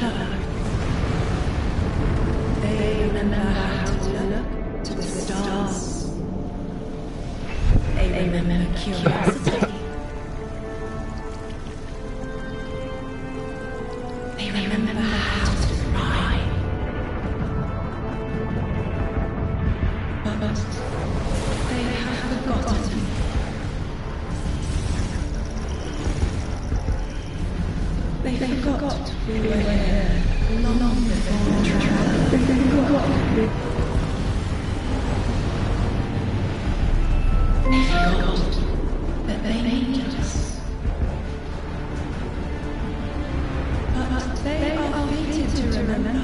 other. They remember how to look to the stars. They remember curiosity. They remember how to fly. But they have forgotten. They forgot we were here long before the travel. They forgot that they needed us. But they are fated to remember.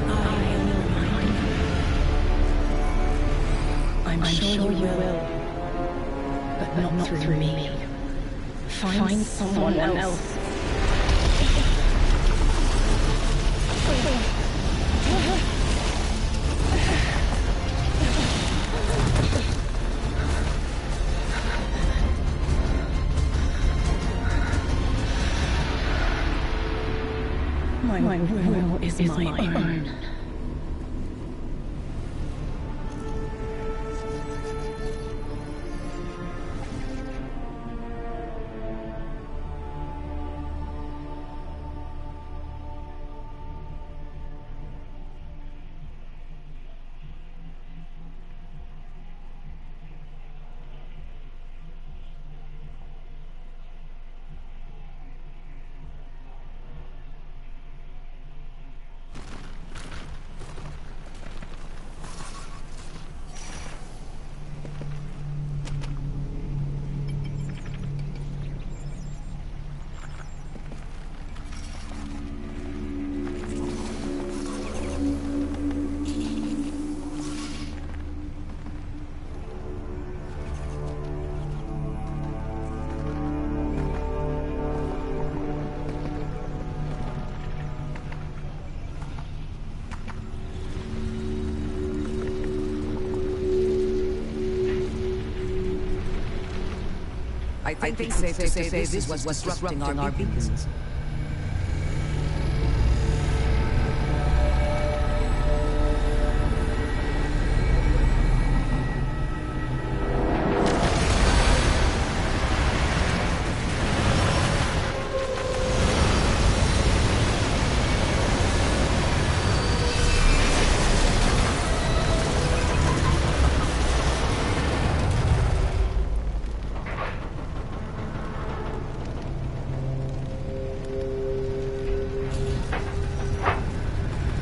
I will remind you. I'm sure you will, but not through me. Find someone else. My will is my own. I think it's safe to say this was disrupting our beacons.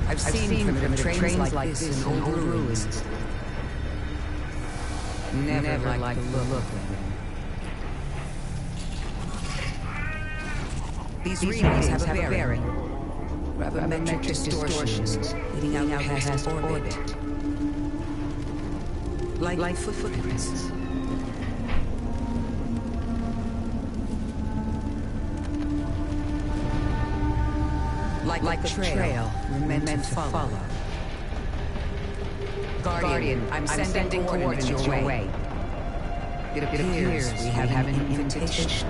I've seen primitive trains like this in old ruins. Never liked the look of them. These readings have a bearing. Gravimetric distortions leading out past orbit. Like footprints. Like the trail we're meant to follow. Guardian, I'm sending coordinates your way. It appears we have an invitation.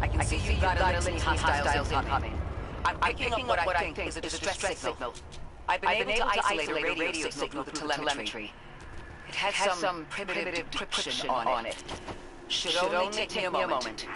I can see you've got a litany hostiles incoming. I'm picking up what I think is a distress signal. I've been able to isolate a radio signal through telemetry. It has some primitive decryption on it. Should only take me a moment.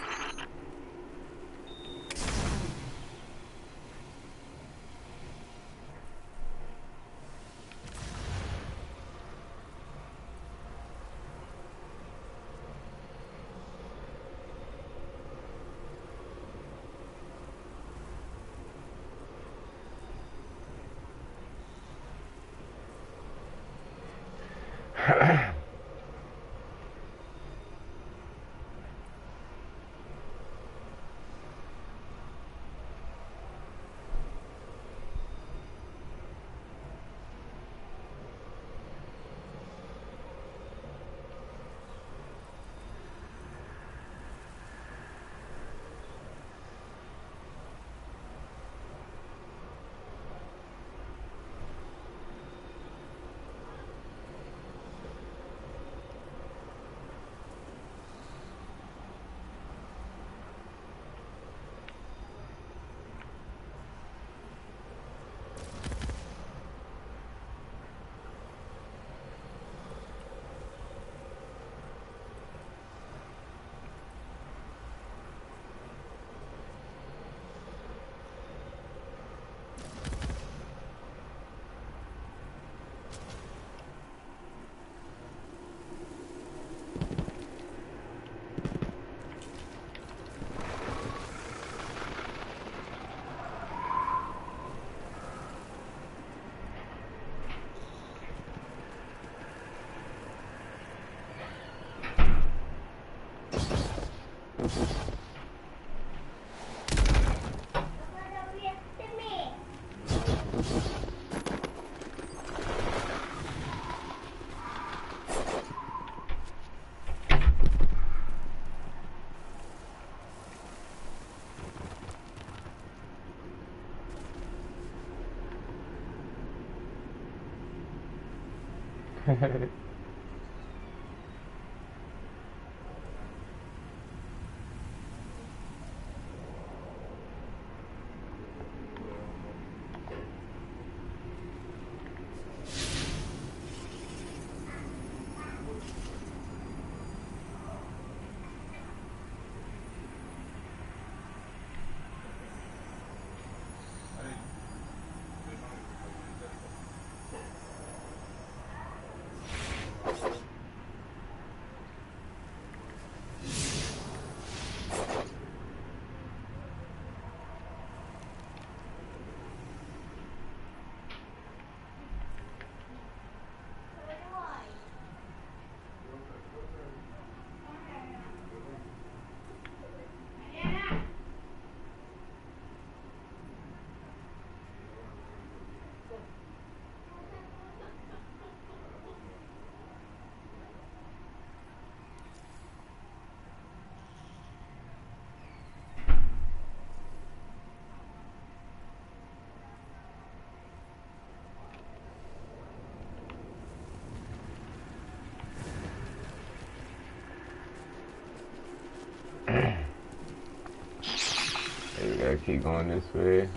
Gotta keep going this way.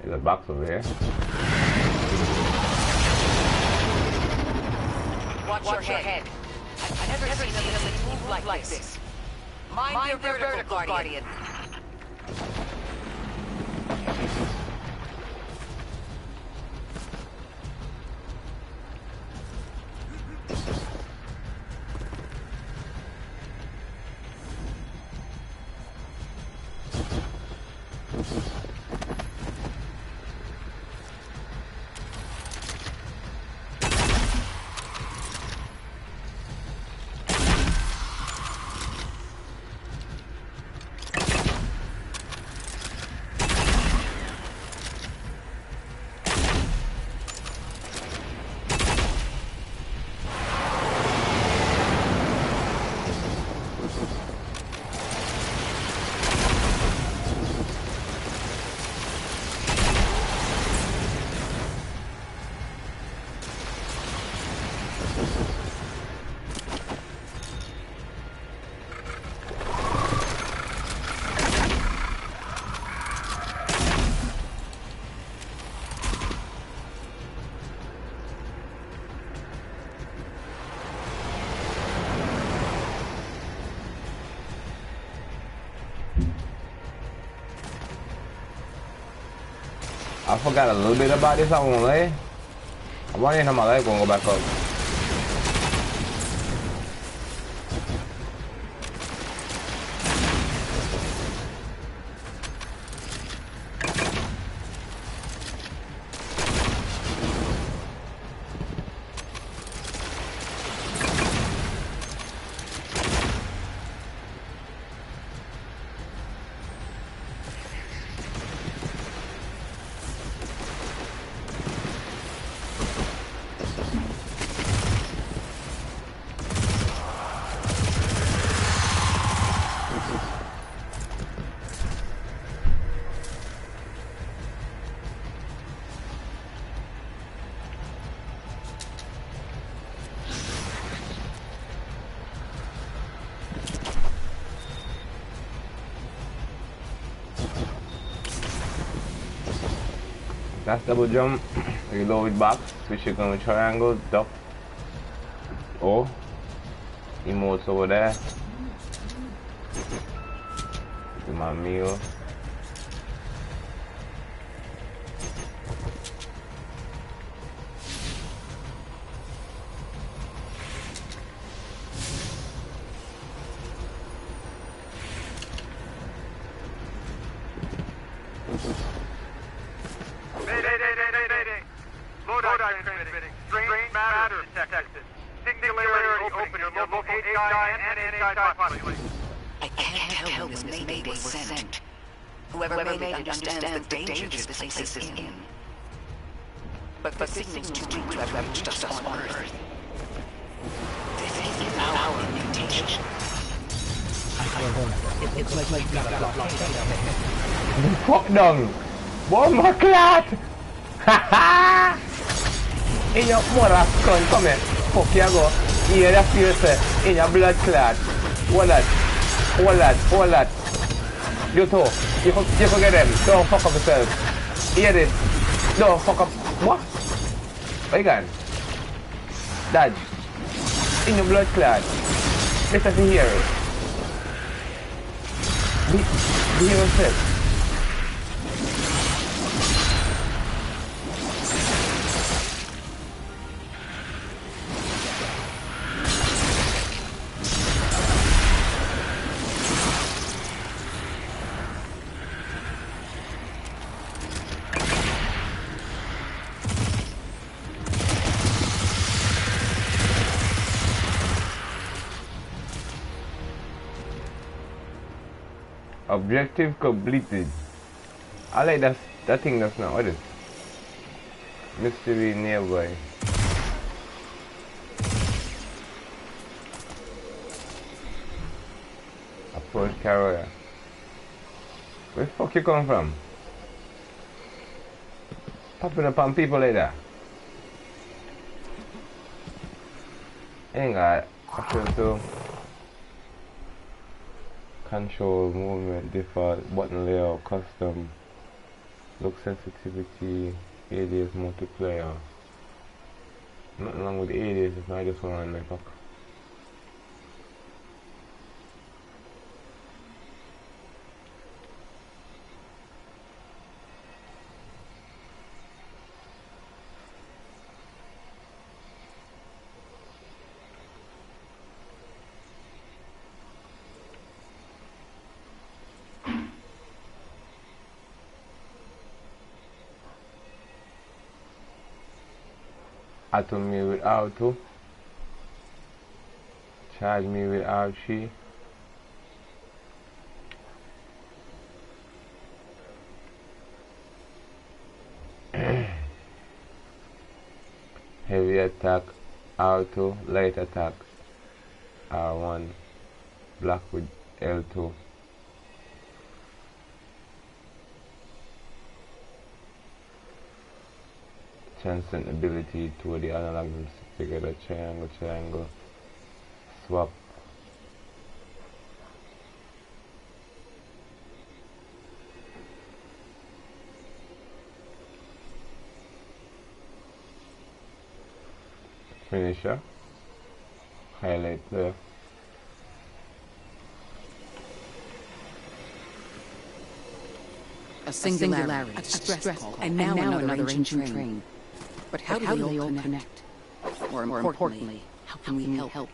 There's a box over there. Watch your head. I've never seen a move like this. Mind your vertical, Guardian. I forgot a little bit about this only. I want to my leg go back up. That's double jump, reload with box, switch it on with triangle, duck, O, emotes over there, do my meal. Whoever made it understands the danger this place is in. But signals too weak to have reached us on Earth. This is our invitation. It's like we've got a blockade of it. Fuck down! One more clot! Haha! In your mother son, come here. Fuck you go. Here the face in your blood clot. Hold that. Hold that. Hold that. You too. You forget them. Don't fuck up yourself. Hear this. Don't fuck up. What? Where you going? Dad. In your blood clot. Listen to hear it. Be yourself. Objective completed. I like that thing that's not what is mystery nearby. Approach carrier. Where the fuck you come from? Popping up on people like that. Ain't got option to control movement, default, button layout, custom, look sensitivity, ADS multiplayer. Nothing wrong with the ADS if I just want to make up. Atom me with R2, charge me with R3, heavy attack R2, light attack R1, block with L2. Transcend ability to the analog together, triangle, swap. Finisher, highlight there. a singularity, a distress call, and now another ancient train. But how do they all connect? More importantly, how can we help?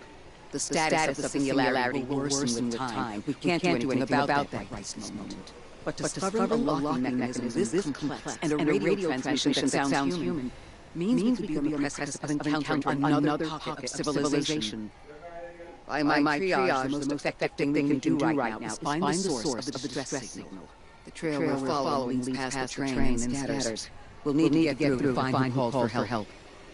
The status of the singularity will worsen with time. We can't do anything about that right this moment. But discovering a locking mechanism this complex and a radio transmission that sounds human means we could be on the precipice of encountering another pocket of civilization. By my triage, the most effective thing we can do right now is find the source of the distress signal. The trail we're following leads past the train and scatters. We'll need to get through to find who called for help.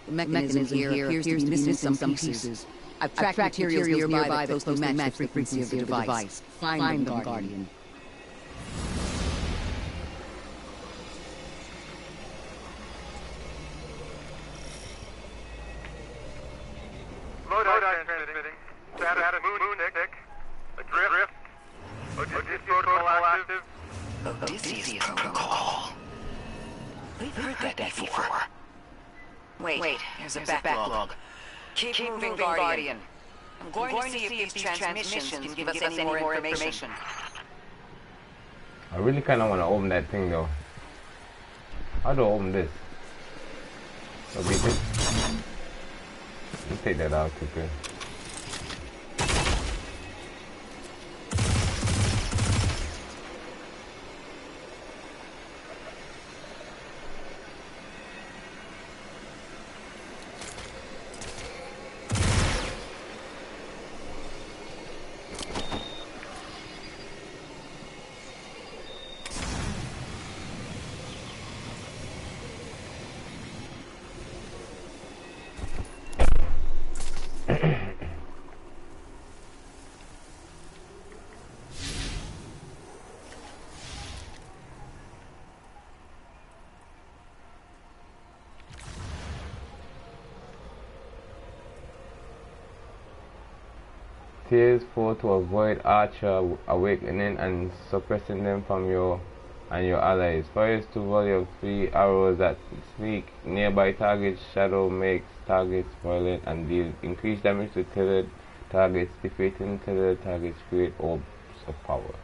The mechanism here appears to be missing some pieces. I've tracked materials nearby that closely match the frequency of the device. Find them, Guardian. Mode transmitting. Status moon tick. Adrift. Odysseus protocol active. Odysseus protocol. We've heard that before. Wait, there's a backlog. Keep moving, Guardian. I'm going to see if these transmissions can give us any more information. I really kind of want to open that thing though. How do I open this? So beat it. Let's take that out quickly. Tears for to avoid Archer awakening and suppressing them from your and your allies. Fires to volley of 3 arrows that sneak nearby targets. Shadow makes targets violent and deals increased damage to tethered targets. Defeating tethered targets create orbs of power.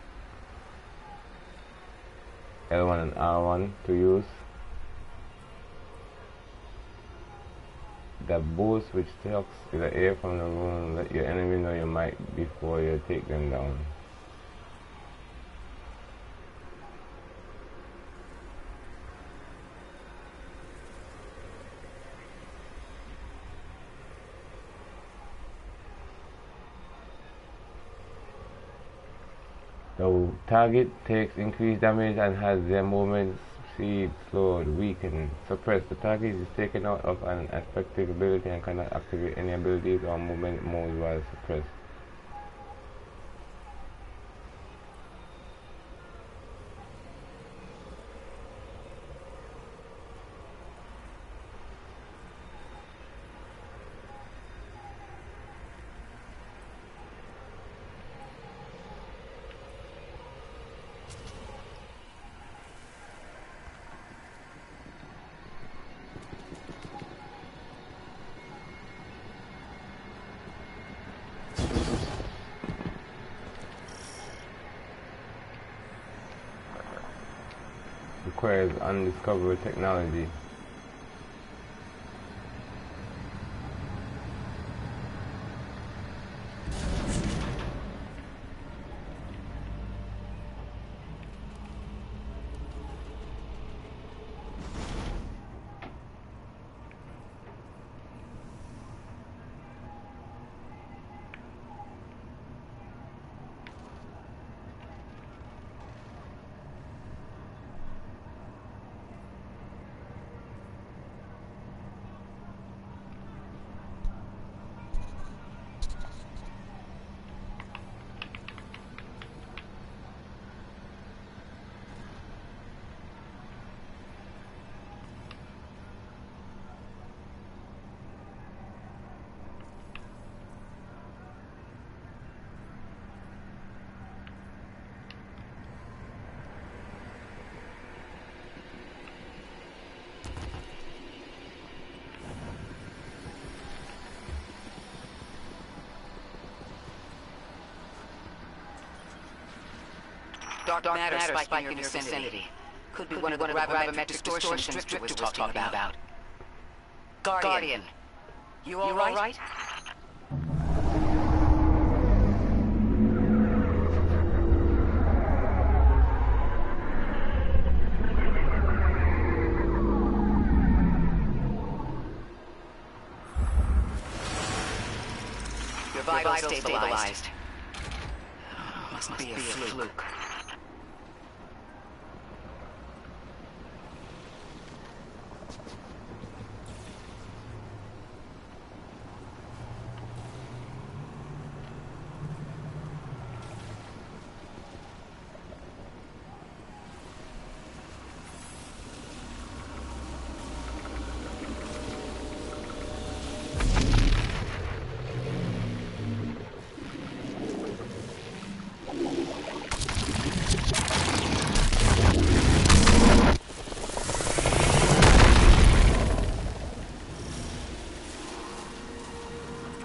L1 and R1 to use. The boost which sucks the air from the room, let your enemy know your might before you take them down. The target takes increased damage and has their movement speed slowed, weakened, suppressed. The target is taken out of an effective ability and cannot activate any abilities or movement modes while suppressed. Requires undiscovered technology. Dark matter spiking in your vicinity. Could be one of the gravimetric distortions Drifter was talking about. Guardian. You all right? Your vitals stabilized. Must be a fluke.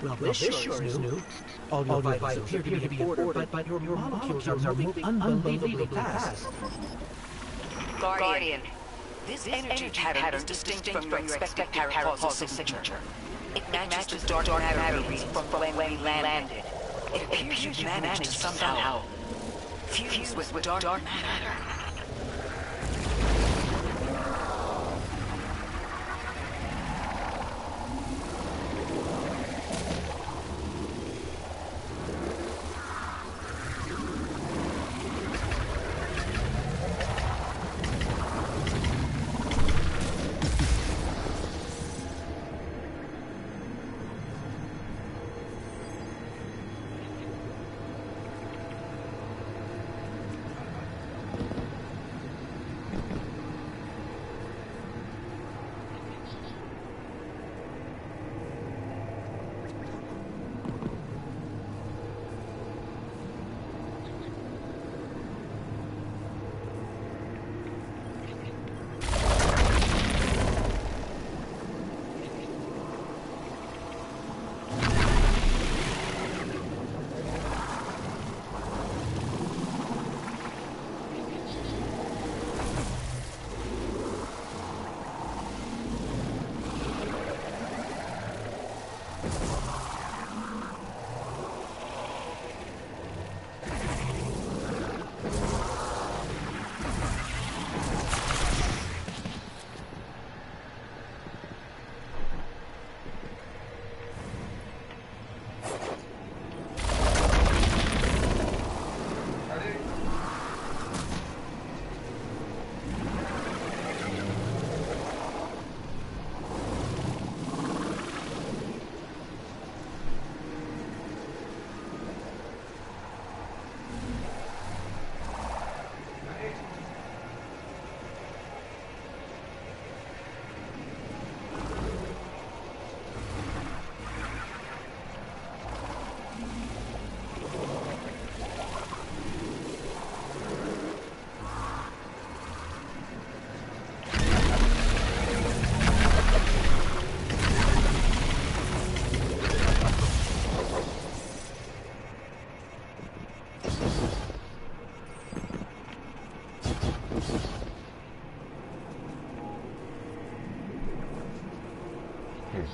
Well, this sure is new. All your vitals appear to be in order, but your molecules are moving unbelievably fast. Guardian. This energy pattern is distinct from your expected paracausal signature. It matches the dark matter reading from when we landed. It appears you managed to somehow fuse with dark matter.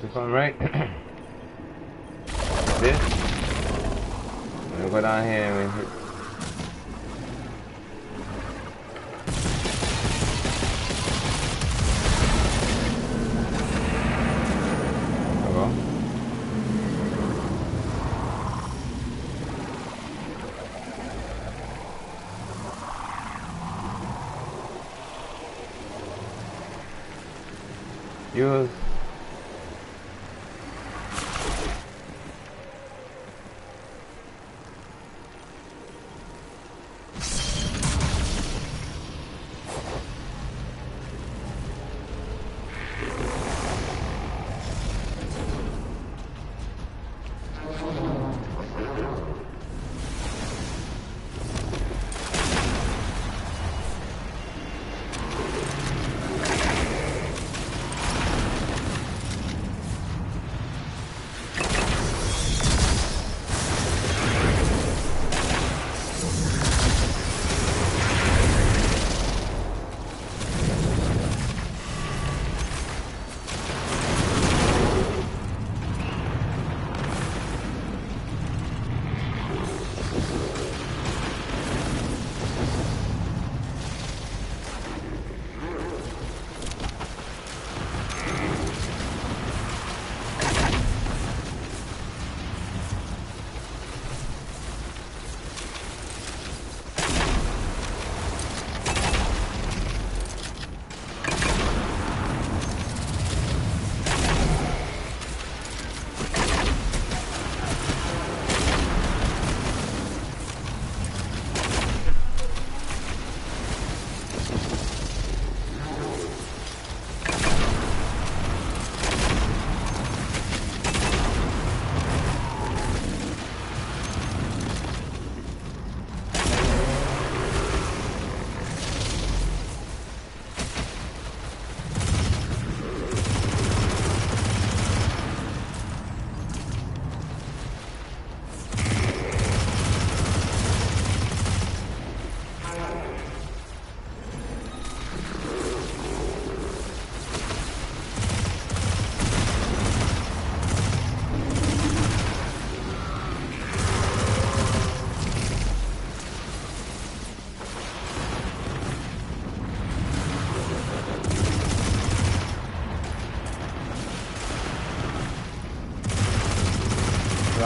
This one right. This. I'm gonna go down here and hit. Use.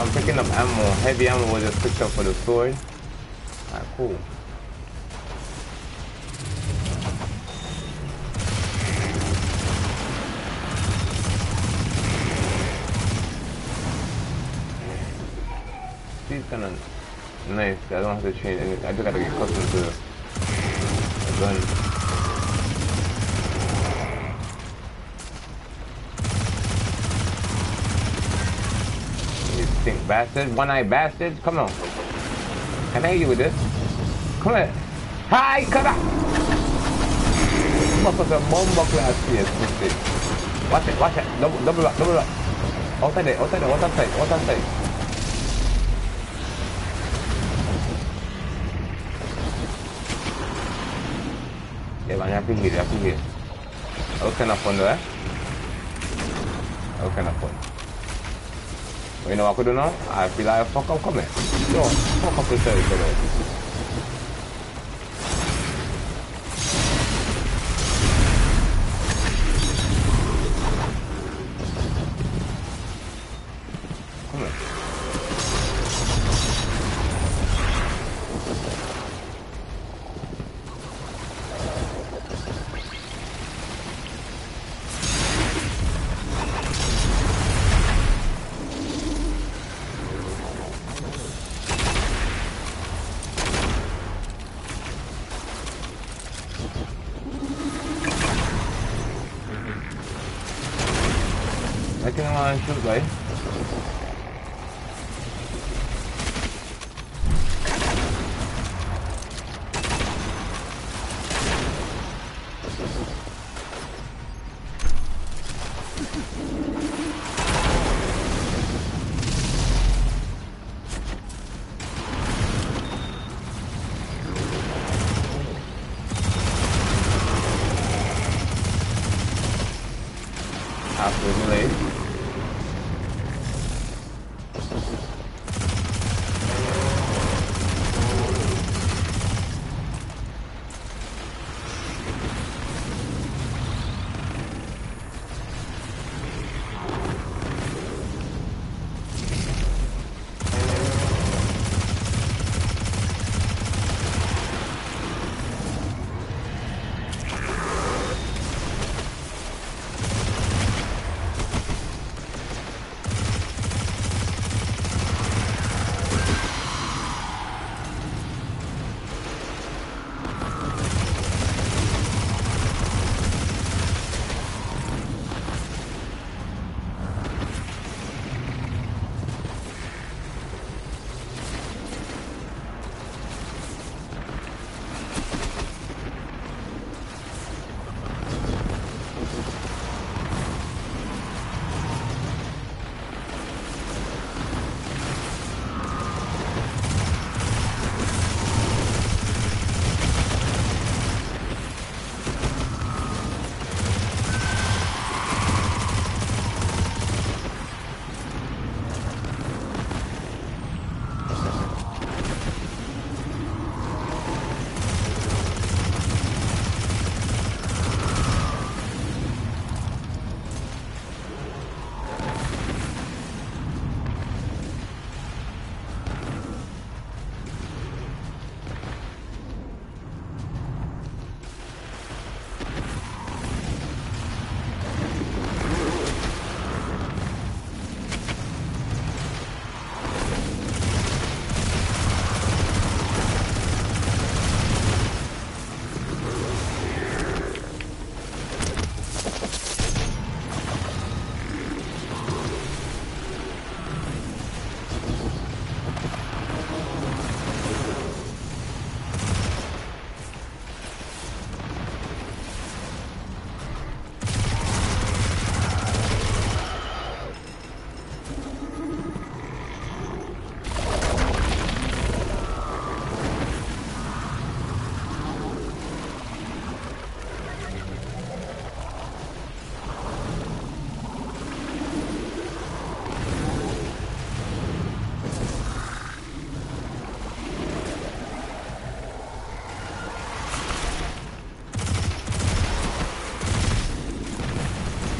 I'm picking up ammo. Heavy ammo was just picked up for the sword. Alright, cool. She's kinda nice. I don't have to change anything. I just gotta get accustomed to the gun. You stink bastard. One-eyed bastard. Come on. Can I hit you with this? Come here. Hi, cut up! Motherfucker, bomb class here. Watch it, watch it. Double up, double up. Outside it, outside it, outside, outside. Ya banyak pinggir. Aku kena phone tu Aku kena phone. You know what aku do now? I feel like fuck up comment. Yo, fuck up yourself, brother. Come on. I can shoot, guys. Absolutely.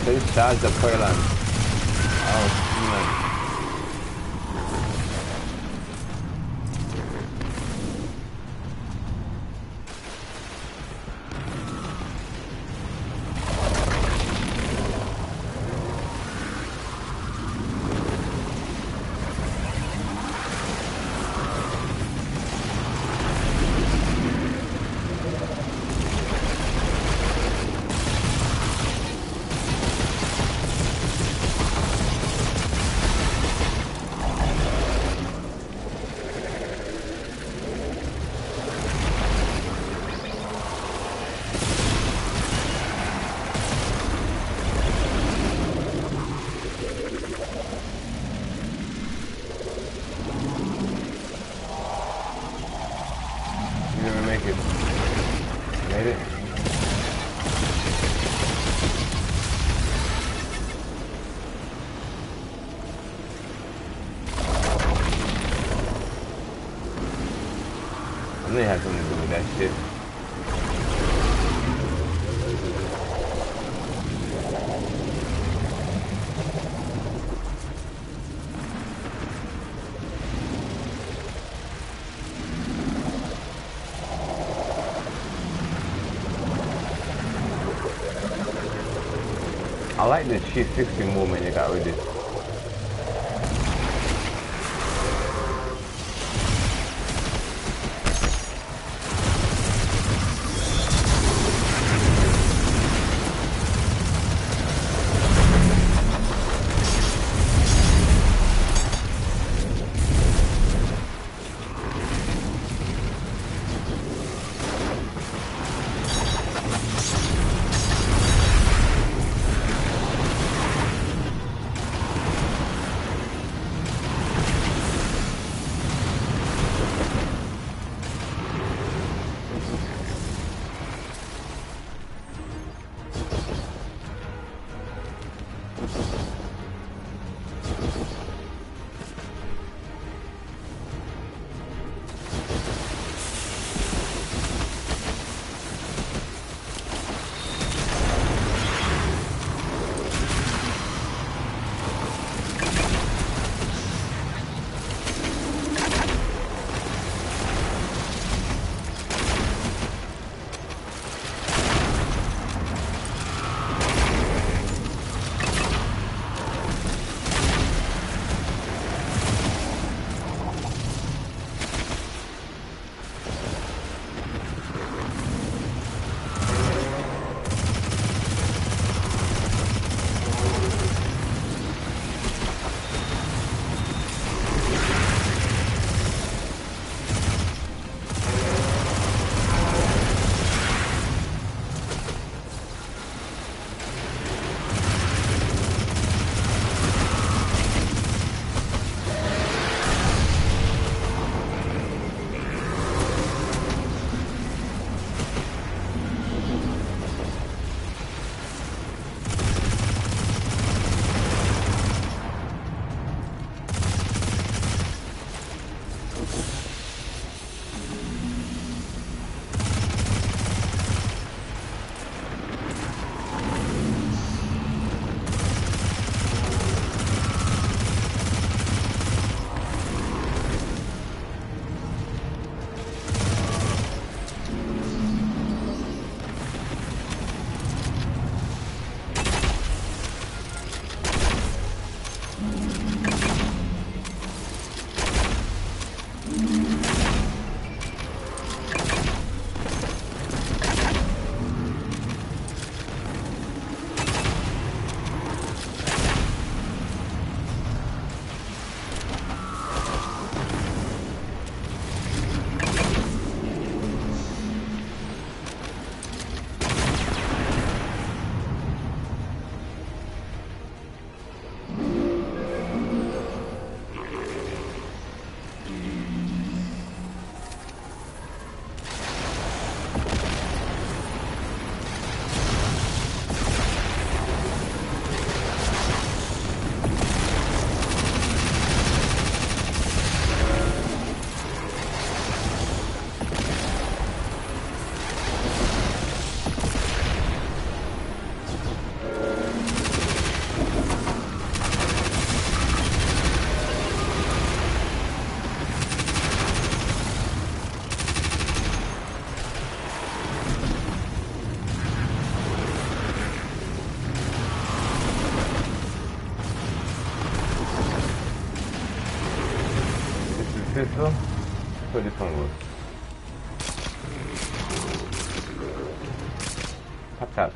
Please charge the pylon. Oh, man. make it. Made it. I knew it had something to do with that shit. I like the 360 movement you got with it. 됐어? 소리통으로 탑탑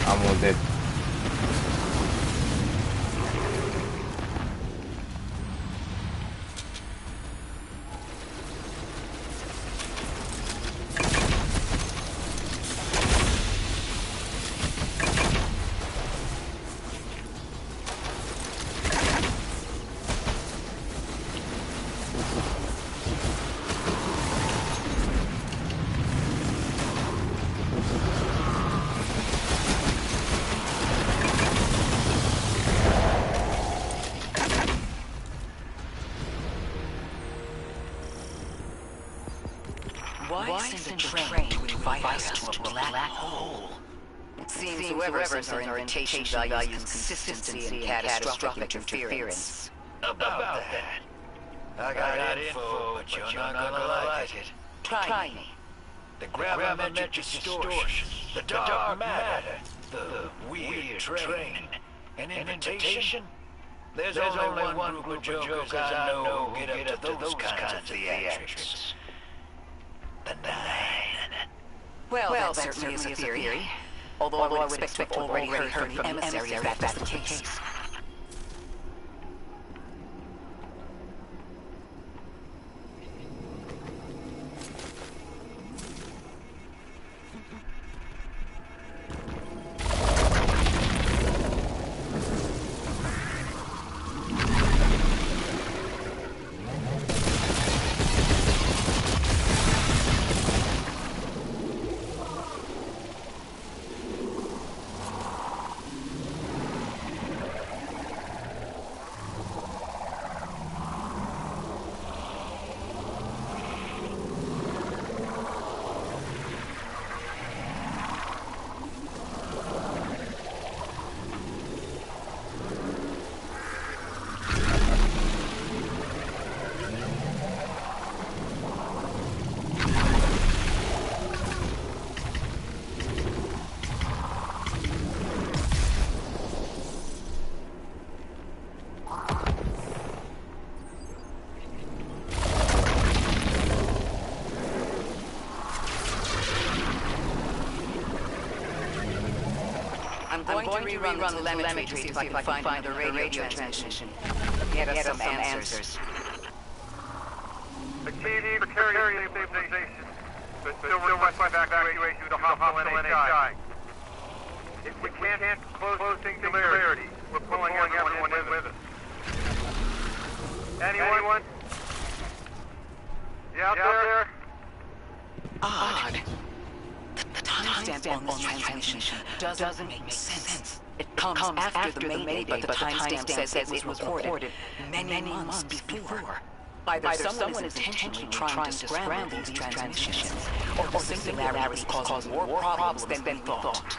almost dead. Why send a train to invite us to a black hole? It seems whoever sent our invitation values consistency and catastrophic interference. About that. I got info, but you're not gonna like it. Try me. The gravimetric distortion, the dark matter, the weird train, an invitation? There's only one group of jokers I know who get up to those kinds of theatrics. The Nine. Well, that certainly is a theory. Although I would expect to have already heard from the emissary if that's the case. I'm going to rerun the telemetry to see if I can find the radio transmission. Get us some answers. The key for carrier stabilization, but still request evacuation to the hospital NHI. If we can't close singularity, we're pulling everyone in with us. Anyone? You out there? Odd. The timestamp on this transmission doesn't make sense. It comes after the Mayday, but the timestamp says it was reported many months before. Either someone is intentionally trying to scramble these transmissions, or the singularity is causing more problems than we thought.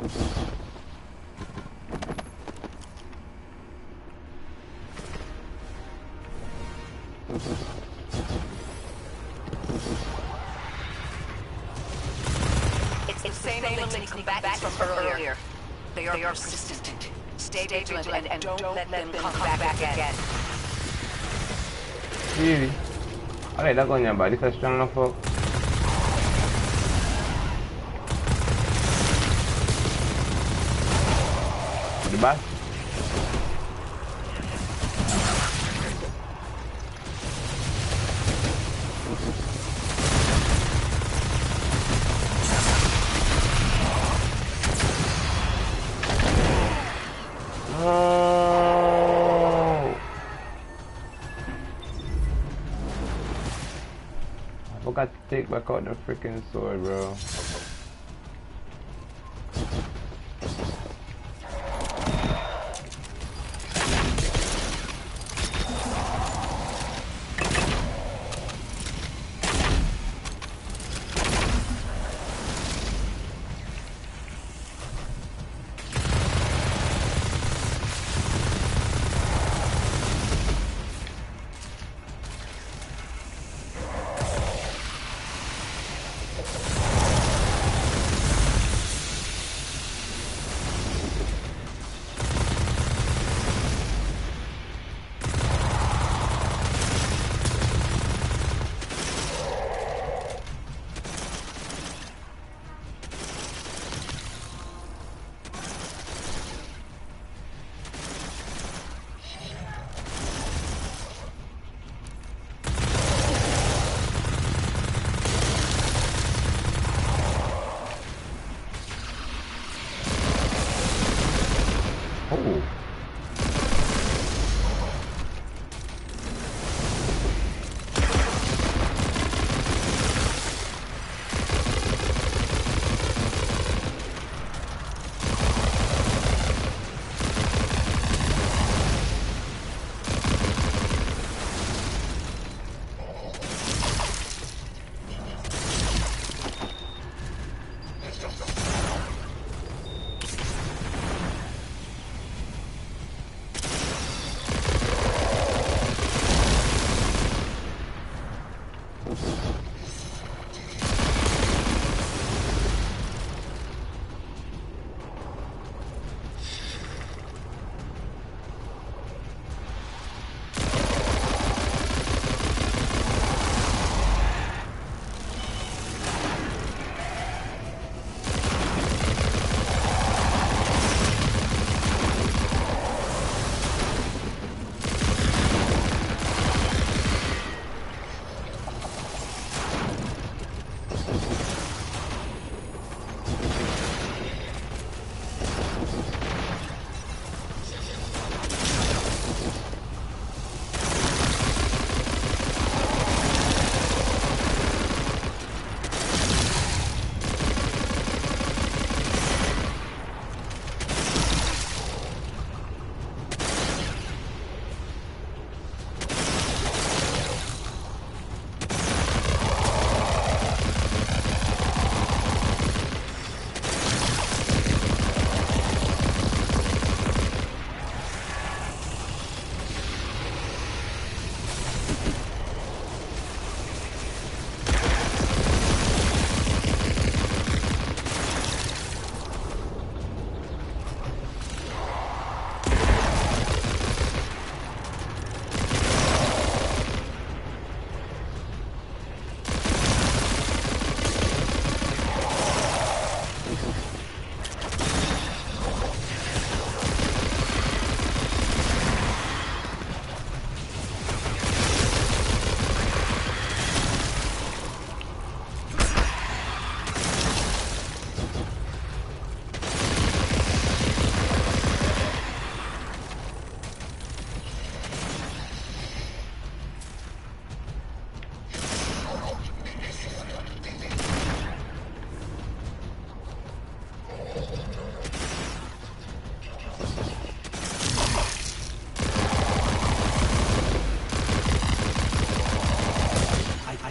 It's the same elite combatants from earlier. They are persistent. Stay vigilant and don't let them come back again. Really? Alright, that gun, but this is strong enough for. The back? I forgot to take back out the freaking sword, bro.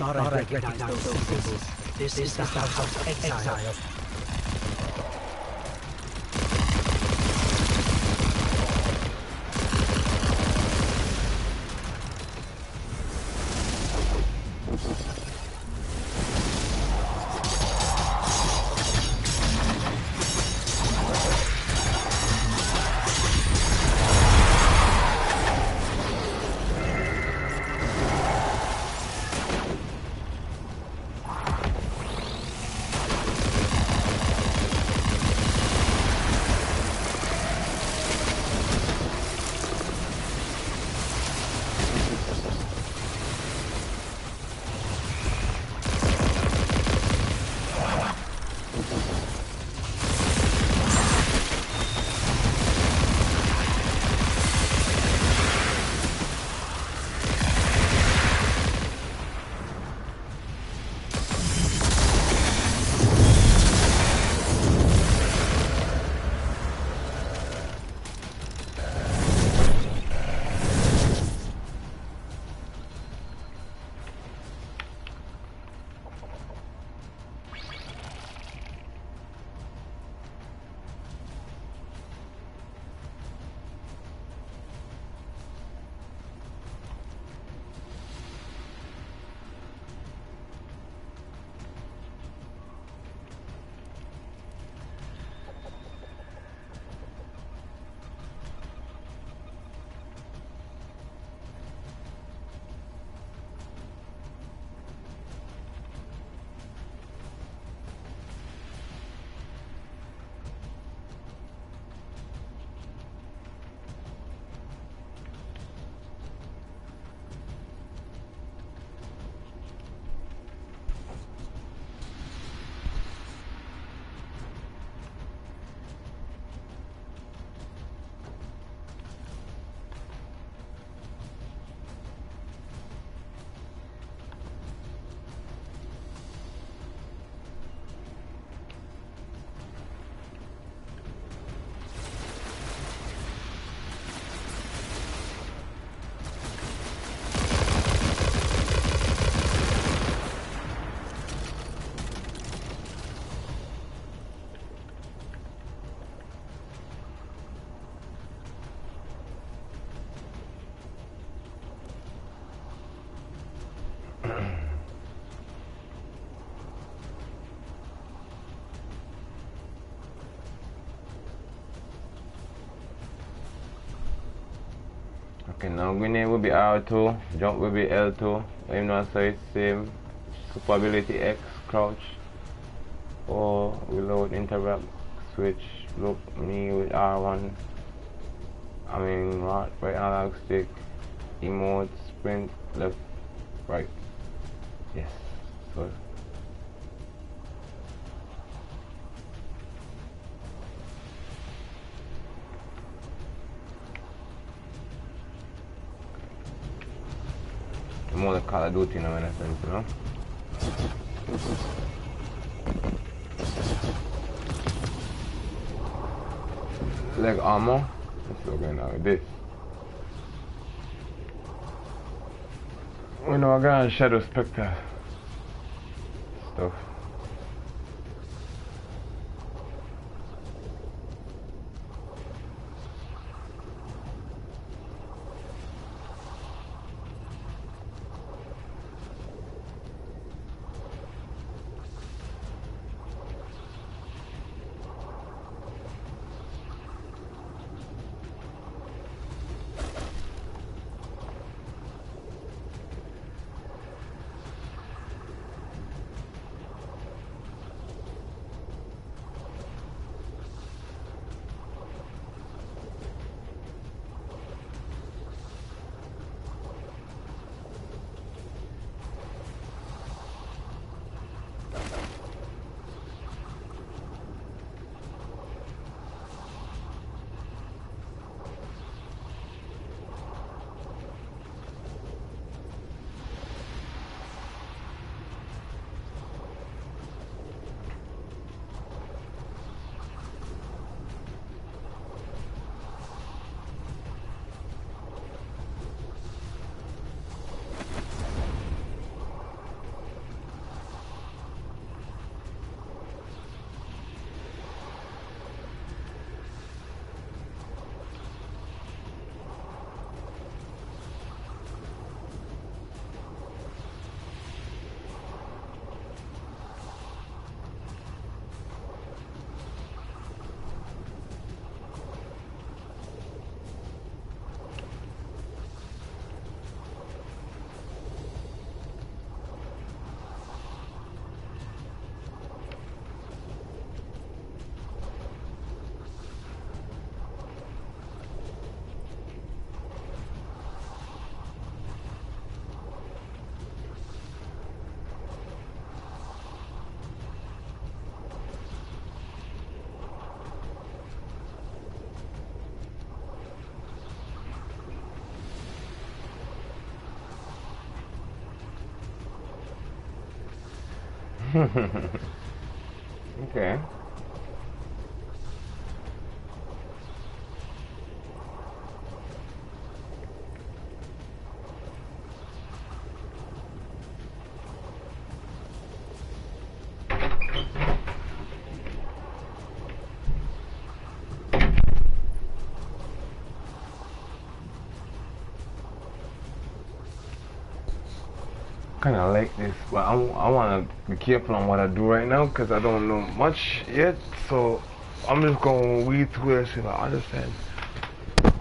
thought I recognized those symbols. This is the House of Exile. Okay, now grenade will be R2, jump will be L2. You know, so it's same. Super ability X, crouch. Or reload, interact, switch, look, me with R1. I mean, right analog stick, emote, sprint, left, right. Yes. So. More the Call of Duty now in a sense, you know? Leg armor. Let's look at now with this. We know I got Shadow Spectre stuff. Okay. Kind of like this, but I want to be careful on what I do right now because I don't know much yet, so I'm just going to weed through it, see if I understand. Okay.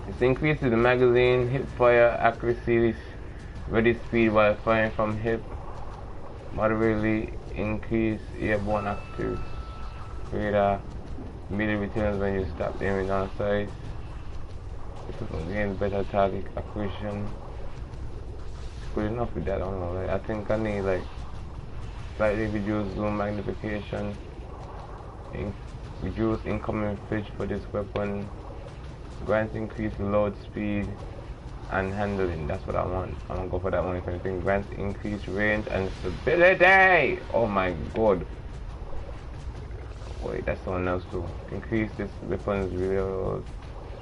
It increases the magazine, hip fire accuracy, ready speed while firing from hip, moderately increase airborne active radar. Immediately returns when you stop aiming on sight. This will gain better target acquisition. It's good enough with that, I don't know. Like, I think I need like slightly reduced zoom magnification. Reduce incoming fridge for this weapon. Grants increased load speed and handling. That's what I want. I'm gonna go for that one if anything. Grants increased range and stability. Oh my god. Wait, that's someone else too. Increase this weapon's reload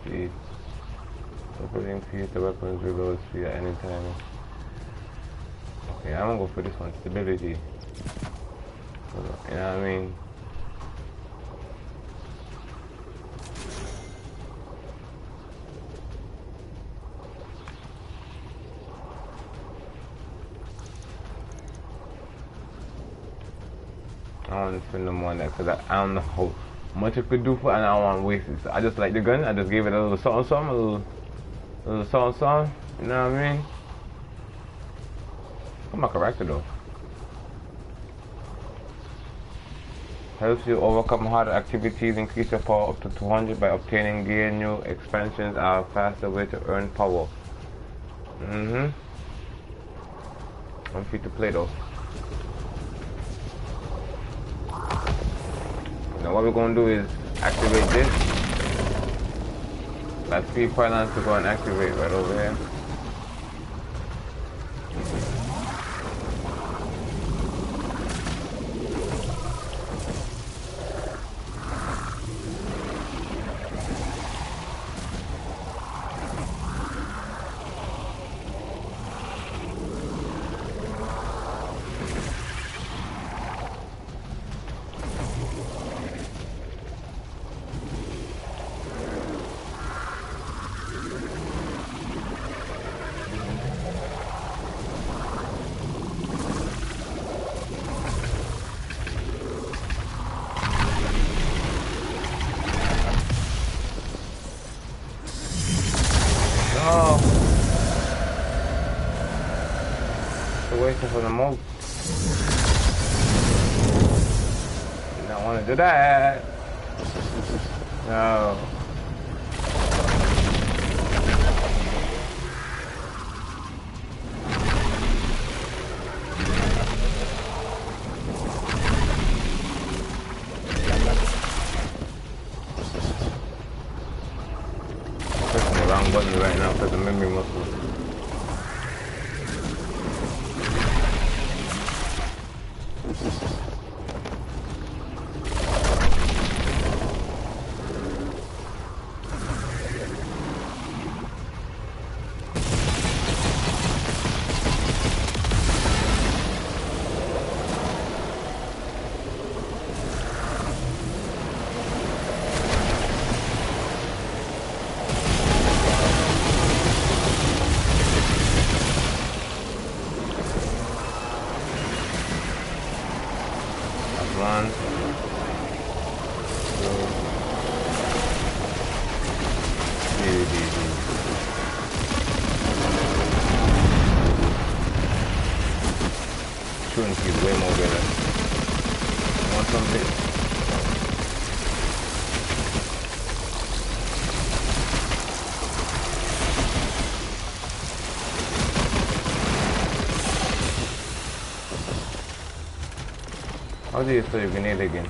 speed. Weapon increase the weapon's reload speed at any time. Okay, I'm gonna go for this one. Stability. You know what I mean? I don't want to spend no more on that because I don't know how much it could do for it and I don't want to waste it. So I just like the gun, I just gave it a little something, a little something, you know what I mean? I'm my character though. Helps you overcome harder activities, increase your power up to 200 by obtaining gear. New expansions are a faster way to earn power. I'm free to play though. Now what we're going to do is activate this. That's 3 pylons to go and activate right over here. For the most, you don't want to do that. No. Pressing the wrong button right now because the memory muscle. How do you throw your grenade again?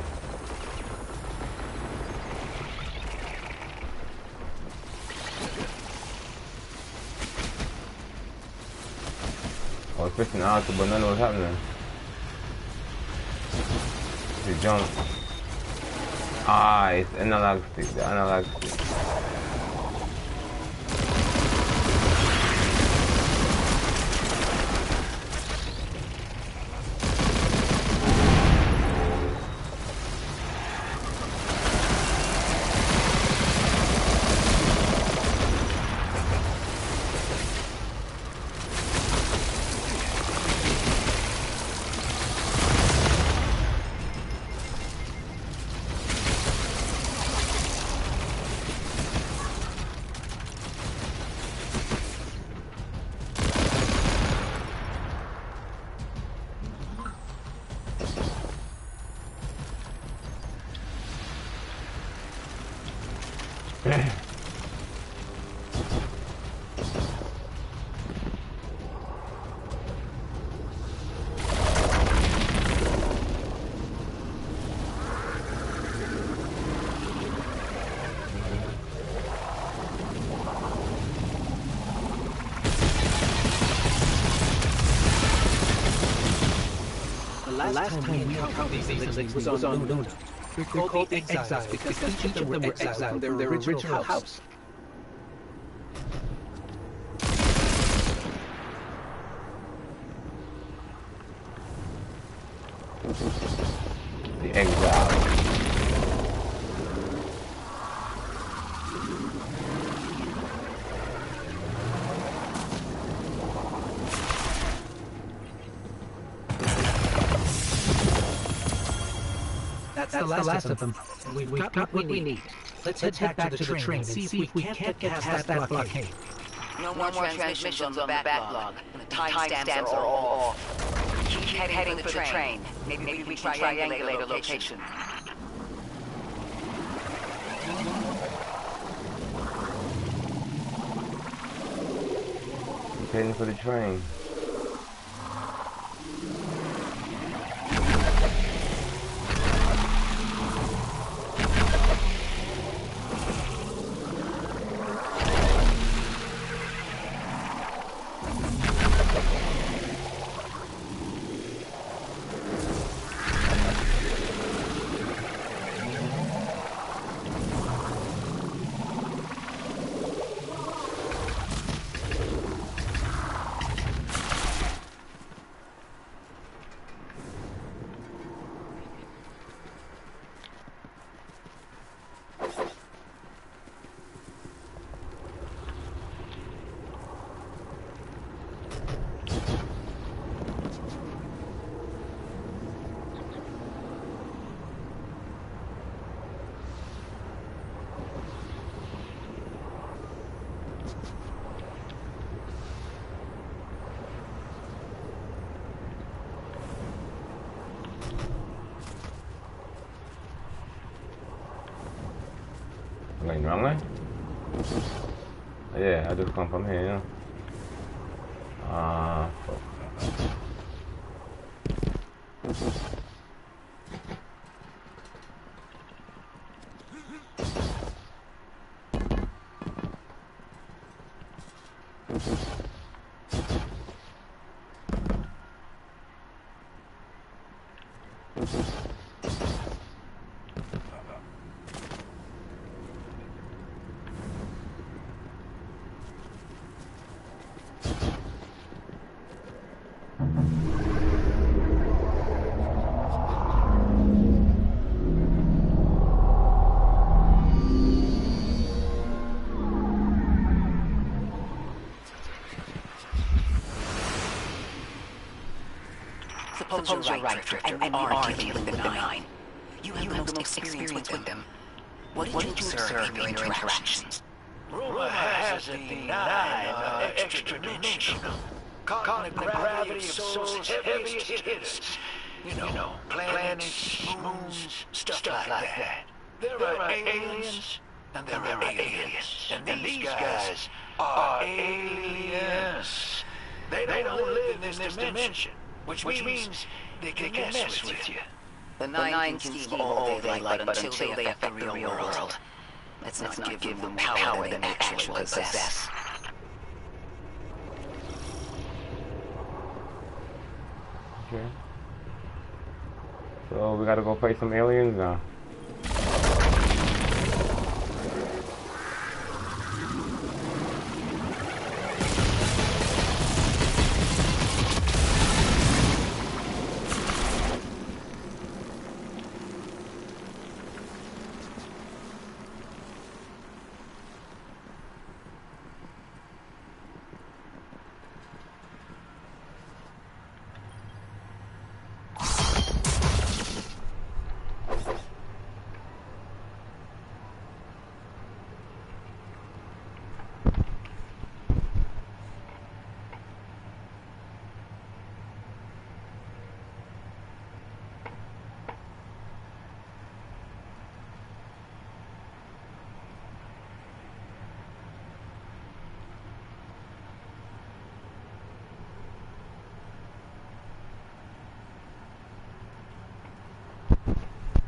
I was pressing out, but none was happening. The jump. Ah, it's analog stick, the analog stick. last time we encountered these things was on Luna. They're called the Exiles because each of them were exiled from their original house. The exile. That's the last of them. We've got what we need. Let's head back to the train and see if we can't get past that blockade. No more transmissions on the backlog. The timestamps are all off. Keep heading for the train. Maybe we can triangulate a location. Heading for the train. Going wrong way? Yeah, I just come from here, you know. Fuck. Suppose you're right, Drifter, and you are dealing with the Nine. You have the most experience with them. What did you observe in your interactions? Rumor has it the Nine are extra-dimensional. Caught in the gravity of Soul's heaviest hitters. You know, planets, moons, stuff like that. There are aliens, and there are aliens. And these guys are aliens. They don't live in this dimension. Which means they can mess with you. The Nine can scheme all they like, but until they affect the real world, let's not give them power they actually possess. Okay. So we gotta go fight some aliens now.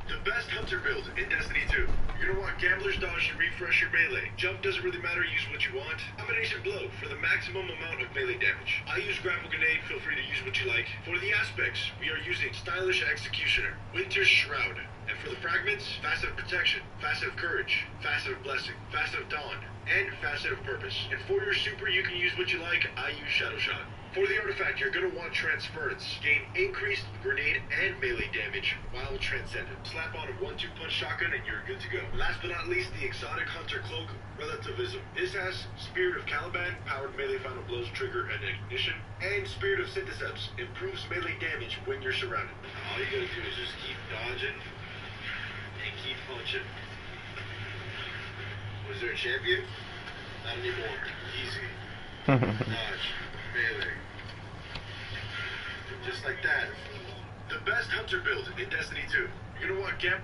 The best hunter build in Destiny 2. You're gonna want Gambler's Dodge to refresh your melee. Jump doesn't really matter, use what you want. Combination Blow for the maximum amount of melee damage. I use Grapple Grenade, feel free to use what you like. For the aspects, we are using Stylish Executioner, Winter's Shroud. And for the fragments, Facet Protection, Facet Courage, Facet Blessing, Facet Dawn, and Facet Purpose. And for your super, you can use what you like. I use Shadow Shot. For the artifact, you're going to want Transference. Gain increased grenade and melee damage while Transcendent. Slap on a 1-2 punch shotgun and you're good to go. Last but not least, the Exotic Hunter Cloak, Relativism. This has Spirit of Caliban, powered melee final blows trigger and ignition, and Spirit of Syntheseps, improves melee damage when you're surrounded. All you gotta do is just keep dodging and keep punching. Was there a champion? Not anymore. Easy. Dodge. Melee. Just like that. The best hunter build in Destiny 2. You're gonna want Gamp.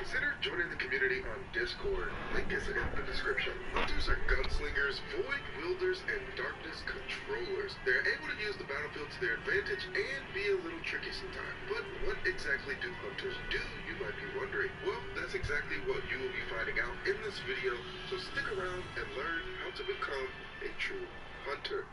Consider joining the community on Discord. Link is in the description. Hunters are gunslingers, void wielders, and darkness controllers. They're able to use the battlefield to their advantage and be a little tricky sometimes. But what exactly do hunters do, you might be wondering? Well, that's exactly what you will be finding out in this video, so stick around and learn how to become a true hunter.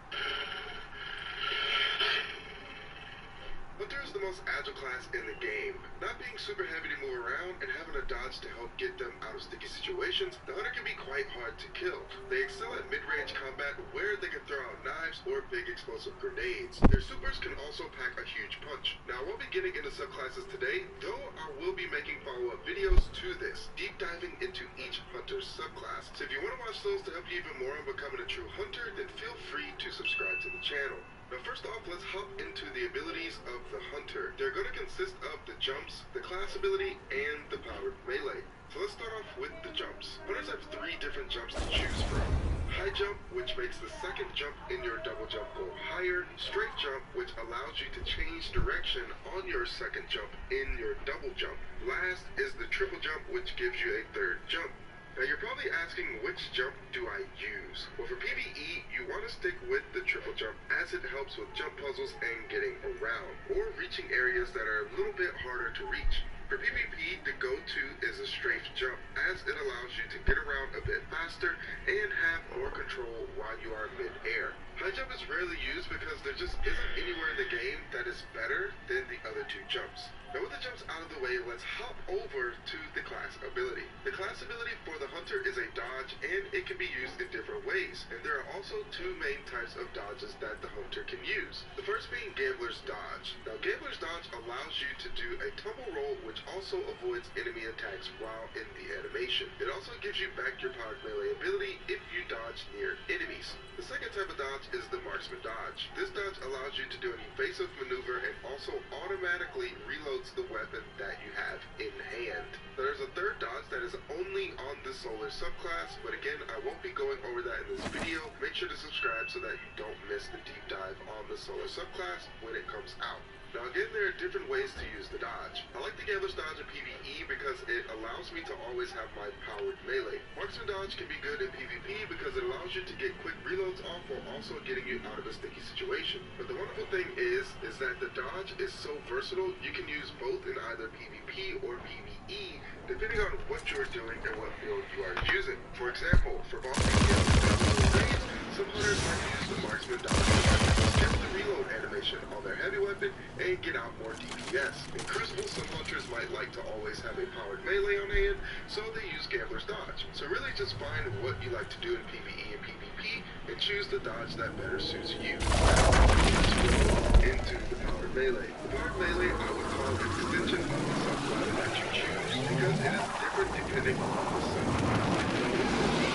Hunter is the most agile class in the game. Not being super heavy to move around and having a dodge to help get them out of sticky situations, the hunter can be quite hard to kill. They excel at mid-range combat where they can throw out knives or big explosive grenades. Their supers can also pack a huge punch. Now, I won't be getting into subclasses today, though I will be making follow-up videos to this, deep diving into each hunter's subclass. So if you want to watch those to help you even more on becoming a true hunter, then feel free to subscribe to the channel. Now first off, let's hop into the abilities of the hunter. They're going to consist of the jumps, the class ability, and the powered melee. So let's start off with the jumps. Hunters have 3 different jumps to choose from. High jump, which makes the second jump in your double jump go higher. Strafe jump, which allows you to change direction on your second jump in your double jump. Last is the triple jump, which gives you a third jump. Now you're probably asking, which jump do I use? Well, for PvE, you want to stick with the triple jump as it helps with jump puzzles and getting around, or reaching areas that are a little bit harder to reach. For PvP, the go-to is a strafe jump, as it allows you to get around a bit faster and have more control while you are mid-air. High jump is rarely used because there just isn't anywhere in the game that is better than the other 2 jumps. Now with the jumps out of the way, let's hop over to the class ability. The class ability for the hunter is a dodge, and it can be used in different ways. And there are also 2 main types of dodges that the hunter can use. The first being Gambler's Dodge. Now Gambler's Dodge allows you to do a tumble roll, which also avoids enemy attacks while in the animation. It also gives you back your powered melee ability if you dodge near enemies. The second type of dodge is the Marksman Dodge. This dodge allows you to do an evasive maneuver and also automatically reload the weapon that you have in hand. Now, there's a third dodge that is only on the solar subclass, but again, I won't be going over that in this video. Make sure to subscribe so that you don't miss the deep dive on the solar subclass when it comes out. Now again, there are different ways to use the dodge. I like the Gambler's Dodge in PvE because it allows me to always have my powered melee. Marksman Dodge can be good in PvP because it allows you to get quick reloads off while also getting you out of a sticky situation. But the wonderful thing is that the dodge is so versatile, you can use both in either PvP or PvE, depending on what you're doing and what build you are using. For example, for boss raids, some hunters might use the Marksman Dodge to skip the reload animation on their heavy weapon and get out more DPS. In Crucible, some hunters might like to always have a powered melee on hand, so they use Gambler's Dodge. So really just find what you like to do in PvE and PvP and choose the dodge that better suits you. Let's roll into the powered melee. The powered melee I would call an extension of the subclass that you choose because it is different depending on the sub.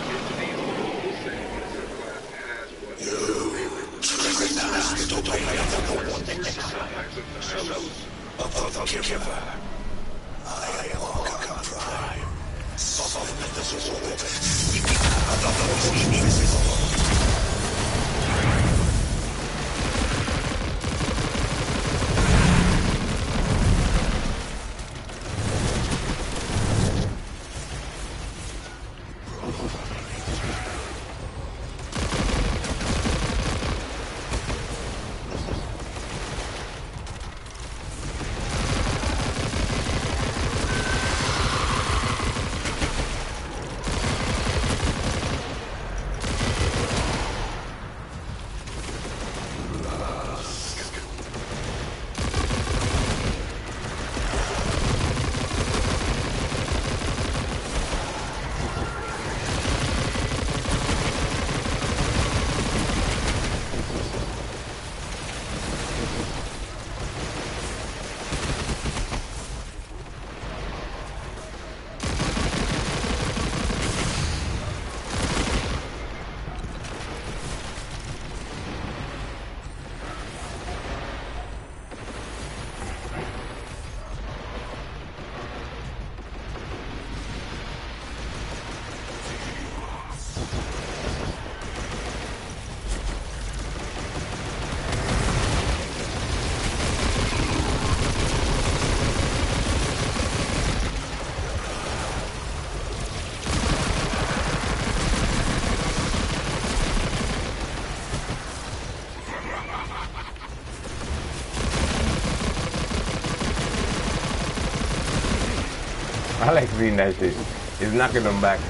Into these will say what subclass has what melee. I like seeing that shit. It's knocking them back.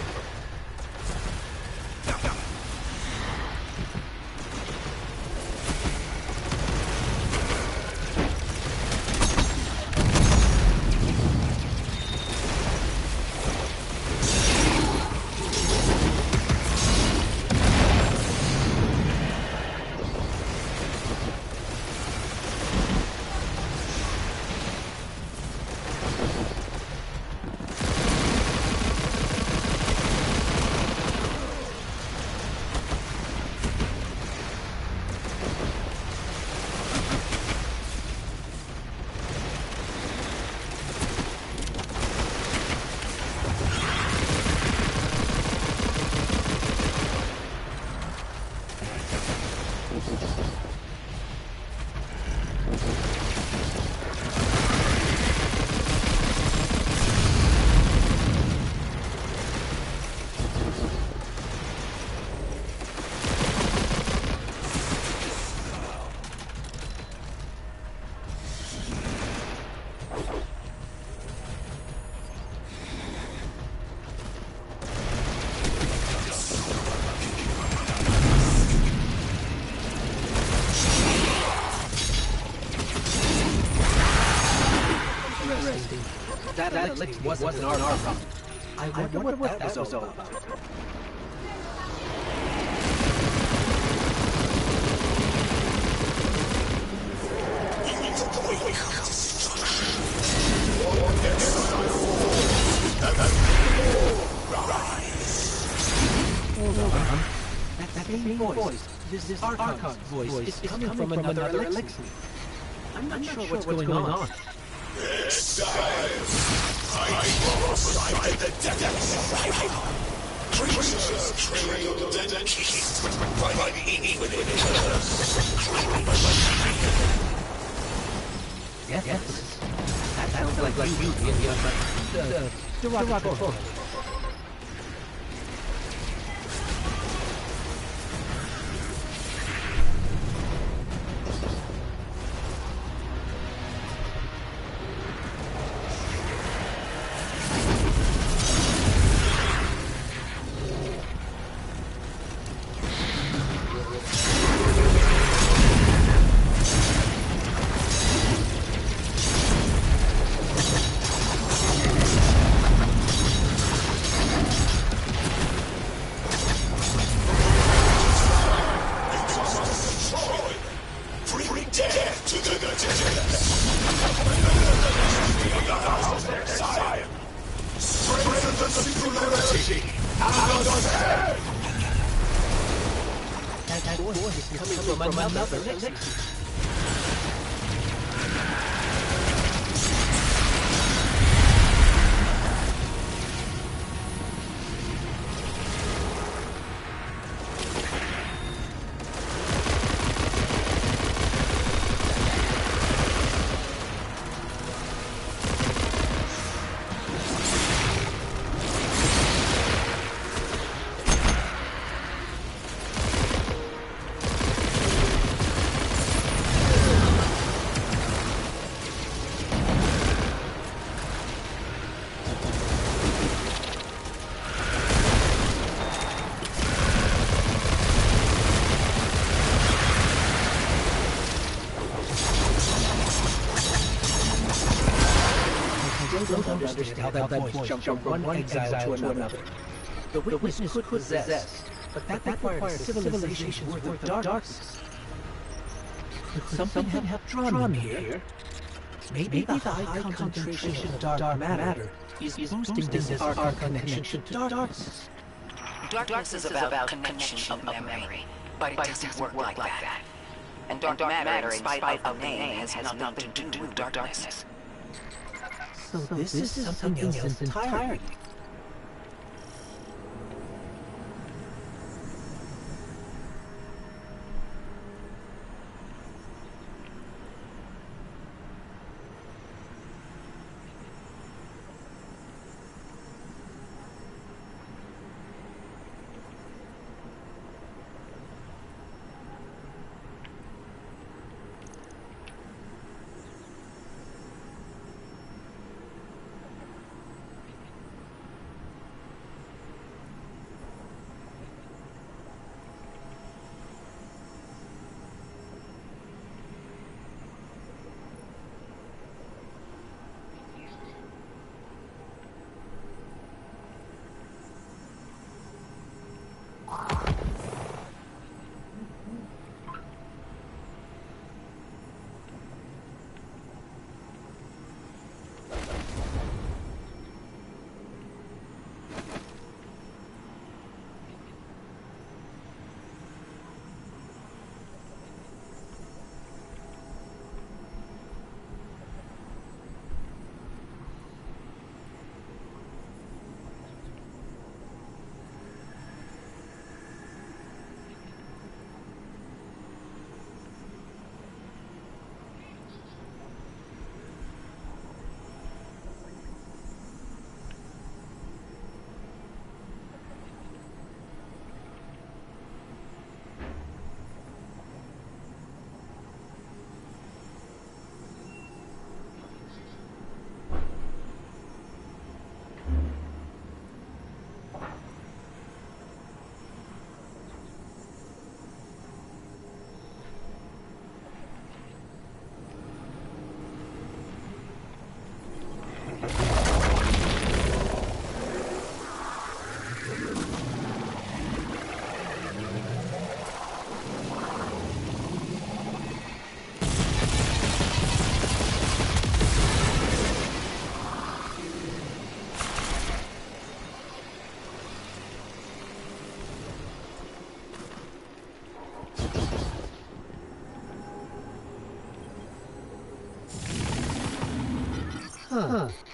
That elixir wasn't our problem. I wonder what that was all about. That same voice, this Archon's voice, is coming from another elixir. I'm not sure what's going on. Next time, I prophesy the death. Creatures trail dead keys by eating with it. Yes. That sounds like you being derogatory. Cause their desire. Strengthen the singularity. Understand? That voice is coming from another elixir. I don't understand how that voice jumped from one exile to another. The witness could possess, but that required a civilization's worth of darkness. Could something have drawn me here? Maybe the high concentration of dark matter is boosting this our connection to darkness. Darkness is about connection of memory, but it doesn't work like that. And dark matter, in spite of the name, has nothing to do with darkness. So this is something else entirely.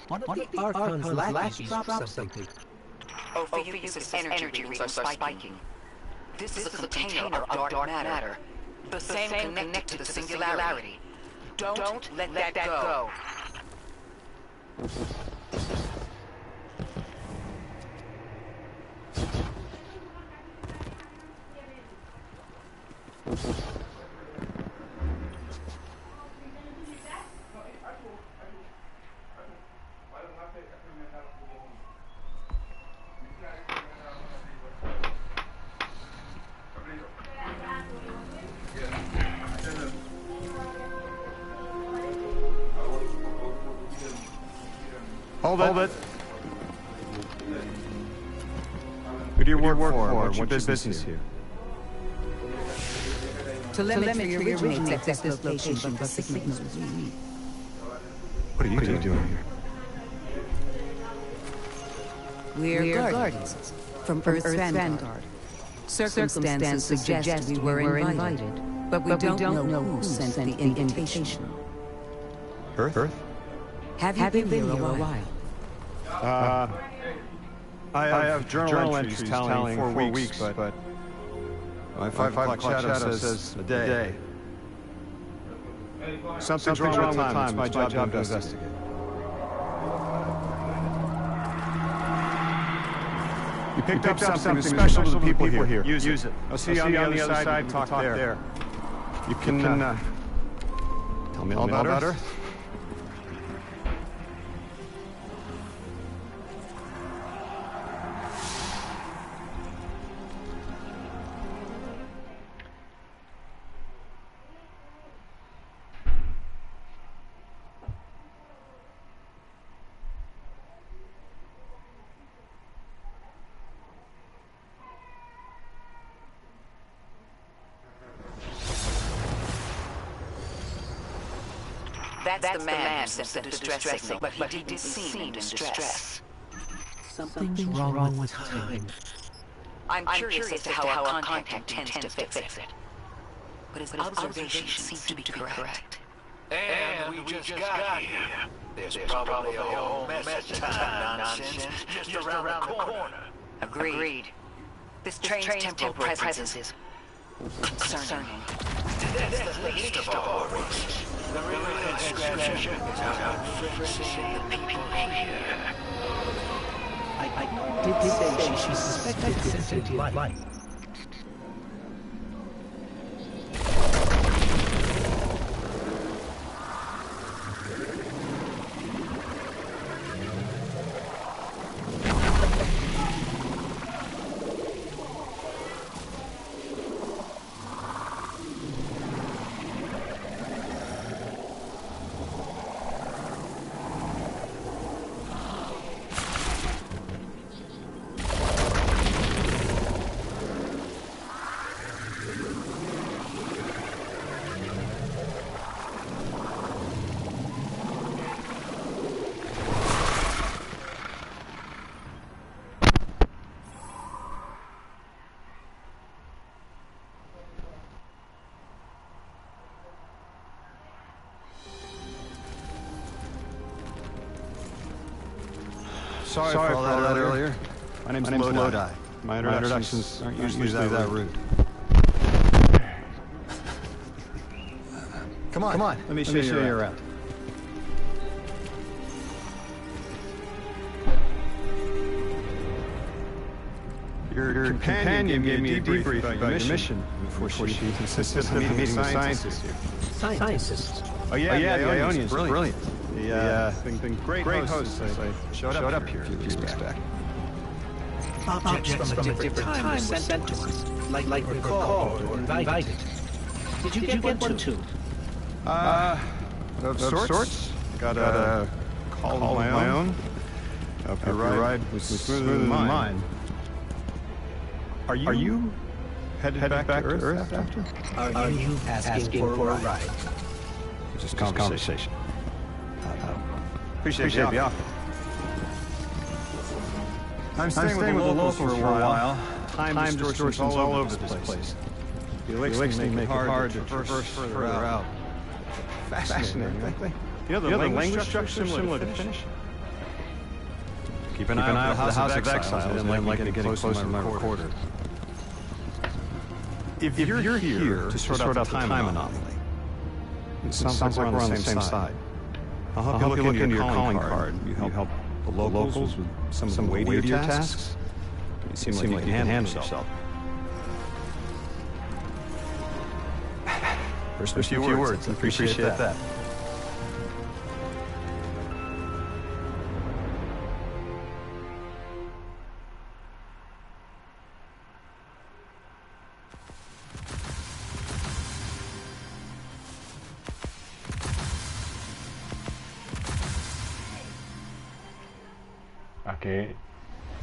One of the Archon's lackeys dropped something. Ophiuchus' energy readings are spiking. This is a container of dark matter. The same connected to the singularity. Don't let that go. Hold it. Who do you work for? What's your business here? Telemetry originates at this location, but the signals we need. What are you doing here? We're guardians from Earth's Vanguard. Circumstances suggest we were invited, but we don't know who sent the invitation. Earth? Have you been here a while? I have journal entries telling 4 weeks, but my 5 o'clock shadow says a day. Something's wrong with time. It's my job to investigate. You picked up something special to the people here. Use it. I'll see you on the other side and talk there. You can tell me all about Earth. That's the man who sent the distress signal, but he did seem in distress. Something's wrong with time. I'm curious as to how our contact tends to fix it. But his observations seem to be correct. And we just got here. There's probably a whole mess of time nonsense just around the corner. Agreed. This train's temporal presence is concerning. That's the least of our worries. The real head scratcher is out fritzing the people here. I did say she suspected sentient life. Sorry for all that earlier. My name's Lodi. My introductions aren't usually that rude. Come on. Let me show you around. Your companion gave me a debrief about your mission before she insisted on meeting scientists here. Scientists? Oh yeah, the Ionians, brilliant. Been great hosts. I showed up here a few weeks back. Objects from a different time were sent to us, like recalled or invited. Did you get one too? Of sorts. Got a call of my own. Hope your ride was smoother than mine. Are you headed back to Earth after? Are you asking for a ride? Just conversation. Appreciate the offer. I'm staying with the locals for a while. Time distortions all over this place. The elixir make it hard to traverse further out. Fascinating, don't they? You know the language structure similar to Finnish? Keep an eye out for the House of Exiles. I didn't like getting close to my recorder. If you're here to sort out the time anomaly, it sounds like we're on the same side. I'll help you look into your calling card. You help the locals with some of the weightier tasks. You seem like you can handle yourself. First a few words. Appreciate that.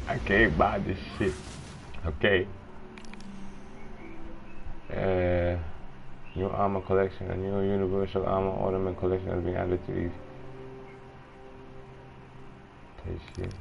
I can't buy this shit. Okay. New armor collection, a new universal armor ornament collection has been added to each. Okay, shit.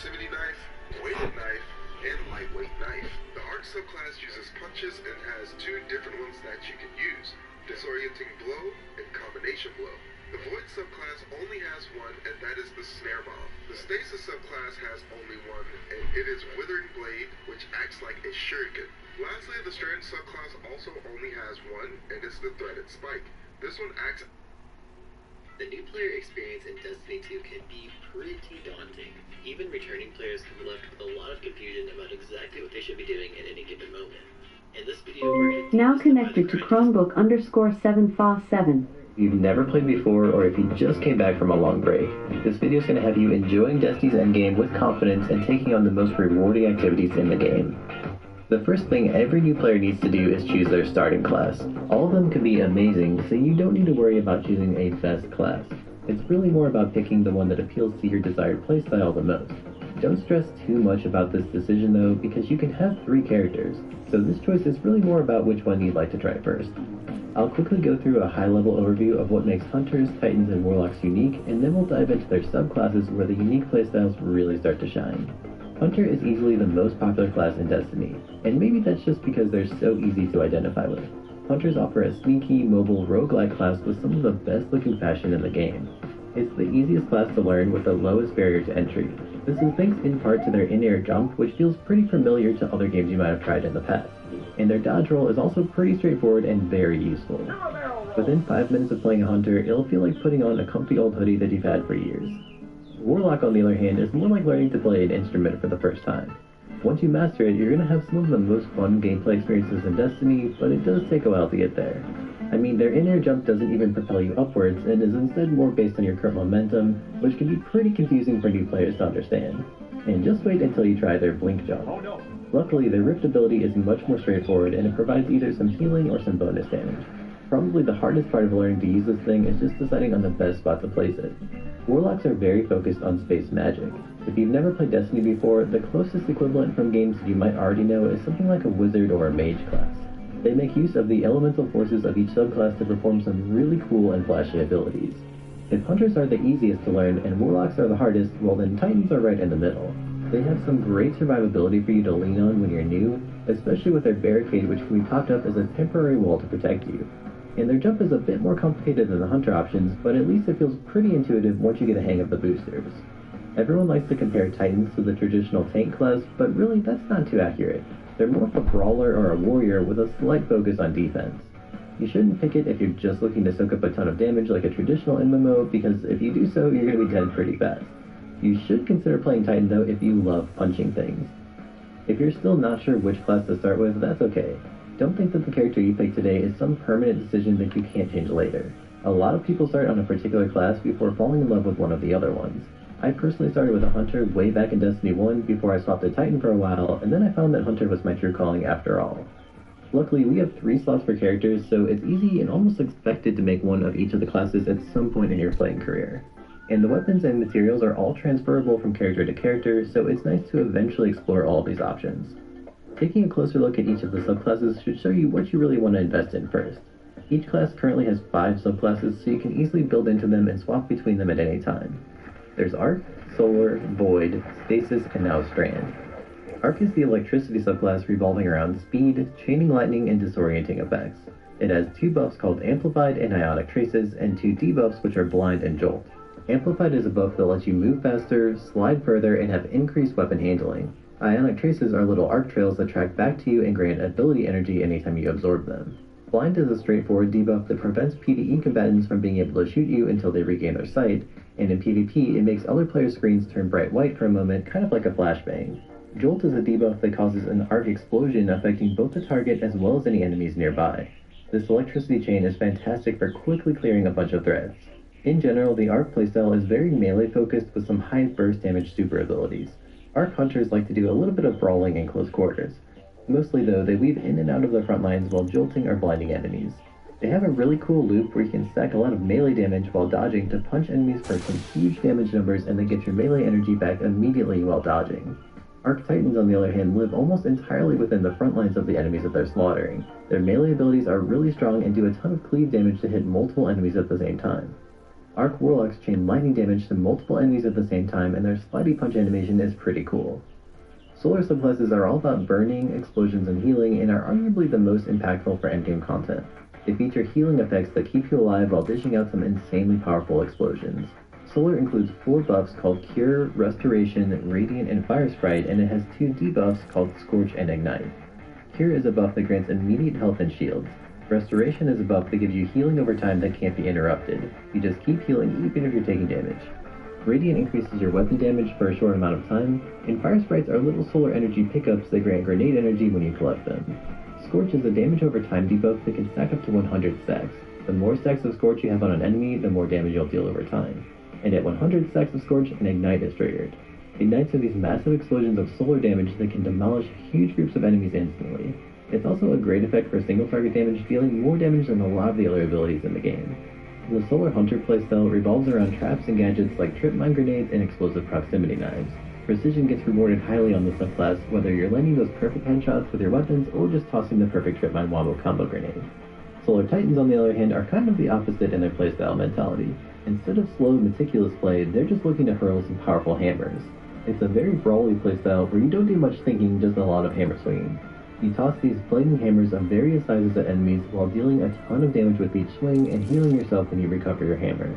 proximity knife, weighted knife, and lightweight knife. The arc subclass uses punches and has two different ones that you can use: disorienting blow and combination blow. The void subclass only has one, and that is the snare bomb. The stasis subclass has only one, and it is withering blade, which acts like a shuriken. Lastly, the strand subclass also only has one, and it's the threaded spike. This one acts. The new player experience in Destiny 2 can be pretty daunting. Even returning players can be left with a lot of confusion about exactly what they should be doing at any given moment. In this video, we're going to now connected to Chromebook_7Fa7. If you've never played before, or if you just came back from a long break, this video is going to have you enjoying Destiny's endgame with confidence and taking on the most rewarding activities in the game. The first thing every new player needs to do is choose their starting class. All of them can be amazing, so you don't need to worry about choosing a best class. It's really more about picking the one that appeals to your desired playstyle the most. Don't stress too much about this decision though, because you can have 3 characters, so this choice is really more about which one you'd like to try first. I'll quickly go through a high-level overview of what makes Hunters, Titans, and Warlocks unique, and then we'll dive into their subclasses where the unique playstyles really start to shine. Hunter is easily the most popular class in Destiny, and maybe that's just because they're so easy to identify with. Hunters offer a sneaky, mobile, roguelike class with some of the best-looking fashion in the game. It's the easiest class to learn with the lowest barrier to entry. This is thanks in part to their in-air jump, which feels pretty familiar to other games you might have tried in the past. And their dodge roll is also pretty straightforward and very useful. Within 5 minutes of playing a Hunter, it'll feel like putting on a comfy old hoodie that you've had for years. Warlock, on the other hand, is more like learning to play an instrument for the first time. Once you master it, you're going to have some of the most fun gameplay experiences in Destiny, but it does take a while to get there. I mean, their in-air jump doesn't even propel you upwards, and is instead more based on your current momentum, which can be pretty confusing for new players to understand. And just wait until you try their blink jump. Oh no! Luckily, their rift ability is much more straightforward, and it provides either some healing or some bonus damage. Probably the hardest part of learning to use this thing is just deciding on the best spot to place it. Warlocks are very focused on space magic. If you've never played Destiny before, the closest equivalent from games you might already know is something like a wizard or a mage class. They make use of the elemental forces of each subclass to perform some really cool and flashy abilities. If Hunters are the easiest to learn and Warlocks are the hardest, well then Titans are right in the middle. They have some great survivability for you to lean on when you're new, especially with their barricade, which can be popped up as a temporary wall to protect you. And their jump is a bit more complicated than the Hunter options, but at least it feels pretty intuitive once you get a hang of the boosters. Everyone likes to compare Titans to the traditional tank class, but really that's not too accurate. They're more of a brawler or a warrior with a slight focus on defense. You shouldn't pick it if you're just looking to soak up a ton of damage like a traditional MMO, because if you do so, you're going to be dead pretty fast. You should consider playing Titan though if you love punching things. If you're still not sure which class to start with, that's okay. Don't think that the character you pick today is some permanent decision that you can't change later. A lot of people start on a particular class before falling in love with one of the other ones. I personally started with a Hunter way back in Destiny 1 before I swapped to Titan for a while, and then I found that Hunter was my true calling after all. Luckily, we have 3 slots for characters, so it's easy and almost expected to make one of each of the classes at some point in your playing career. And the weapons and materials are all transferable from character to character, so it's nice to eventually explore all of these options. Taking a closer look at each of the subclasses should show you what you really want to invest in first. Each class currently has 5 subclasses, so you can easily build into them and swap between them at any time. There's Arc, Solar, Void, Stasis, and now Strand. Arc is the electricity subclass revolving around speed, chaining lightning, and disorienting effects. It has 2 buffs called Amplified and Ionic Traces, and 2 debuffs which are Blind and Jolt. Amplified is a buff that lets you move faster, slide further, and have increased weapon handling. Ionic Traces are little arc trails that track back to you and grant ability energy anytime you absorb them. Blind is a straightforward debuff that prevents PvE combatants from being able to shoot you until they regain their sight, and in PvP it makes other players' screens turn bright white for a moment, kind of like a flashbang. Jolt is a debuff that causes an arc explosion affecting both the target as well as any enemies nearby. This electricity chain is fantastic for quickly clearing a bunch of threats. In general, the Arc playstyle is very melee focused with some high burst damage super abilities. Arc Hunters like to do a little bit of brawling in close quarters. Mostly though, they weave in and out of the front lines while jolting or blinding enemies. They have a really cool loop where you can stack a lot of melee damage while dodging to punch enemies for some huge damage numbers and then get your melee energy back immediately while dodging. Arc Titans, on the other hand, live almost entirely within the front lines of the enemies that they're slaughtering. Their melee abilities are really strong and do a ton of cleave damage to hit multiple enemies at the same time. Arc Warlocks chain lightning damage to multiple enemies at the same time, and their slidey punch animation is pretty cool. Solar subclasses are all about burning, explosions, and healing, and are arguably the most impactful for endgame content. They feature healing effects that keep you alive while dishing out some insanely powerful explosions. Solar includes 4 buffs called Cure, Restoration, Radiant, and Fire Sprite, and it has 2 debuffs called Scorch and Ignite. Cure is a buff that grants immediate health and shields. Restoration is a buff that gives you healing over time that can't be interrupted. You just keep healing even if you're taking damage. Radiant increases your weapon damage for a short amount of time, and Fire Sprites are little solar energy pickups that grant grenade energy when you collect them. Scorch is a damage over time debuff that can stack up to 100 stacks. The more stacks of Scorch you have on an enemy, the more damage you'll deal over time. And at 100 stacks of Scorch, an Ignite is triggered. Ignites are these massive explosions of solar damage that can demolish huge groups of enemies instantly. It's also a great effect for single target damage, dealing more damage than a lot of the other abilities in the game. The Solar Hunter playstyle revolves around traps and gadgets like trip mine grenades and explosive proximity knives. Precision gets rewarded highly on this subclass, whether you're landing those perfect headshots with your weapons or just tossing the perfect trip mine wombo combo grenade. Solar Titans, on the other hand, are kind of the opposite in their playstyle mentality. Instead of slow, meticulous play, they're just looking to hurl some powerful hammers. It's a very brawly playstyle where you don't do much thinking, just a lot of hammer swinging. You toss these flaming hammers of various sizes at enemies while dealing a ton of damage with each swing and healing yourself when you recover your hammer.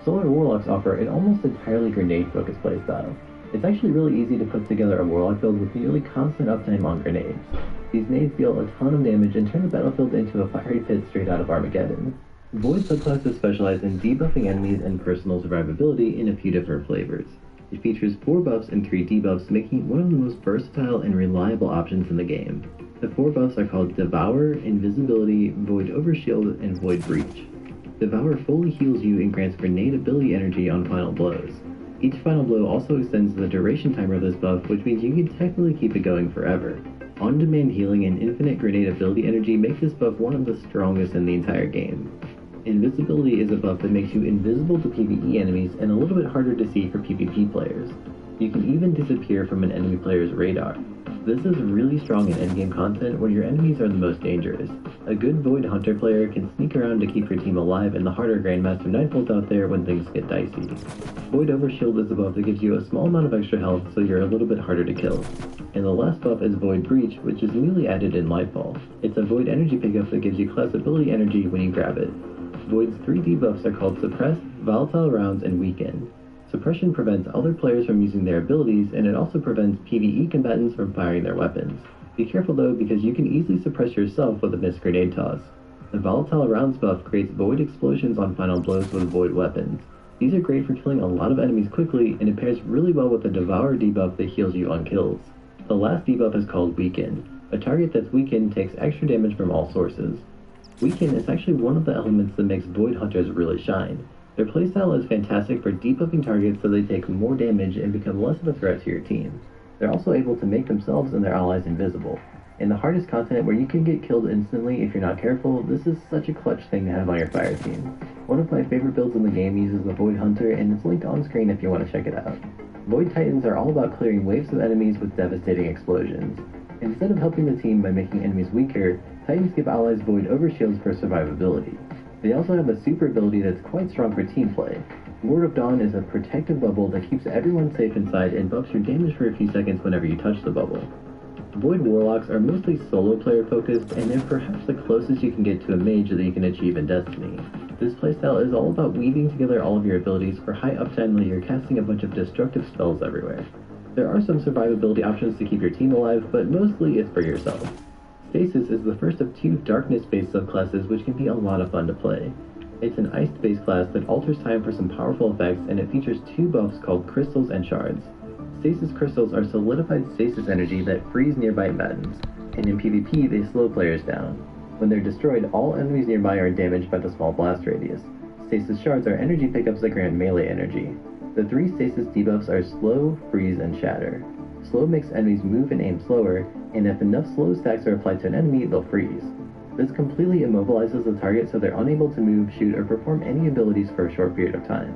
Solar Warlocks offer an almost entirely grenade-focused playstyle. It's actually really easy to put together a Warlock build with nearly constant uptime on grenades. These nades deal a ton of damage and turn the battlefield into a fiery pit straight out of Armageddon. Void subclasses specialize in debuffing enemies and personal survivability in a few different flavors. It features 4 buffs and 3 debuffs, making it one of the most versatile and reliable options in the game. The 4 buffs are called Devour, Invisibility, Void Overshield, and Void Breach. Devour fully heals you and grants grenade ability energy on final blows. Each final blow also extends the duration timer of this buff, which means you can technically keep it going forever. On-demand healing and infinite grenade ability energy make this buff one of the strongest in the entire game. Invisibility is a buff that makes you invisible to PvE enemies and a little bit harder to see for PvP players. You can even disappear from an enemy player's radar. This is really strong in endgame content where your enemies are the most dangerous. A good Void Hunter player can sneak around to keep your team alive in the harder Grandmaster Nightbolt out there when things get dicey. Void Overshield is a buff that gives you a small amount of extra health, so you're a little bit harder to kill. And the last buff is Void Breach, which is newly added in Lightfall. It's a Void energy pickup that gives you class ability energy when you grab it. Void's 3 debuffs are called Suppress, Volatile Rounds, and Weaken. Suppression prevents other players from using their abilities, and it also prevents PvE combatants from firing their weapons. Be careful though, because you can easily suppress yourself with a missed grenade toss. The Volatile Rounds buff creates Void Explosions on final blows with Void weapons. These are great for killing a lot of enemies quickly, and it pairs really well with the Devour debuff that heals you on kills. The last debuff is called Weaken. A target that's weakened takes extra damage from all sources. Weaken is actually one of the elements that makes Void Hunters really shine. Their playstyle is fantastic for debuffing targets so they take more damage and become less of a threat to your team. They're also able to make themselves and their allies invisible. In the hardest content where you can get killed instantly if you're not careful, this is such a clutch thing to have on your fire team. One of my favorite builds in the game uses the Void Hunter, and it's linked on screen if you want to check it out. Void Titans are all about clearing waves of enemies with devastating explosions. Instead of helping the team by making enemies weaker, Titans give allies Void Overshields for survivability. They also have a super ability that's quite strong for team play. Ward of Dawn is a protective bubble that keeps everyone safe inside and buffs your damage for a few seconds whenever you touch the bubble. Void Warlocks are mostly solo player focused, and they're perhaps the closest you can get to a mage that you can achieve in Destiny. This playstyle is all about weaving together all of your abilities for high uptime while you're casting a bunch of destructive spells everywhere. There are some survivability options to keep your team alive, but mostly it's for yourself. Stasis is the first of 2 darkness-based subclasses which can be a lot of fun to play. It's an iced-based class that alters time for some powerful effects, and it features 2 buffs called Crystals and Shards. Stasis crystals are solidified stasis energy that freeze nearby combatants, and in PvP they slow players down. When they're destroyed, all enemies nearby are damaged by the small blast radius. Stasis shards are energy pickups that grant melee energy. The 3 stasis debuffs are Slow, Freeze, and Shatter. Slow makes enemies move and aim slower, and if enough slow stacks are applied to an enemy, they'll freeze. This completely immobilizes the target so they're unable to move, shoot, or perform any abilities for a short period of time.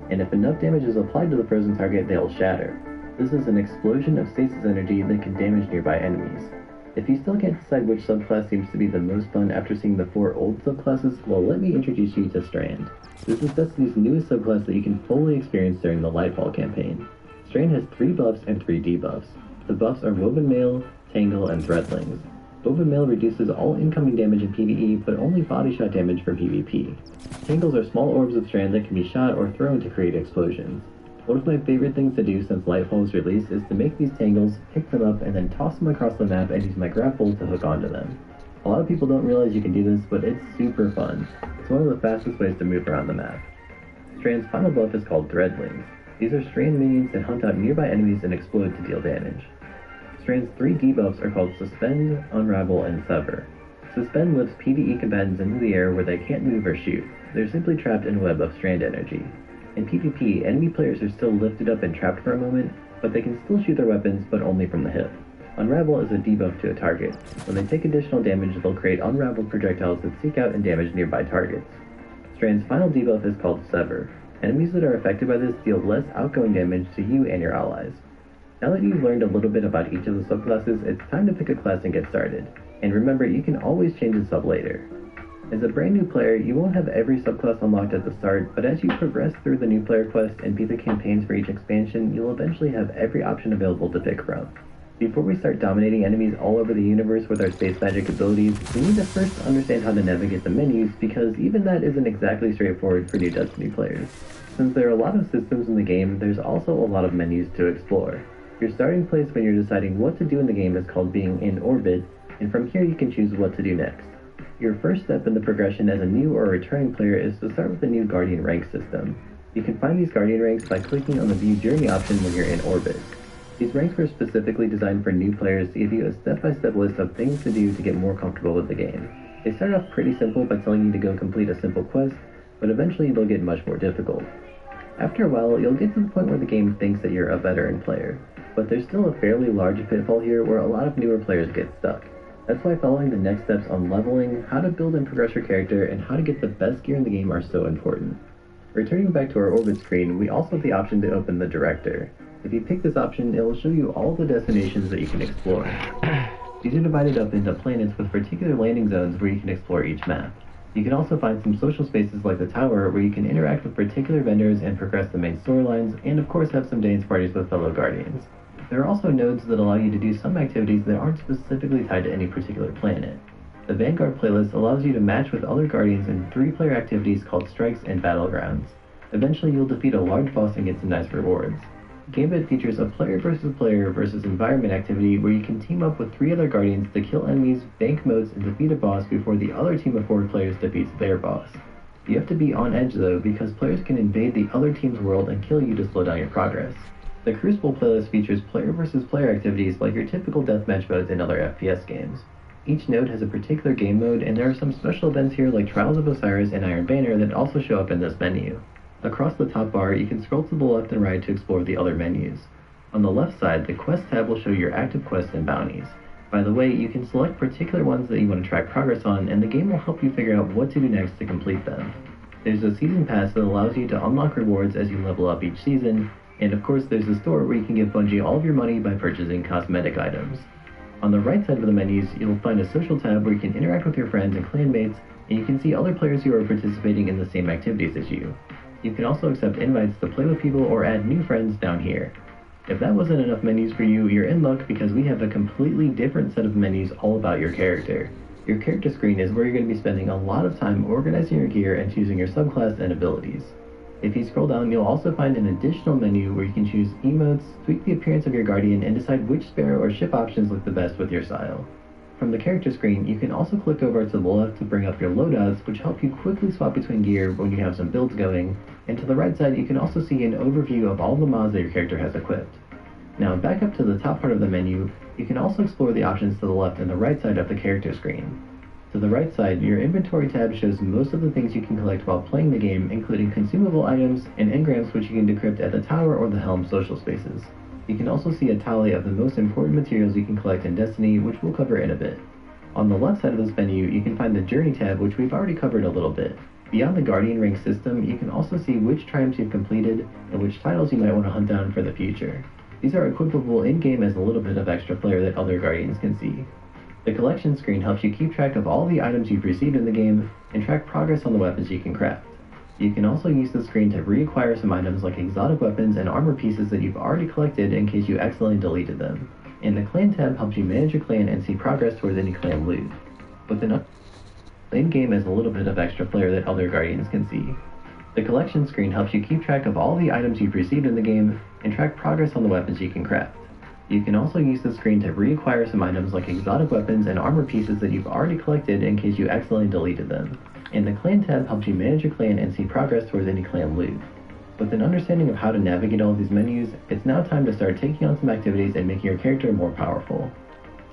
And if enough damage is applied to the frozen target, they'll shatter. This is an explosion of stasis energy that can damage nearby enemies. If you still can't decide which subclass seems to be the most fun after seeing the 4 old subclasses, well, let me introduce you to Strand. This is Destiny's newest subclass that you can fully experience during the Lightfall campaign. Strand has 3 buffs and 3 debuffs. The buffs are Woven Mail, Tangle, and Threadlings. Woven Mail reduces all incoming damage in PvE, but only body shot damage for PvP. Tangles are small orbs of strand that can be shot or thrown to create explosions. One of my favorite things to do since Lightfall's release is to make these tangles, pick them up, and then toss them across the map and use my grapple to hook onto them. A lot of people don't realize you can do this, but it's super fun. It's one of the fastest ways to move around the map. Strand's final buff is called Threadlings. These are strand minions that hunt out nearby enemies and explode to deal damage. Strand's 3 debuffs are called Suspend, Unravel, and Sever. Suspend lifts PvE combatants into the air where they can't move or shoot. They're simply trapped in a web of strand energy. In PvP, enemy players are still lifted up and trapped for a moment, but they can still shoot their weapons, but only from the hip. Unravel is a debuff to a target. When they take additional damage, they'll create unraveled projectiles that seek out and damage nearby targets. Strand's final debuff is called Sever. Enemies that are affected by this deal less outgoing damage to you and your allies. Now that you've learned a little bit about each of the subclasses, it's time to pick a class and get started. And remember, you can always change the sub later. As a brand new player, you won't have every subclass unlocked at the start, but as you progress through the new player quest and beat the campaigns for each expansion, you'll eventually have every option available to pick from. Before we start dominating enemies all over the universe with our space magic abilities, we need to first understand how to navigate the menus, because even that isn't exactly straightforward for new Destiny players. Since there are a lot of systems in the game, there's also a lot of menus to explore. Your starting place when you're deciding what to do in the game is called being in orbit, and from here you can choose what to do next. Your first step in the progression as a new or returning player is to start with the new Guardian rank system. You can find these Guardian ranks by clicking on the View Journey option when you're in orbit. These ranks were specifically designed for new players to give you a step-by-step list of things to do to get more comfortable with the game. They start off pretty simple by telling you to go complete a simple quest, but eventually they'll get much more difficult. After a while, you'll get to the point where the game thinks that you're a veteran player, but there's still a fairly large pitfall here where a lot of newer players get stuck. That's why following the next steps on leveling, how to build and progress your character, and how to get the best gear in the game are so important. Returning back to our orbit screen, we also have the option to open the director. If you pick this option, it will show you all the destinations that you can explore. These are divided up into planets with particular landing zones where you can explore each map. You can also find some social spaces like the Tower where you can interact with particular vendors and progress the main storylines, and of course have some dance parties with fellow Guardians. There are also nodes that allow you to do some activities that aren't specifically tied to any particular planet. The Vanguard playlist allows you to match with other Guardians in 3-player activities called Strikes and Battlegrounds. Eventually you'll defeat a large boss and get some nice rewards. Gambit features a player versus environment activity where you can team up with 3 other Guardians to kill enemies, bank moats, and defeat a boss before the other team of 4 players defeats their boss. You have to be on edge though, because players can invade the other team's world and kill you to slow down your progress. The Crucible playlist features player versus player activities like your typical deathmatch modes in other FPS games. Each node has a particular game mode, and there are some special events here like Trials of Osiris and Iron Banner that also show up in this menu. Across the top bar, you can scroll to the left and right to explore the other menus. On the left side, the Quest tab will show your active quests and bounties. By the way, you can select particular ones that you want to track progress on, and the game will help you figure out what to do next to complete them. There's a Season Pass that allows you to unlock rewards as you level up each season, and of course there's a store where you can give Bungie all of your money by purchasing cosmetic items. On the right side of the menus, you'll find a social tab where you can interact with your friends and clanmates, and you can see other players who are participating in the same activities as you. You can also accept invites to play with people or add new friends down here. If that wasn't enough menus for you, you're in luck because we have a completely different set of menus all about your character. Your character screen is where you're going to be spending a lot of time organizing your gear and choosing your subclass and abilities. If you scroll down, you'll also find an additional menu where you can choose emotes, tweak the appearance of your Guardian, and decide which sparrow or ship options look the best with your style. From the character screen, you can also click over to the left to bring up your loadouts, which help you quickly swap between gear when you have some builds going, and to the right side you can also see an overview of all the mods that your character has equipped. Now back up to the top part of the menu, you can also explore the options to the left and the right side of the character screen. To the right side, your inventory tab shows most of the things you can collect while playing the game, including consumable items and engrams which you can decrypt at the Tower or the Helm social spaces. You can also see a tally of the most important materials you can collect in Destiny, which we'll cover in a bit. On the left side of this menu, you can find the Journey tab, which we've already covered a little bit. Beyond the Guardian rank system, you can also see which triumphs you've completed and which titles you might want to hunt down for the future. These are equipable in-game as a little bit of extra flair that other Guardians can see. The collection screen helps you keep track of all the items you've received in the game and track progress on the weapons you can craft. You can also use the screen to reacquire some items like exotic weapons and armor pieces that you've already collected in case you accidentally deleted them. And the clan tab helps you manage your clan and see progress towards any clan loot. Within in-game is a little bit of extra flair that other Guardians can see. The collection screen helps you keep track of all the items you've received in the game and track progress on the weapons you can craft. You can also use the screen to reacquire some items like exotic weapons and armor pieces that you've already collected in case you accidentally deleted them. And the clan tab helps you manage your clan and see progress towards any clan loot. With an understanding of how to navigate all these menus, it's now time to start taking on some activities and making your character more powerful.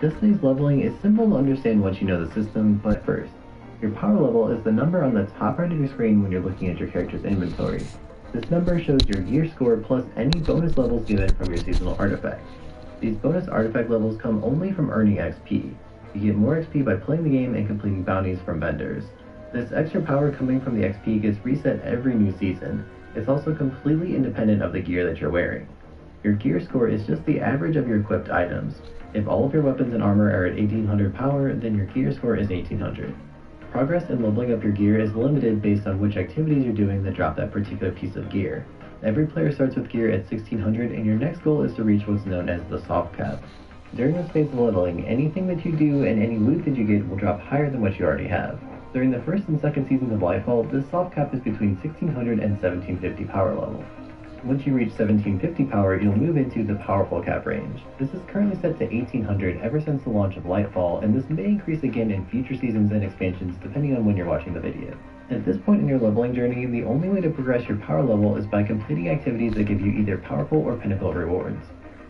Destiny's leveling is simple to understand once you know the system, but first, your power level is the number on the top right of your screen when you're looking at your character's inventory. This number shows your gear score plus any bonus levels given from your seasonal artifacts. These bonus artifact levels come only from earning XP. You get more XP by playing the game and completing bounties from vendors. This extra power coming from the XP gets reset every new season. It's also completely independent of the gear that you're wearing. Your gear score is just the average of your equipped items. If all of your weapons and armor are at 1800 power, then your gear score is 1800. Progress in leveling up your gear is limited based on which activities you're doing that drop that particular piece of gear. Every player starts with gear at 1600 and your next goal is to reach what's known as the soft cap. During this phase of leveling, anything that you do and any loot that you get will drop higher than what you already have. During the first and second seasons of Lightfall, this soft cap is between 1600 and 1750 power level. Once you reach 1750 power, you'll move into the powerful cap range. This is currently set to 1800 ever since the launch of Lightfall, and this may increase again in future seasons and expansions depending on when you're watching the video. At this point in your leveling journey, the only way to progress your power level is by completing activities that give you either powerful or pinnacle rewards.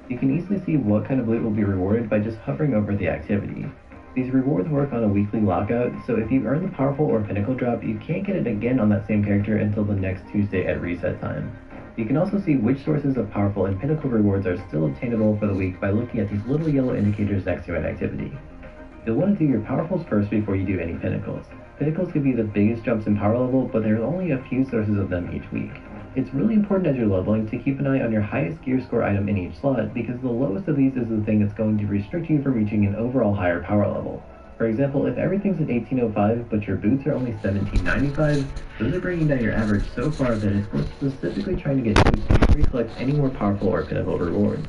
You can easily see what kind of loot will be rewarded by just hovering over the activity. These rewards work on a weekly lockout, so if you earn the powerful or pinnacle drop, you can't get it again on that same character until the next Tuesday at reset time. You can also see which sources of powerful and pinnacle rewards are still obtainable for the week by looking at these little yellow indicators next to an activity. You'll want to do your powerfuls first before you do any pinnacles. Pinnacles give you the biggest jumps in power level, but there are only a few sources of them each week. It's really important as you're leveling to keep an eye on your highest gear score item in each slot, because the lowest of these is the thing that's going to restrict you from reaching an overall higher power level. For example, if everything's at 1805 but your boots are only 1795, those are bringing down your average so far that it's worth specifically trying to get boots before you collect any more powerful or pinnacle rewards.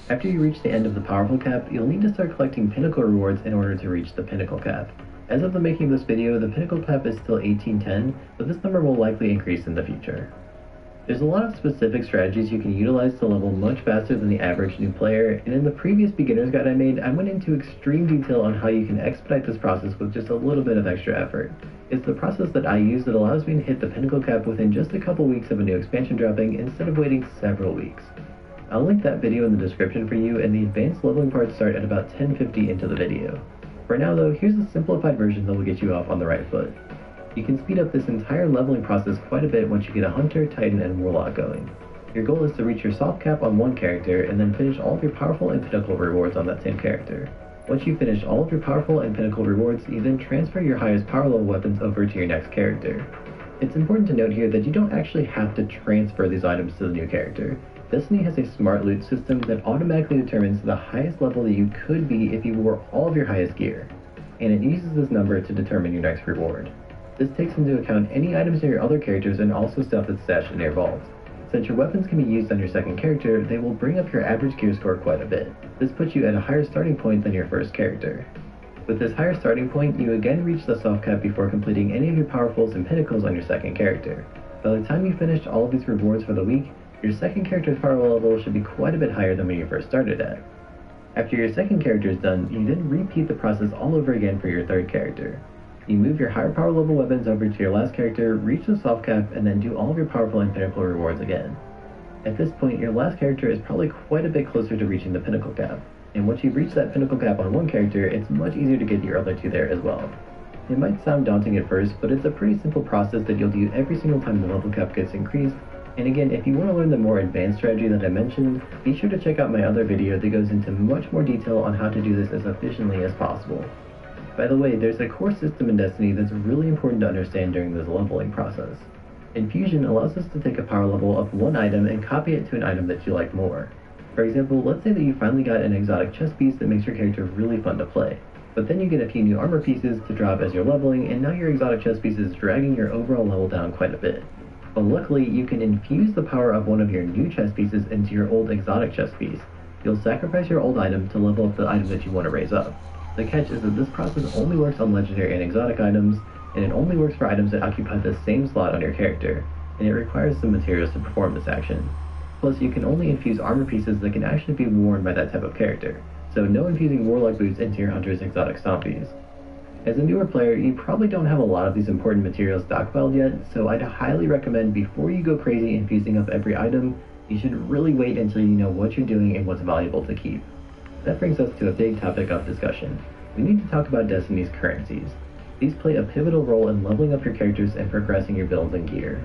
After you reach the end of the powerful cap, you'll need to start collecting pinnacle rewards in order to reach the pinnacle cap. As of the making of this video, the pinnacle cap is still 1810, but this number will likely increase in the future. There's a lot of specific strategies you can utilize to level much faster than the average new player, and in the previous beginner's guide I made, I went into extreme detail on how you can expedite this process with just a little bit of extra effort. It's the process that I use that allows me to hit the pinnacle cap within just a couple weeks of a new expansion dropping instead of waiting several weeks. I'll link that video in the description for you, and the advanced leveling parts start at about 1050 into the video. For now though, here's a simplified version that will get you off on the right foot. You can speed up this entire leveling process quite a bit once you get a Hunter, Titan, and Warlock going. Your goal is to reach your soft cap on one character and then finish all of your powerful and pinnacle rewards on that same character. Once you finish all of your powerful and pinnacle rewards, you then transfer your highest power level weapons over to your next character. It's important to note here that you don't actually have to transfer these items to the new character. Destiny has a smart loot system that automatically determines the highest level that you could be if you wore all of your highest gear, and it uses this number to determine your next reward. This takes into account any items in your other characters and also stuff that's stashed in your vaults. Since your weapons can be used on your second character, they will bring up your average gear score quite a bit. This puts you at a higher starting point than your first character. With this higher starting point, you again reach the soft cap before completing any of your powerfuls and pinnacles on your second character. By the time you finished all of these rewards for the week, your second character's power level should be quite a bit higher than when you first started at. After your second character is done, you then repeat the process all over again for your third character. You move your higher power level weapons over to your last character, reach the soft cap, and then do all of your powerful and pinnacle rewards again. At this point, your last character is probably quite a bit closer to reaching the pinnacle cap, and once you've reached that pinnacle cap on one character, it's much easier to get your other two there as well. It might sound daunting at first, but it's a pretty simple process that you'll do every single time the level cap gets increased, and again, if you want to learn the more advanced strategy that I mentioned, be sure to check out my other video that goes into much more detail on how to do this as efficiently as possible. By the way, there's a core system in Destiny that's really important to understand during this leveling process. Infusion allows us to take a power level of one item and copy it to an item that you like more. For example, let's say that you finally got an exotic chest piece that makes your character really fun to play. But then you get a few new armor pieces to drop as you're leveling, and now your exotic chest piece is dragging your overall level down quite a bit. But luckily, you can infuse the power of one of your new chest pieces into your old exotic chest piece. You'll sacrifice your old item to level up the item that you want to raise up. The catch is that this process only works on legendary and exotic items, and it only works for items that occupy the same slot on your character, and it requires some materials to perform this action. Plus, you can only infuse armor pieces that can actually be worn by that type of character, so no infusing warlock boots into your hunter's exotic stompies. As a newer player, you probably don't have a lot of these important materials stockpiled yet, so I'd highly recommend before you go crazy infusing up every item, you should really wait until you know what you're doing and what's valuable to keep. That brings us to a big topic of discussion. We need to talk about Destiny's currencies. These play a pivotal role in leveling up your characters and progressing your builds and gear.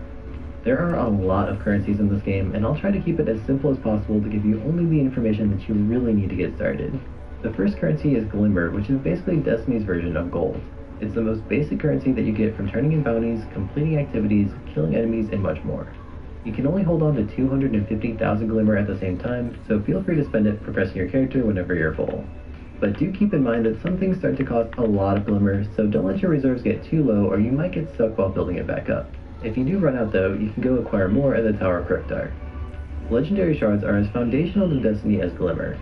There are a lot of currencies in this game, and I'll try to keep it as simple as possible to give you only the information that you really need to get started. The first currency is Glimmer, which is basically Destiny's version of gold. It's the most basic currency that you get from turning in bounties, completing activities, killing enemies, and much more. You can only hold on to 250,000 Glimmer at the same time, so feel free to spend it progressing your character whenever you're full. But do keep in mind that some things start to cost a lot of Glimmer, so don't let your reserves get too low or you might get stuck while building it back up. If you do run out though, you can go acquire more at the Tower of Kryptar. Legendary shards are as foundational to Destiny as Glimmer.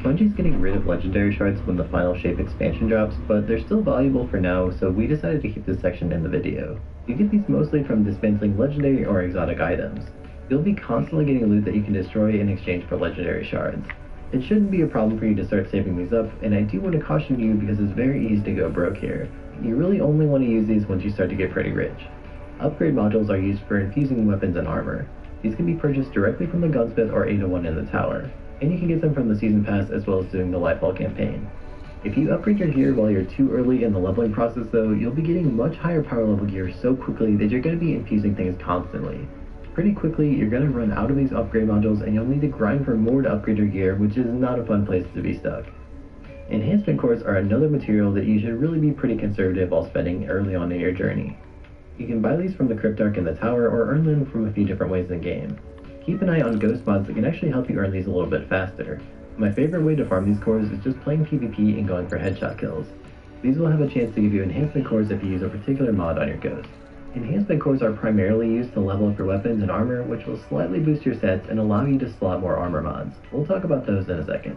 Bungie's getting rid of legendary shards when the final shape expansion drops, but they're still valuable for now, so we decided to keep this section in the video. You get these mostly from dismantling legendary or exotic items. You'll be constantly getting loot that you can destroy in exchange for legendary shards. It shouldn't be a problem for you to start saving these up, and I do want to caution you because it's very easy to go broke here. You really only want to use these once you start to get pretty rich. Upgrade modules are used for infusing weapons and armor. These can be purchased directly from the gunsmith or 801 in the tower, and you can get them from the season pass as well as doing the Lightfall campaign. If you upgrade your gear while you're too early in the leveling process though, you'll be getting much higher power level gear so quickly that you're going to be infusing things constantly. Pretty quickly, you're going to run out of these upgrade modules and you'll need to grind for more to upgrade your gear, which is not a fun place to be stuck. Enhancement cores are another material that you should really be pretty conservative while spending early on in your journey. You can buy these from the Cryptarch in the tower or earn them from a few different ways in the game. Keep an eye on ghost mods that can actually help you earn these a little bit faster. My favorite way to farm these cores is just playing PvP and going for headshot kills. These will have a chance to give you enhancement cores if you use a particular mod on your ghost. Enhancement cores are primarily used to level up your weapons and armor, which will slightly boost your stats and allow you to slot more armor mods. We'll talk about those in a second.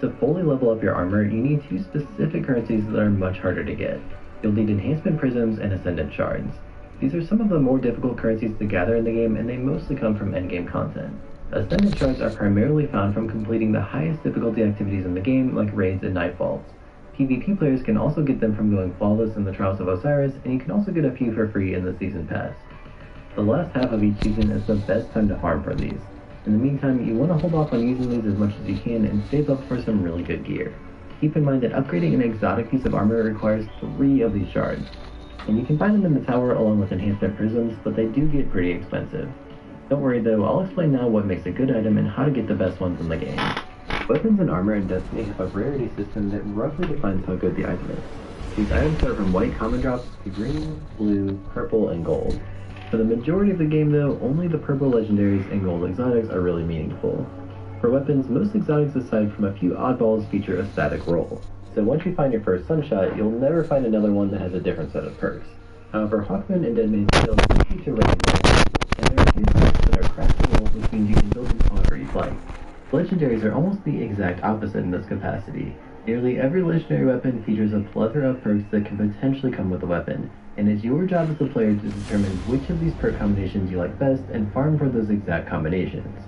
To fully level up your armor, you need two specific currencies that are much harder to get. You'll need enhancement prisms and ascendant shards. These are some of the more difficult currencies to gather in the game, and they mostly come from endgame content. Ascendant shards are primarily found from completing the highest difficulty activities in the game, like raids and nightfalls. PvP players can also get them from going flawless in the Trials of Osiris, and you can also get a few for free in the Season Pass. The last half of each season is the best time to farm for these. In the meantime, you want to hold off on using these as much as you can and save up for some really good gear. Keep in mind that upgrading an exotic piece of armor requires 3 of these shards. And you can find them in the tower along with enhancement prisms, but they do get pretty expensive. Don't worry though, I'll explain now what makes a good item and how to get the best ones in the game. Weapons and armor in Destiny have a rarity system that roughly defines how good the item is. These items start from white common drops to green, blue, purple, and gold. For the majority of the game though, only the purple legendaries and gold exotics are really meaningful. For weapons, most exotics aside from a few oddballs feature a static roll. So once you find your first sunshot, you'll never find another one that has a different set of perks. However, Hawkman and Deadman's Steel feature legendaries, and there are 2 perks that are crafting rolls, which means you can build them however you'd like. Legendaries are almost the exact opposite in this capacity. Nearly every legendary weapon features a plethora of perks that can potentially come with the weapon, and it's your job as the player to determine which of these perk combinations you like best and farm for those exact combinations.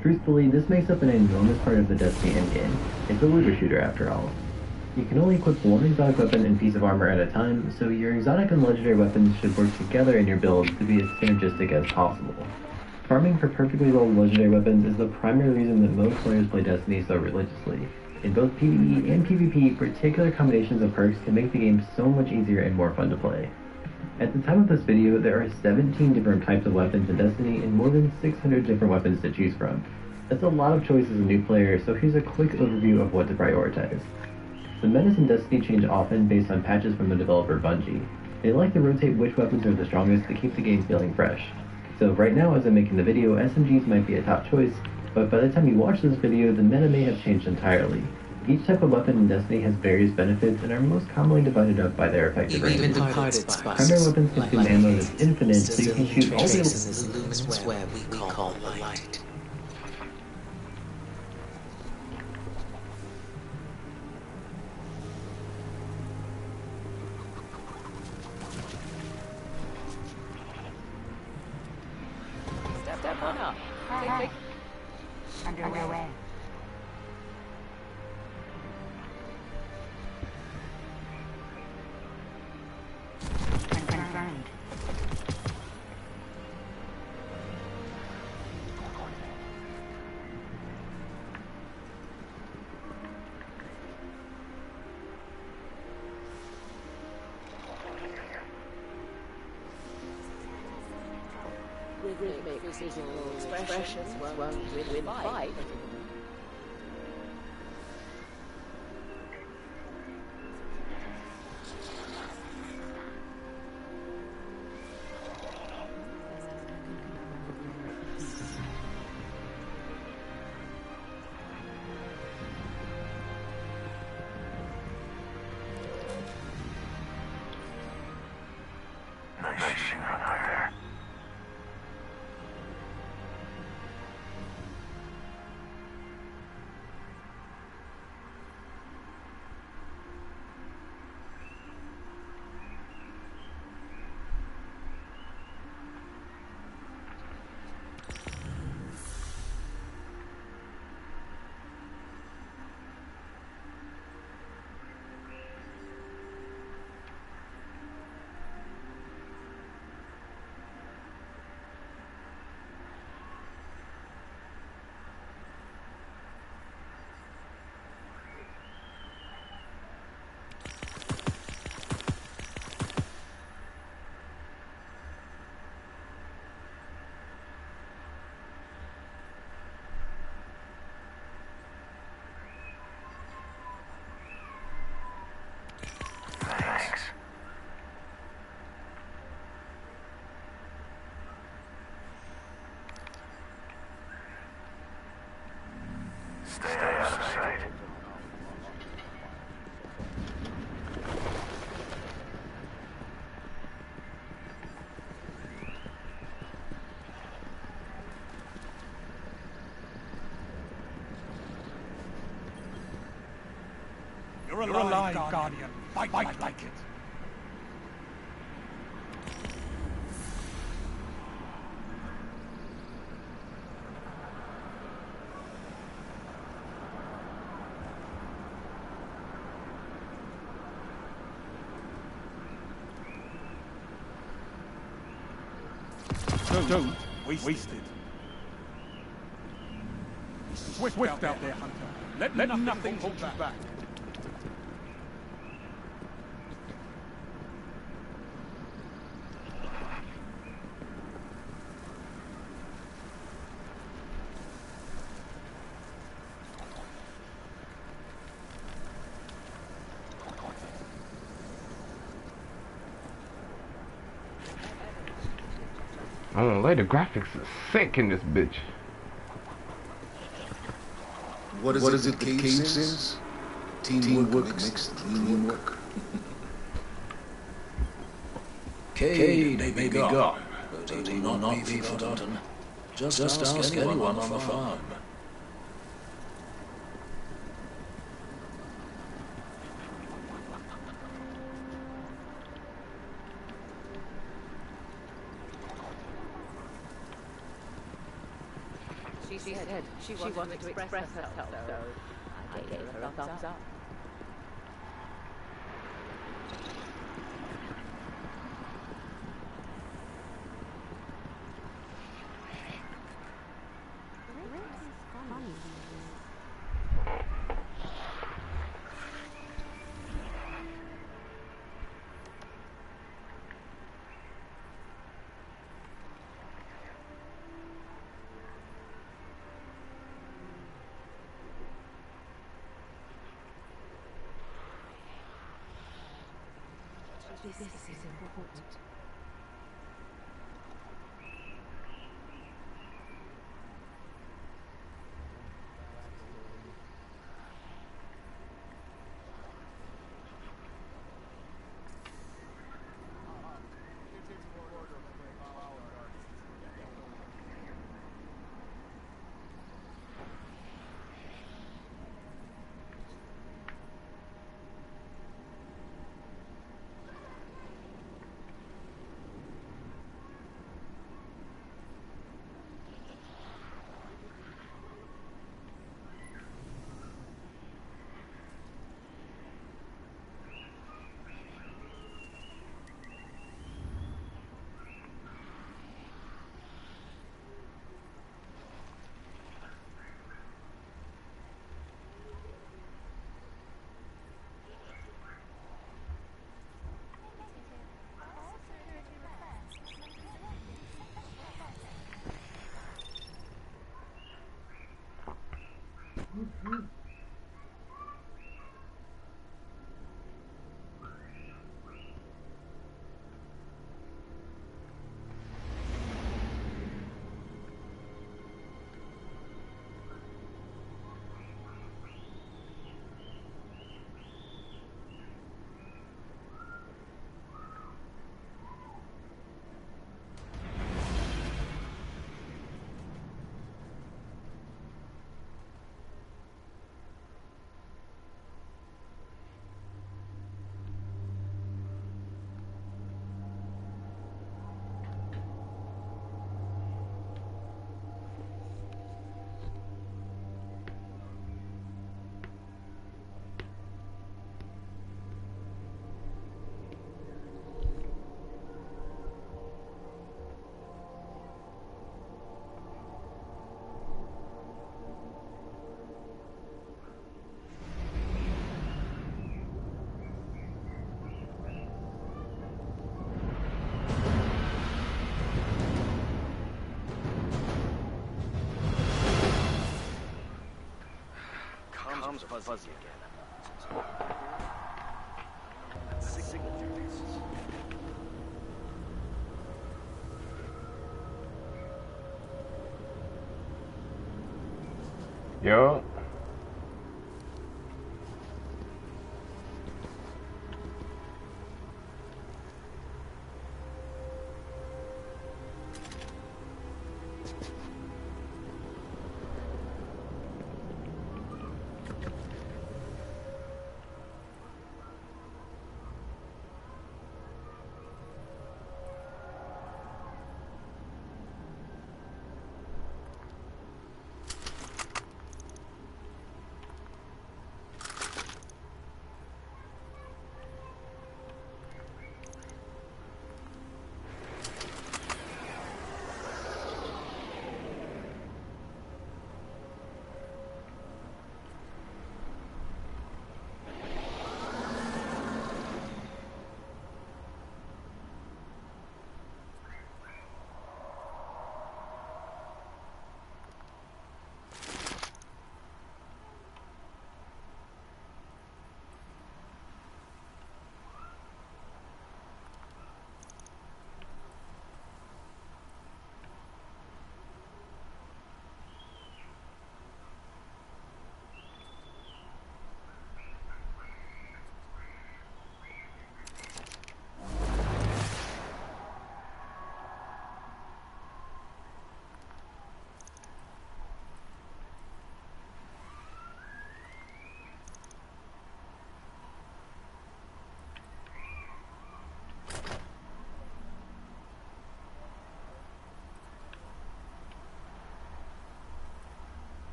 Truthfully, this makes up an enormous part of the Destiny endgame. It's a looter shooter after all. You can only equip one exotic weapon and piece of armor at a time, so your exotic and legendary weapons should work together in your build to be as synergistic as possible. Farming for perfectly rolled legendary weapons is the primary reason that most players play Destiny so religiously. In both PvE and PvP, particular combinations of perks can make the game so much easier and more fun to play. At the time of this video, there are 17 different types of weapons in Destiny and more than 600 different weapons to choose from. That's a lot of choice as a new player, so here's a quick overview of what to prioritize. The metas in Destiny change often based on patches from the developer Bungie. They like to rotate which weapons are the strongest to keep the game feeling fresh. So right now as I'm making the video, SMGs might be a top choice, but by the time you watch this video, the meta may have changed entirely. Each type of weapon in Destiny has various benefits and are most commonly divided up by their effective range. Even departed sparks, Primary weapons consume ammo that's infinite, so you can shoot all trace day. in this luminous web we call the light. Step on up. Take. Underway. Confirmed. Rhythmic physical expressions won't win fight. Stay out of sight. You're alive, Guardian. Fight like it. Don't waste it. Swift out there, Hunter. Let nothing hold you back. I don't know, the graphics are sick in this bitch. What is it the cave says? Teamwork makes the dream work. Cade may be gone, but he will not be forgotten. Just ask anyone on the farm. She said she wanted to express herself, so I gave her a thumbs up. This is important. Comms are fuzzy again. Yo.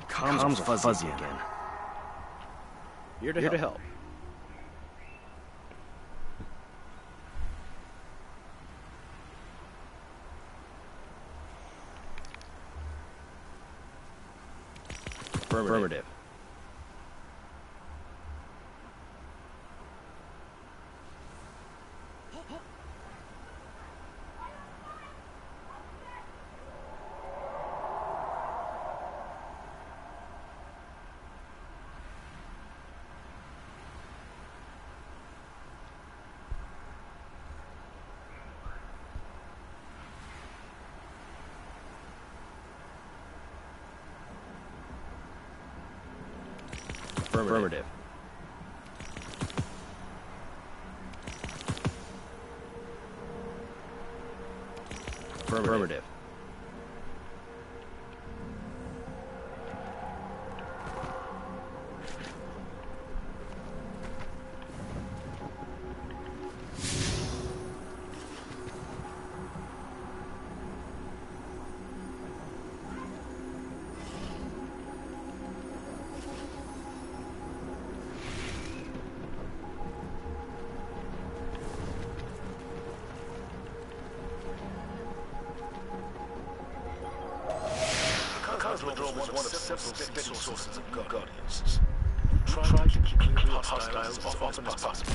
Comms are fuzzy again. Here to help. Affirmative. Affirmative. Affirmative. Cosmodrome was one of several steady sources of Guardians. Try to keep hostiles as often as possible.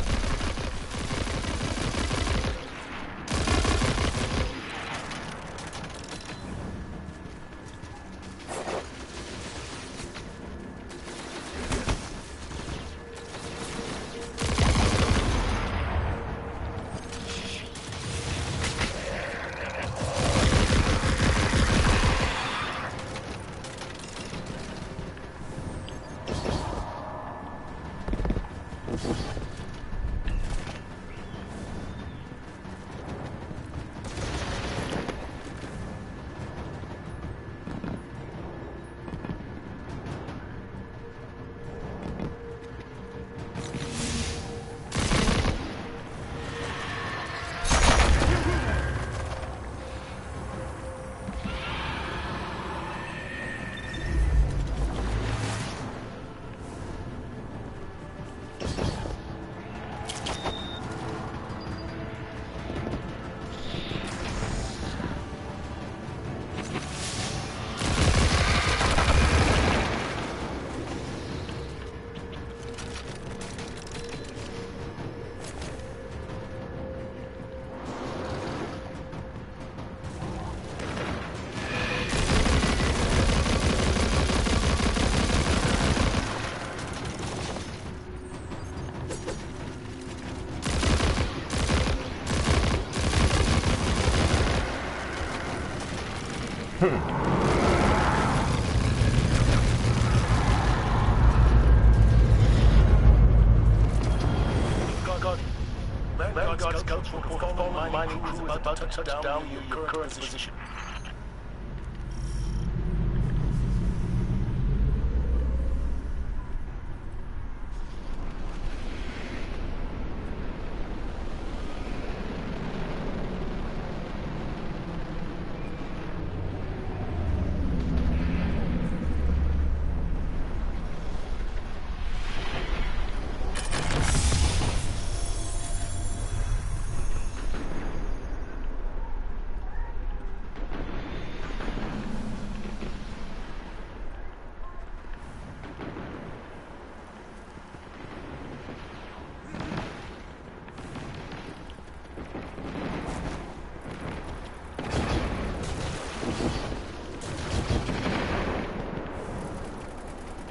reminding who is about to touch down your current position.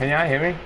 Can y'all hear me?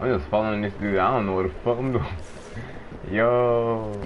I'm just following this dude. I don't know what the fuck I'm doing. Yo.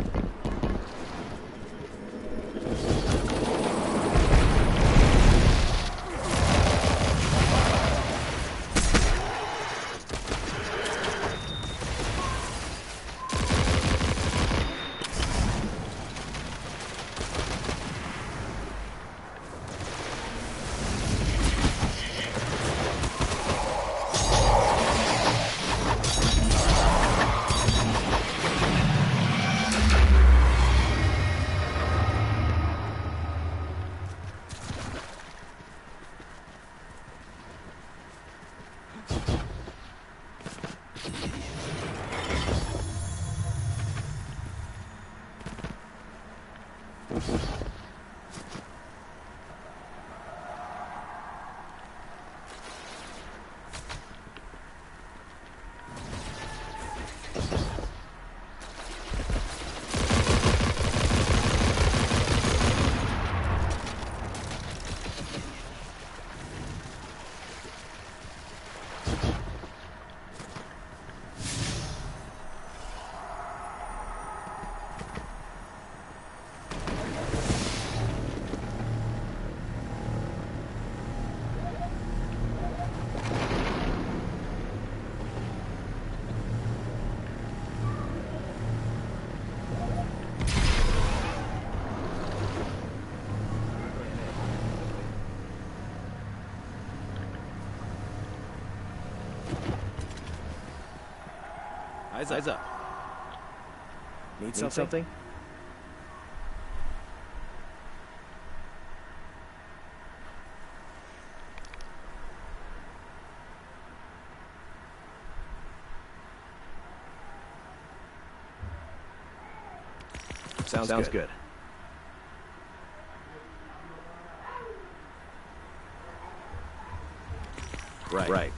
Eyes up. Need something? Sounds good. Right.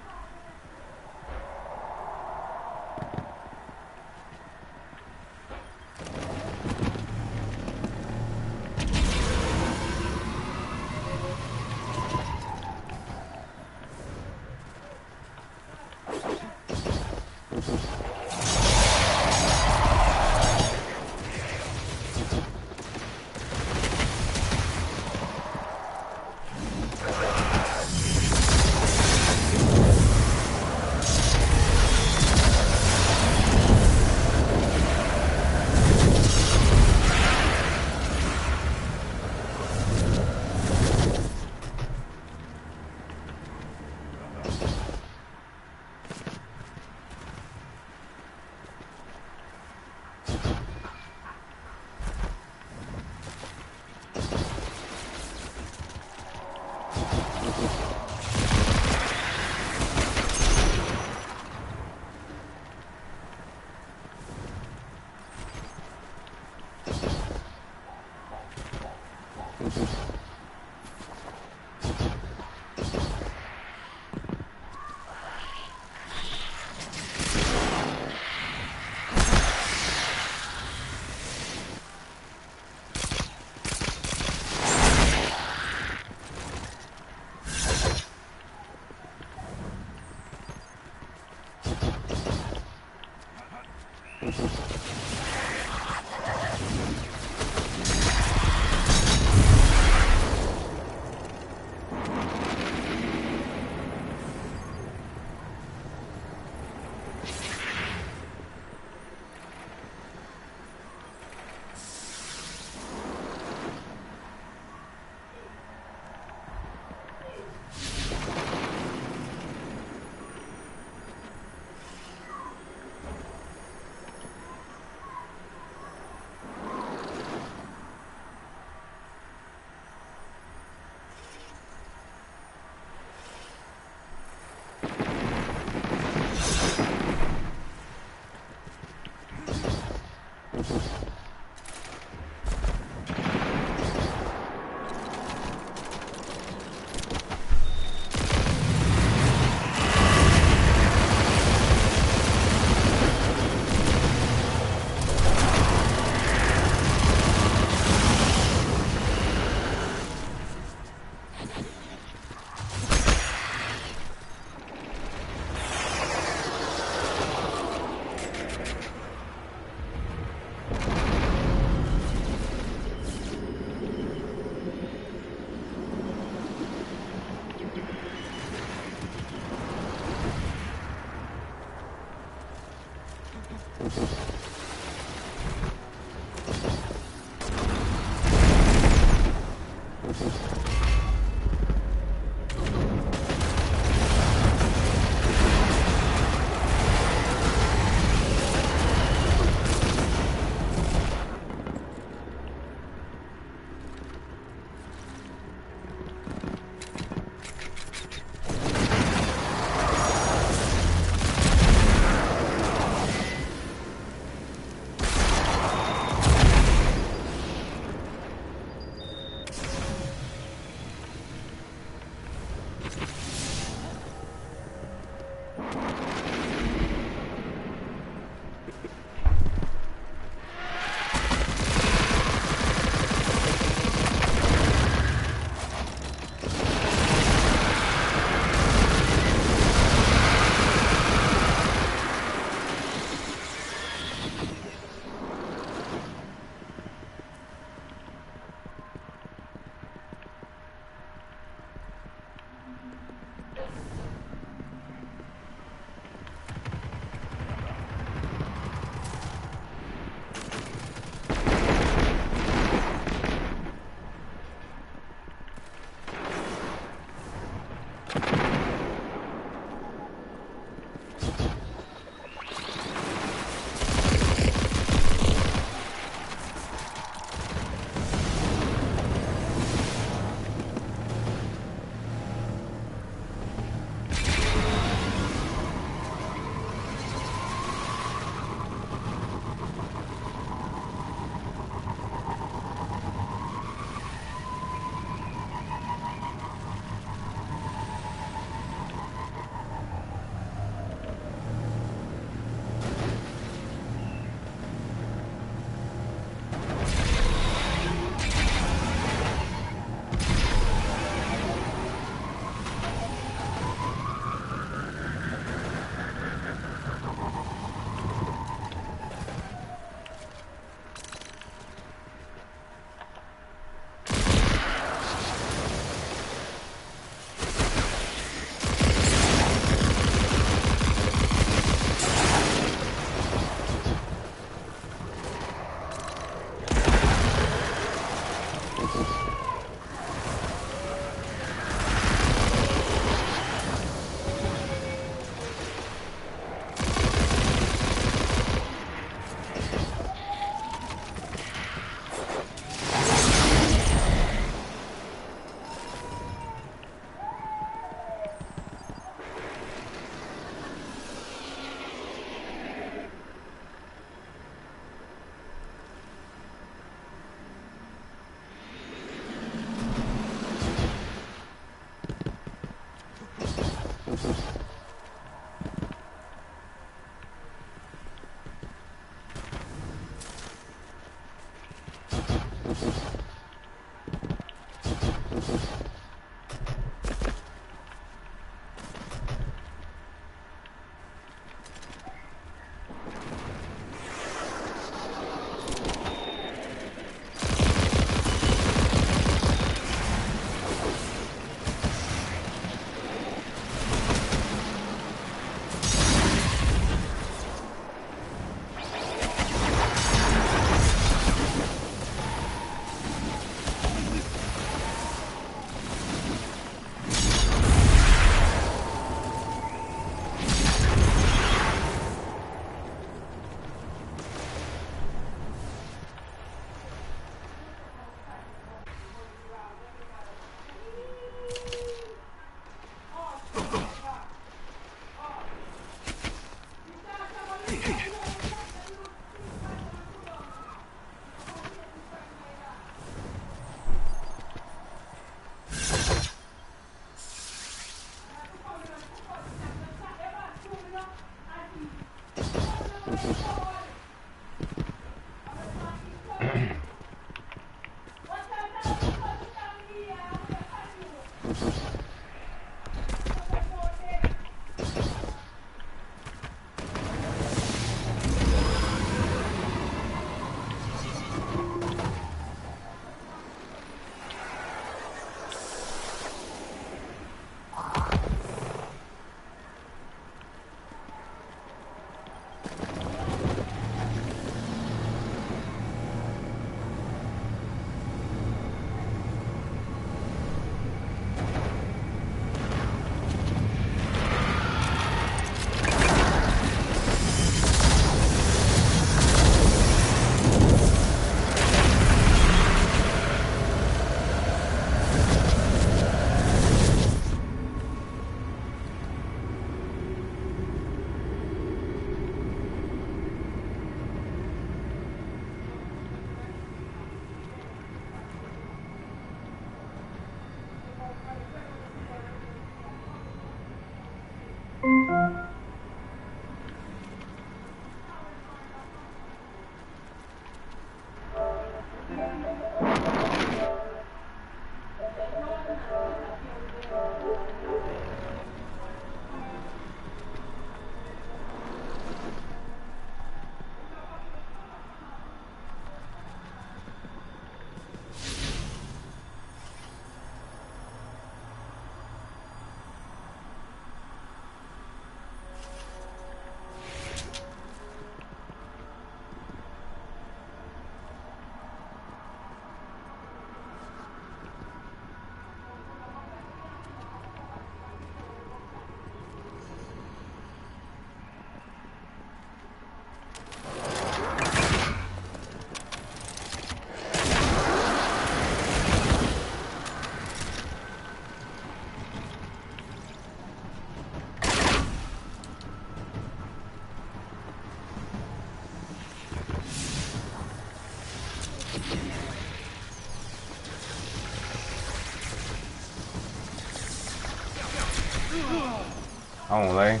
I won't lie.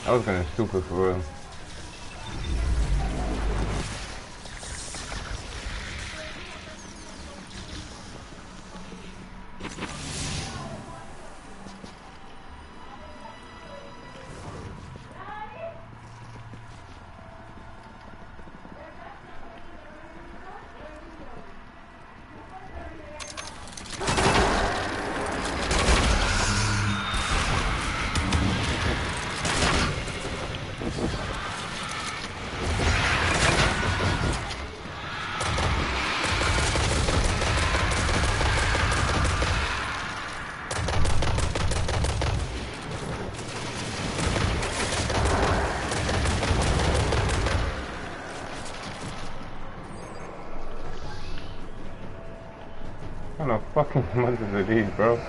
That was kinda stupid for real. What kind of fucking monsters are these, bro?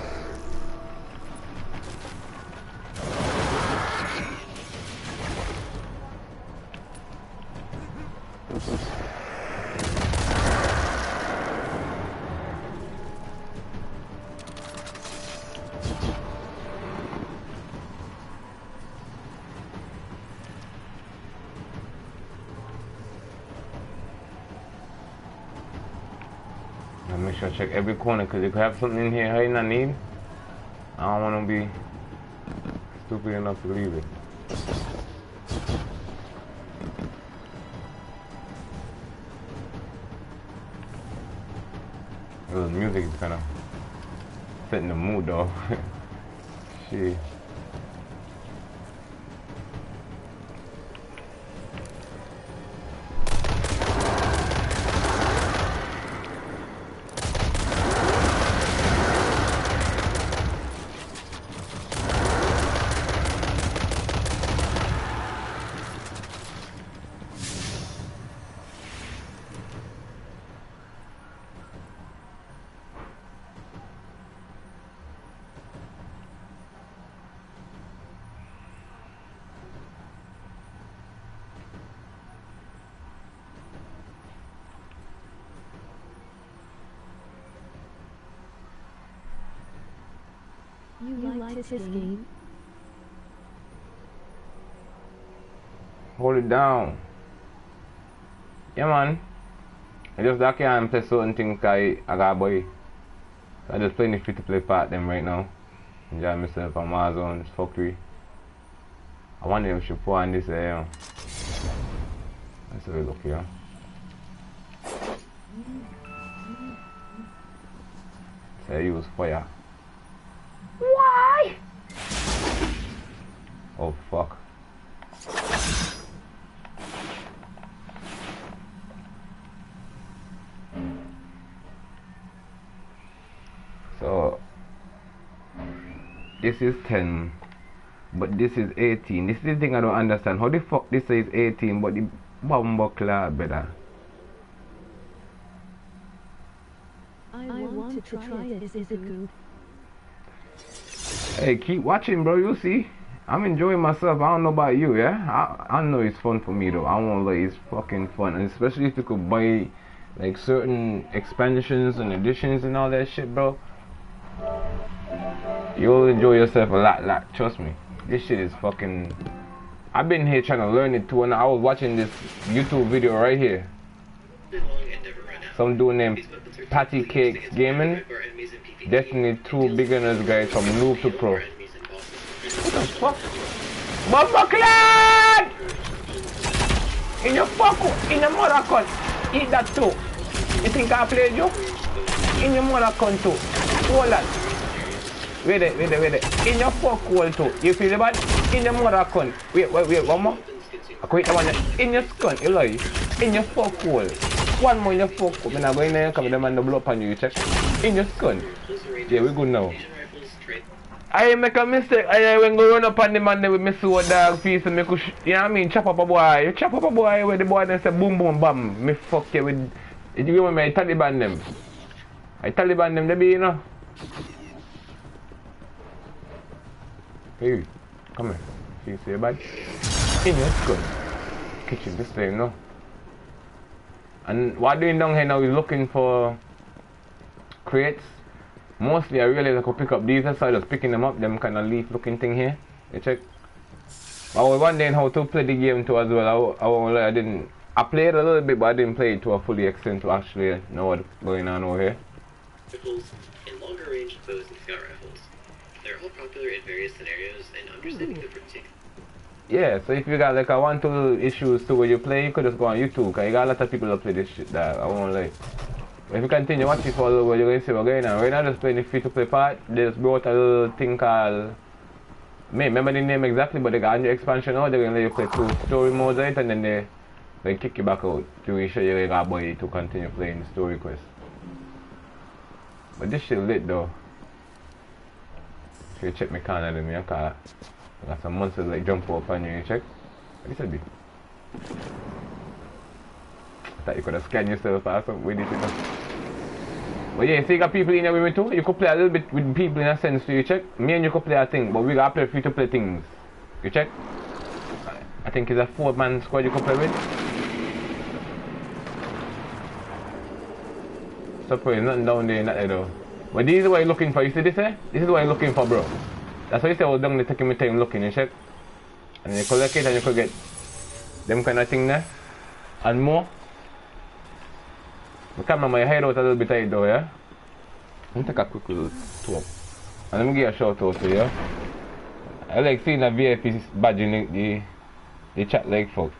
Gotta make sure I check every corner because you could have something in here I not need. I don't want to be stupid enough to leave it. The music is kind of setting the mood though. Shit. You like this game? Hold it down. Yeah, man. I just I can't play certain things I got boy. So I just playing the free-to-play part them right now. Enjoy myself on Warzone, it's fuckery. I wonder if we should put on this let's have a look here. So I use fire. Why? Oh fuck. So this is 10, but this is 18. This is the thing I don't understand. How the fuck this is 18 but the bomber clad better? I want to try it. Is it good? Hey, keep watching, bro. You see, I'm enjoying myself. I don't know about you, yeah. I know it's fun for me though. I won't lie, it's fucking fun, and especially if you could buy like certain expansions and additions and all that shit, bro. You'll enjoy yourself a lot. Trust me. This shit is fucking. I've been here trying to learn it too, and I was watching this YouTube video right here. Some dude named Patty Cakes Gaming. Definitely 2 beginners guys from noob to pro. What the fuck? Bomba clad! In your fuck, in your mother cunt. Eat that too. You think I played you? In your mother cunt too. Hold that. Wait it. In your fuck hole too. You feel the bad? In your mother cunt. Wait, one more. I quit the one in your cunt, you lie. In your fuck hole. One more in your fuck hole. I'm not going there, come the man to blow up on you, check. In your cunt. Yeah, we good now. I make a mistake. I when go run up on the man with my sword dog piece and make you know what I mean, chop up a boy. You chop up a boy where the boy then say boom boom bam. Me fuck you with you give me I Taliban them. I Taliban them they be, you know. Hey, come here. See your bad? In your skull. Kitchen display, no. And what doing down here now is looking for crates. Mostly I realize I could pick up these, so I just picking them up, them kind of leaf looking thing here. You check. I was wondering how to play the game too as well. I played a little bit but I didn't play it to a fully extent to actually know what's going on over here. Rifles and longer range bows and scout rifles. They're all popular in various scenarios and understanding the particular. Yeah, so if you got like a 1-2 issues to where you play, you could just go on YouTube, cause you got a lot of people that play this shit that I won't lie. If you continue watching for a little while, you're going to see what's going on. Right now, just playing the free-to-play part. They just brought a little thing called... I remember the name exactly, but they got a new expansion now. They're going to let you play 2 story modes right, and then they kick you back out to show you a boy to continue playing the story quest. But this shit lit though. If you check my corner, then I got some monsters like jump up on you. You check? What this be? That you could have scanned yourself or something with it, you know. But yeah, so you got people in here with me too. You could play a little bit with people in a sense, so you check. Me and you could play a thing, but we gotta play free to play things. You check? I think it's a 4-man squad you could play with. So there's nothing down there, not there though. But this is what you're looking for, you see this eh? This is what you're looking for, bro. That's why you say I was down there taking my time looking, you check? And then you collect it and you could get them kind of thing there. And more. My camera might hide out a little bit of it though, yeah? Let me take a quick little tour. And let me give a shout out to you. I like seeing a VIP badge in the chat like fuck.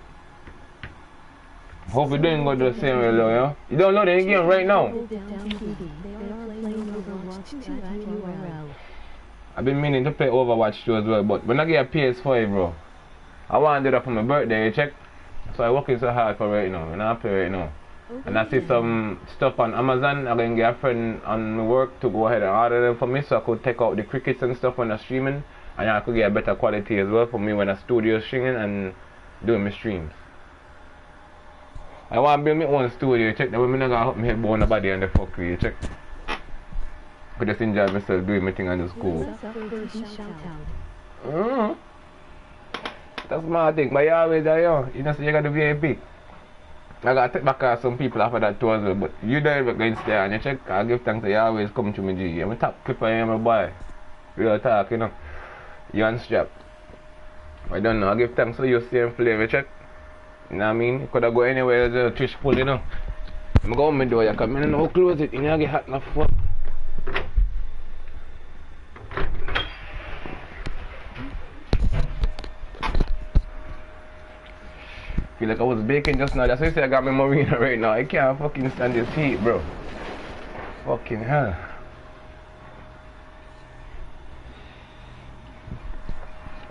Hope you're doing good the same way though, yeah? You don't know the game right now. I've been meaning to play Overwatch 2 as well, but when I get a PS5 bro, I want to do that for my birthday, you check? So I'm working so hard for right now, and I play right now. And I see some stuff on Amazon. I'm going to get a friend on my work to go ahead and order them for me so I could take out the crickets and stuff when I'm streaming. And I could get a better quality as well for me when I studio streaming and doing my streams. I want to build my own studio, check. That way I'm not going to help me head bone nobody on the fuckery, you check. I just enjoy myself doing my thing on the school. That's my thing, but you always there, yo. You know, so you got the VIP. I got to take back some people after that too as well, but you don't ever go and stay and you check. I give thanks that you always come to me, G. I'm a top clipper, I'm a boy. Real talk, you know. You unstrapped. I don't know, I give thanks for your same flavor, check. You know what I mean? You could have go anywhere, there's a Trish pull, you know. I'm going to my door, you come in and I'll close it, you know, get hot enough fuck. Feel like I was baking just now. That's why I say I got my marina right now. I can't fucking stand this heat, bro. Fucking hell.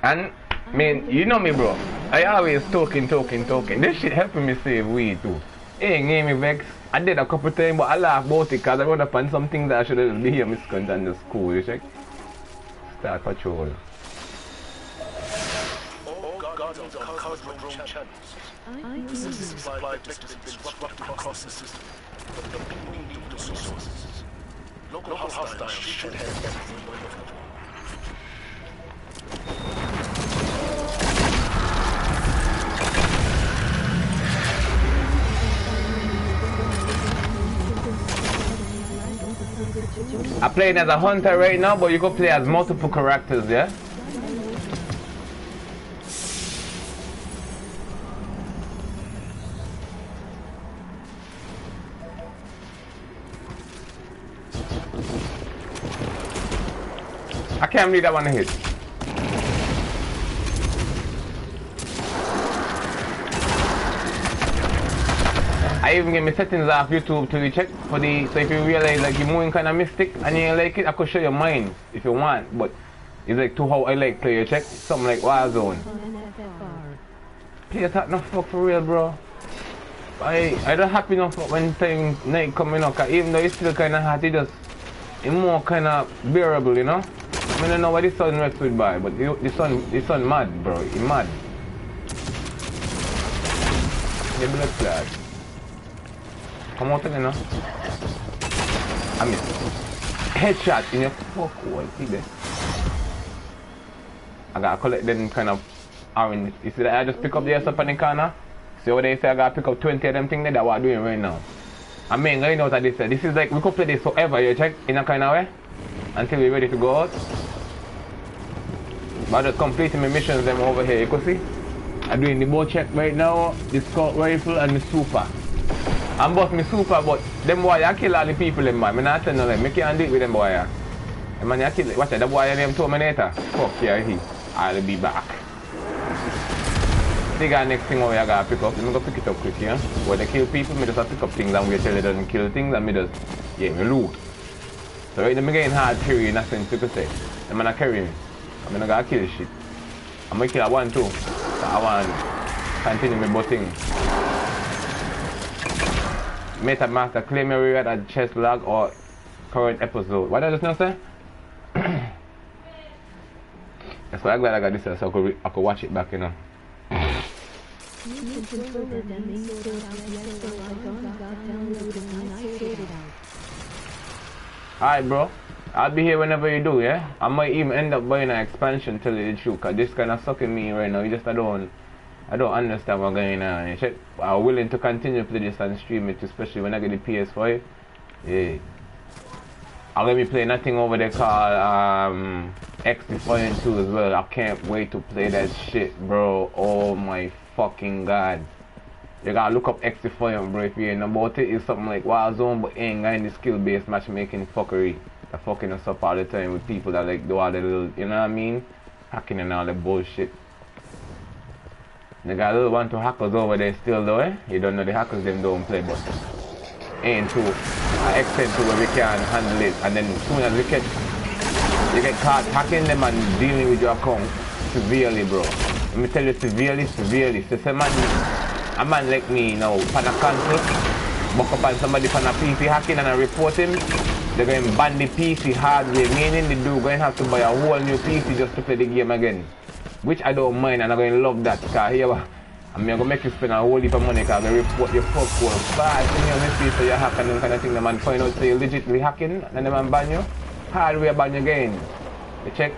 And, man, you know me, bro. I always talking. This shit helping me save weed, too. It ain't gave me vex. I did a couple times, but I laugh about it because I run up on some things that I should have been here misconduct in the school, you check? Start patrol. This is supplied victims disrupt across the system. But the people need the resources. Local hostiles should have everything we're looking for. I'm playing as a hunter right now, but you can play as multiple characters, yeah? I can't believe that one hit. I even get my settings off YouTube to check for the, so if you realize like you're moving kind of mystic and you like it, I could show you mine if you want, but it's like to how I like play, you check, something like Warzone. Play that no fuck for real, bro. I don't happy enough when time night coming up, cause even though it's still kind of hot, it's more kind of bearable, you know? I don't know what the sun rests with by, but the sun mad, bro. He mad. The blood clad. Come out again, you know. I miss. Headshot in your fuck hole. See there? I gotta collect them kind of orange. You see that I just pick up the stuff on the corner? See what they say? I gotta pick up 20 of them things that what I'm doing right now. I mean, right now, this is like, we could play this forever, you check, in a kind of way. Until we're ready to go out. But I'm just completing my missions them over here, you can see. I'm doing the bow check right now, the scout rifle and the super. I'm both my super, but them boy I kill all the people them man. I'm not telling them, I can't do it with them boy. The man I kill, watch that, the boy named Terminator. Fuck yeah, I'll be back. The guy next thing over I gotta pick up, I'm gonna pick it up quick, yeah. When they kill people, I just have to pick up things and wait till they doesn't kill things and I just, yeah, me loot. So right now I'm getting hard carry, nothing to say. The man I carry me. I'm gonna go kill shit. I'm gonna kill a one too. So I want to continue my butting. Meta master claim me reward at chest log or current episode. What did I just now say? That's why I'm glad I got this so I could watch it back, you know. Alright, bro. I'll be here whenever you do, yeah? I might even end up buying an expansion, tell you the truth, cause this kind of sucking me right now. You just I don't understand what's going on. I'm willing to continue to play this and stream it, especially when I get the PS5. Yeah. I'm gonna be playing nothing over there called X Defiant 2 as well. I can't wait to play that shit, bro. Oh my fucking god. You gotta look up X for him, bro. If you ain't know about it, it's something like Warzone, but ain't got any skill-based matchmaking fuckery. They're fucking us up all the time with people that like do all the little, you know what I mean? Hacking and all the bullshit. They got a little one to hackers over there still though, eh? You don't know the hackers, them don't play, but ain't to an extent to where we can handle it. And then as soon as you get caught hacking them and dealing with your account severely, bro. Let me tell you, severely. So say a man like me now, pan a cancel, buck up on somebody pan a PC hacking and I report him, they're going to ban the PC hardware, meaning the dude going to have to buy a whole new PC just to play the game again. Which I don't mind, and I'm going to love that, because here, I'm going to make you spend a whole heap of money, because I'm going to report your fuck code fast, and you're going to see you're hacking and kind of thing, the man find out so you're legitimately hacking, and the man ban you, hardware ban you again. You check?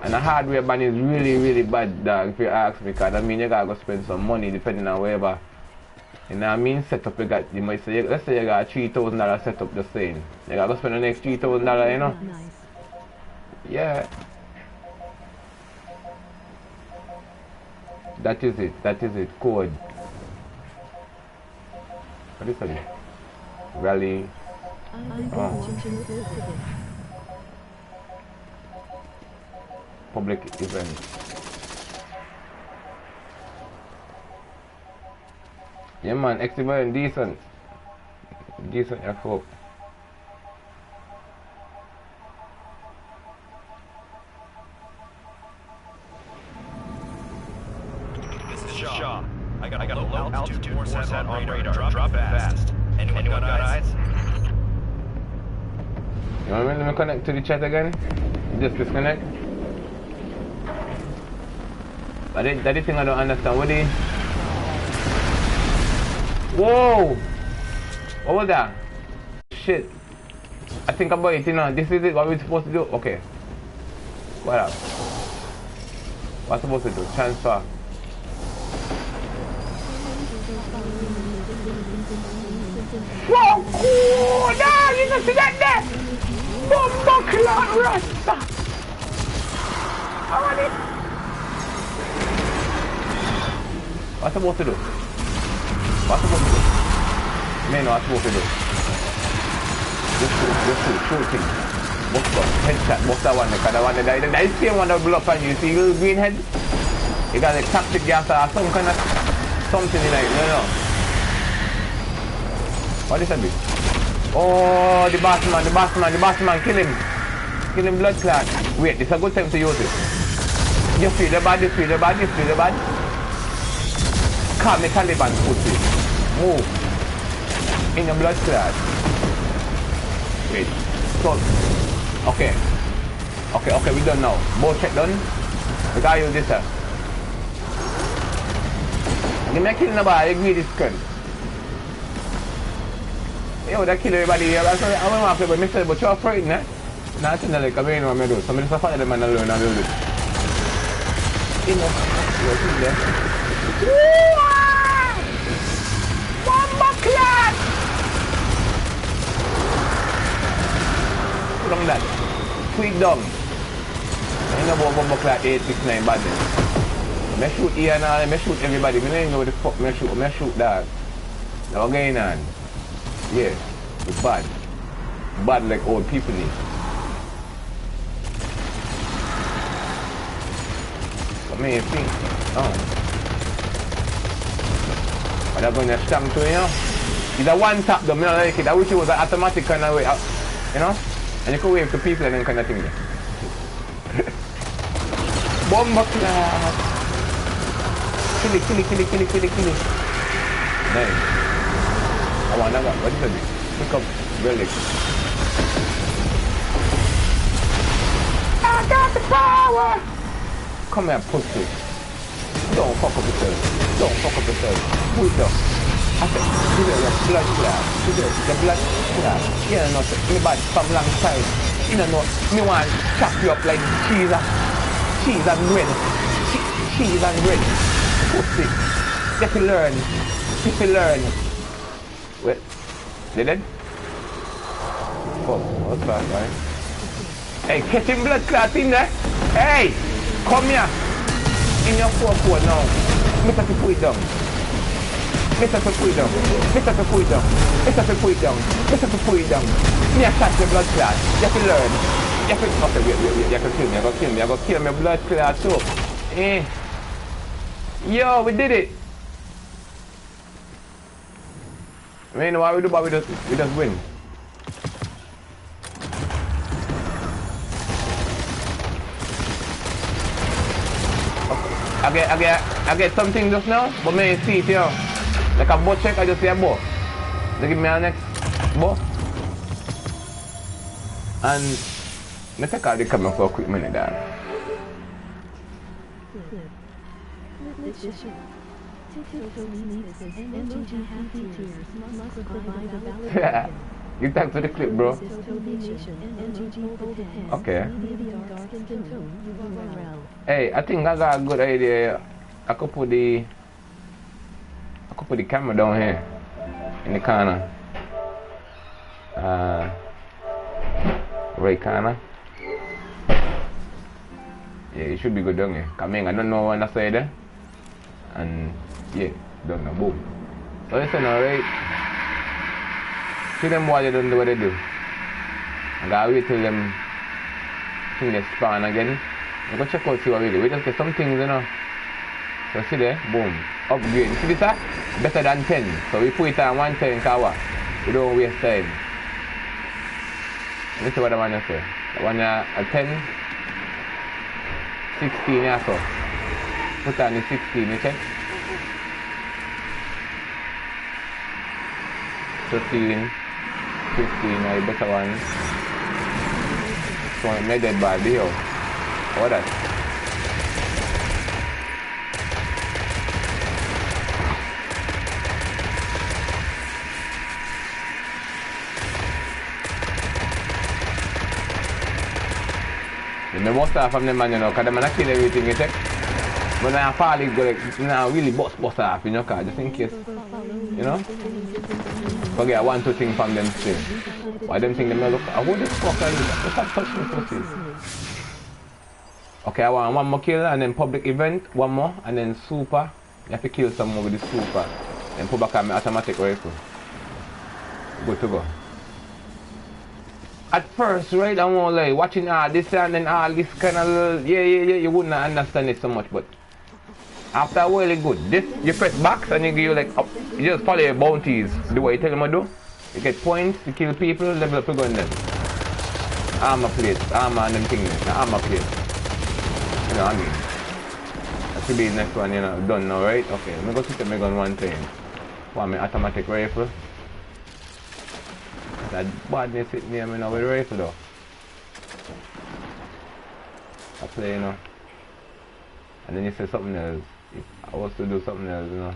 And the hardware ban is really bad, dog, if you ask me, because I mean you gotta go spend some money depending on wherever. You know what I mean? Setup you got, you might say, let's say you got a $3,000 setup just saying. You gotta go spend the next $3,000, you know? Yeah. That is it, code. What is it? Rally. Oh. Public event. Yeah man, excellent, decent F4. This is Shaw. I got a low altitude force on radar. Drop fast. Anyone got eyes? You want me to connect to the chat again? Just disconnect. That's the thing I don't understand. What is... Whoa! What was that? Shit. I think about it, you know. This is it, what we're supposed to do. Okay. What up? What's supposed to do? Transfer. Whoa! Oh, no! You don't see that there! Bomba clock rasta! I want it! What's supposed to do? What's supposed to do? Man, what's supposed to do? Just shoot thing. Box up, headshot, box that one, because that one, that same one that blew up on you, see little green head? You got like toxic gas or some kind of something in it, you know? What is that be? Oh, the boss man, kill him. Kill him, blood clot. Wait, this is a good time to use it. You feel the bad? Call me Taliban pussy. Move. In your blood clot. Wait. So. Okay, we done now. Both check done. We gotta use this, sir. Give me a kill in the bar, I agree this gun. Yo, that kill everybody here. I'm gonna play by myself, but you're afraid, eh? Nothing like I mean what I do. So I'm just find them and alone and build it. You know, you're in there. Bomba clad! Put on that. Tweet down. I know about bomba clad 869 badness. I shoot here and all, I shoot everybody. I don't know what the fuck I shoot dog. Now what's going on? Yeah, it's bad. Bad like old people need. What may you think? Oh. But I'm going to stamp to, you know? It's a one tap though, I don't like it. I wish it was an automatic kind of way, you know? And you could wave to people and then kind of thing. Bomba clap! Kill it. Nice. I want another. What is it? Pick up relic. I got the power! Come here, pussy. Don't fuck up yourself. Put it up. I said, give it your blood clot. Your blood clot. You don't know, me bad from long time. You don't know, me want to chop you up like cheese and bread. Cheese and bread. Pussy. If you learn. Wait. They dead? Fuck, what's that, right? Hey, catch him blood clot in there. Hey! Come here. In your 4-4 now. Me have to put it down. Mr. to put it down. Mr. to put it down. Mr. to put it down. Mr. to put it down. Me a shot your blood clot. You have to learn. You have to... Okay, wait. You have to kill me. I got to kill me. I got to kill my blood clot too. Yo, we did it. I mean, what we do, but we just win. I get something just now, but may see it, yo. Like a bow check, I just see a bow. They give me a next bow. And I take out the camera for a quick minute there. Yeah, you thanks for the clip, bro. Okay. Hey, I think I got a good idea. I could put the camera down here in the corner. Right corner. Yeah, it should be good down here. Come in, I don't know when I say there. And yeah, done now, boom. So listen, alright. See them boys, they don't do what they do. I gotta wait till them things they spawn again. I'm gonna check out see what we do. We just get some things, you know. So see there, boom. Upgrade. You see this ah? Better than 10. So we put it on 110 kawa. We don't waste time. Let me see what I want to say. I want a 10, 16 yeah, so. Put on the 16, you check. 13, 15, are the better one. So I made that bad deal. What that? The most stuff from them man, you know, because them man kill everything, you check. But now I probably go like, now really bust off, you know, cause just in case, you know. Forget 1, 2 things from them still. Why them think them look, what the fuck are you? Stop touching pussy. Okay, I want 1 more kill and then public event, 1 more, and then super. You have to kill someone with the super. Then put back on my automatic rifle. Good to go. At first, right, I won't lie, watching all this and then all this kind of, yeah, you wouldn't understand it so much, but after a while, it's good. This, you press box and you give like, up, you just follow your bounties, do what you tell them to do. You get points, you kill people, level up your gun then. Armor plates, armor and them things, armor plates. You know what I mean? That should be the next one, you know, done now, right? Okay, let me go switch my gun one time. Want my automatic rifle. That badness hit me, I mean, with the rifle though. I play, you know. And then you say something else. If I was to do something else, you know.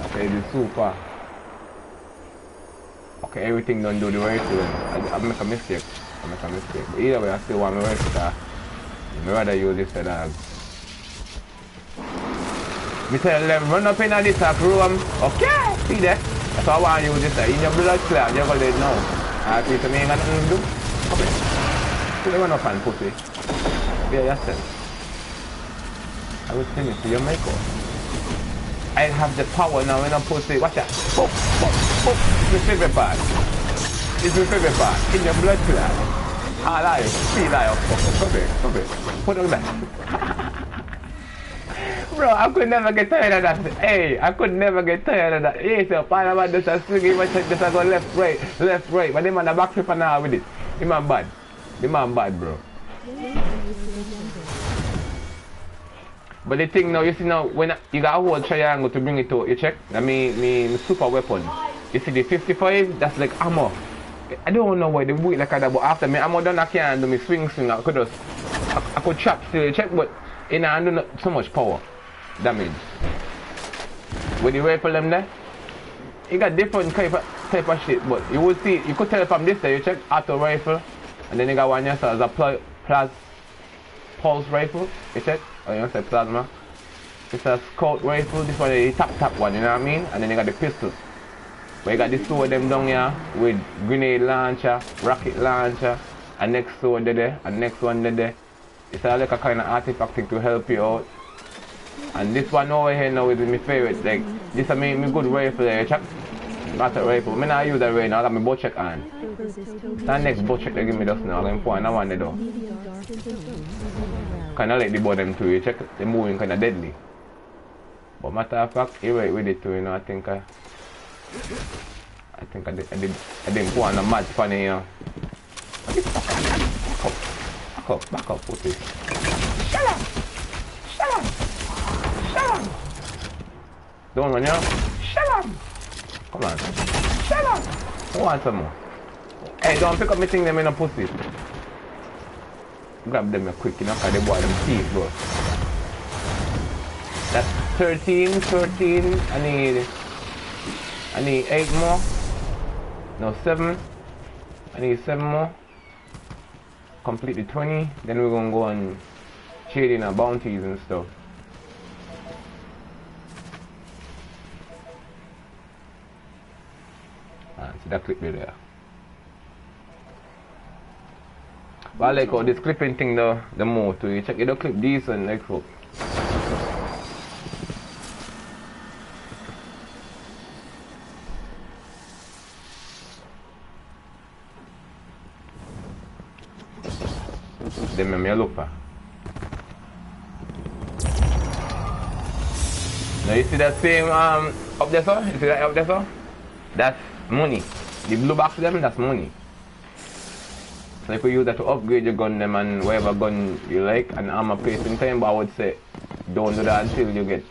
Okay, the super. Okay, everything don't do the rifle. I make a mistake. But either way, I still want my rifle because I'd rather use this for dog. Me tell them, run up in this room. Okay, see that? That's why I want you this. In your blood clot, you're going to know. I think me ain't got nothing to do. Okay. So they run up and pussy. Be yourself. I will tell you to your makeup. I have the power now when I'm pussy. Watch that. Boom, boom, boom. It's my favorite part. It's my favorite part. In your blood clot. I lie. See lie. Stop it. Put it back. Bro, I could never get tired of that. Hey, I could never get tired of that. Hey, so Panama just a swing, just a go left, right. But the man a backflip and now with it. The man bad, bro. But the thing now, you see now, when you got a whole triangle to bring it to, you check? I mean super weapon. You see the 55, that's like ammo. I don't know why they do it like that, but after me ammo done, I can't do me swing. I could chop still, you check, but it ain't do not so much power. Damage. With the rifle them there, you got different type of shit, but you will see, you could tell from this there, you check auto rifle, and then you got one yourself as a pulse rifle, you check, or you say plasma. It's a scout rifle, this one is the top one, you know what I mean? And then you got the pistol. But you got this two of them down here with grenade launcher, rocket launcher, and next sword there, and next one there. It's like a kind of artifact thing to help you out. And this one over here now is my favorite. Like, this is my good rifle there, check. Master rifle. I not use that right now, I got my bow check on. That next bow check they give me just now, I'm going to put another one there though. Kinda like the bow them too, you check, they're moving kinda deadly. But matter of fact, you're right with it too, you know, I think I didn't put on a match funny, you know. Back up, put it. Shut up! Shut up! Shut up! Don't run, you know? Shut up! Come on. Shut up! I want some more. Hey, don't pick up me thing them in a pussy. Grab them quick, you know, because they boy them teeth, bro. That's 13. I need 8 more. No, 7. I need 7 more. Complete the 20. Then we're gonna go and trade in our bounties and stuff. See that clip there. But I like how this clipping thing though, the more too. You check it, the clip decent, like so. Then me look for. Now you see that same up there, sir? You see that up there, sir? That's money. The blue box them, that's money. So if you use that to upgrade your gun them and whatever gun you like and armor placing time, but I would say don't do that until you get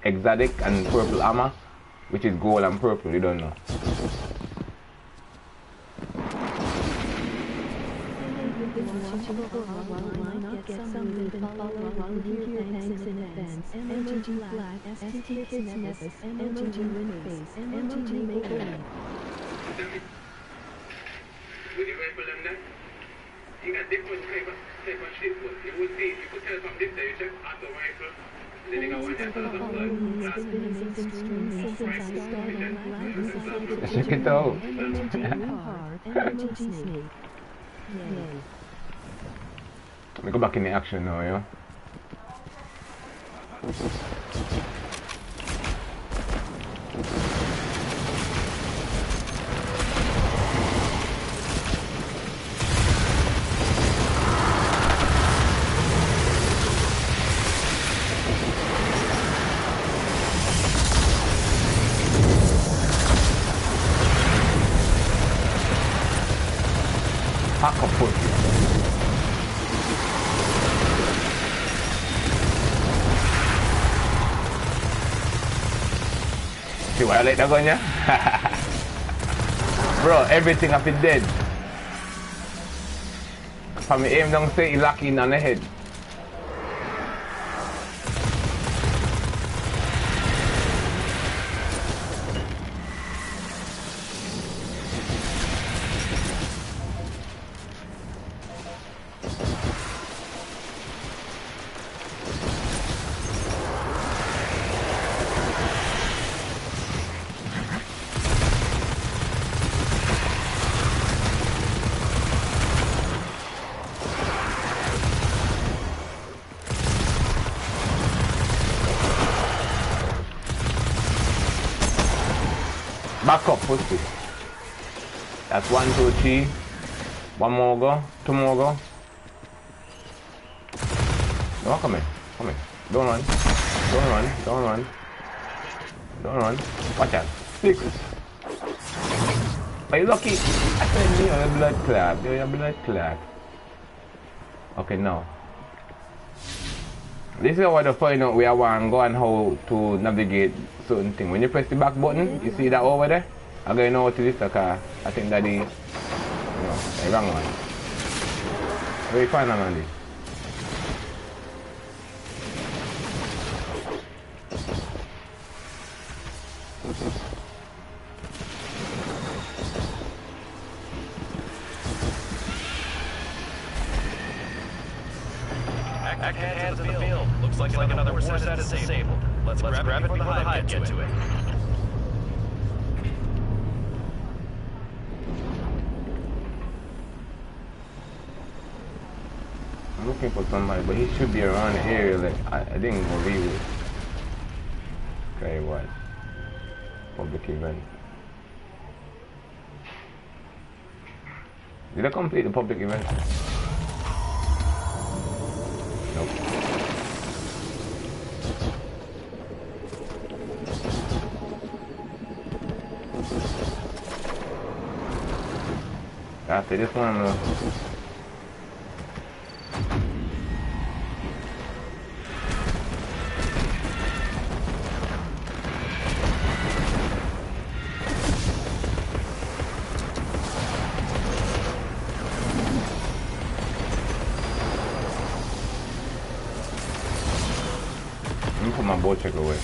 exotic and purple armor, which is gold and purple, you don't know. With the rifle and that, you got different type of shit. You would see, you could tell from this day, you check auto rifle, then you got one that has a blood. Check it out. Let me go back in the action now, yeah. Pack of food. See why I like that gun, yeah? Bro, everything up is dead. From me aim down, say, he lock in on the head. Back up, pussy. That's 1, 2, 3. One more go. 2 more go. No, come here. Come here. Don't run. Don't run. Don't run. Don't run. Watch out. 6. Are you lucky? I said you're a blood clot. You're a blood clot. Okay, now. This is how to find out where I want to go and how to navigate certain things. When you press the back button, you see that over there? I'm going to know what it is because I think that is, the wrong one. Where you find them on this? Active hands in the field. Looks like another war set is disabled. Let's grab it before the hive get to it. I'm looking for somebody, but he should be around the area. Like I didn't go read it. Okay, what? Public event. Did I complete the public event? Nope. After this one, let me put my bow check away.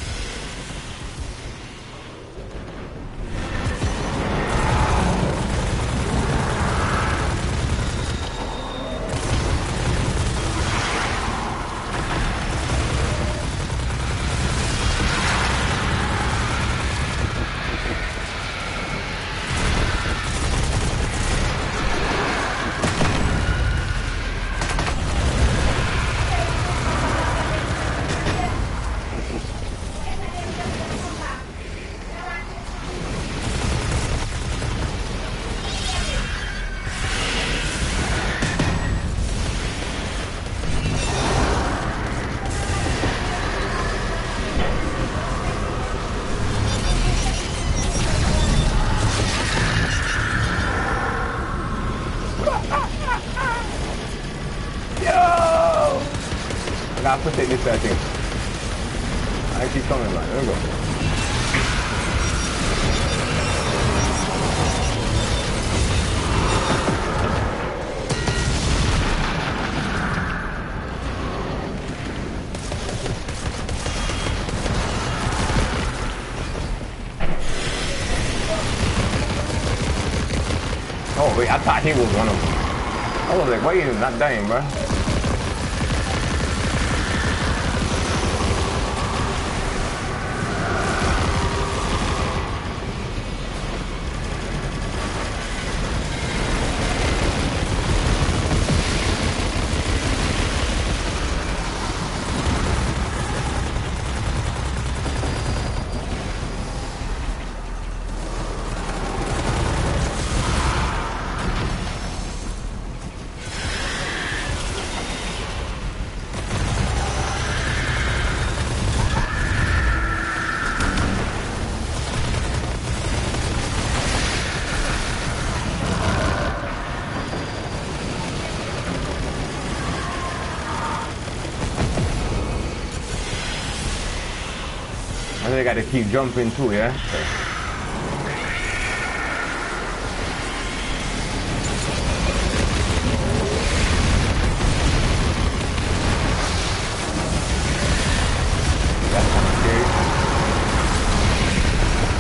I have to take this thing. I keep coming, man. There we go. Oh wait, I thought he was one of them. I was like, why are you not dying, bro? I think I gotta keep jumping too, yeah? That's kind of scary.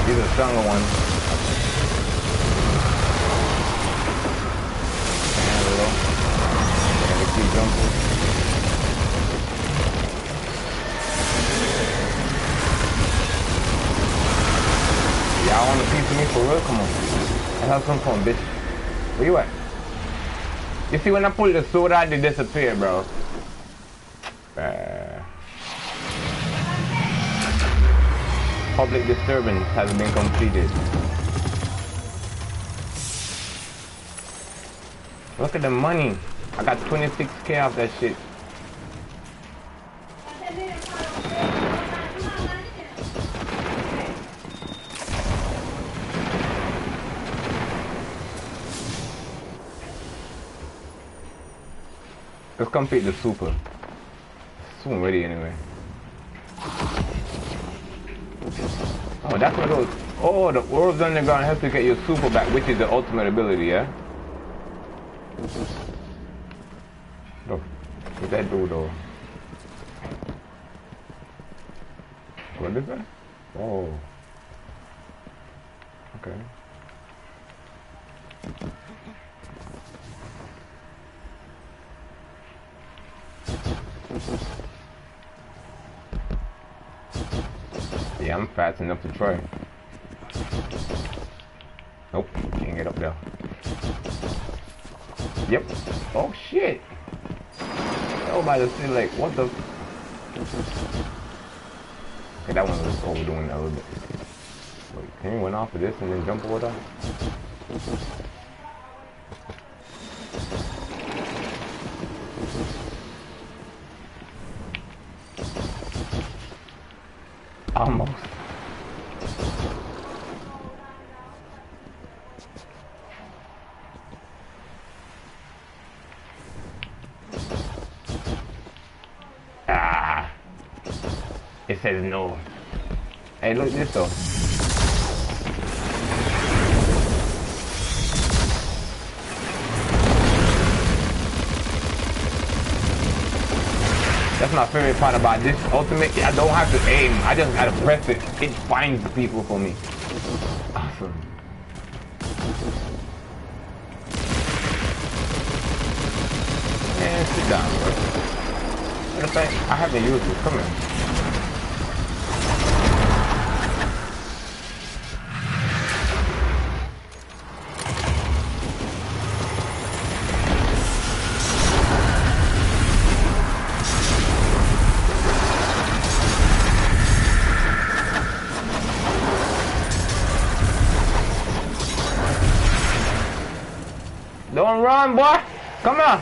These are stronger ones. There we go. I gotta keep jumping. Y'all want a piece of me for real? Come on. Let's have some fun, bitch. Where you at? You see when I pull the sword out, they disappear, bro. Public disturbance has been completed. Look at the money. I got 26K off that shit. Let's complete the super. Soon ready anyway. Oh, that's what those. Oh, the world's underground helps you get your super back, which is the ultimate ability, yeah? Look, what that do though? What is that? Oh. Okay. Yeah, I'm fast enough to try. Nope, can't get up there. Yep. Oh shit. Everybody's still like, what the? Okay, that one was overdoing that a little bit. Wait, can you run off of this and then jump over that? Almost. Ah. It says no. Hey, look at this though. That's my favorite part about this ultimate. I don't have to aim. I just gotta press it. It finds the people for me. Awesome. Man, sit down, bro. Matter of fact, I haven't used it. Come here. Don't run, boy! Come on!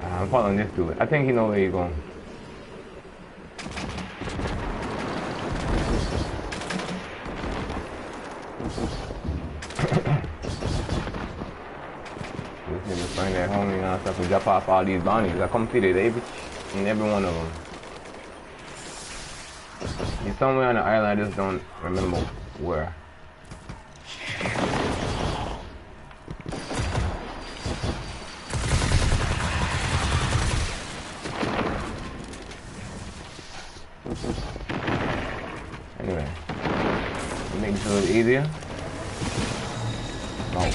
I'm following this dude. I think he knows where he's going. This nigga find that homie and stuff and drop off all these bounties. I completed every one of them. He's somewhere on the island, I just don't remember where. Anyway, to make this a little easier. No.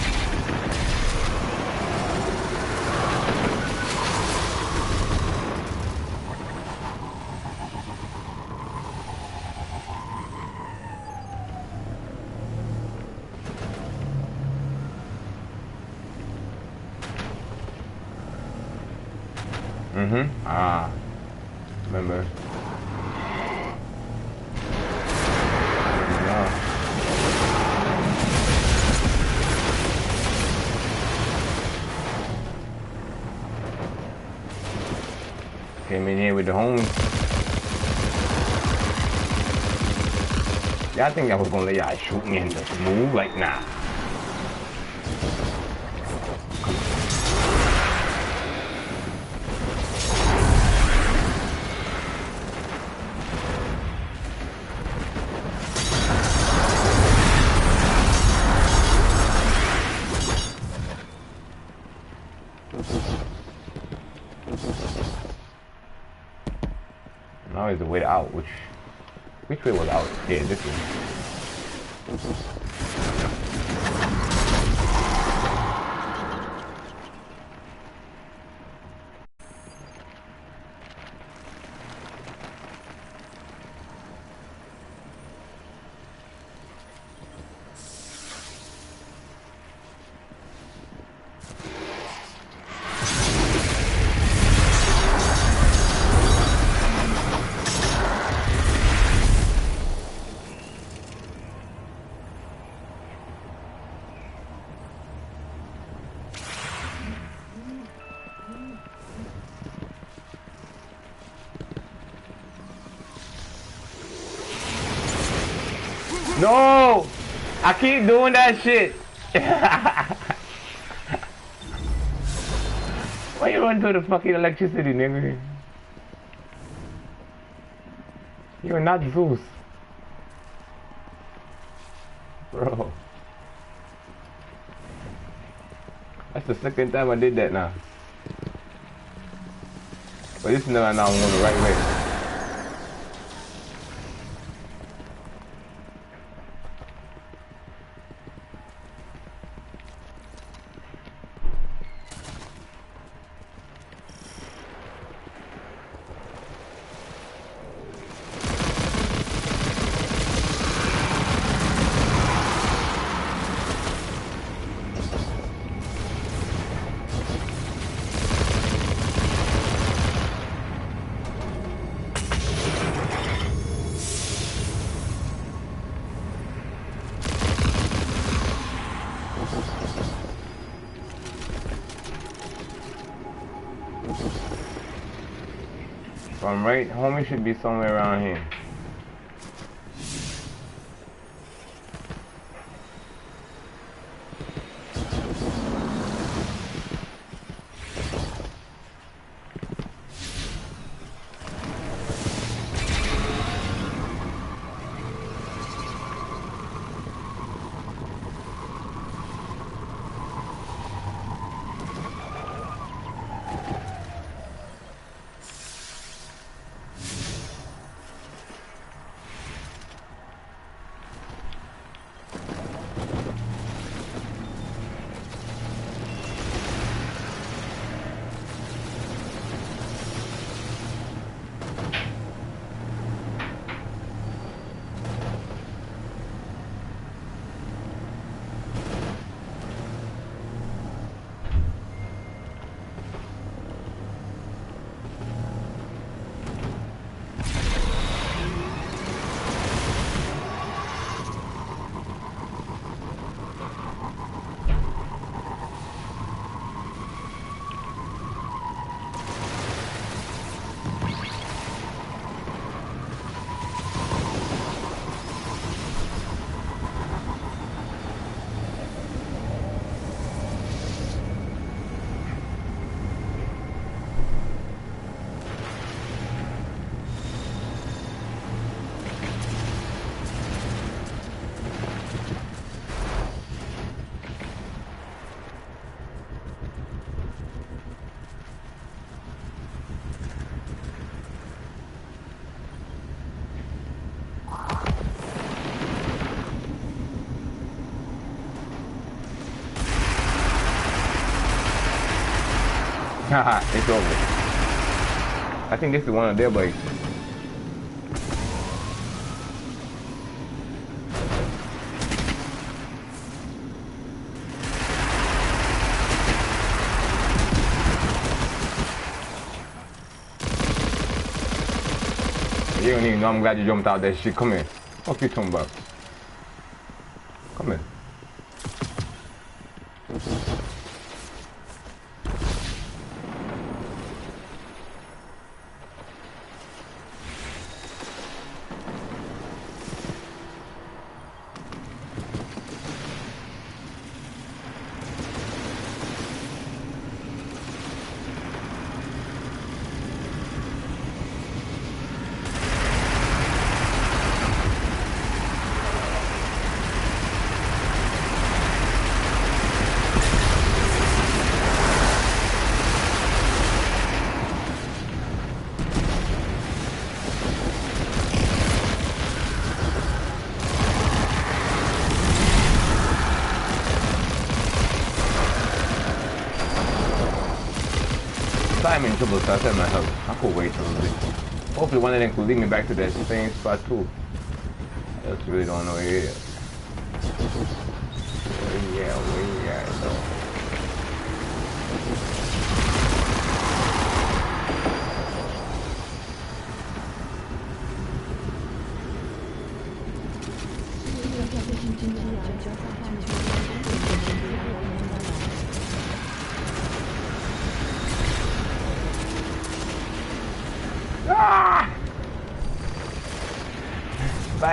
Ah. Remember. Came in here with the homies. Y'all think I was gonna let y'all shoot me and just move? Like, nah. Now is the way out. Which way was out? Yeah, this way. No! I keep doing that shit. Why you run to the fucking electricity, nigga? You're not Zeus. Bro. That's the second time I did that now. But this is now I'm going the right way. If I'm right, homie should be somewhere around here. Haha, it's over. I think this is one of their bikes. You don't even know I'm glad you jumped out that shit. Come here. Fuck you talking about? Come here. I'm in trouble, so I said myself, I could wait a little bit. Hopefully one of them could lead me back to that same spot too. I just really don't know where it is. Where you at, though?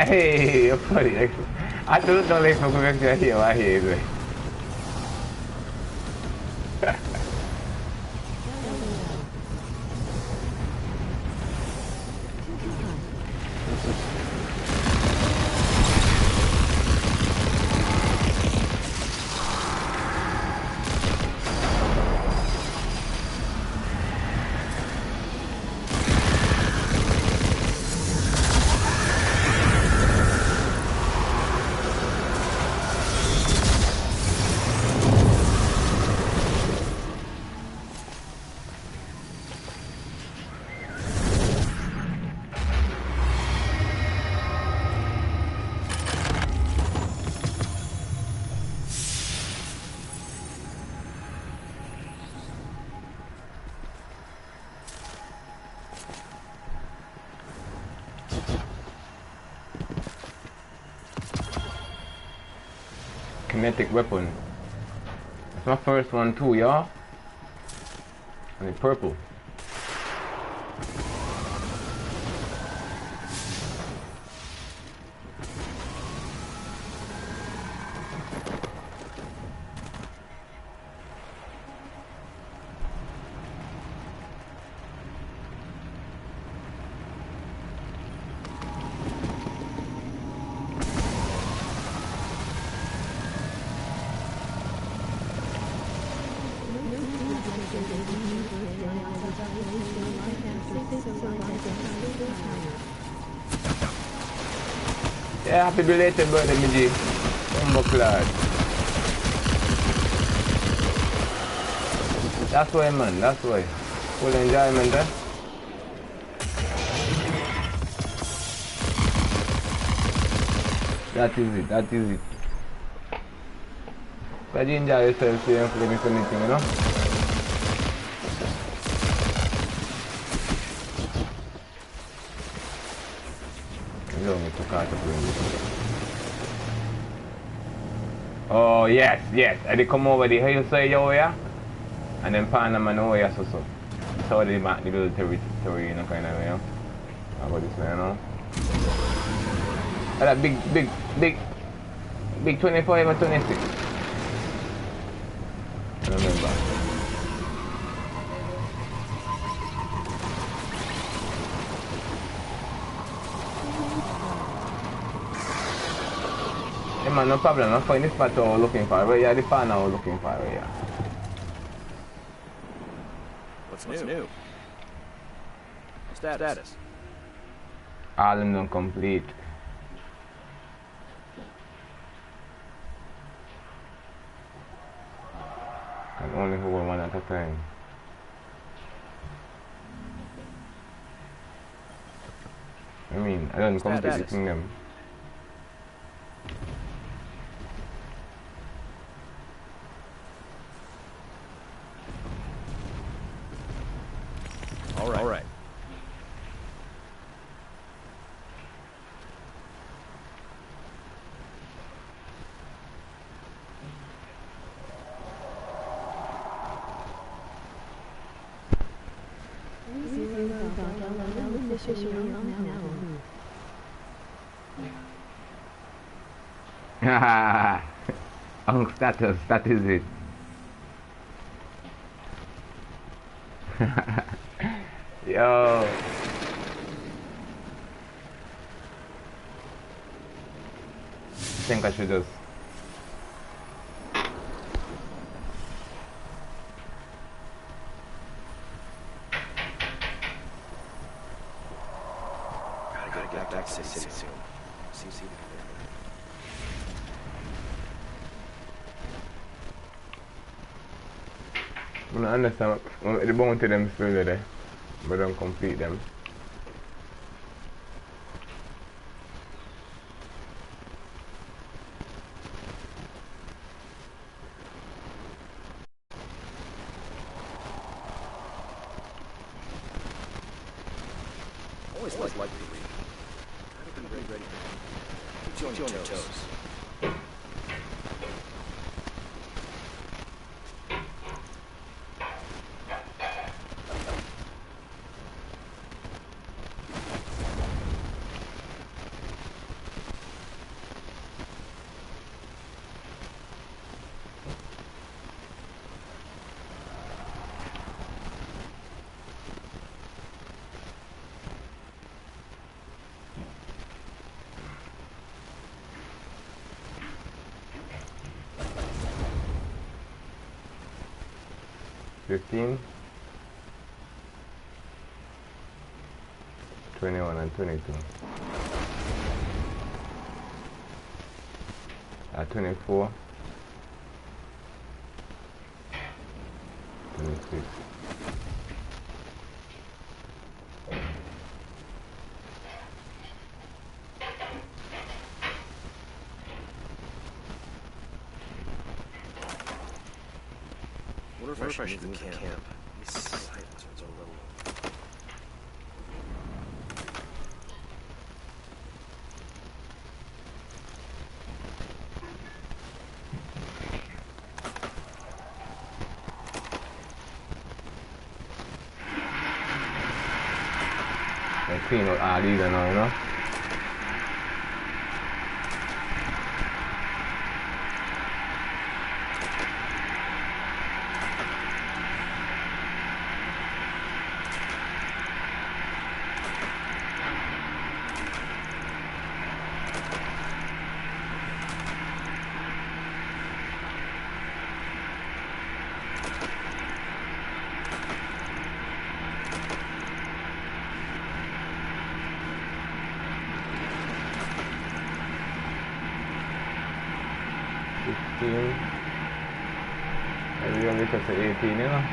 Hey, funny. I don't know if I'm going to hear what I hear. Kinetic weapon. It's my first one too, y'all. And it's purple. Yeah, happy belated birthday, Miji. Glad. That's why, man, that's why. Full enjoyment, eh? That is it, that is it. But you enjoy yourself, so you don't miss anything, you know? Oh yes, yes. And they come over there, you say yo yeah? And then Panama no yeah so. So they mark the little territory, you know, kind of, you know. How about this man, you know? That big 25 or 26. I remember. Hey man, no problem. I'm finding the spot I was looking for. Right, yeah, the fan I was looking for. Right, yeah. What's new? Status. All of them complete. Can only hold one at a time. I mean, I don't complete the kingdom. All right. On status, that is it. Yo. I think I should just Gotta get back to city soon. See. I don't understand the bounty them still there, but don't complete them. Always like to read. Gotta be ready. Keep you on your toes. $15, $21 and $22. At $24, $26. What if I should move the camp? These silences are a little... They clean out all these now, you know? 16. Maybe only just 18, you know?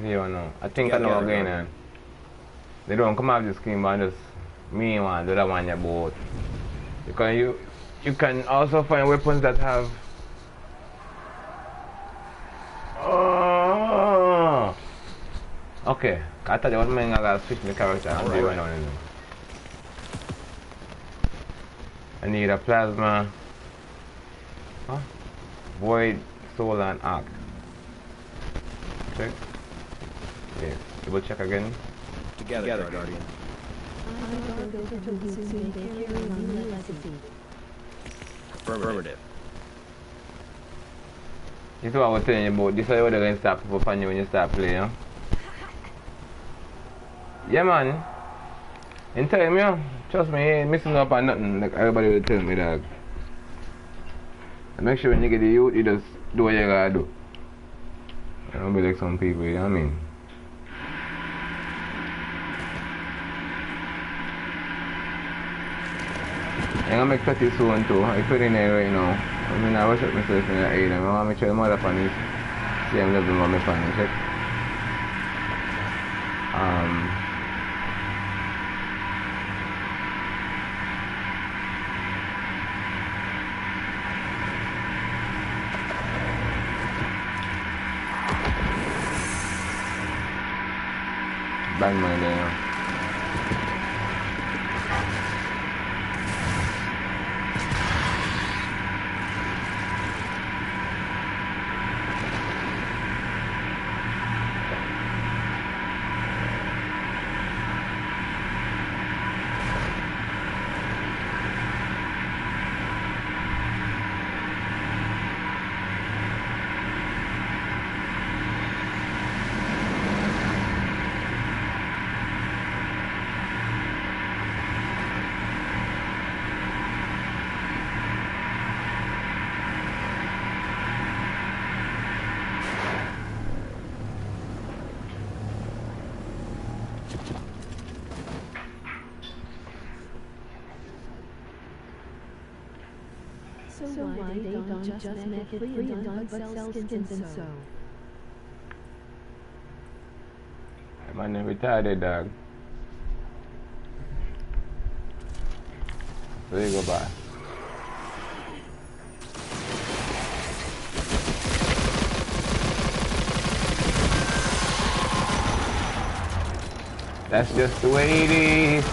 You know, I think I know again, and they don't come off the screen, but just me one, the other one you both. Because you can also find weapons that have okay. I thought you were going to switch the character and do one on it. I need a plasma, void, soul, and arc. Check. Yes. Double check again. Together, Guardian. Affirmative. This is what I was telling you about. This is how they're going to start people on you when you start playing. Huh? Yeah, man. In time, yeah. Trust me, you ain't missing up on nothing. Like everybody will tell me, dog. And make sure when you get the youth, you just do what you gotta do. I don't be like some people, you know what I mean? I'm gonna make 30 soon too. If you're in there right now, I mean, I rush up myself in the aid. I want to make sure the mother fan is same level with my fan, check. Bang my there. So why they don't just make it free and don't sell skins and so? My name retarded, dog. There you go, bye. That's just the way it is.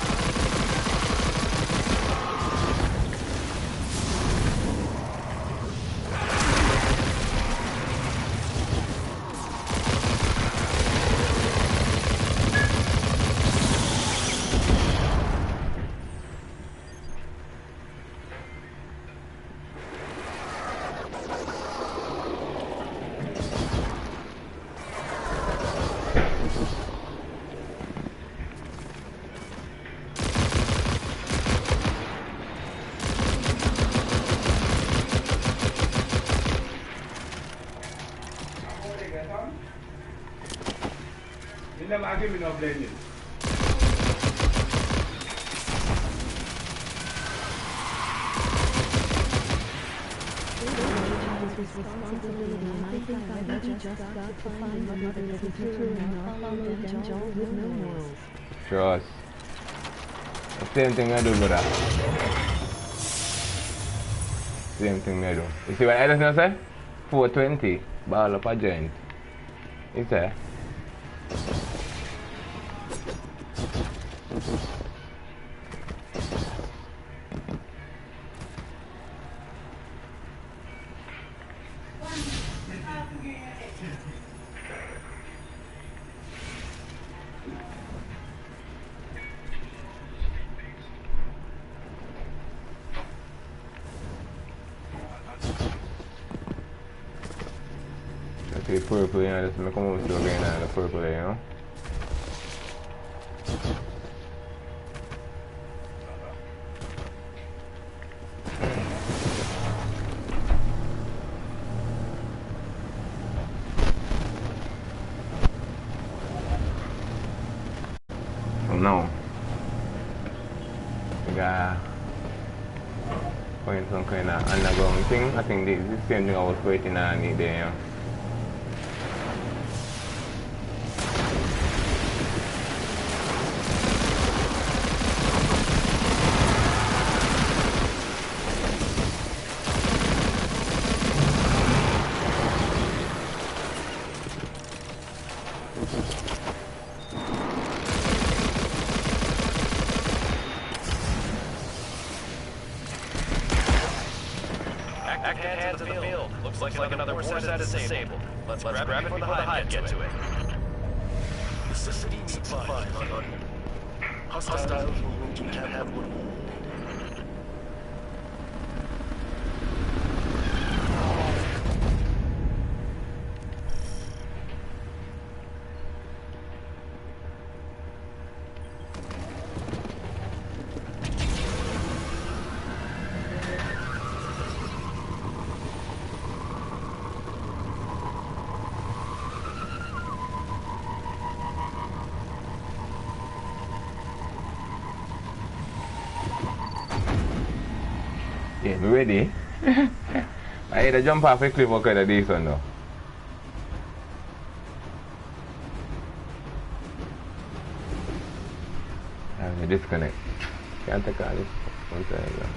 Give me no blending. Trust. The same thing I do, brother. Same thing I do. You see what Edison say? 420, ball up a giant. You say? see purple, you know, just make come over to again and the purple there, you know. So now we got going some kind of underground thing. I think this is the same thing I was waiting on it there, you know. Hands in the field. Looks like another war set is disabled. Let's grab it before the hive get to it. The city needs supplies. Hostiles will need to have one. Yeah, we ready? I had to jump off a cliff okay of this one though. I disconnect. Can't take all this. One second.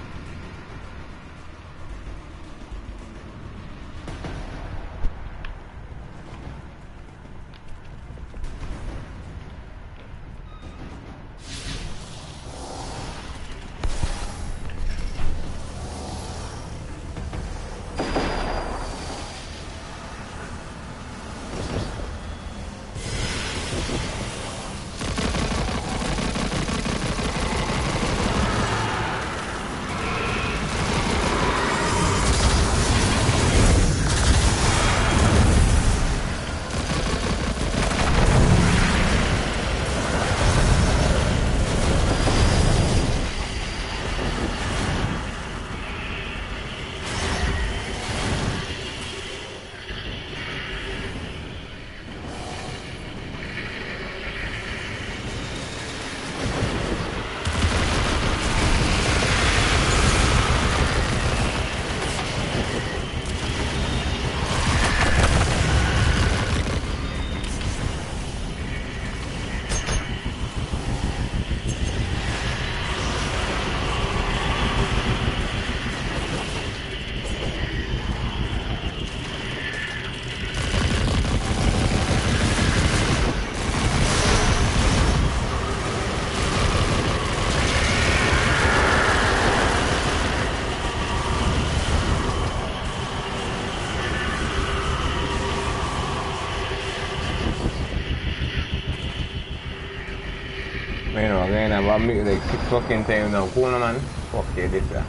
You know, again, I've made like 6 fucking times now. Cool, man. Fuck yeah, this, yeah.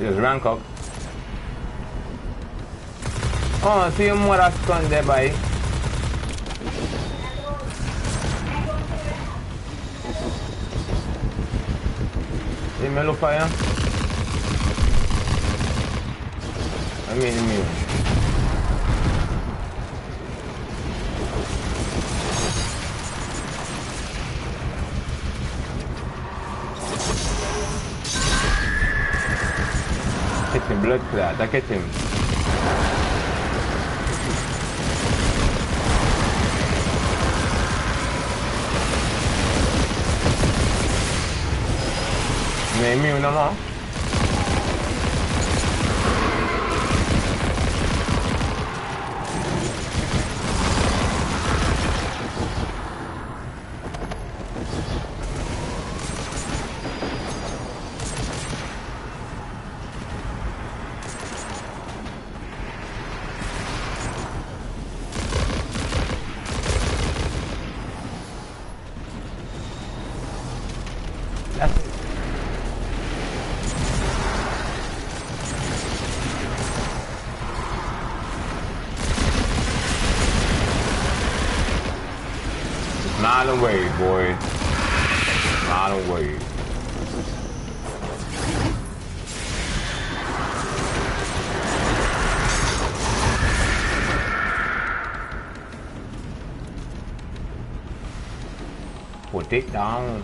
Just rank up. Oh, see more that's gone there by. See me look for you. I mean me. Catch him, blood clot, I catch him. Name me, no. Not away, boy. Not away. Put it down.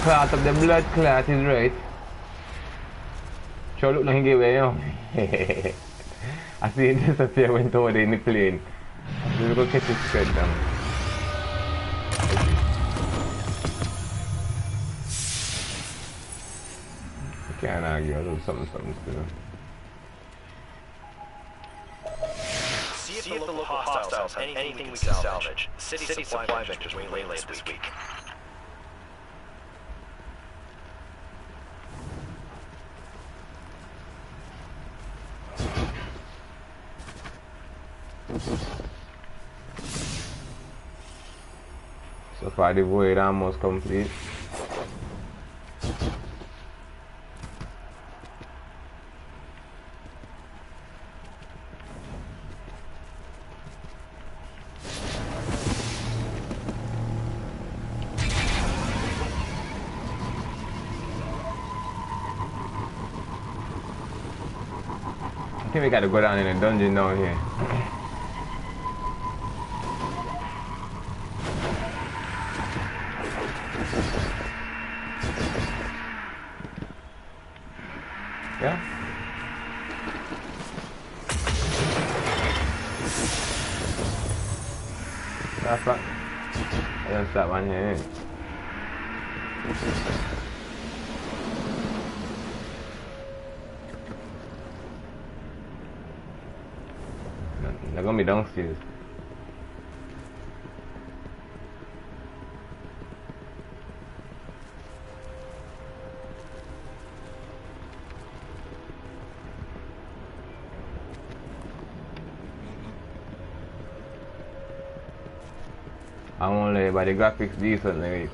Clot of the blood clot is right. Sure look like he gave away, yo. I see him disappear when Tobi in the plane. We'll go catch his spread down. I can't argue, I'll do something still. See if the local hostiles have anything we can salvage. City supply vectors were waylaid this week. So far the void almost complete. I think we gotta go down in the dungeon down here. Yeah? That's right. There's that one here. They're gonna be downstairs. I won't lay, but the graphics decently.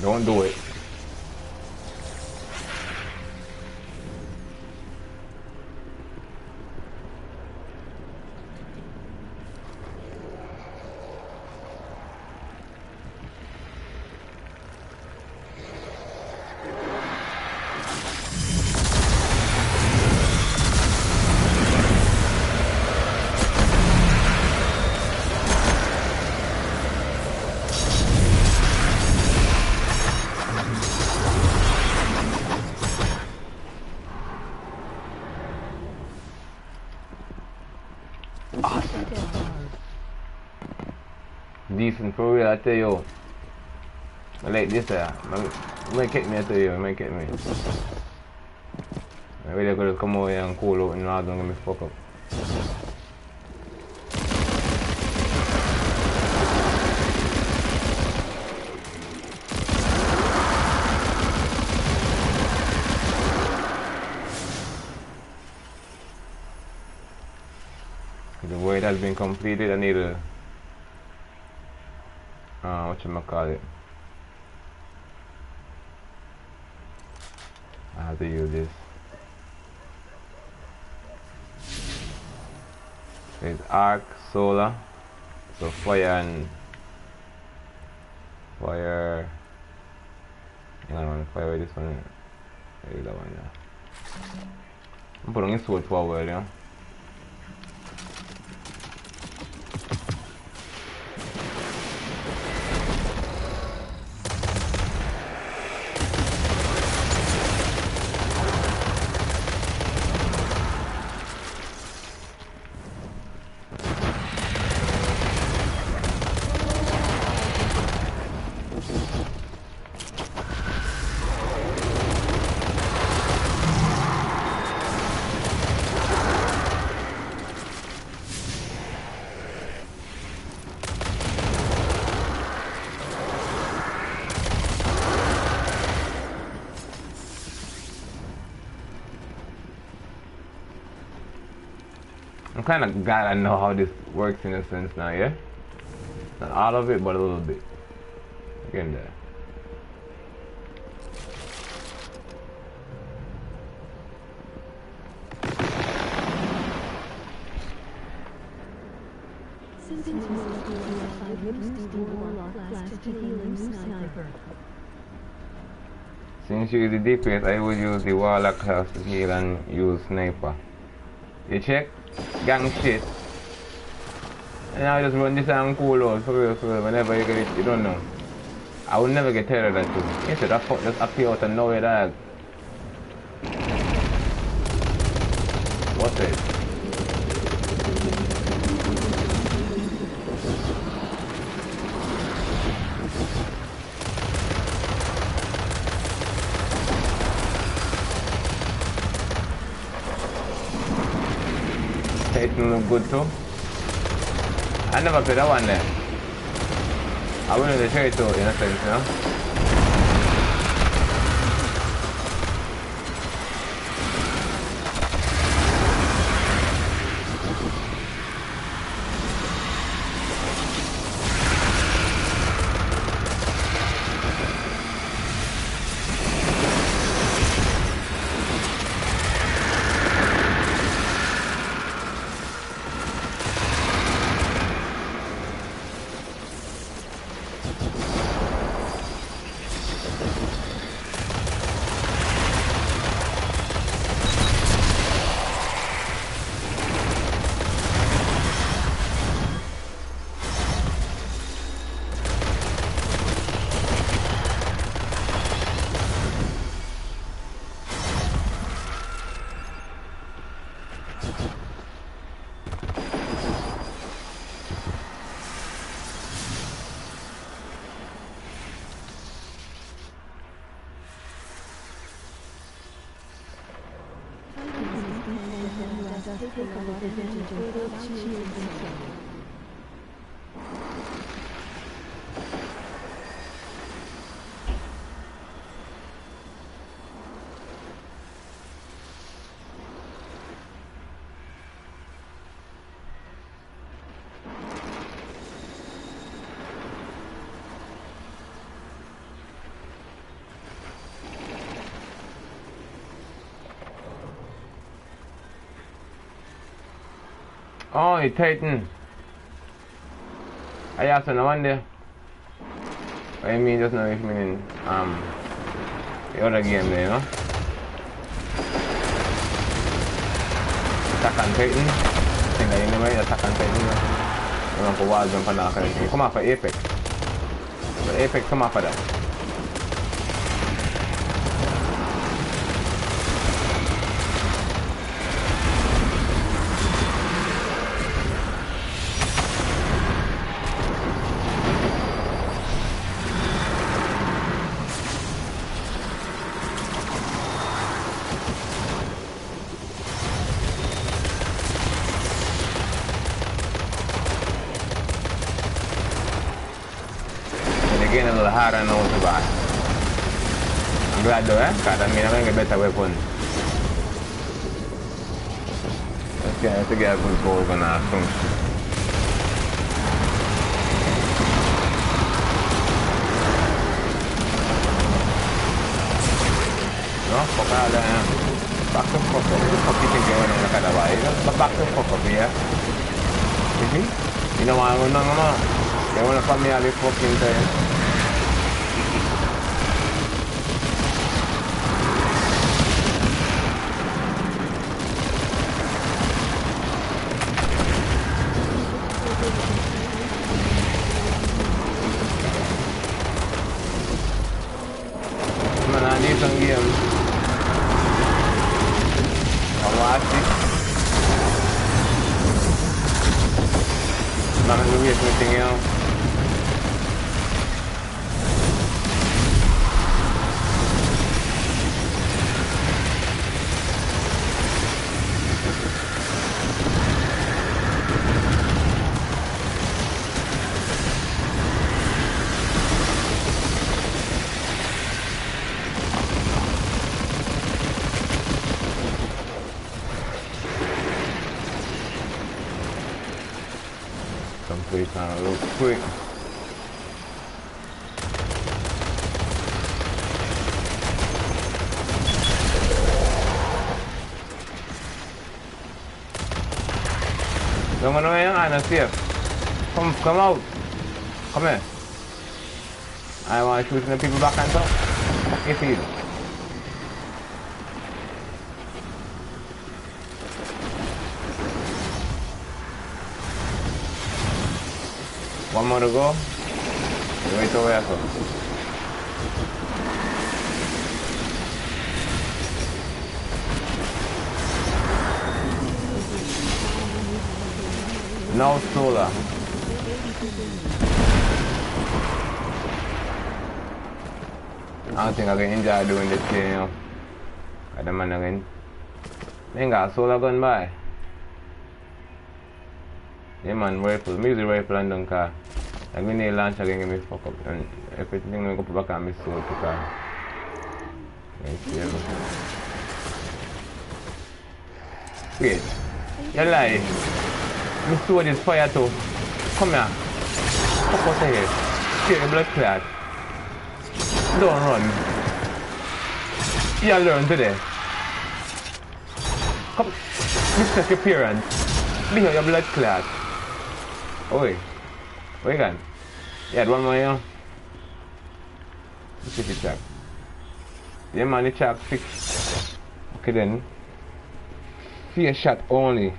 Don't do it. Decent for real, I tell you. I like this make it me to you, make it me. I really could come over here and cool out and not gonna get me fuck up. The void has been completed. I need a whatchamacallit. I have to use this. There's arc, solar, so fire and fire. Hang on, fire with this one. Maybe that one, yeah. I'm putting in sword forward, you know. I'm kind of glad I know how this works in a sense now, yeah? Not all of it, but a little bit. Getting there. Since you use the DPS, I would use the Warlock class to heal and use Sniper. You check? Gang shit. And I just run this and cool out for real, whenever you get it, you don't know. I will never get tired of that too. Instead of fuck just appear out and nowhere dog. What's it? It look good too. I never played that one there. I went to the trade too, in a sense, you know? Oh, it's Titan. I asked no one there. I mean, just now, if meaning the other game there, you know. Attack on Titan. I think I know Attack on Titan. You want to go wild jump on that kind of thing. Come off for Apex. But Apex come off for that. getting a little harder now to buy. I'm glad though, because that means I'm going to get better weapons. Let's get a good goal going on soon. No, fuck all that. Back the fuck up. What the fuck you think you're running like that way? Just back the fuck up here. You see? You don't want to run no more. They want to come here all the fucking time. Man, I need some games. I'm watching. Not going to waste anything else. Complete now real quick. Don't know where I'm safe. Come out. Come here. I want to shoot the people back and stuff. Fuck you feel. One more to go. Wait over here. No solar. I don't think I can enjoy doing this game, you know. Got the man again. They ain't got a solar gun by. Yeah man, rifle, music rifle and done car. Like grenade launcher can get me fuck up and everything I go put back on my soul to car. Wait, you lie. My sword is fire too. Come here. Fuck out of here. Take the blood clot. Don't run. You learn today. Come, respect your parents. Be your blood clot. Oi. Where you going? You had one more here. Let's see if you check. Yeah man, you check 6. Okay then. Fear shot only.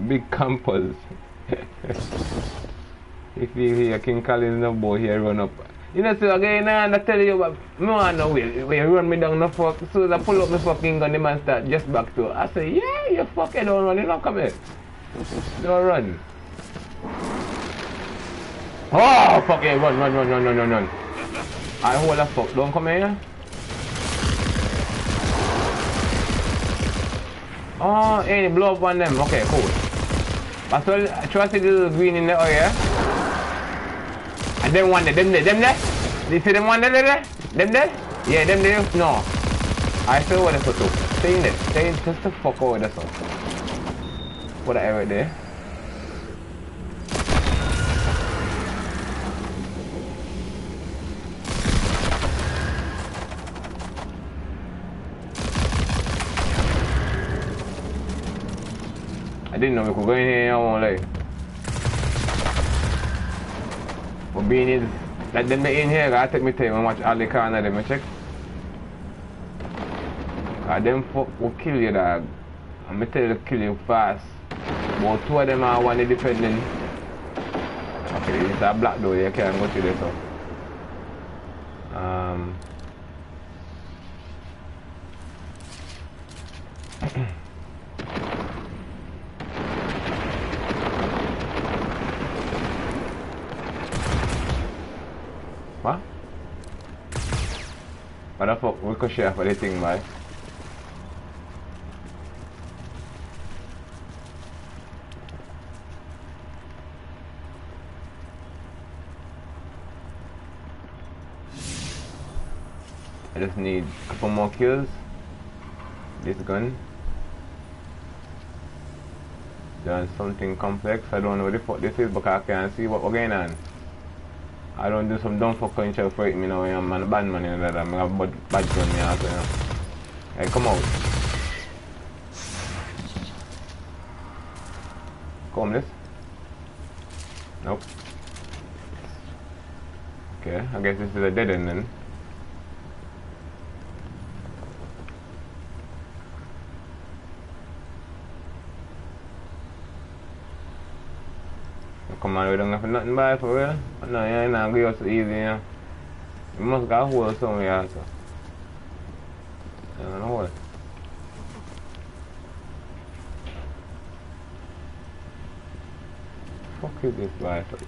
Big campers. If you hear King Collins no boy here run up. You know so again I tell you about no one no way you run me down the fuck. So as I pull up my fucking gun the man start just back to I say yeah you fucking don't run, you don't come here. Don't run. Oh fuck yeah, run. I hold the fuck, don't come here. Oh hey blow up on them, okay cool. As well try to see the little green in the area. And them one there, them there? You see them one there? Them there? Yeah, them there? No. I say what that's for. Stay in there. Stay in just the fuck over there so. What I right there? I didn't know we could go in here, I won't lie. But being is, like them in here, I take me time and watch all the corner them, check. Them fuck will kill you dog. I'm gonna tell you to kill you fast. But 2 of them are one independent. Okay, it's a black door, you can't go through this so. What? What the fuck? We could share for the thing, boy. I just need a couple more kills. This gun. Done something complex. I don't know what the fuck this is, but I can't see what we're going on. I don't do some dumb fucking shit for it, you know, I'm a bad man, you know, that I'm a bad gun, you know. Hey, come out. Come this. Nope. Okay, I guess this is a dead end then. Come on, we don't have nothing by for real. No, you ain't not going so easy, you know. You must got a hole somewhere, so. I don't know what. Fuck is this rifle?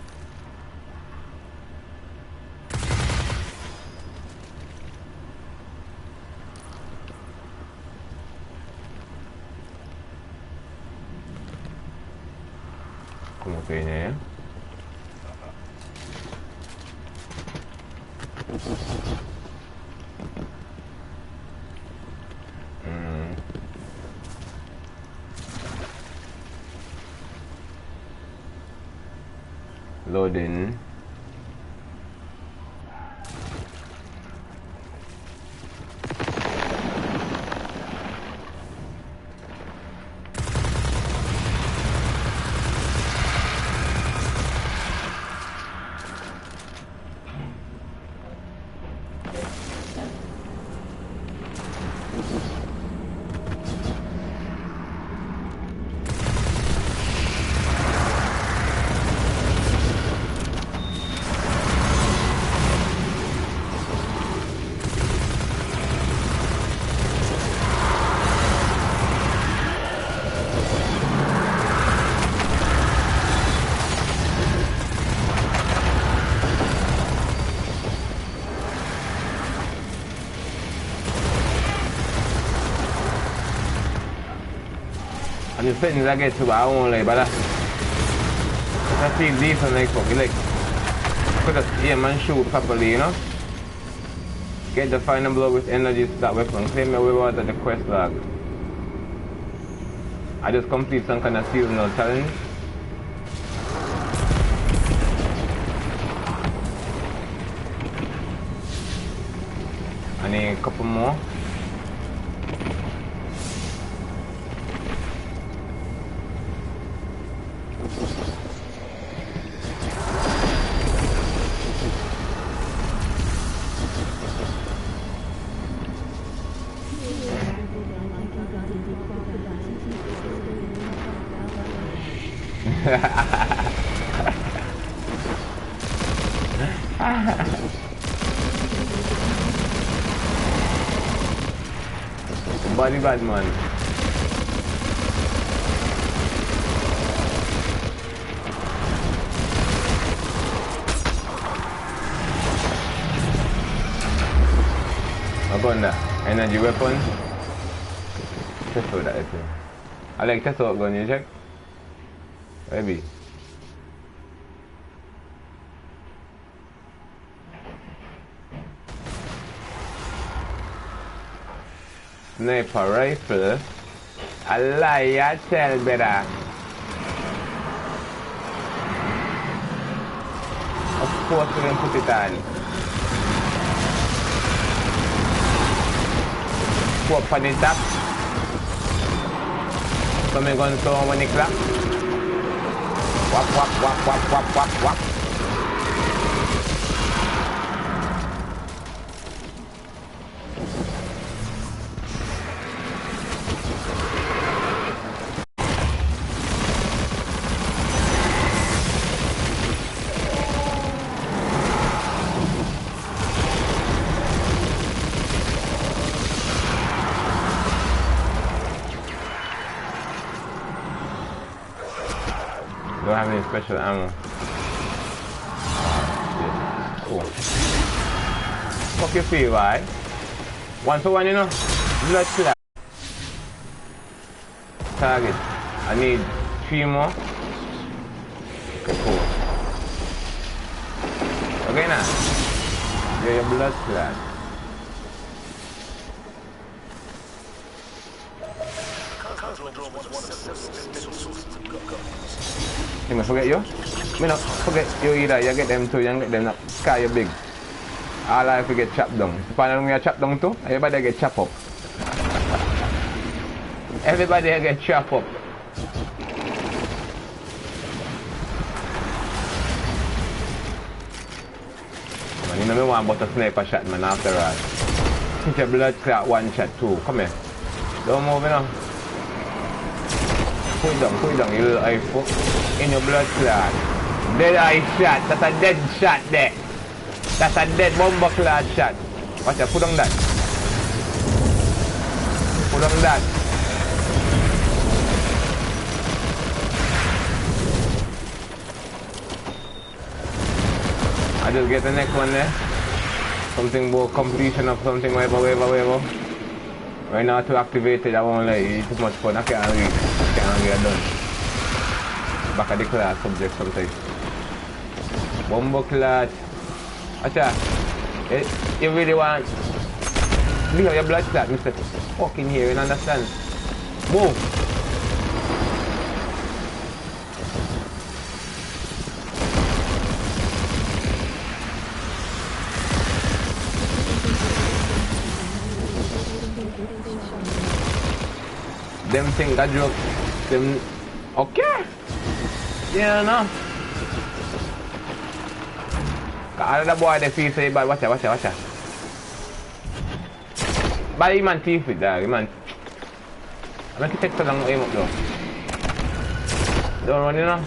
Como que viene, Loading. The settings I get to, I won't like, but I feel decent, like, fuck, like, could just aim and shoot properly, you know? Get the final blow with energy to that weapon, claim your reward at the quest log. I just complete some kind of seasonal challenge. I need a couple more. Body bad man. I got that energy weapon. Test out that thing. I like test out gun, you check? Maybe. Sniper rifle. A lie, I tell better. Of course we can put it on. Scope on the top. So I'm going to throw when it clap. Wap wap wap wap wap wap wap. Don't have any special ammo. Yeah. Cool. Fuck you feel, right? 1 for 1, you know? Blood clot. Target. I need 3 more. Okay, cool. Okay, now. Yeah, your blood clot. me forget you. Me not forget you either. You get them too, you get them not. Sky you big. All I forget chopped down. If I don't get chopped down too, everybody get chopped up. Everybody get chopped up. Man, you know me want but a sniper shot, man, after all. Since your blood clot one shot too. Come here. Don't move, you know. Put it down, you little eye fuck. In your blood clot. Dead eye shot. That's a dead shot there. That's a dead bomber clot shot. Watch out, put on that. Put on that. I just get the next one there. Something about completion of something, whatever. Right now to activate it, I won't let you. It's too much fun. I can't read. I can't get done. Back at the class subject sometimes. Bomber clot. Acha, you really want to have your blood clot, Mr. Fucking here, you understand? Move! Them things I joke, them... Okay! Yeah, no. All the boy they feel say bad, watch out. But he man thief with that, man. I'm going to take so long to aim up though. Don't run, you know.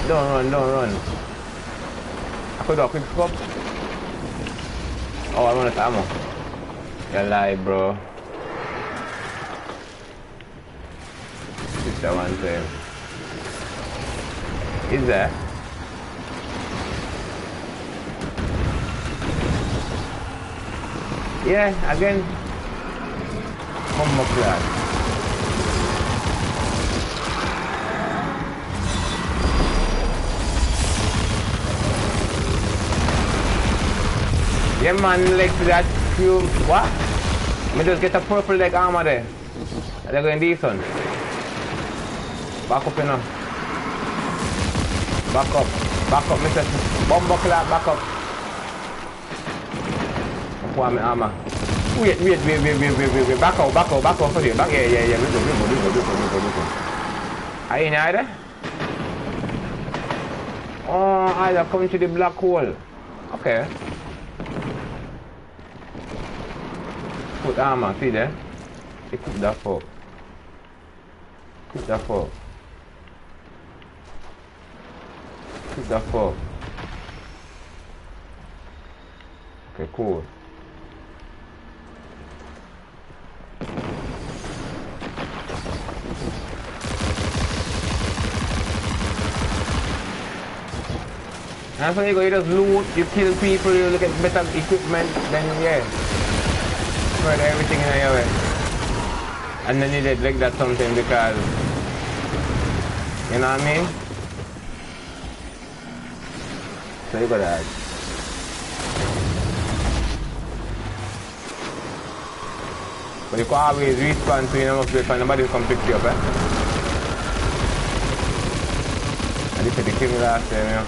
Don't run. I could do a quick scope. Oh, I want this ammo. You lie, bro. This the one thing. Is there? Yeah, again. Bomber clot. Yeah, man, like that few. What? Me just get a purple leg armor there. They're going decent. Back up, you know. Back up, Mr. Bomber clot, back up. My armor. Wait. Back out for you. Back, yeah. We go. Are you in there? Oh, I come to the black hole. Okay. Put armor, see there? Equip that for. Okay, cool. And so you just loot, you kill people, you look at better equipment, then yeah. Spread everything in your way. And then you did like that something because, you know what I mean? So you got that. But you can always respawn to you must wait for nobody to come pick you up, eh? And this is the king last time, you know.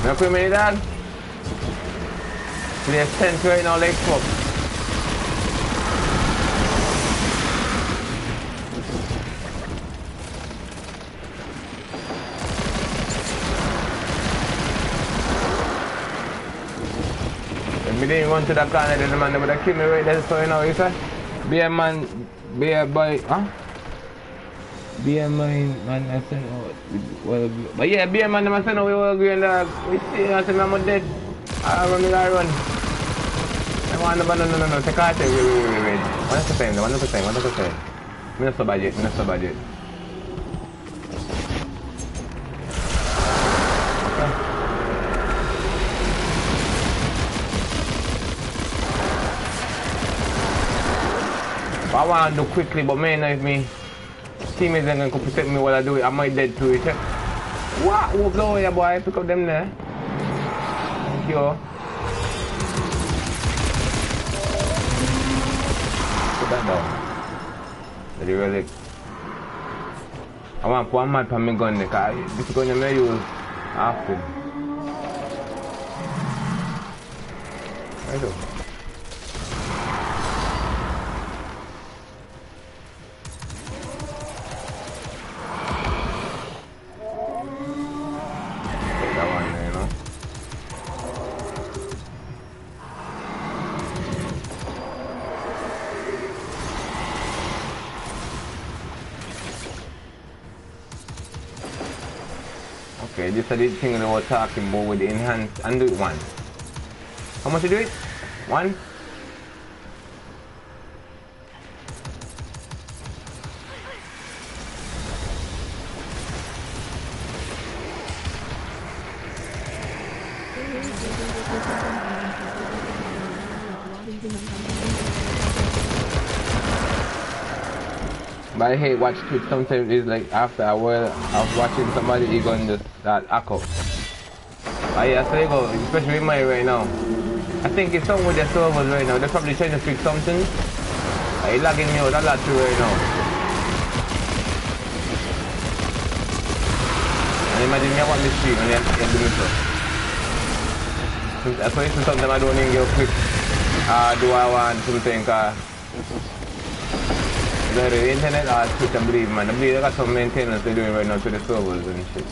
No fue mi dad. There's 10 right now, like fuck. If me didn't run to that corner, then the man would have killed me right there, so you know, you say? Be a man, be a boy, huh? Be a man, I said, well, but yeah, be a man, I said, no, we were agreeing that we see, I said, I'm dead. I run. No, take out it, wait. 1%. I'm not so bad yet. I want to do quickly, but man, if me teammates ain't gonna protect me while I do it, I might dead to it. What? Walk down here, boy. Pick up them there. Thank you. Put that down. Ready, really. I want one man for my gun, because this gun I may use often. Right up. Okay, this is the thing that we're talking about with the enhance and do it one. How much you do it? One? But I hate watch Twitch sometimes. It's like after a while of watching somebody, you go and just start echo. But yeah, so you go, especially with mine right now. I think it's something with their servers right now. They're probably trying to fix something. It's lagging me out a lot too right now. And imagine me watch the stream and you're doing so. That's why sometimes I don't even get quick. Do I want something? The internet or Twitch, I believe, man. I believe they got some maintenance they're doing right now to the servers and shit.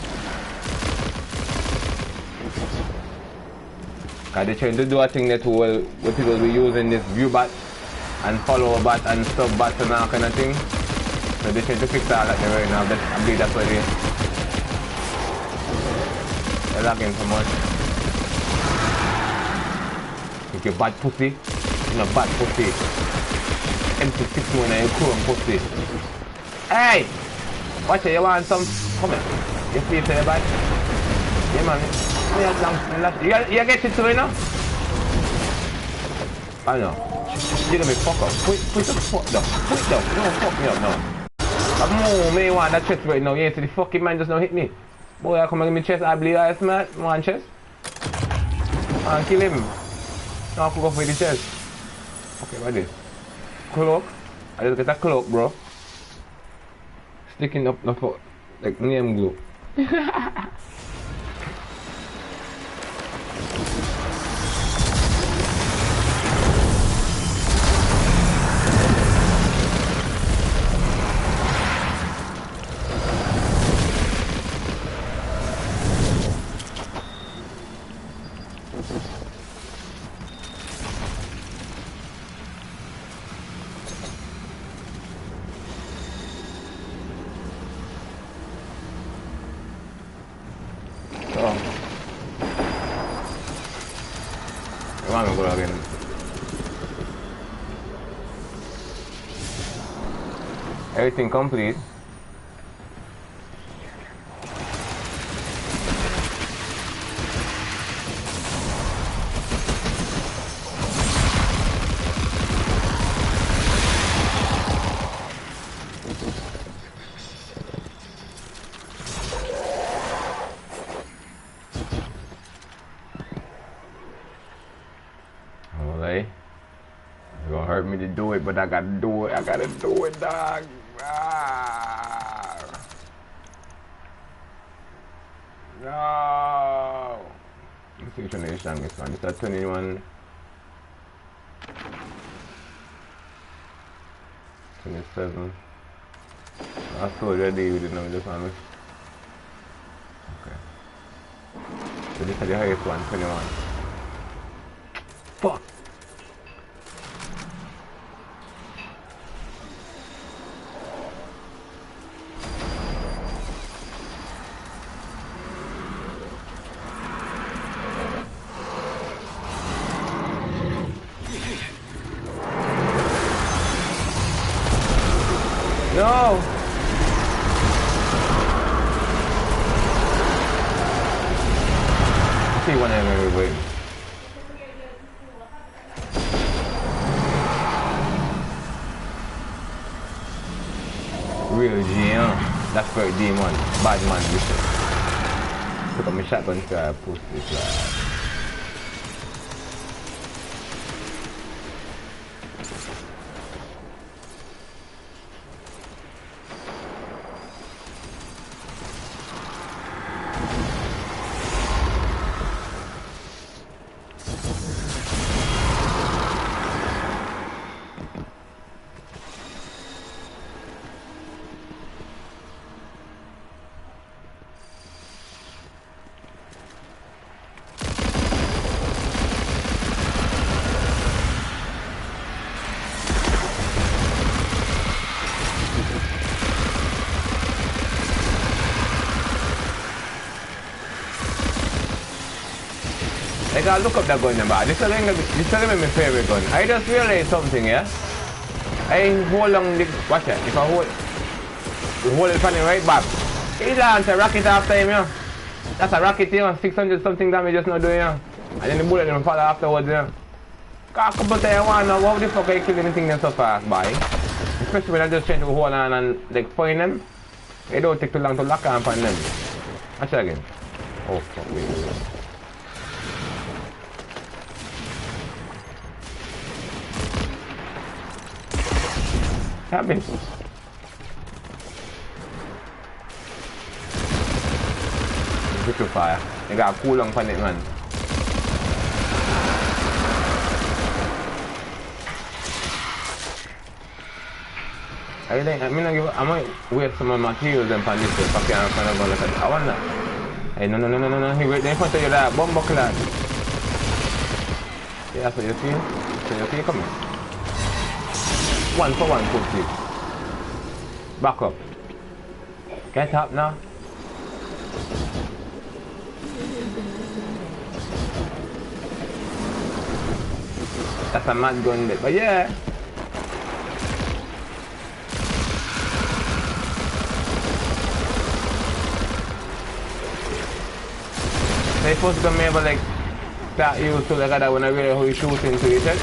Cause they're trying to do a thing that where people will be using this view bot and follow bot and sub bot and all kind of thing. So they're trying to fix all that right now. I believe that's what they're lagging so much. Think you're bad pussy? You're not bad pussy. MP6 when I cool and pussy. Hey! Watch it, you want some? Come here. You feel so bad? Yeah, man. You get it to me now? I know. You're gonna be fuck up. Put the fuck down. Put it down. Don't fuck me up now. I'm more me want that chest right now. You see the fucking man just now hit me. Boy, I come and give me chest. I bleed ice, man. One chest. I kill him. Now I could go for the chest. Okay, what is this? Cloak. I just get a cloak, bro. Sticking up the foot like name glue. Everything complete. Alright. It's gonna hurt me to do it, but I gotta do it. I gotta do it, dog. No. Let's see which one is the strongest one. This is 21. 27. I told you I deal with it now, just on. Okay. So this is the highest one, 21. Fuck! No! See one enemy wait. Real G, that's for a demon. Bad man, listen. Took up my shotgun to push this lad. I gotta look up that gun number. This is my favorite gun. I just realized something, yeah? I hold on the... Watch it. If I hold it from the right back, he launch a rocket after him, yeah? That's a rocket, you know? 600 something damage just not doing, yeah? And then the bullet will fall afterwards, yeah? Cause a couple of times I wanna know how the fuck I kill anything them so fast, boy? Especially when I'm just trying to hold on and like find them. It don't take too long to lock on them. Watch it again. Oh fuck, wait. Happens. Good to fire. You got a cool long on it, man. I might wait some of my materials and find this if I can't find a gun like that. I wonder. Hey, no. He right there in front of you, that bomb buckle. Yeah, that's what you feel. So you feel coming. 1 for 1, please. Back up. Get up now. That's a mad gun bit, but yeah. They supposed to maybe like start used to like that when I really how you shoot into it.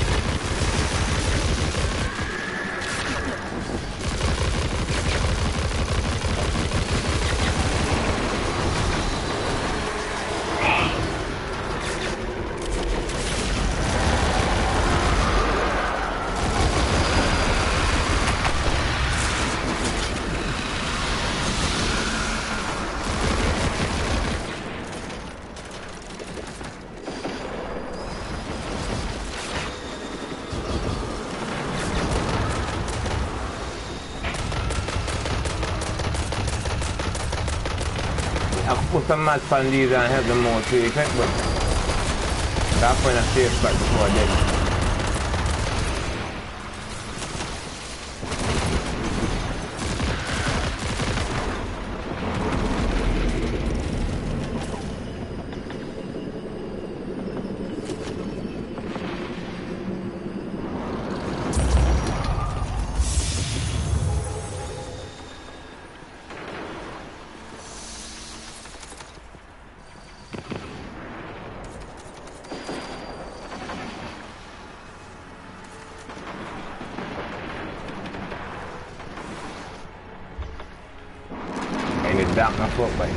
I could put some mats on these and help them more to effect, but that's when I safe back before I did. Dark na fuck, boy.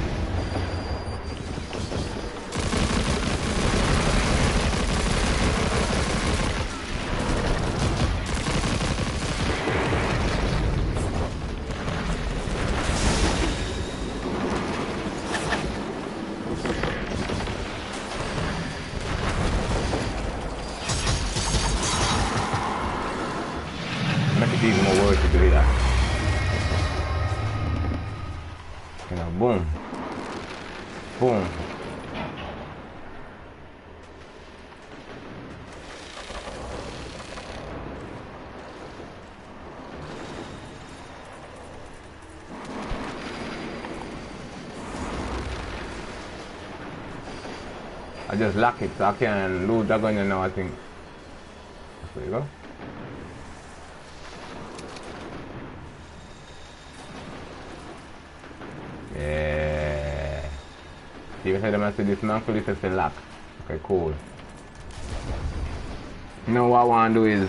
it's even more worth to do that. You know, boom. Boom. I just lock it so I can load that gun now, I think. There you go. Yeah. See if I them to dismantle this as a lock. Okay, cool. Now what I want to do is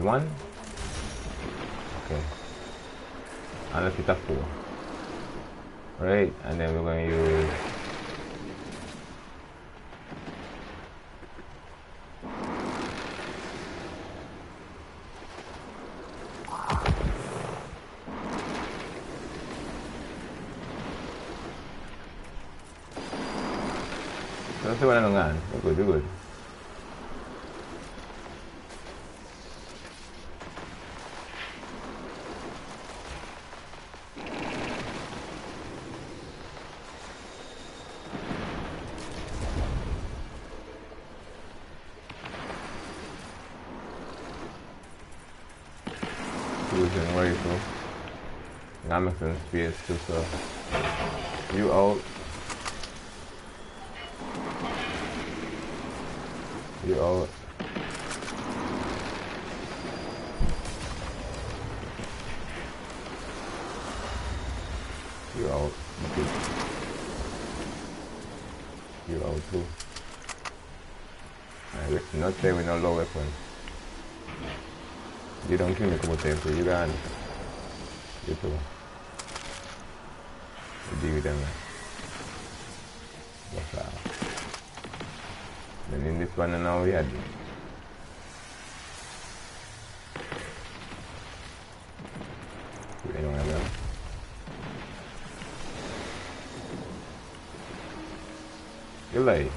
one. Okay. Unless it's a 4. Right, and then we're going to use let's see what I'm going. You're good. I'm making space too, so you out. You out. You out. Okay. You out too. Alright, not there with no low weapon. You don't kill me a couple times, so you got it. You too. Deal with them. What's that? Then in this one now we had anyone else? You like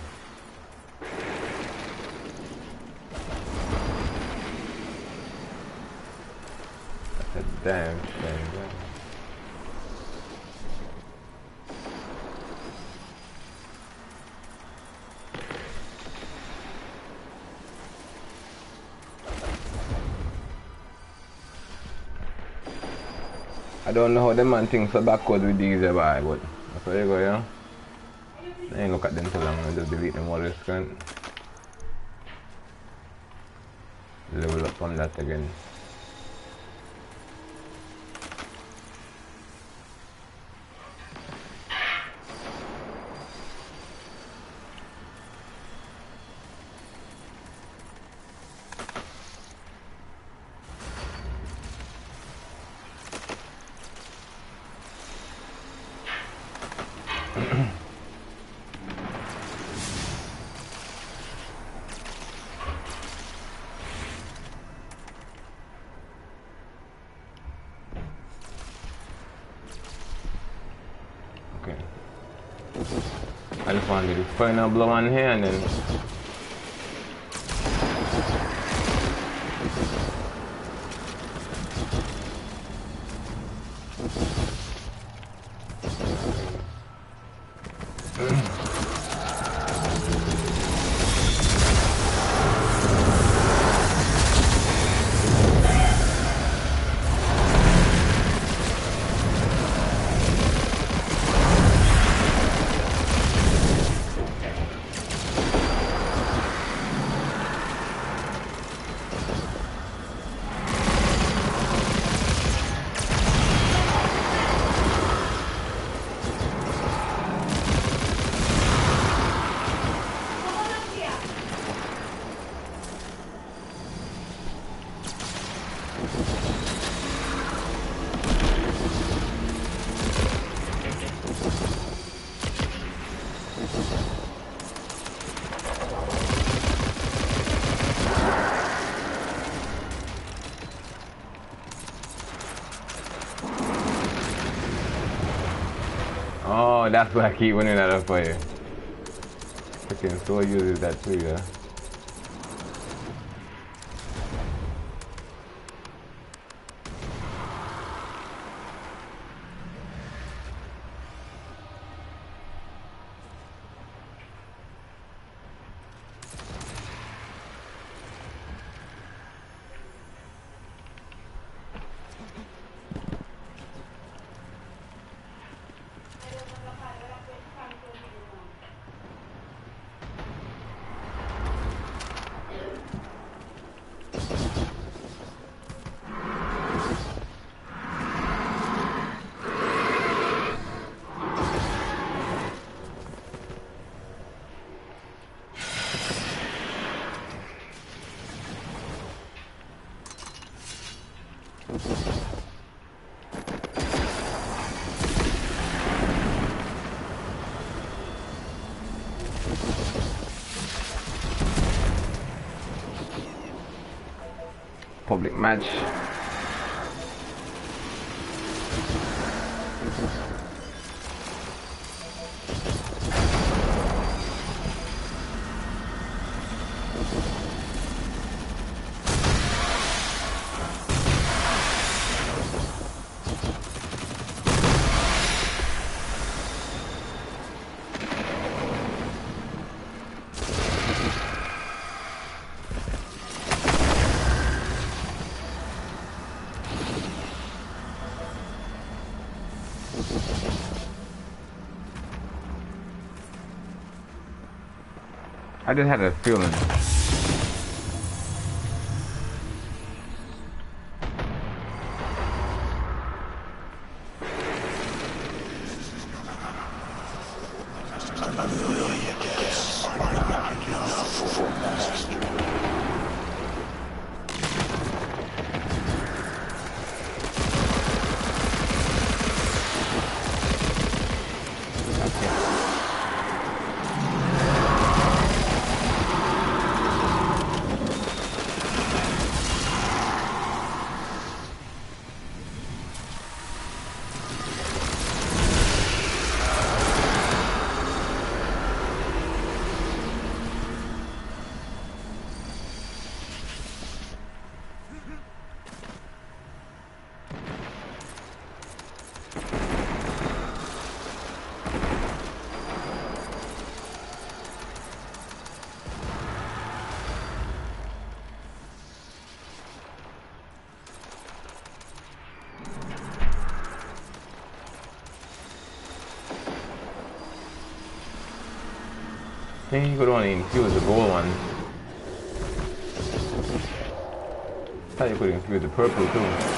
that's a damn thing. I don't know how the man thinks so backward with these boy, but that's where you go, yeah? I ain't look at them too long, I just delete them all this screen. Level up on that again. I just want to do the final blow on here and then Oh, that's why I keep winning out of fire. Freaking Thor uses that too, yeah. Public match. I just had a feeling. I think you could only infuse the gold one. I thought you could infuse the purple too.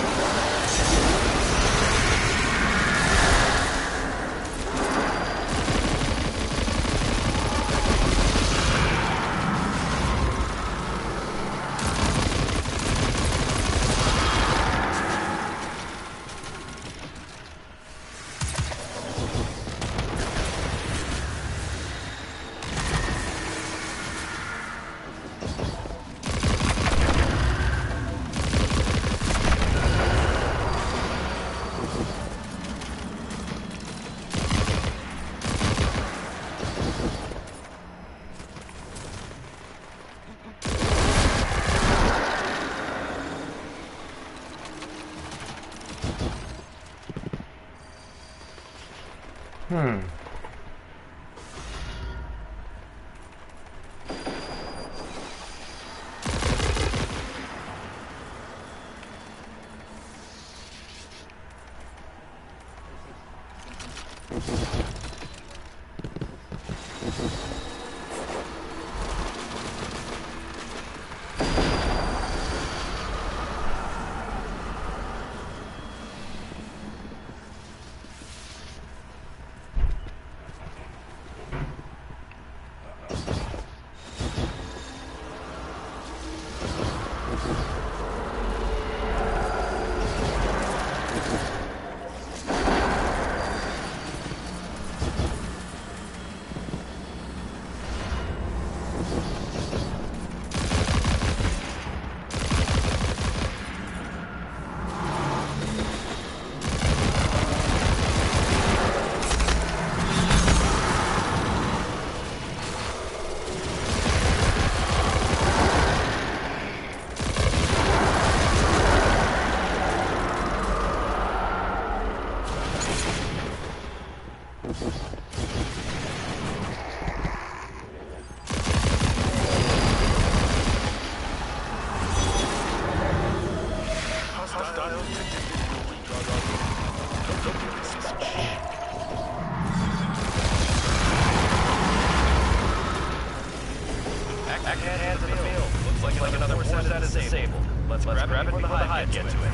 Let's grab it before the hive gets to it.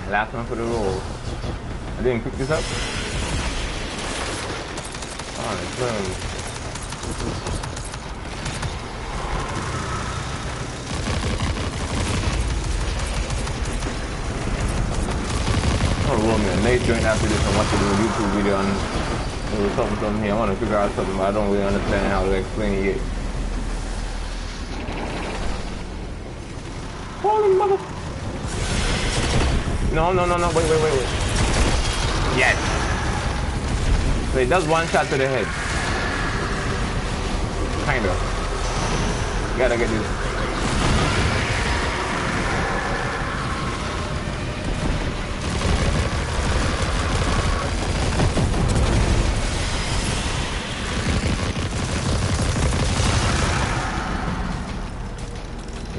Last one for the roll. I didn't pick this up. Oh, it's burned. Oh, Roman, Nate joined after this and watched a YouTube video on there was something here. I want to figure out something, but I don't really understand how to explain it yet. Holy mother! No, wait. Yes! So it does one shot to the head. Kind of. Gotta get this.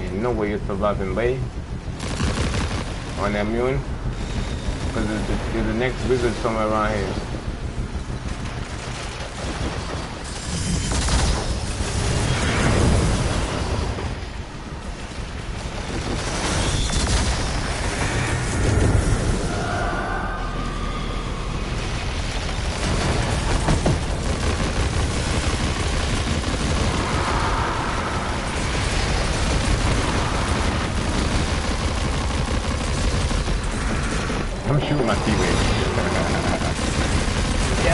Ain't no way you're surviving, babe. On immune, because there's the next wizard somewhere around here. I'm shooting my teammate. Yo!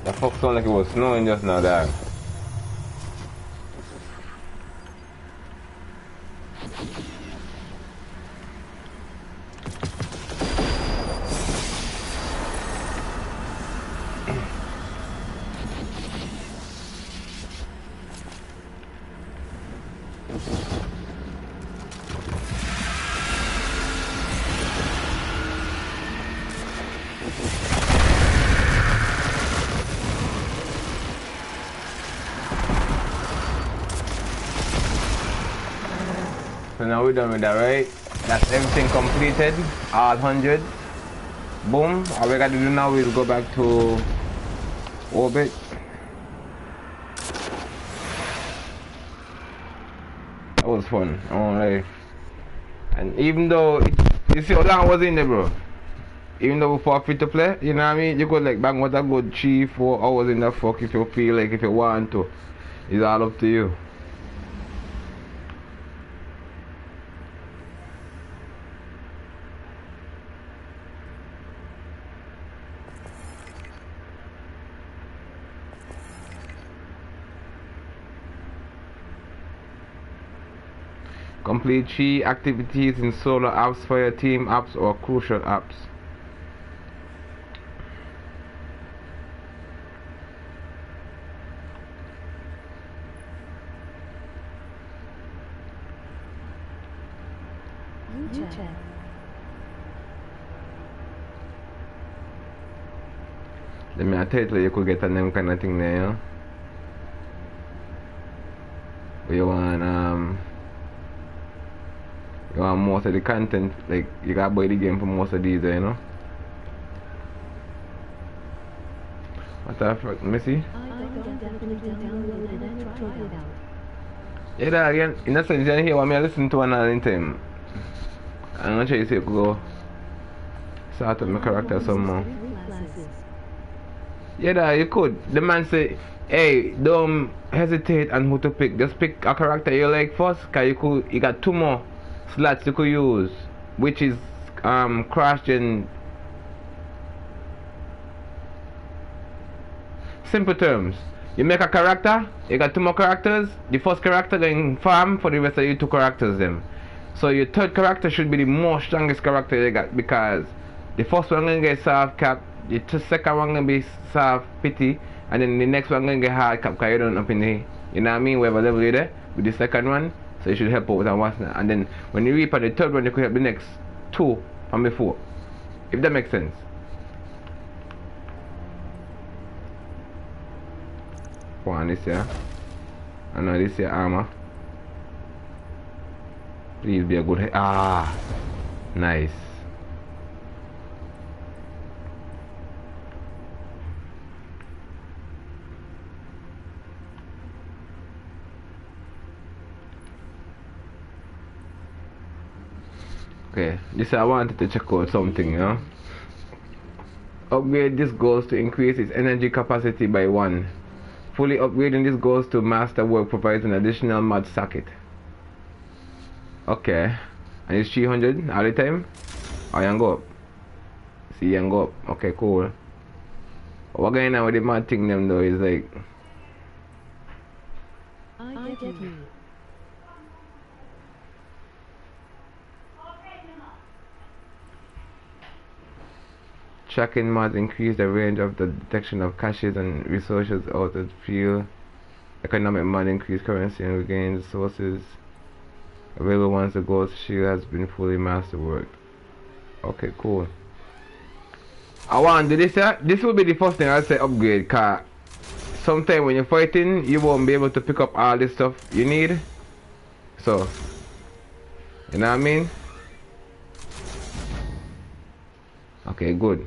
That fuck sounded like it was snowing just now, dad. So now we're done with that, right? That's everything completed. All 100. Boom. All we gotta do now is go back to orbit. That was fun. I won't lie. And even though, you see how long I was in there, bro? Even though for free to play, you know what I mean? You could like bang with a good 3-4 hours in the fuck if you feel like, if you want to. It's all up to you. Complete 3 activities in solo apps for your team apps or crucial apps. Then I tell you could get on them kind of thing there, you know? Where you want most of the content, like you gotta buy the game for most of these, you know? What the fuck, Missy? Yeah, that again, in a sense, you hear what I listen to another time. I'm gonna try to see if I go sort out my character some more. Yeah, that you could. The man say, hey, don't hesitate on who to pick. Just pick a character you like first, cause you got 2 more slots you could use, which is Crash Gen. Simple terms. You make a character, you got 2 more characters, the first character going farm for the rest of your 2 characters them. So your 3rd character should be the most strongest character you got, because the first one gonna get soft cap, the 2nd one gonna be soft pity, and then the next one gonna get hard cap because you don't up in the, you know what I mean, whatever level you're there with the 2nd one, so you should help out with that one. And then when you reap on the 3rd one, you could help the next 2 from before. If that makes sense. One this here. I know this here armor. Please be a good head. Ah, nice. Okay, this I wanted to check out something, you know. Upgrade this goes to increase its energy capacity by 1. Fully upgrading this goes to Masterwork provides an additional mod socket. Okay. And it's 300 all the time? Oh, you can go up. See, you can go up. Okay, cool. What going on with the mod thing them though is like... I get you. Tracking mods increase the range of the detection of caches and resources out of field. Economic mod increase currency and regains sources available once the ghost shield has been fully masterworked. Okay, cool. I want to do this here. This will be the first thing I'll say upgrade, cause sometimes when you're fighting you won't be able to pick up all this stuff you need. So, you know what I mean? Okay, good.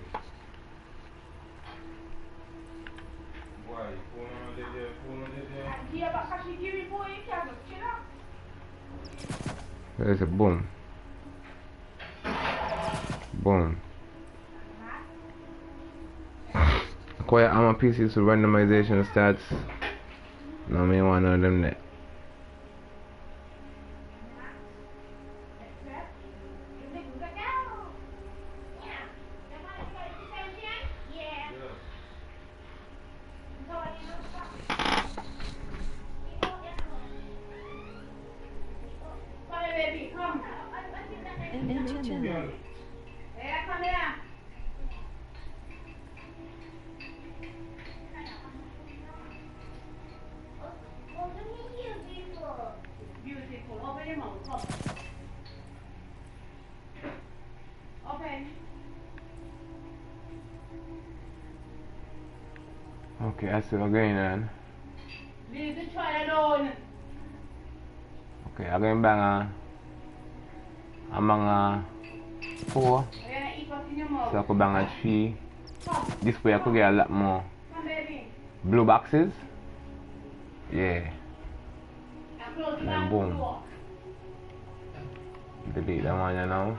There's a boom. Boom. Acquire armor pieces to randomization stats. No, me one of them there. Okay, I see what's going on. Leave the child alone. Okay, I'm going bang among 4. So I could bang a 3. This way I could get a lot more blue boxes. Yeah. And then boom. Delete that one, you know.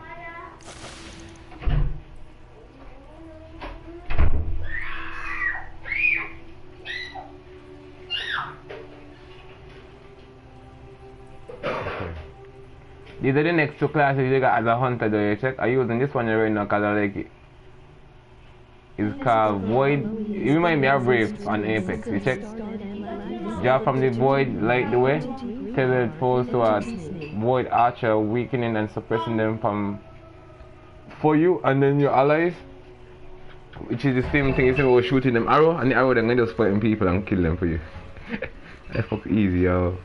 These are the next 2 classes you got as a hunter, do you check? I'm using this one right now because I like it. It's called Void. It reminds me of Brave on Apex, you check? Drop from the Void, light the way. Tethered foes to a Void Archer, weakening and suppressing them for you and then your allies. Which is the same thing as if I was shooting them arrow, and the arrow then just fighting people and kill them for you. That's fuck easy, yo.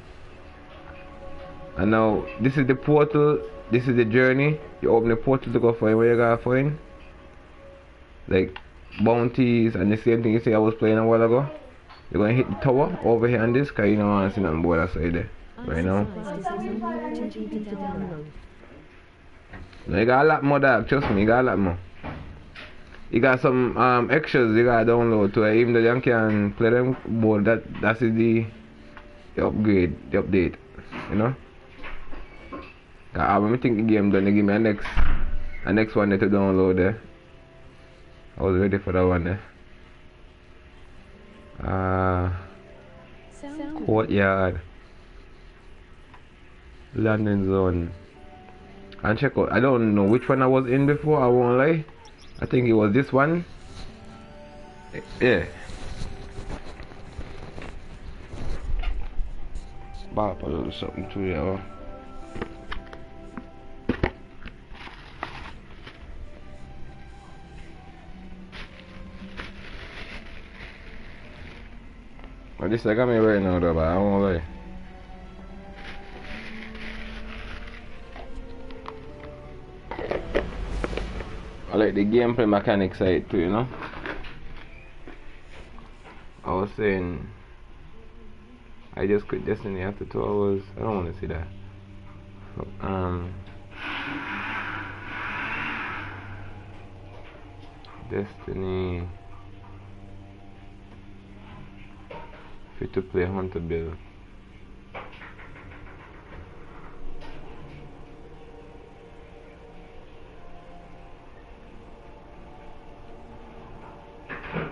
And now, this is the portal, this is the journey. You open the portal to go find where you gotta find. Like, bounties and the same thing you say I was playing a while ago. You're gonna hit the tower over here on this because you don't want to see nothing board outside there. Right now. No, you got a lot more, dog. Trust me, you got a lot more. You got some extras you gotta download to it. Even though you can play them board, that's the upgrade, the update. You know? When I think the game done, they give me a next one there to download there. I was ready for that one there. Courtyard, landing zone, and check out. I don't know which one I was in before, I won't lie. I think it was this one. Yeah. Bop a little something to you. Well, this got me right now though, but I won't lie. I like the gameplay mechanics side too, you know. I was saying I just quit Destiny after 2 hours. I don't want to see that. Destiny free to play hunter build.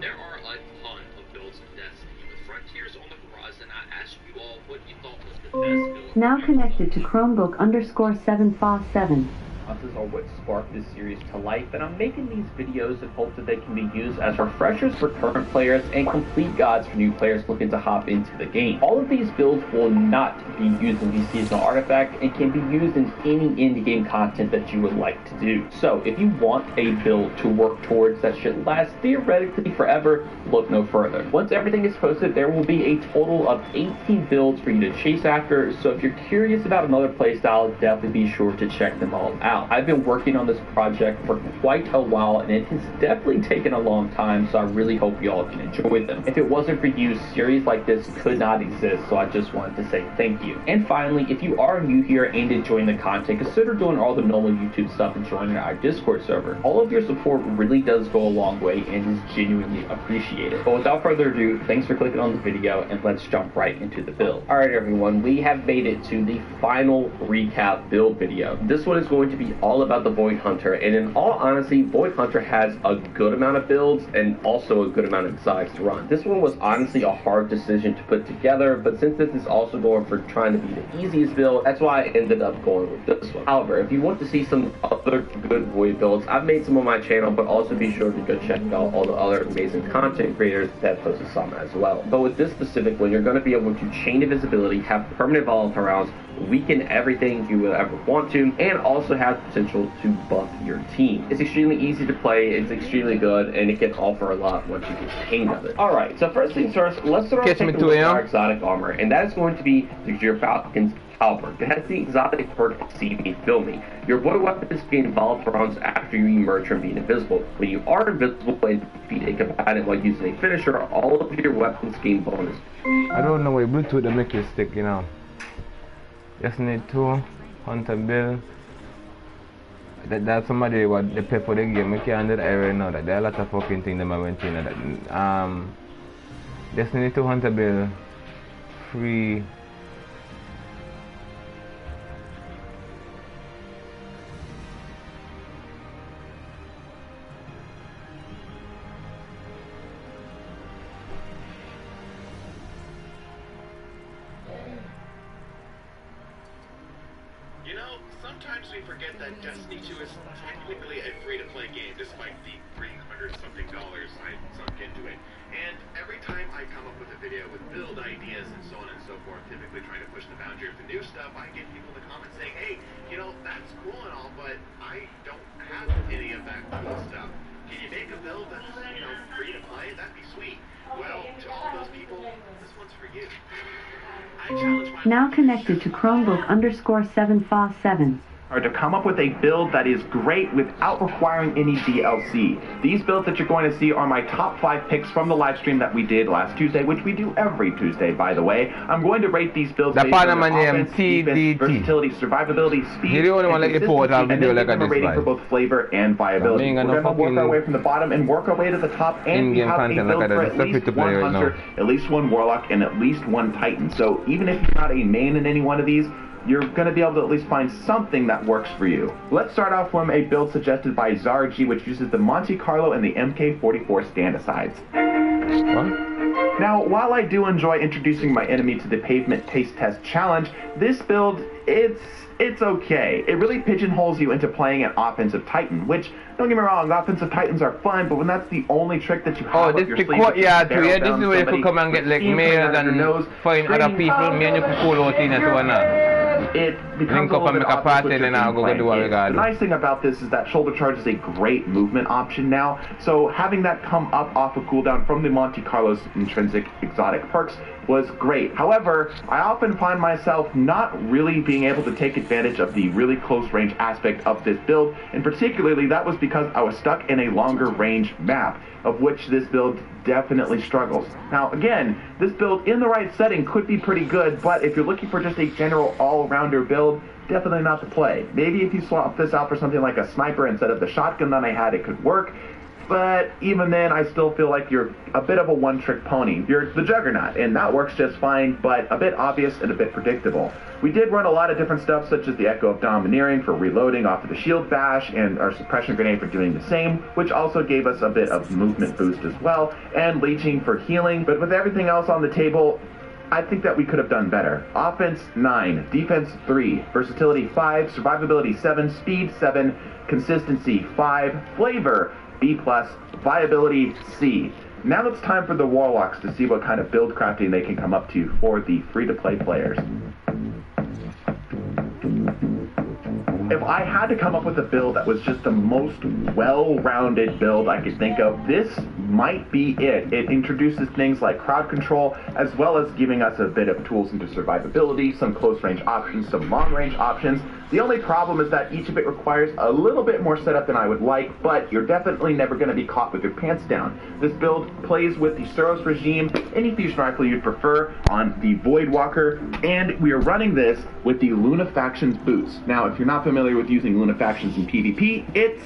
There are a ton of builds in Destiny. With Frontiers on the horizon, I asked you all what you thought was the best build. Now connected to Chromebook_7Fa7. Hunters are what sparked this series to life, and I'm making these videos in hopes that they can be used as refreshers for current players and complete guides for new players looking to hop into the game. All of these builds will not be using the seasonal artifact and can be used in any indie-game content that you would like to do. So if you want a build to work towards that should last theoretically forever, look no further. Once everything is posted, there will be a total of 18 builds for you to chase after, so if you're curious about another playstyle, definitely be sure to check them all out. I've been working on this project for quite a while, and it has definitely taken a long time, so I really hope you all can enjoy them. If it wasn't for you, series like this could not exist, so I just wanted to say thank you. And finally, if you are new here and enjoying the content, consider doing all the normal YouTube stuff and joining our Discord server. All of your support really does go a long way and is genuinely appreciated. But without further ado, thanks for clicking on the video, and let's jump right into the build. Alright everyone, we have made it to the final recap build video. This one is going to be all about the Void Hunter, and in all honesty, Void Hunter has a good amount of builds and also a good amount of exotics to run. This one was honestly a hard decision to put together, but since this is also going for trying to be the easiest build, that's why I ended up going with this one. However, if you want to see some other good Void builds, I've made some on my channel, but also be sure to go check out all the other amazing content creators that posted some as well. But with this specific one, you're going to be able to chain invisibility, have permanent volatile rounds, weaken everything you will ever want to, and also have potential to buff your team. It's extremely easy to play, it's extremely good, and it can offer a lot once you get the hang of it. Alright, so first things first, let's start off taking a look at our exotic armor, and that is going to be the Falcon's Halberd. It has the exotic perk See Me, Feel Me. Your void weapons gain volatile rounds after you emerge from being invisible. When you are invisible and defeat a combatant while using a finisher, all of your weapons gain bonus. I don't know why Bluetooth to make it stick, you know. Just need to hunter build. That's somebody what they play for the game. We can't do that right now. That there are a lot of fucking things that I went in that. Just need to hunter build free. Sometimes we forget that Destiny 2 is technically a free-to-play game, despite the $300-something I sunk into it. And every time I come up with a video with build ideas and so on and so forth, typically trying to push the boundary of the new stuff, I get people in the comments saying, hey, you know, that's cool and all, but I don't have any of that cool stuff. Can you make a build that's, you know, free-to-play? That'd be sweet. Well, to all those people, this one's for you. Now connected to Chromebook_7Fa7. Or to come up with a build that is great without requiring any DLC. These builds that you're going to see are my top 5 picks from the live stream that we did last Tuesday, which we do every Tuesday, by the way. I'm going to rate these builds based on their offense, defense, versatility, survivability, speed, and consistency, and then give them a rating for both flavor and viability. We're going to work our way from the bottom and work our way to the top, and we have a build for at least one Hunter, at least one Warlock, and at least one Titan. So even if you're not a main in any one of these, you're going to be able to at least find something that works for you. Let's start off from a build suggested by Zarg, which uses the Monte Carlo and the MK44 stand-asides. Now, while I do enjoy introducing my enemy to the Pavement Taste Test Challenge, this build, it's okay. It really pigeonholes you into playing an offensive Titan, which, don't get me wrong, offensive Titans are fun, but when that's the only trick that you have up your sleeve, this is where you could come and get like males and find other people, me and you could pull out in it or not. It becomes a little bit obvious what you're playing. The nice thing about this is that Shoulder Charge is a great movement option now, so having that come up off a cooldown from the Monte Carlo's intrinsic exotic perks was great. However, I often find myself not really being able to take advantage of the really close range aspect of this build, and particularly that was because I was stuck in a longer range map, of which this build definitely struggles. Now again, this build in the right setting could be pretty good, but if you're looking for just a general all-rounder build, definitely not the play. Maybe if you swap this out for something like a sniper instead of the shotgun that I had, it could work. But even then, I still feel like you're a bit of a one-trick pony. You're the Juggernaut, and that works just fine, but a bit obvious and a bit predictable. We did run a lot of different stuff, such as the Echo of Domineering for reloading off of the Shield Bash, and our Suppression Grenade for doing the same, which also gave us a bit of movement boost as well, and Leeching for healing. But with everything else on the table, I think that we could have done better. Offense 9, defense 3, versatility 5, survivability 7, speed 7, consistency 5, flavor B+, viability C. Now it's time for the Warlocks to see what kind of build crafting they can come up to for the free-to-play players. If I had to come up with a build that was just the most well-rounded build I could think of, this might be it. It introduces things like crowd control, as well as giving us a bit of tools into survivability, some close-range options, some long-range options. The only problem is that each of it requires a little bit more setup than I would like, but you're definitely never going to be caught with your pants down. This build plays with the Suros regime, any fusion rifle you'd prefer, on the Voidwalker, and we are running this with the Lunafactions boots. Now, if you're not familiar with using Lunafactions in PvP, it's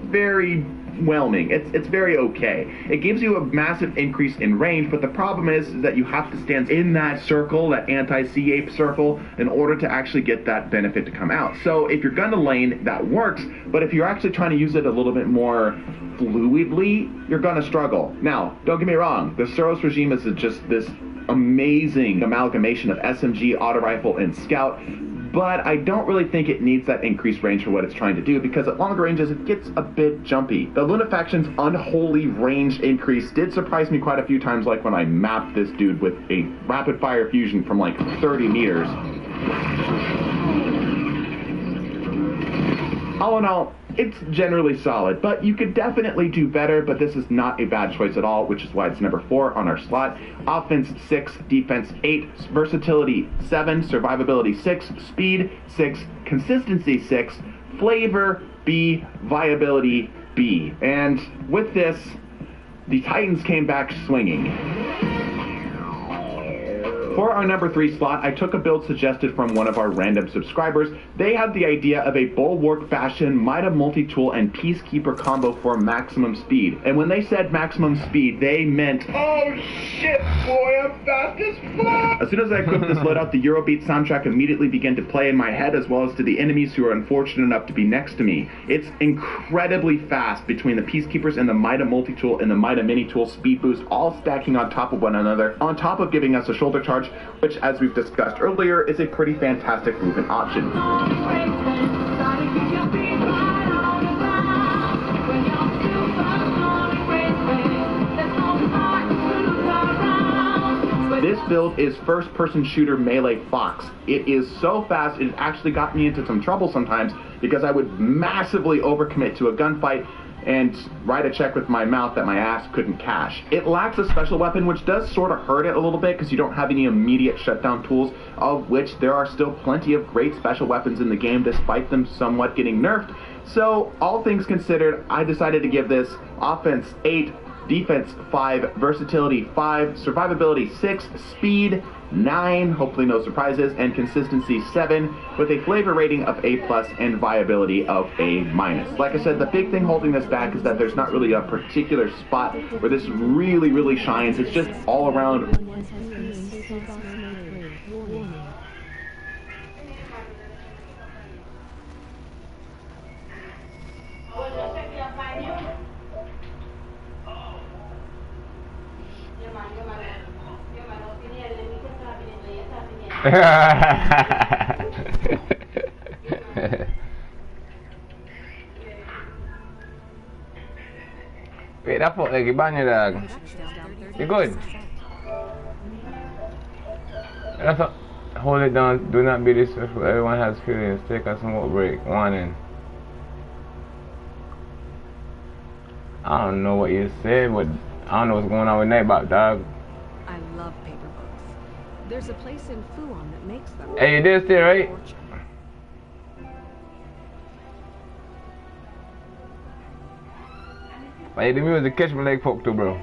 very whelming. It's very okay. It gives you a massive increase in range, but the problem is that you have to stand in that circle, that anti-sea ape circle, in order to actually get that benefit to come out. So if you're gonna lane, that works, but if you're actually trying to use it a little bit more fluidly, you're gonna struggle. Now, don't get me wrong, the Suros regime is just this amazing amalgamation of SMG, auto rifle, and scout, but I don't really think it needs that increased range for what it's trying to do, because at longer ranges it gets a bit jumpy. The Lunafaction's unholy range increase did surprise me quite a few times, like when I mapped this dude with a rapid fire fusion from like 30 meters. All in all, it's generally solid, but you could definitely do better, but this is not a bad choice at all, which is why it's number 4 on our slot. Offense 6, defense 8, versatility 7, survivability 6, speed 6, consistency 6, flavor B, viability B. And with this, the Titans came back swinging. For our number 3 slot, I took a build suggested from one of our random subscribers. They had the idea of a Bulwark Fashion, Mida Multi-Tool, and Peacekeeper combo for maximum speed. And when they said maximum speed, they meant, oh shit, boy, I'm fast as fuck! As soon as I equipped this loadout, the Eurobeat soundtrack immediately began to play in my head, as well as to the enemies who are unfortunate enough to be next to me. It's incredibly fast between the Peacekeepers and the Mida Multi-Tool and the Mida Mini-Tool speed boost, all stacking on top of one another, on top of giving us a shoulder charge, which, as we've discussed earlier, is a pretty fantastic movement option. This build is first-person shooter melee Fox. It is so fast, it actually got me into some trouble sometimes because I would massively overcommit to a gunfight, and write a check with my mouth that my ass couldn't cash. It lacks a special weapon, which does sort of hurt it a little bit because you don't have any immediate shutdown tools, of which there are still plenty of great special weapons in the game despite them somewhat getting nerfed. So, all things considered, I decided to give this offense 8, defense 5, versatility 5, survivability 6, speed 9, hopefully no surprises, and consistency 7, with a flavor rating of A+, and viability of A-. Like I said, the big thing holding this back is that there's not really a particular spot where this really, really shines. It's just all around. Wait, that fuck lagi banyak dah. You good? That's a, hold it down. Do not be disrespectful. Everyone has feelings. Take a smoke break. Warning. I don't know what you said, but I don't know what's going on with Nightbot, dog. I love paper books. There's a place in Fuon that makes them. Hey, you did still, right? Hey, the music catch me like fuck too, bro.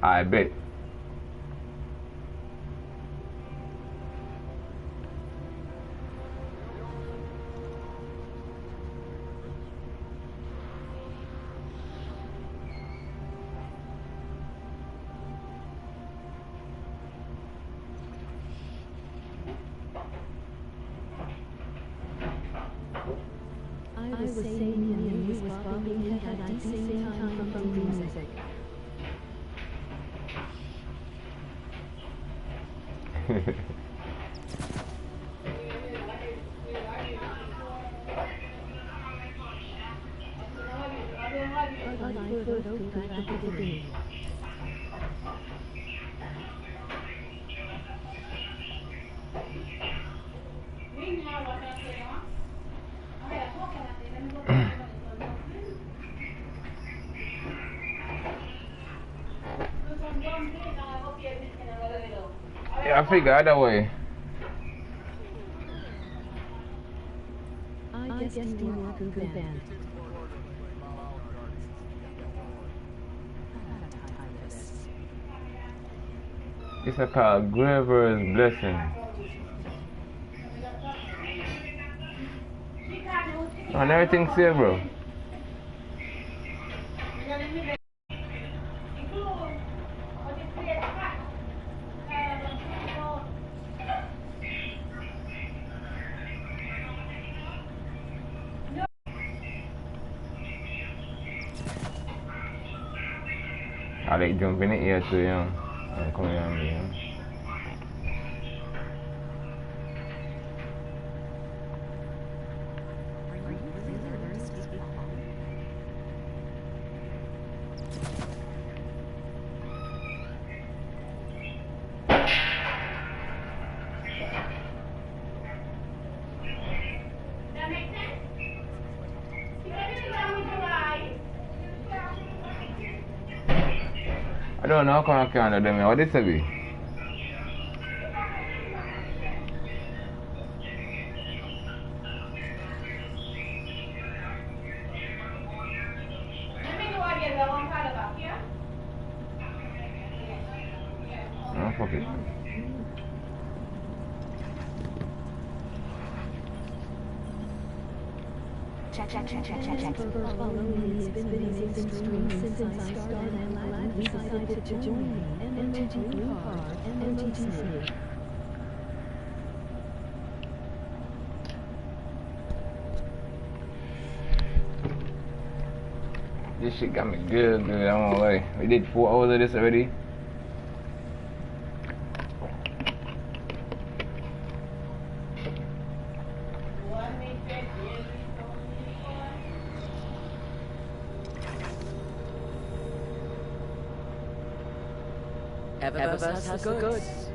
I bet. I was saying you was bobbing head at the same time from the music. Yeah, I figure either way. I guess you were a good band. It's a called Graver's Blessing. And everything's here, bro. I like jumping in the air too, you know. And coming on me, you know. I don't know how I can do them. What this be? Oh, fuck it. Check. Following has been amazing stream since I started and decided to join me. MTG Blue Card, MTG. This shit got me good. I'm on my way. We did 4 hours of this already. Everbus has the goods.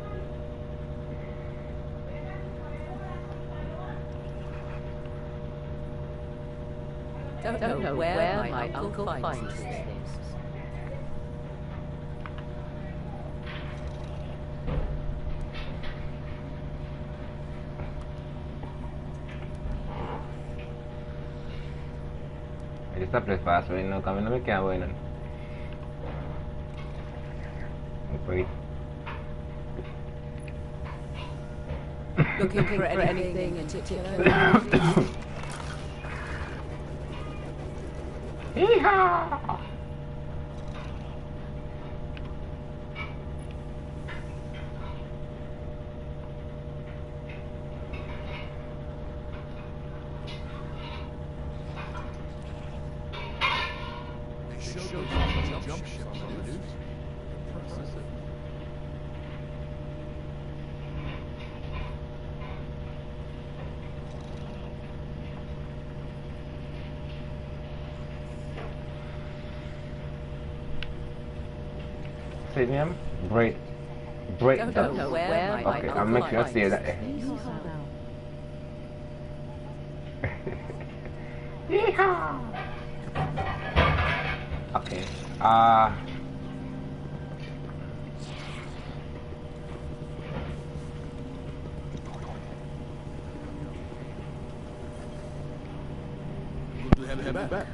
Don't know where my uncle finds these things. I just have to play fast right now, coming up, I can't win it. Wait. Looking for anything in particular? Yeehaw! Jump ship on the news. Process it. Say name? Break Don't know where my okay, I'll make sure I say that. Yeehaw! Okay. Good to have you back.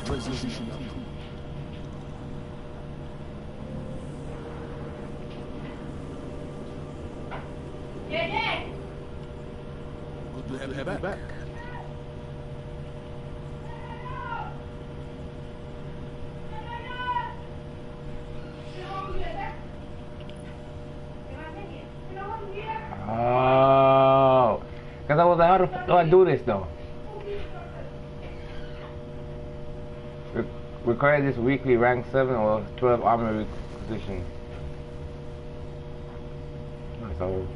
Resolution up. Good to have you back. Oh, because I was like, how do I do this though? Require this weekly rank 7 or 12 armor requisition. So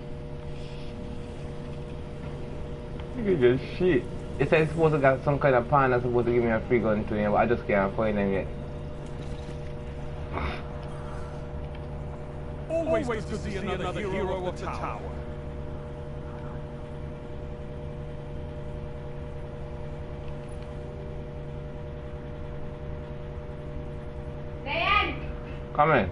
you just shit. It says it's supposed to got some kind of pan that's supposed to give me a free gun to him, but I just can't find them yet. Always good to see another hero of the tower. Come in.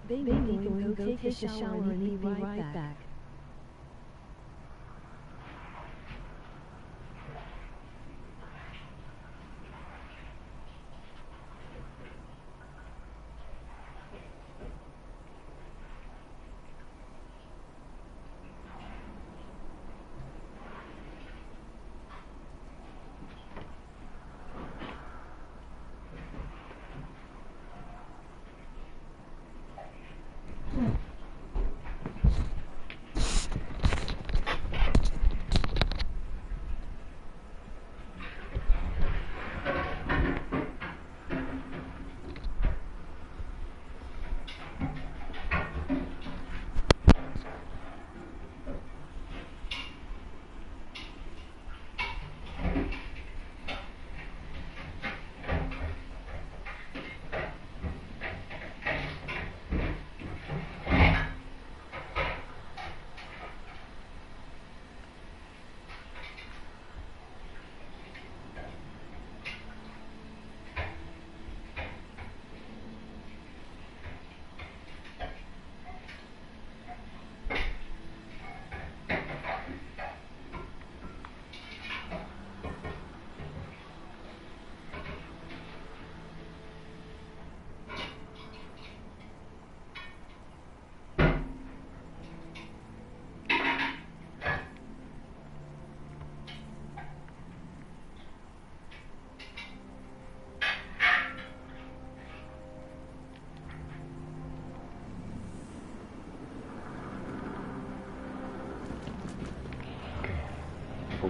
Baby, go take a shower and be right back.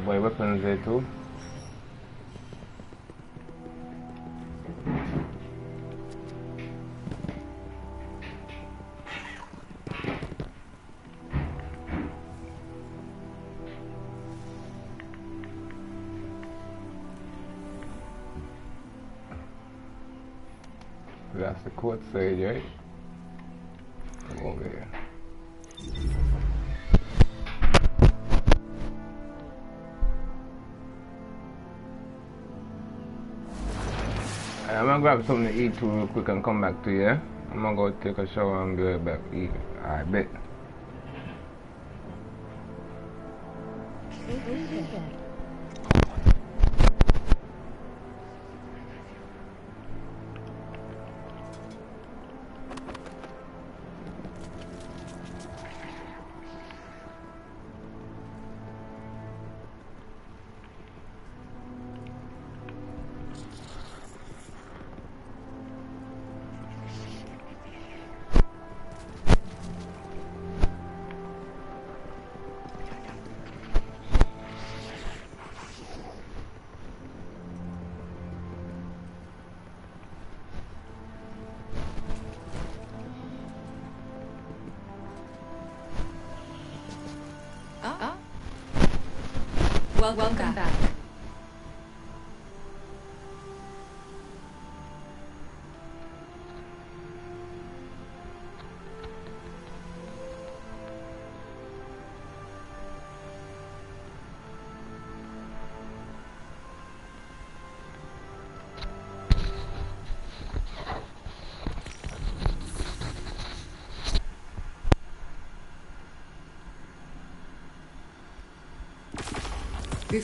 buy weapons there too. That's the court stage, right? Come over here. I'm gonna grab something to eat too real quick and come back to you. Yeah? I'm gonna go take a shower and be right back eat. I bet. Welcome back.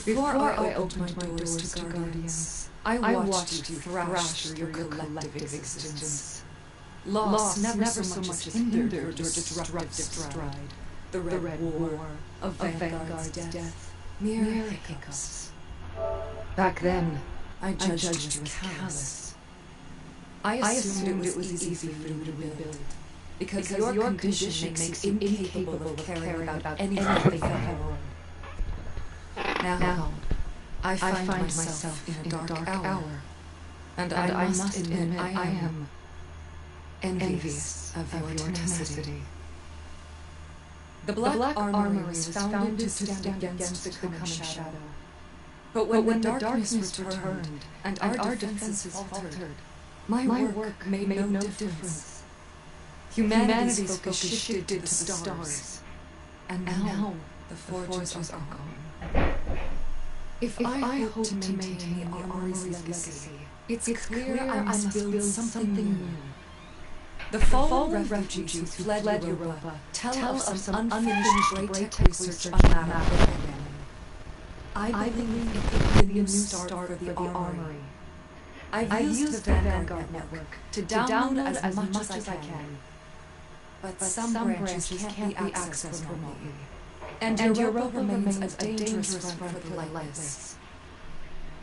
Before I opened my doors to Guardians, I watched you thrash through your collective existence. Loss never so much as hindered your destructive stride. The Red War, of Vanguard's death, mere hiccups. Back then, I judged you as callous. I assumed it was easy for you to rebuild, because your condition makes you incapable of caring about anything ephemeral. Now, I find myself in a dark hour, and I must admit I am envious of your tenacity. The Black Armory was founded to stand against the coming shadow. But when the darkness returned and our defenses faltered, my work made no difference. Humanity's focus shifted to the stars, and now the forges are gone. If I hope to maintain the Armory's legacy, it's clear I must build something new. The fallen refugees who fled Europa tell of some unfinished great tech research on that map. I believe it could be a new start for the Armory. I've used the Vanguard network to download as much as I can. But some branches can't be accessed remotely. And Europa remains a dangerous front for like this.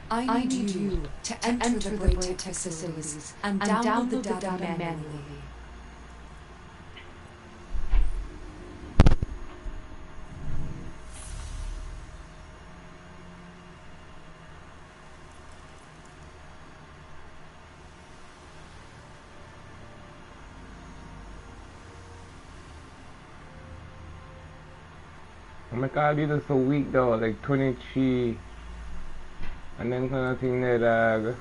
I need you to enter the great tech facilities and download the data manually. Oh my god, these are so weak though, like 23 and then kind of thing there, dog.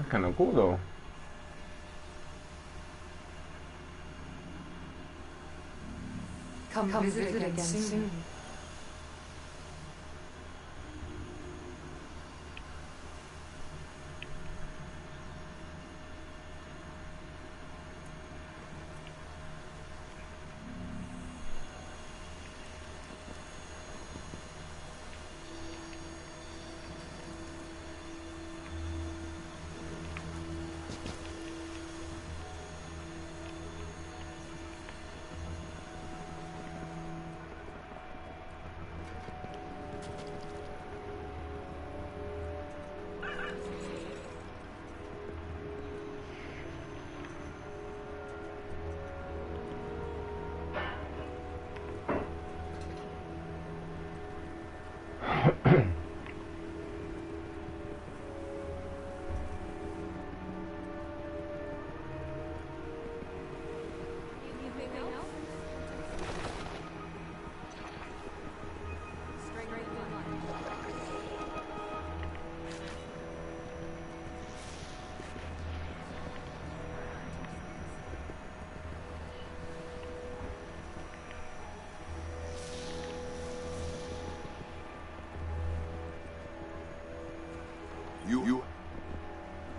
That's kind of cool though. Come visit again soon.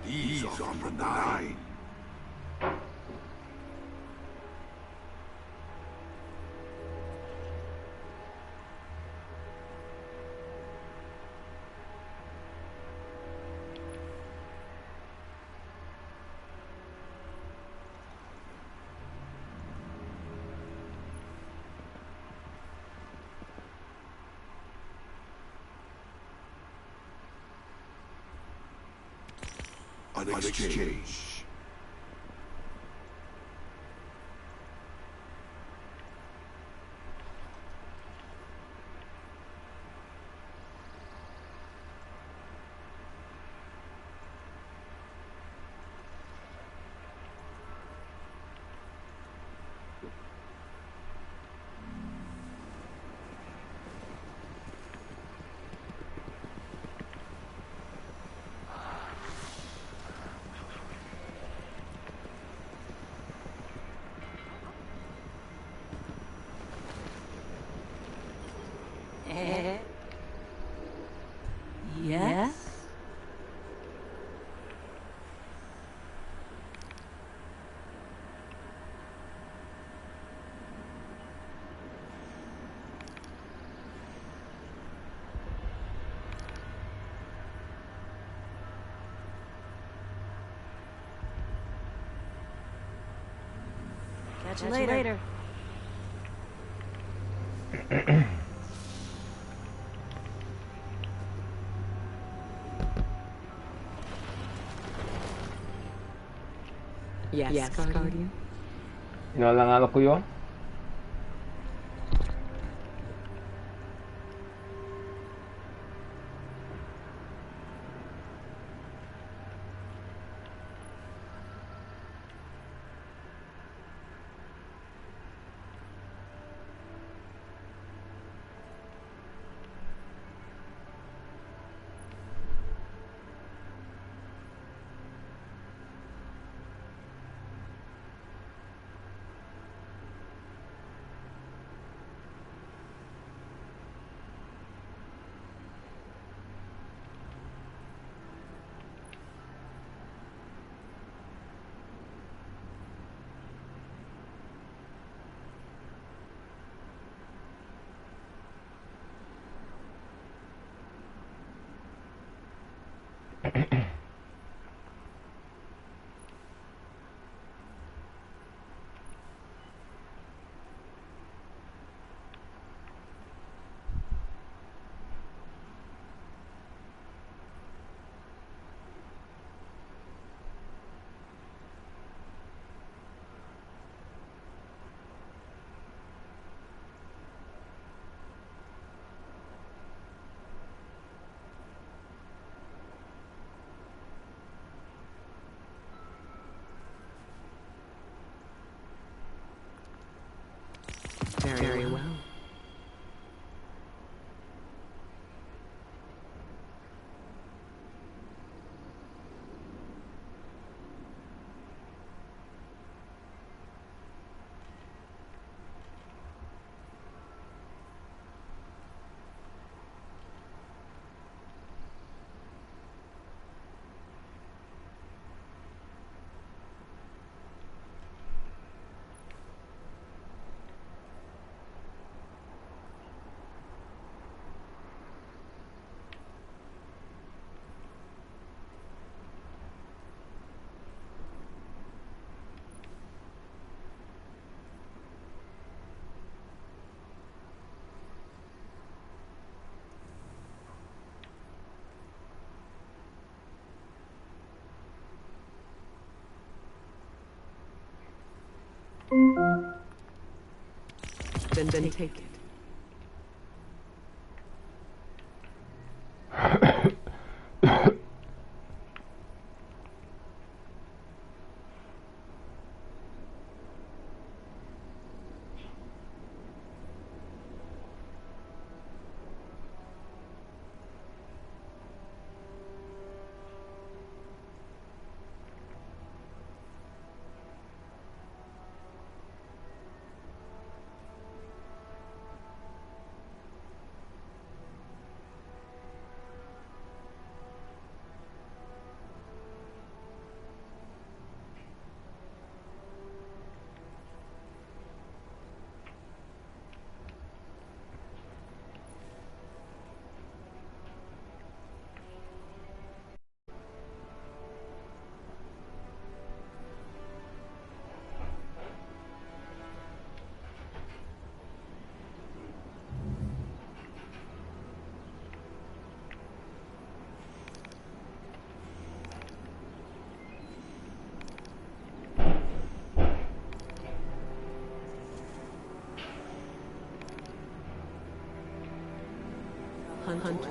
These are from the 9. An exchange. Yes? Catch you later. Yes, Guardian. Inaalala ko yun. Very well. Then take it. Hunt.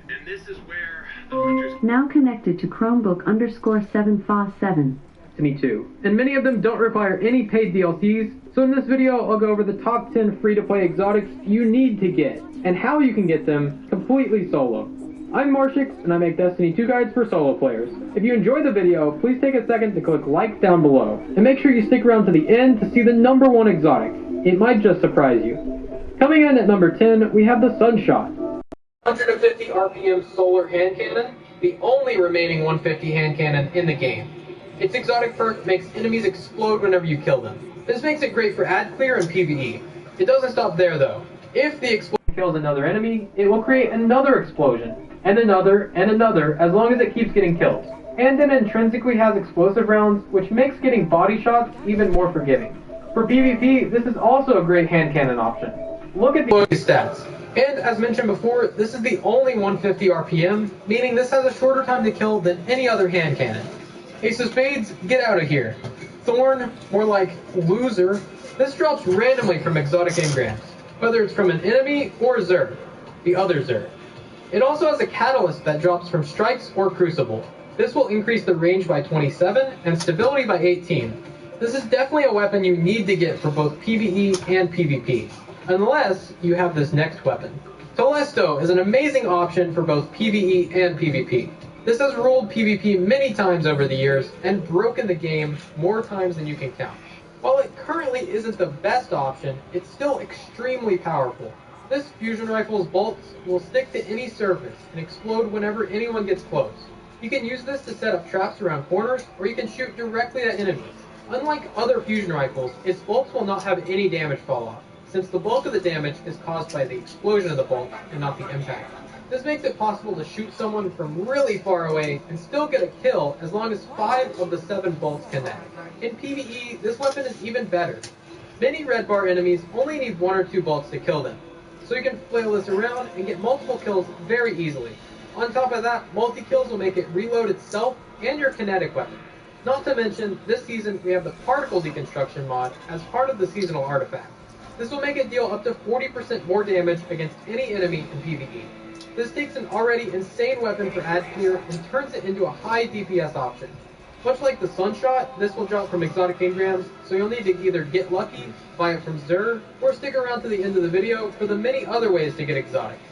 And this is where the hunters... Now connected to Chromebook_7FA7. To me too. And many of them don't require any paid DLCs, so in this video I'll go over the top 10 free-to-play exotics you need to get, and how you can get them completely solo. I'm Marshix, and I make Destiny 2 guides for solo players. If you enjoyed the video, please take a second to click like down below, and make sure you stick around to the end to see the #1 exotic. It might just surprise you. Coming in at number 10, we have the Sunshot. 150 RPM solar hand cannon, the only remaining 150 hand cannon in the game. Its exotic perk makes enemies explode whenever you kill them. This makes it great for ad clear and PvE. It doesn't stop there though. If the explosion kills another enemy, it will create another explosion, and another, as long as it keeps getting kills. And it intrinsically has explosive rounds, which makes getting body shots even more forgiving. For PvP, this is also a great hand cannon option. Look at the stats. And as mentioned before, this is the only 150 RPM, meaning this has a shorter time to kill than any other hand cannon. Ace of Spades, get out of here. Thorn, more like loser, this drops randomly from exotic engrams, whether it's from an enemy or Zerg, the other Zerg. It also has a catalyst that drops from strikes or crucible. This will increase the range by 27 and stability by 18. This is definitely a weapon you need to get for both PvE and PvP. Unless you have this next weapon. Telesto is an amazing option for both PvE and PvP. This has ruled PvP many times over the years and broken the game more times than you can count. While it currently isn't the best option, it's still extremely powerful. This fusion rifle's bolts will stick to any surface and explode whenever anyone gets close. You can use this to set up traps around corners, or you can shoot directly at enemies. Unlike other fusion rifles, its bolts will not have any damage fall off, since the bulk of the damage is caused by the explosion of the bolt and not the impact. This makes it possible to shoot someone from really far away and still get a kill as long as 5 of the 7 bolts connect. In PvE, this weapon is even better. Many red bar enemies only need 1 or 2 bolts to kill them, so you can flail this around and get multiple kills very easily. On top of that, multi-kills will make it reload itself and your kinetic weapon. Not to mention, this season we have the particle deconstruction mod as part of the seasonal artifact. This will make it deal up to 40% more damage against any enemy in PvE. This takes an already insane weapon for ad clear and turns it into a high DPS option. Much like the Sunshot, this will drop from exotic engrams, so you'll need to either get lucky, buy it from Xur, or stick around to the end of the video for the many other ways to get exotics.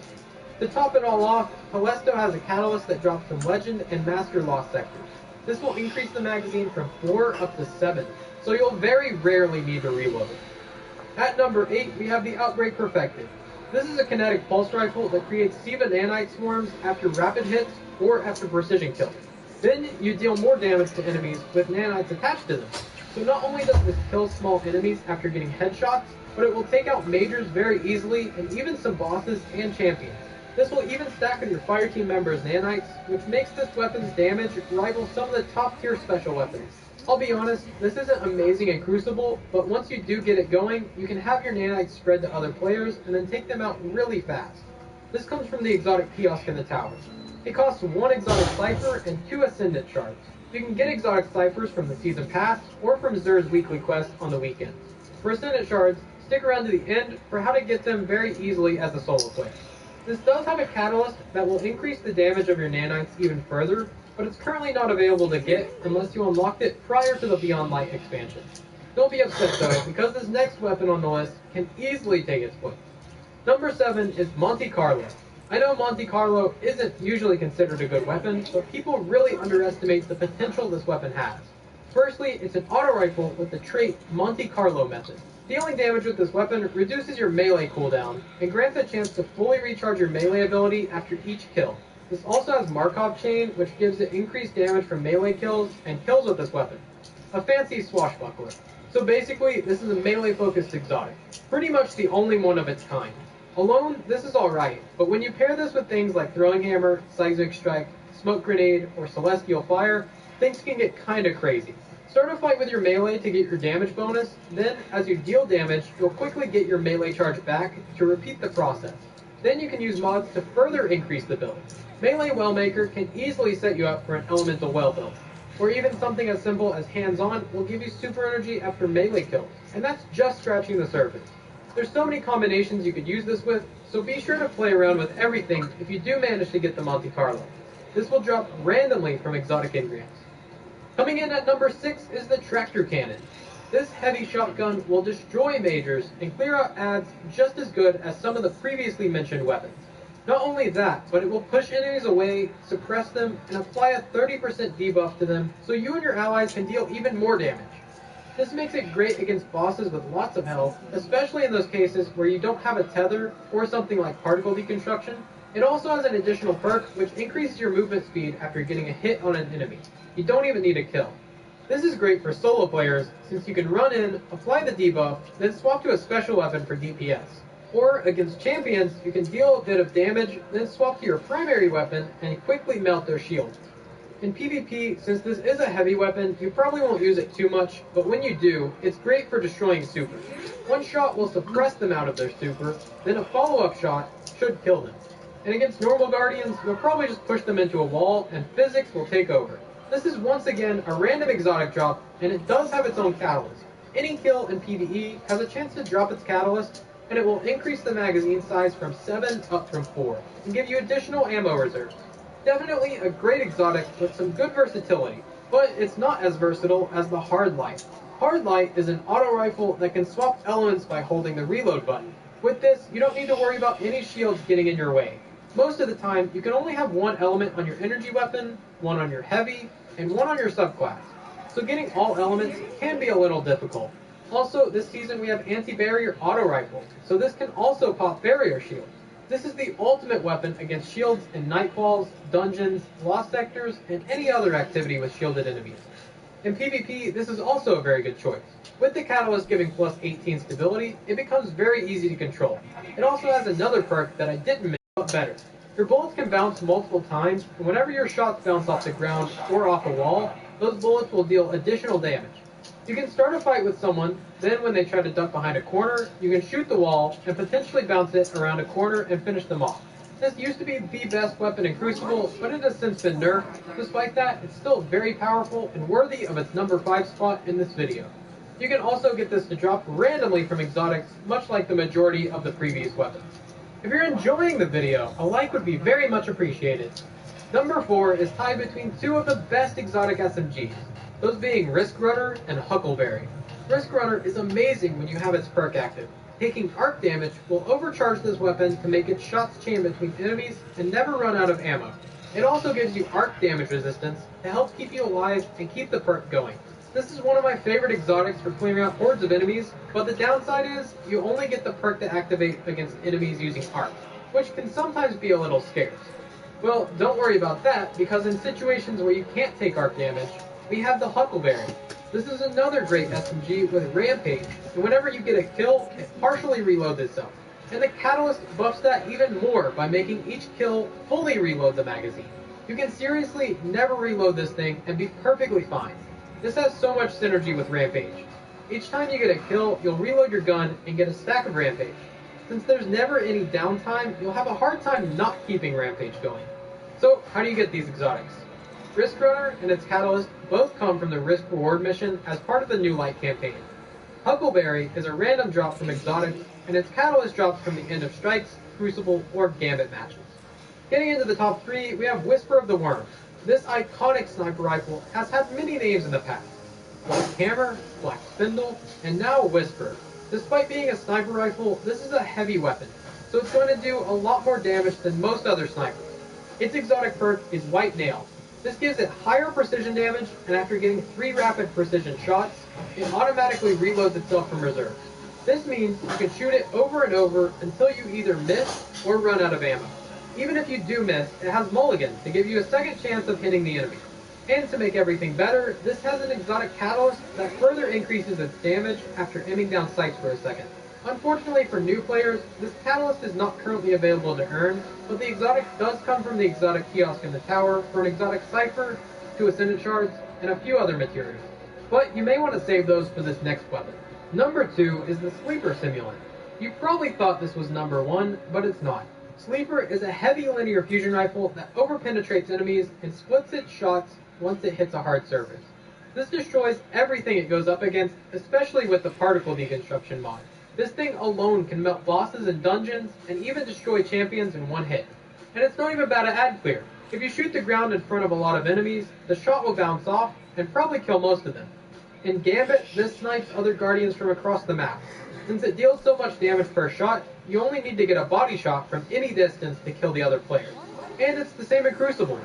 To top it all off, Helesto has a catalyst that drops from Legend and Master Lost Sectors. This will increase the magazine from 4 up to 7, so you'll very rarely need to reload. At number 8, we have the Outbreak Perfected. This is a kinetic pulse rifle that creates SIVA nanite swarms after rapid hits or after precision kills. Then you deal more damage to enemies with nanites attached to them. So not only does this kill small enemies after getting headshots, but it will take out majors very easily and even some bosses and champions. This will even stack with your fire team members' nanites, which makes this weapon's damage rival some of the top tier special weapons. I'll be honest, this isn't amazing in Crucible, but once you do get it going, you can have your nanites spread to other players and then take them out really fast. This comes from the exotic kiosk in the tower. It costs 1 exotic cipher and 2 ascendant shards. You can get exotic ciphers from the season pass or from Xur's weekly quest on the weekends. For ascendant shards, stick around to the end for how to get them very easily as a solo player. This does have a catalyst that will increase the damage of your nanites even further, but it's currently not available to get unless you unlocked it prior to the Beyond Light expansion. Don't be upset though, because this next weapon on the list can easily take its place. Number 7 is Monte Carlo. I know Monte Carlo isn't usually considered a good weapon, but people really underestimate the potential this weapon has. Firstly, it's an auto rifle with the trait Monte Carlo method. Dealing damage with this weapon reduces your melee cooldown, and grants a chance to fully recharge your melee ability after each kill. This also has Markov chain, which gives it increased damage from melee kills and kills with this weapon. A fancy swashbuckler. So basically, this is a melee-focused exotic. Pretty much the only one of its kind. Alone, this is alright, but when you pair this with things like Throwing Hammer, Seismic Strike, Smoke Grenade, or Celestial Fire, things can get kinda crazy. Start a fight with your melee to get your damage bonus, then, as you deal damage, you'll quickly get your melee charge back to repeat the process. Then you can use mods to further increase the build. Melee Wellmaker can easily set you up for an Elemental Well build, or even something as simple as Hands-On will give you super energy after melee kills, and that's just scratching the surface. There's so many combinations you could use this with, so be sure to play around with everything if you do manage to get the Monte Carlo. This will drop randomly from exotic engrams. Coming in at number 6 is the Tractor Cannon. This heavy shotgun will destroy majors and clear out adds just as good as some of the previously mentioned weapons. Not only that, but it will push enemies away, suppress them, and apply a 30% debuff to them so you and your allies can deal even more damage. This makes it great against bosses with lots of health, especially in those cases where you don't have a tether or something like particle deconstruction. It also has an additional perk which increases your movement speed after getting a hit on an enemy. You don't even need a kill. This is great for solo players since you can run in, apply the debuff, then swap to a special weapon for DPS. Or against champions, you can deal a bit of damage, then swap to your primary weapon and quickly melt their shields. In PvP, since this is a heavy weapon, you probably won't use it too much, but when you do, it's great for destroying supers. One shot will suppress them out of their super, then a follow-up shot should kill them. And against normal guardians, you'll probably just push them into a wall, and physics will take over. This is once again a random exotic drop, and it does have its own catalyst. Any kill in PvE has a chance to drop its catalyst, and it will increase the magazine size from 7 up from 4, and give you additional ammo reserves. Definitely a great exotic with some good versatility, but it's not as versatile as the Hard Light. Hard Light is an auto rifle that can swap elements by holding the reload button. With this, you don't need to worry about any shields getting in your way. Most of the time, you can only have one element on your energy weapon, one on your heavy, and one on your subclass. So getting all elements can be a little difficult. Also, this season we have anti-barrier auto rifles, so this can also pop barrier shields. This is the ultimate weapon against shields in nightfalls, dungeons, lost sectors, and any other activity with shielded enemies. In PvP, this is also a very good choice. With the catalyst giving plus 18 stability, it becomes very easy to control. It also has another perk that I didn't mention, but better. Your bullets can bounce multiple times, and whenever your shots bounce off the ground or off a wall, those bullets will deal additional damage. You can start a fight with someone, then when they try to duck behind a corner, you can shoot the wall and potentially bounce it around a corner and finish them off. This used to be the best weapon in Crucible, but it has since been nerfed. Despite that, it's still very powerful and worthy of its number 5 spot in this video. You can also get this to drop randomly from exotics, much like the majority of the previous weapons. If you're enjoying the video, a like would be very much appreciated. Number 4 is tied between two of the best exotic SMGs, those being Risk Runner and Huckleberry. Risk Runner is amazing when you have its perk active. Taking arc damage will overcharge this weapon to make its shots chain between enemies and never run out of ammo. It also gives you arc damage resistance to help keep you alive and keep the perk going. This is one of my favorite exotics for clearing out hordes of enemies, but the downside is you only get the perk to activate against enemies using arc, which can sometimes be a little scarce. Well, don't worry about that, because in situations where you can't take arc damage, we have the Huckleberry. This is another great SMG with Rampage, and whenever you get a kill, it partially reloads itself. And the Catalyst buffs that even more by making each kill fully reload the magazine. You can seriously never reload this thing and be perfectly fine. This has so much synergy with Rampage. Each time you get a kill, you'll reload your gun and get a stack of Rampage. Since there's never any downtime, you'll have a hard time not keeping Rampage going. So, how do you get these exotics? Risk Runner and its Catalyst both come from the Risk Reward mission as part of the New Light campaign. Huckleberry is a random drop from exotics, and its Catalyst drops from the End of Strikes, Crucible, or Gambit matches. Getting into the top 3, we have Whisper of the Worms. This iconic sniper rifle has had many names in the past. Black Hammer, Black Spindle, and now Whisper. Despite being a sniper rifle, this is a heavy weapon, so it's going to do a lot more damage than most other snipers. Its exotic perk is White Nail. This gives it higher precision damage, and after getting 3 rapid precision shots, it automatically reloads itself from reserve. This means you can shoot it over and over until you either miss or run out of ammo. Even if you do miss, it has Mulligan to give you a second chance of hitting the enemy. And to make everything better, this has an exotic catalyst that further increases its damage after aiming down sights for a second. Unfortunately for new players, this catalyst is not currently available to earn, but the exotic does come from the exotic kiosk in the tower for an exotic cipher, 2 ascendant shards, and a few other materials. But you may want to save those for this next weapon. Number 2 is the Sleeper Simulant. You probably thought this was number 1, but it's not. Sleeper is a heavy linear fusion rifle that overpenetrates enemies and splits its shots once it hits a hard surface. This destroys everything it goes up against, especially with the particle deconstruction mod. This thing alone can melt bosses in dungeons and even destroy champions in one hit. And it's not even bad at ad clear. If you shoot the ground in front of a lot of enemies, the shot will bounce off and probably kill most of them. In Gambit, this snipes other guardians from across the map. Since it deals so much damage per shot, you only need to get a body shot from any distance to kill the other player. And it's the same in Crucible.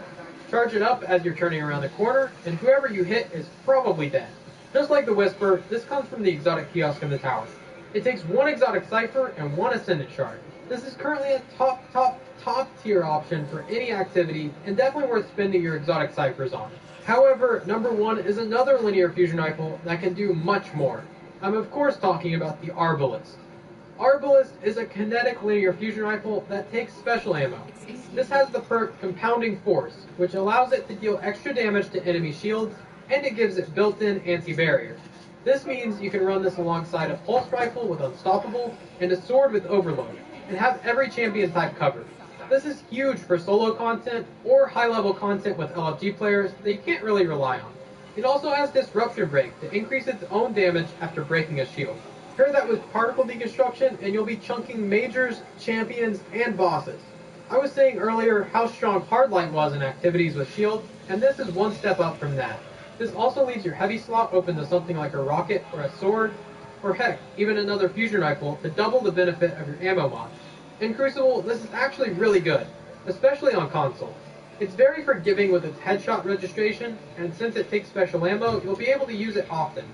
Charge it up as you're turning around the corner, and whoever you hit is probably dead. Just like the Whisper, this comes from the exotic kiosk in the tower. It takes 1 exotic cipher and 1 ascendant shard. This is currently a top tier option for any activity, and definitely worth spending your exotic ciphers on. However, number 1 is another linear fusion rifle that can do much more. I'm of course talking about the Arbalist. Arbalist is a kinetic linear fusion rifle that takes special ammo. This has the perk Compounding Force, which allows it to deal extra damage to enemy shields, and it gives it built-in anti-barrier. This means you can run this alongside a pulse rifle with Unstoppable and a sword with Overload, and have every champion type covered. This is huge for solo content or high-level content with LFG players that you can't really rely on. It also has Disruption Break to increase its own damage after breaking a shield. Pair that with particle deconstruction and you'll be chunking majors, champions, and bosses. I was saying earlier how strong Hardline was in activities with shields, and this is one step up from that. This also leaves your heavy slot open to something like a rocket or a sword, or heck, even another fusion rifle to double the benefit of your ammo mod. In Crucible, this is actually really good, especially on console. It's very forgiving with its headshot registration, and since it takes special ammo, you'll be able to use it often.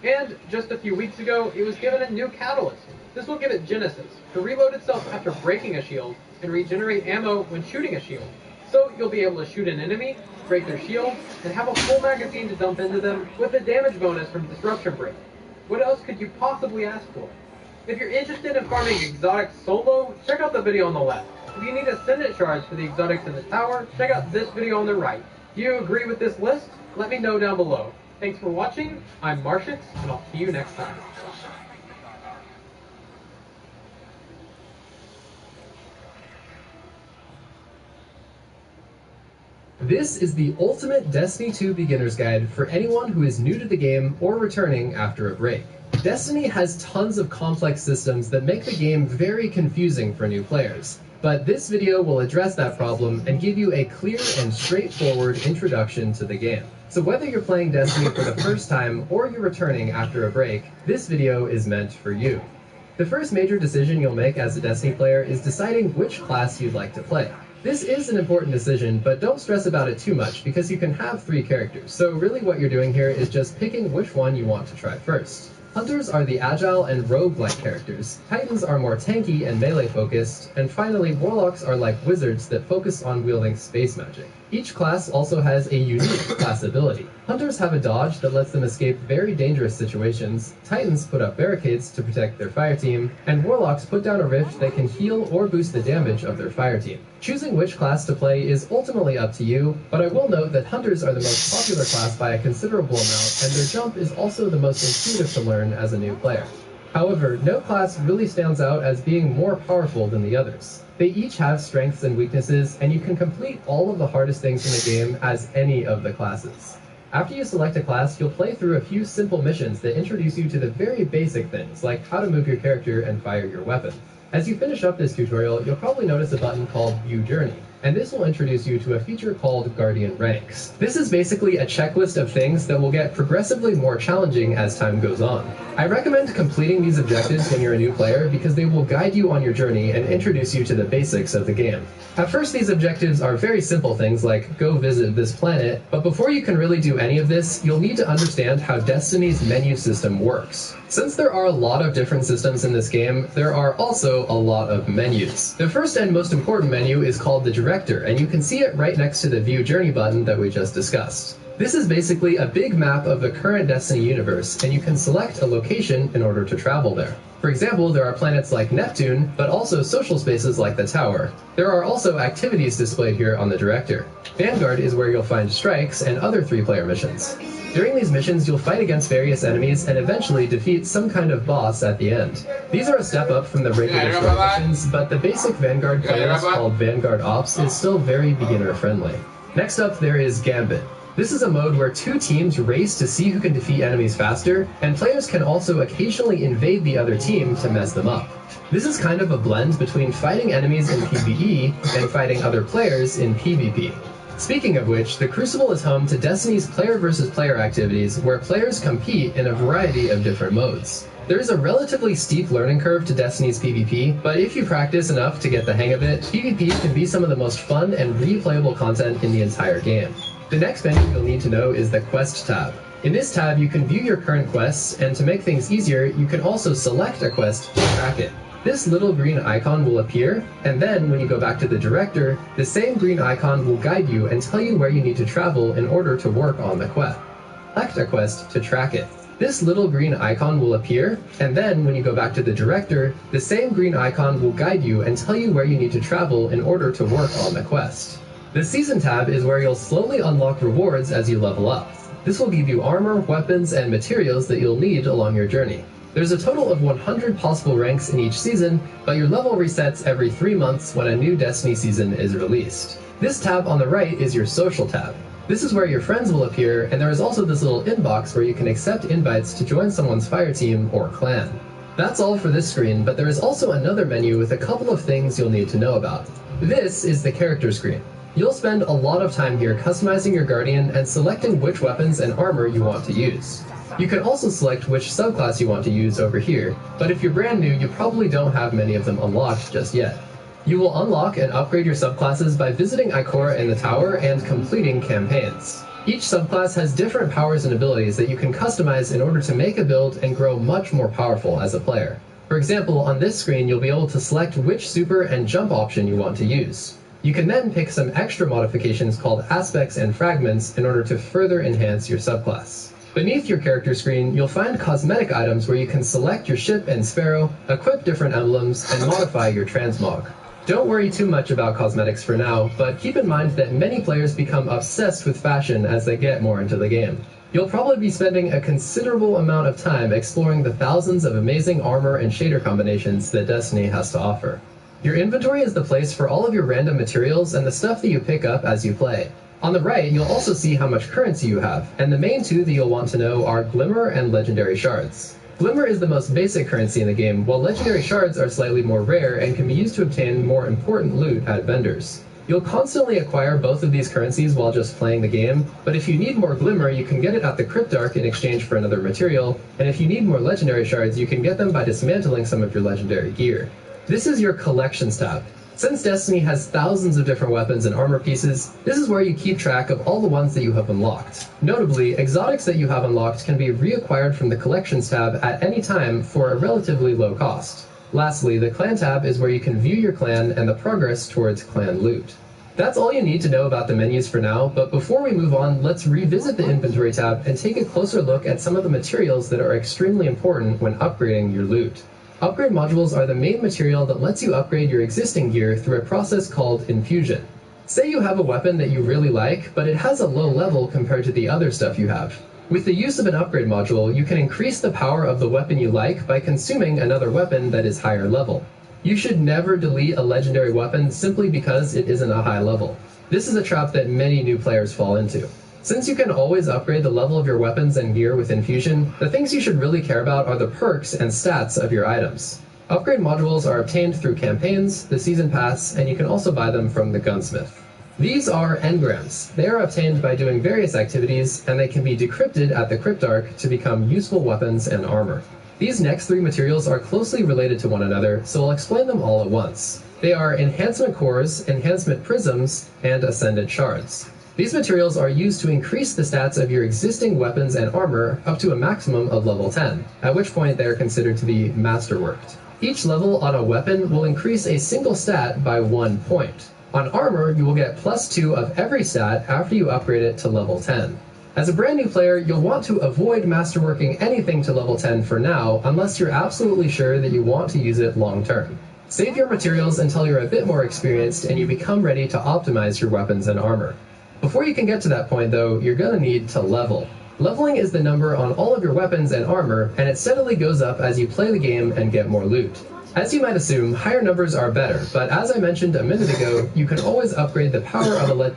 And just a few weeks ago, it was given a new catalyst. This will give it Genesis, to reload itself after breaking a shield, and regenerate ammo when shooting a shield. So you'll be able to shoot an enemy, break their shield, and have a full magazine to dump into them with a damage bonus from Disruption Break. What else could you possibly ask for? If you're interested in farming exotics solo, check out the video on the left. If you need ascendant shards for the exotics in the tower, check out this video on the right. Do you agree with this list? Let me know down below. Thanks for watching, I'm Marshix, and I'll see you next time. This is the ultimate Destiny 2 beginner's guide for anyone who is new to the game or returning after a break. Destiny has tons of complex systems that make the game very confusing for new players. But this video will address that problem and give you a clear and straightforward introduction to the game. So whether you're playing Destiny for the first time or you're returning after a break, this video is meant for you. The first major decision you'll make as a Destiny player is deciding which class you'd like to play. This is an important decision, but don't stress about it too much because you can have 3 characters, so really what you're doing here is just picking which one you want to try first. Hunters are the agile and rogue-like characters, Titans are more tanky and melee-focused, and finally Warlocks are like wizards that focus on wielding space magic. Each class also has a unique class ability. Hunters have a dodge that lets them escape very dangerous situations, Titans put up barricades to protect their fire team, and Warlocks put down a rift that can heal or boost the damage of their fire team. Choosing which class to play is ultimately up to you, but I will note that Hunters are the most popular class by a considerable amount, and their jump is also the most intuitive to learn as a new player. However, no class really stands out as being more powerful than the others. They each have strengths and weaknesses, and you can complete all of the hardest things in the game as any of the classes. After you select a class, you'll play through a few simple missions that introduce you to the very basic things, like how to move your character and fire your weapon. As you finish up this tutorial, you'll probably notice a button called View Journey, and this will introduce you to a feature called Guardian Ranks. This is basically a checklist of things that will get progressively more challenging as time goes on. I recommend completing these objectives when you're a new player because they will guide you on your journey and introduce you to the basics of the game. At first, these objectives are very simple things like go visit this planet, but before you can really do any of this, you'll need to understand how Destiny's menu system works. Since there are a lot of different systems in this game, there are also a lot of menus. The first and most important menu is called the Director, and you can see it right next to the View Journey button that we just discussed. This is basically a big map of the current Destiny universe, and you can select a location in order to travel there. For example, there are planets like Neptune, but also social spaces like the Tower. There are also activities displayed here on the Director. Vanguard is where you'll find strikes and other 3-player missions. During these missions, you'll fight against various enemies and eventually defeat some kind of boss at the end. These are a step up from the regular strike missions, but the basic Vanguard class called Vanguard Ops is still very beginner-friendly. Next up, there is Gambit. This is a mode where 2 teams race to see who can defeat enemies faster, and players can also occasionally invade the other team to mess them up. This is kind of a blend between fighting enemies in PvE and fighting other players in PvP. Speaking of which, the Crucible is home to Destiny's player versus player activities where players compete in a variety of different modes. There is a relatively steep learning curve to Destiny's PvP, but if you practice enough to get the hang of it, PvP can be some of the most fun and replayable content in the entire game. The next menu you'll need to know is the Quest tab. In this tab, you can view your current quests, and to make things easier, you can also select a quest to track it. This little green icon will appear, and then when you go back to the Director, the same green icon will guide you and tell you where you need to travel in order to work on the quest. Select a quest to track it. This little green icon will appear, and then when you go back to the Director, the same green icon will guide you and tell you where you need to travel in order to work on the quest. The Season tab is where you'll slowly unlock rewards as you level up. This will give you armor, weapons, and materials that you'll need along your journey. There's a total of 100 possible ranks in each season, but your level resets every 3 months when a new Destiny season is released. This tab on the right is your Social tab. This is where your friends will appear, and there is also this little inbox where you can accept invites to join someone's fire team or clan. That's all for this screen, but there is also another menu with a couple of things you'll need to know about. This is the character screen. You'll spend a lot of time here customizing your Guardian and selecting which weapons and armor you want to use. You can also select which subclass you want to use over here, but if you're brand new, you probably don't have many of them unlocked just yet. You will unlock and upgrade your subclasses by visiting Ikora in the Tower and completing campaigns. Each subclass has different powers and abilities that you can customize in order to make a build and grow much more powerful as a player. For example, on this screen you'll be able to select which super and jump option you want to use. You can then pick some extra modifications called aspects and fragments in order to further enhance your subclass. Beneath your character screen, you'll find cosmetic items where you can select your ship and sparrow, equip different emblems, and modify your transmog. Don't worry too much about cosmetics for now, but keep in mind that many players become obsessed with fashion as they get more into the game. You'll probably be spending a considerable amount of time exploring the thousands of amazing armor and shader combinations that Destiny has to offer. Your inventory is the place for all of your random materials and the stuff that you pick up as you play. On the right, you'll also see how much currency you have, and the main 2 that you'll want to know are Glimmer and Legendary Shards. Glimmer is the most basic currency in the game, while legendary shards are slightly more rare and can be used to obtain more important loot at vendors. You'll constantly acquire both of these currencies while just playing the game, but if you need more Glimmer, you can get it at the Cryptarch in exchange for another material, and if you need more legendary shards, you can get them by dismantling some of your legendary gear. This is your Collections tab. Since Destiny has thousands of different weapons and armor pieces, this is where you keep track of all the ones that you have unlocked. Notably, exotics that you have unlocked can be reacquired from the Collections tab at any time for a relatively low cost. Lastly, the Clan tab is where you can view your clan and the progress towards clan loot. That's all you need to know about the menus for now, but before we move on, let's revisit the Inventory tab and take a closer look at some of the materials that are extremely important when upgrading your loot. Upgrade modules are the main material that lets you upgrade your existing gear through a process called infusion. Say you have a weapon that you really like, but it has a low level compared to the other stuff you have. With the use of an upgrade module, you can increase the power of the weapon you like by consuming another weapon that is higher level. You should never delete a legendary weapon simply because it isn't a high level. This is a trap that many new players fall into. Since you can always upgrade the level of your weapons and gear with infusion, the things you should really care about are the perks and stats of your items. Upgrade modules are obtained through campaigns, the season pass, and you can also buy them from the gunsmith. These are engrams. They are obtained by doing various activities, and they can be decrypted at the Cryptarch to become useful weapons and armor. These next three materials are closely related to one another, so I'll explain them all at once. They are enhancement cores, enhancement prisms, and ascendant shards. These materials are used to increase the stats of your existing weapons and armor up to a maximum of level 10, at which point they are considered to be masterworked. Each level on a weapon will increase a single stat by 1 point. On armor, you will get +2 of every stat after you upgrade it to level 10. As a brand new player, you'll want to avoid masterworking anything to level 10 for now, unless you're absolutely sure that you want to use it long term. Save your materials until you're a bit more experienced and you become ready to optimize your weapons and armor. Before you can get to that point though, you're gonna need to level. Leveling is the number on all of your weapons and armor, and it steadily goes up as you play the game and get more loot. As you might assume, higher numbers are better, but as I mentioned a minute ago, you can always upgrade the power of a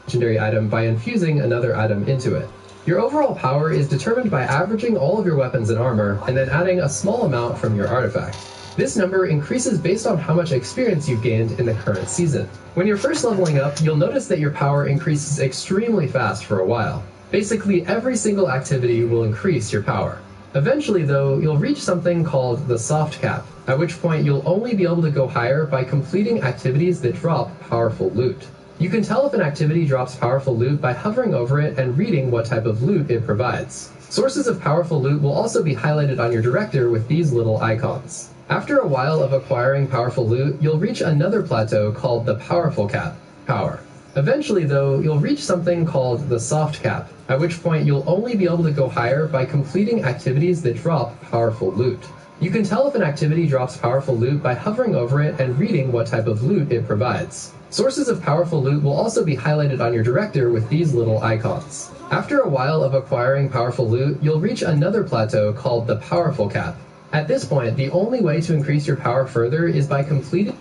legendary item by infusing another item into it. Your overall power is determined by averaging all of your weapons and armor, and then adding a small amount from your artifact. This number increases based on how much experience you've gained in the current season. When you're first leveling up, you'll notice that your power increases extremely fast for a while. Basically, every single activity will increase your power. Eventually, though, you'll reach something called the soft cap, at which point you'll only be able to go higher by completing activities that drop powerful loot. You can tell if an activity drops powerful loot by hovering over it and reading what type of loot it provides. Sources of powerful loot will also be highlighted on your director with these little icons. After a while of acquiring powerful loot, you'll reach another plateau called the powerful cap, power. Eventually, though, you'll reach something called the soft cap, at which point you'll only be able to go higher by completing activities that drop powerful loot. You can tell if an activity drops powerful loot by hovering over it and reading what type of loot it provides. Sources of powerful loot will also be highlighted on your director with these little icons. After a while of acquiring powerful loot, you'll reach another plateau called the powerful cap. At this point, the only way to increase your power further is by completing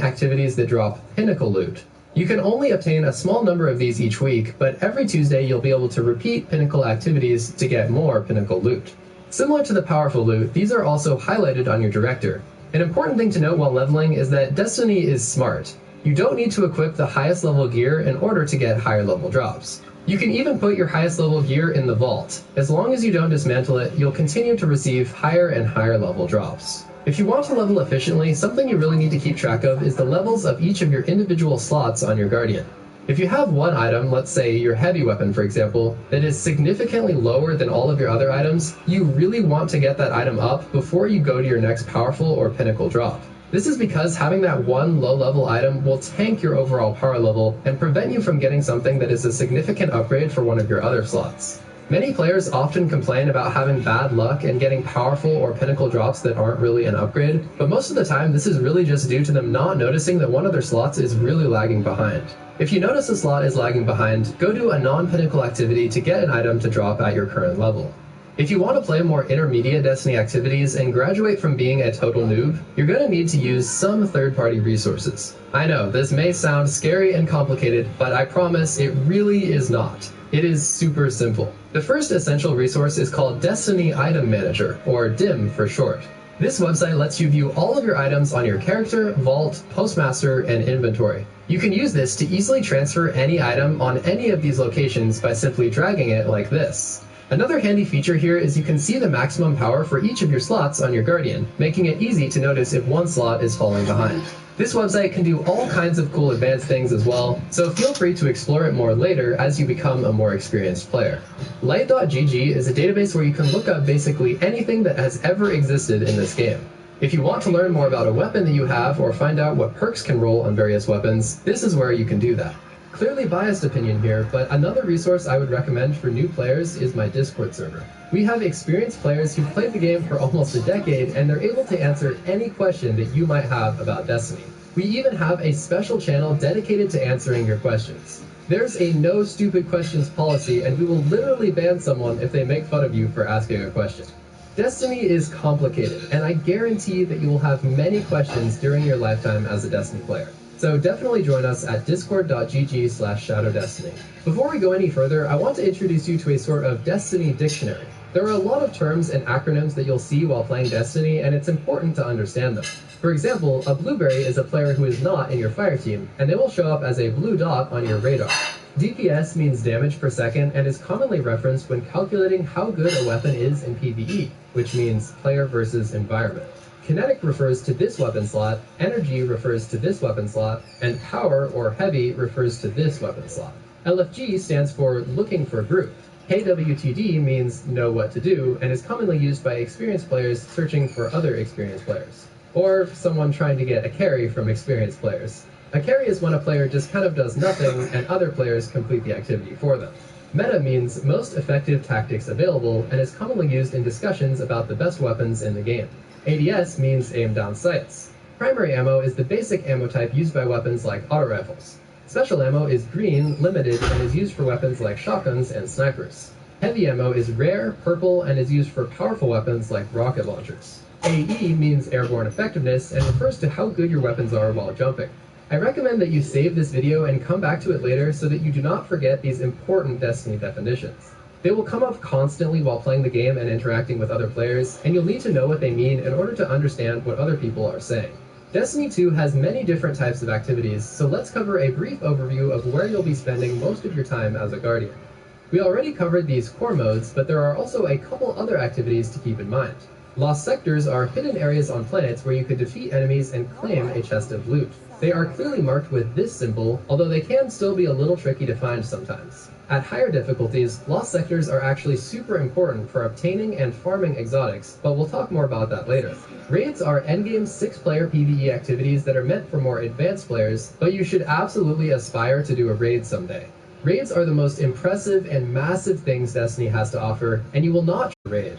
activities that drop pinnacle loot. You can only obtain a small number of these each week, but every Tuesday you'll be able to repeat pinnacle activities to get more pinnacle loot. Similar to the powerful loot, these are also highlighted on your director. An important thing to note while leveling is that Destiny is smart. You don't need to equip the highest level gear in order to get higher level drops. You can even put your highest level gear in the vault. As long as you don't dismantle it, you'll continue to receive higher and higher level drops. If you want to level efficiently, something you really need to keep track of is the levels of each of your individual slots on your Guardian. If you have one item, let's say your heavy weapon for example, that is significantly lower than all of your other items, you really want to get that item up before you go to your next powerful or pinnacle drop. This is because having that one low-level item will tank your overall power level and prevent you from getting something that is a significant upgrade for one of your other slots. Many players often complain about having bad luck and getting powerful or pinnacle drops that aren't really an upgrade, but most of the time this is really just due to them not noticing that one of their slots is really lagging behind. If you notice a slot is lagging behind, go do a non-pinnacle activity to get an item to drop at your current level. If you want to play more intermediate Destiny activities and graduate from being a total noob, you're going to need to use some third-party resources. I know, this may sound scary and complicated, but I promise it really is not. It is super simple. The first essential resource is called Destiny Item Manager, or DIM for short. This website lets you view all of your items on your character, vault, postmaster, and inventory. You can use this to easily transfer any item on any of these locations by simply dragging it like this. Another handy feature here is you can see the maximum power for each of your slots on your Guardian, making it easy to notice if one slot is falling behind. This website can do all kinds of cool advanced things as well, so feel free to explore it more later as you become a more experienced player. Light.gg is a database where you can look up basically anything that has ever existed in this game. If you want to learn more about a weapon that you have or find out what perks can roll on various weapons, this is where you can do that. Clearly biased opinion here, but another resource I would recommend for new players is my Discord server. We have experienced players who've played the game for almost a decade, and they're able to answer any question that you might have about Destiny. We even have a special channel dedicated to answering your questions. There's a no stupid questions policy, and we will literally ban someone if they make fun of you for asking a question. Destiny is complicated, and I guarantee that you will have many questions during your lifetime as a Destiny player. So definitely join us at discord.gg/shadowdestiny. Before we go any further, I want to introduce you to a sort of Destiny dictionary. There are a lot of terms and acronyms that you'll see while playing Destiny, and it's important to understand them. For example, a blueberry is a player who is not in your fire team, and they will show up as a blue dot on your radar. DPS means damage per second and is commonly referenced when calculating how good a weapon is in PvE, which means player versus environment. Kinetic refers to this weapon slot, energy refers to this weapon slot, and power or heavy refers to this weapon slot. LFG stands for looking for group. KWTD means know what to do and is commonly used by experienced players searching for other experienced players, or someone trying to get a carry from experienced players. A carry is when a player just kind of does nothing and other players complete the activity for them. Meta means most effective tactics available and is commonly used in discussions about the best weapons in the game. ADS means aim down sights. Primary ammo is the basic ammo type used by weapons like auto rifles. Special ammo is green, limited, and is used for weapons like shotguns and snipers. Heavy ammo is rare, purple, and is used for powerful weapons like rocket launchers. AE means airborne effectiveness and refers to how good your weapons are while jumping. I recommend that you save this video and come back to it later so that you do not forget these important Destiny definitions. They will come up constantly while playing the game and interacting with other players, and you'll need to know what they mean in order to understand what other people are saying. Destiny 2 has many different types of activities, so let's cover a brief overview of where you'll be spending most of your time as a Guardian. We already covered these core modes, but there are also a couple other activities to keep in mind. Lost sectors are hidden areas on planets where you could defeat enemies and claim a chest of loot. They are clearly marked with this symbol, although they can still be a little tricky to find sometimes. At higher difficulties, lost sectors are actually super important for obtaining and farming exotics, but we'll talk more about that later. Raids are endgame 6-player PvE activities that are meant for more advanced players, but you should absolutely aspire to do a raid someday. Raids are the most impressive and massive things Destiny has to offer, and you will not raid.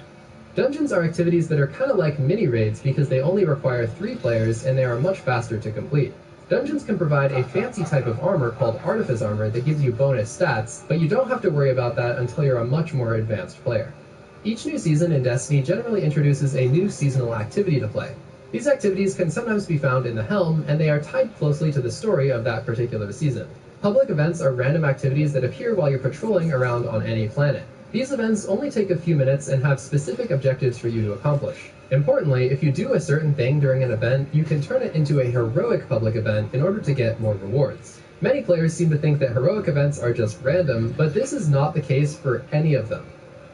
Dungeons are activities that are kind of like mini-raids because they only require 3 players and they are much faster to complete. Dungeons can provide a fancy type of armor called Artifice Armor that gives you bonus stats, but you don't have to worry about that until you're a much more advanced player. Each new season in Destiny generally introduces a new seasonal activity to play. These activities can sometimes be found in the Helm, and they are tied closely to the story of that particular season. Public events are random activities that appear while you're patrolling around on any planet. These events only take a few minutes and have specific objectives for you to accomplish. Importantly, if you do a certain thing during an event, you can turn it into a heroic public event in order to get more rewards. Many players seem to think that heroic events are just random, but this is not the case for any of them.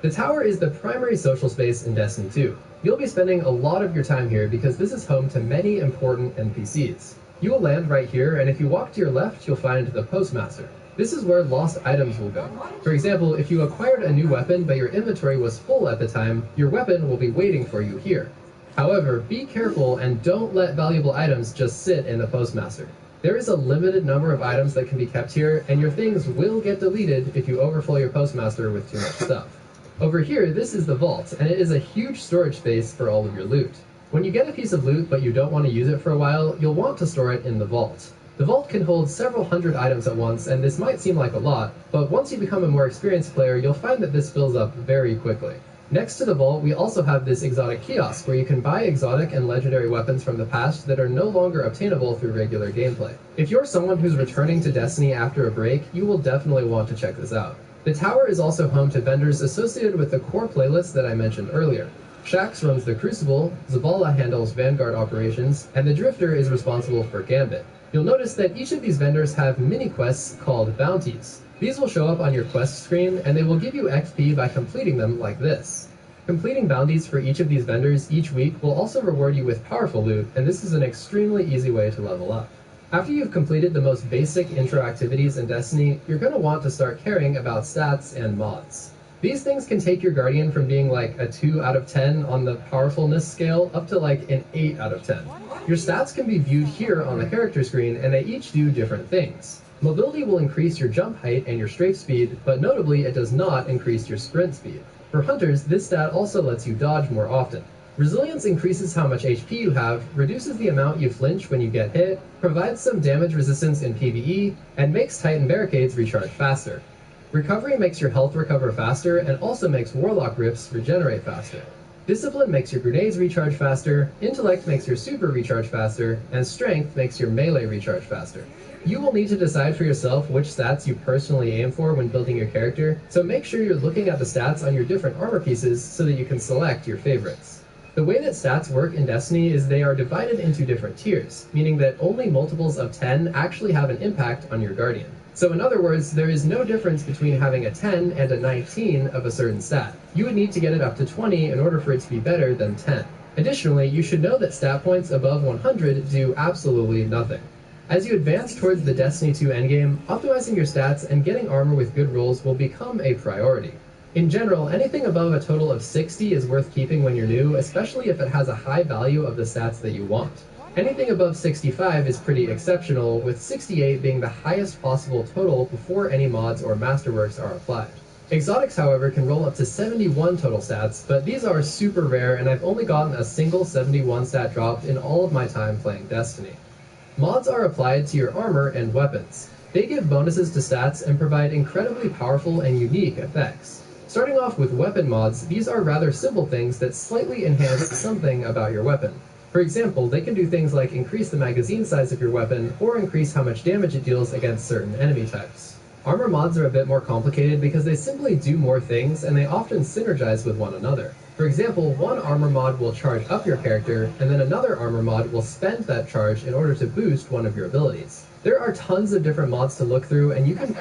The tower is the primary social space in Destiny 2. You'll be spending a lot of your time here because this is home to many important NPCs. You will land right here, and if you walk to your left, you'll find the Postmaster. This is where lost items will go. For example, if you acquired a new weapon but your inventory was full at the time, your weapon will be waiting for you here. However, be careful and don't let valuable items just sit in the postmaster. There is a limited number of items that can be kept here, and your things will get deleted if you overfill your postmaster with too much stuff. Over here, this is the vault, and it is a huge storage space for all of your loot. When you get a piece of loot but you don't want to use it for a while, you'll want to store it in the vault. The vault can hold several hundred items at once, and this might seem like a lot, but once you become a more experienced player, you'll find that this fills up very quickly. Next to the vault, we also have this exotic kiosk where you can buy exotic and legendary weapons from the past that are no longer obtainable through regular gameplay. If you're someone who's returning to Destiny after a break, you will definitely want to check this out. The tower is also home to vendors associated with the core playlist that I mentioned earlier. Shax runs the Crucible, Zavala handles Vanguard operations, and the Drifter is responsible for Gambit. You'll notice that each of these vendors have mini-quests called bounties. These will show up on your quest screen, and they will give you XP by completing them like this. Completing bounties for each of these vendors each week will also reward you with powerful loot, and this is an extremely easy way to level up. After you've completed the most basic intro activities in Destiny, you're going to want to start caring about stats and mods. These things can take your Guardian from being like a 2 out of 10 on the powerfulness scale up to like an 8 out of 10. Your stats can be viewed here on the character screen, and they each do different things. Mobility will increase your jump height and your strafe speed, but notably it does not increase your sprint speed. For hunters, this stat also lets you dodge more often. Resilience increases how much HP you have, reduces the amount you flinch when you get hit, provides some damage resistance in PvE, and makes Titan barricades recharge faster. Recovery makes your health recover faster and also makes Warlock Rifts regenerate faster. Discipline makes your grenades recharge faster, Intellect makes your super recharge faster, and Strength makes your melee recharge faster. You will need to decide for yourself which stats you personally aim for when building your character, so make sure you're looking at the stats on your different armor pieces so that you can select your favorites. The way that stats work in Destiny is they are divided into different tiers, meaning that only multiples of 10 actually have an impact on your Guardian. So in other words, there is no difference between having a 10 and a 19 of a certain stat. You would need to get it up to 20 in order for it to be better than 10. Additionally, you should know that stat points above 100 do absolutely nothing. As you advance towards the Destiny 2 endgame, optimizing your stats and getting armor with good rolls will become a priority. In general, anything above a total of 60 is worth keeping when you're new, especially if it has a high value of the stats that you want. Anything above 65 is pretty exceptional, with 68 being the highest possible total before any mods or masterworks are applied. Exotics, however, can roll up to 71 total stats, but these are super rare, and I've only gotten a single 71 stat drop in all of my time playing Destiny. Mods are applied to your armor and weapons. They give bonuses to stats and provide incredibly powerful and unique effects. Starting off with weapon mods, these are rather simple things that slightly enhance something about your weapon. For example, they can do things like increase the magazine size of your weapon or increase how much damage it deals against certain enemy types. Armor mods are a bit more complicated because they simply do more things and they often synergize with one another. For example, one armor mod will charge up your character, and then another armor mod will spend that charge in order to boost one of your abilities. There are tons of different mods to look through, and you can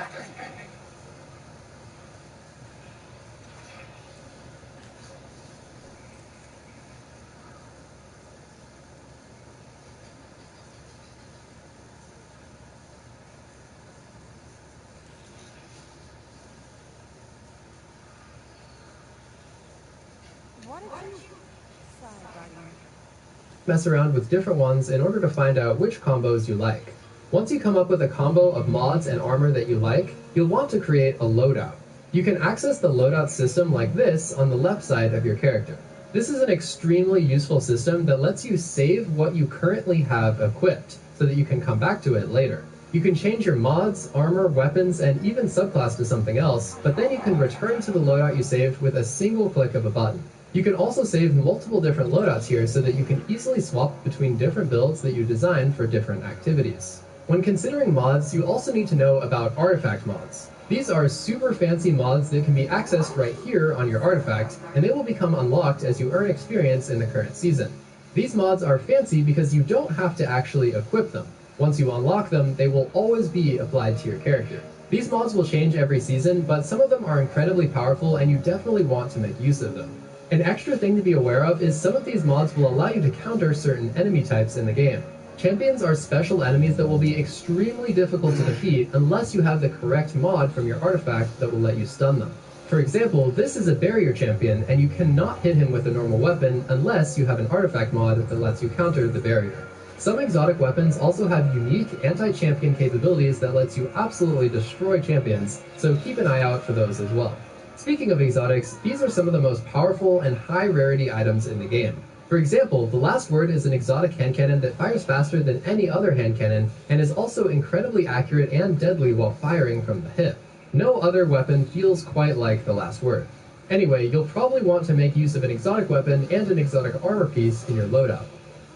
mess around with different ones in order to find out which combos you like. Once you come up with a combo of mods and armor that you like, you'll want to create a loadout. You can access the loadout system like this on the left side of your character. This is an extremely useful system that lets you save what you currently have equipped, so that you can come back to it later. You can change your mods, armor, weapons, and even subclass to something else, but then you can return to the loadout you saved with a single click of a button. You can also save multiple different loadouts here so that you can easily swap between different builds that you design for different activities. When considering mods, you also need to know about artifact mods. These are super fancy mods that can be accessed right here on your artifact, and they will become unlocked as you earn experience in the current season. These mods are fancy because you don't have to actually equip them. Once you unlock them, they will always be applied to your character. These mods will change every season, but some of them are incredibly powerful and you definitely want to make use of them. An extra thing to be aware of is some of these mods will allow you to counter certain enemy types in the game. Champions are special enemies that will be extremely difficult to defeat unless you have the correct mod from your artifact that will let you stun them. For example, this is a barrier champion, and you cannot hit him with a normal weapon unless you have an artifact mod that lets you counter the barrier. Some exotic weapons also have unique anti-champion capabilities that lets you absolutely destroy champions, so keep an eye out for those as well. Speaking of exotics, these are some of the most powerful and high rarity items in the game. For example, the Last Word is an exotic hand cannon that fires faster than any other hand cannon, and is also incredibly accurate and deadly while firing from the hip. No other weapon feels quite like the Last Word. Anyway, you'll probably want to make use of an exotic weapon and an exotic armor piece in your loadout.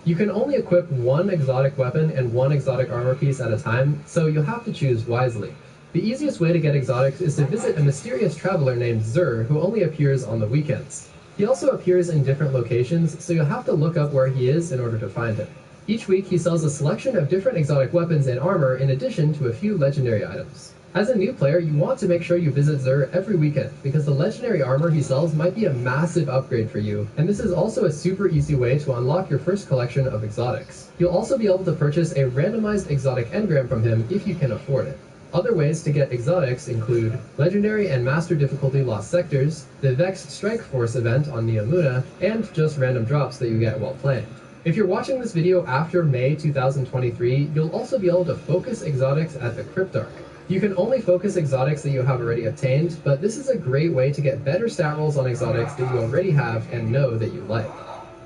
You can only equip one exotic weapon and one exotic armor piece at a time, so you'll have to choose wisely. The easiest way to get exotics is to visit a mysterious traveler named Zur, who only appears on the weekends. He also appears in different locations, so you'll have to look up where he is in order to find him. Each week he sells a selection of different exotic weapons and armor in addition to a few legendary items. As a new player, you want to make sure you visit Zur every weekend, because the legendary armor he sells might be a massive upgrade for you, and this is also a super easy way to unlock your first collection of exotics. You'll also be able to purchase a randomized exotic engram from him if you can afford it. Other ways to get exotics include Legendary and Master difficulty Lost Sectors, the Vex Strike Force event on Neomuna, and just random drops that you get while playing. If you're watching this video after May 2023, you'll also be able to focus exotics at the Cryptarch. You can only focus exotics that you have already obtained, but this is a great way to get better stat rolls on exotics that you already have and know that you like.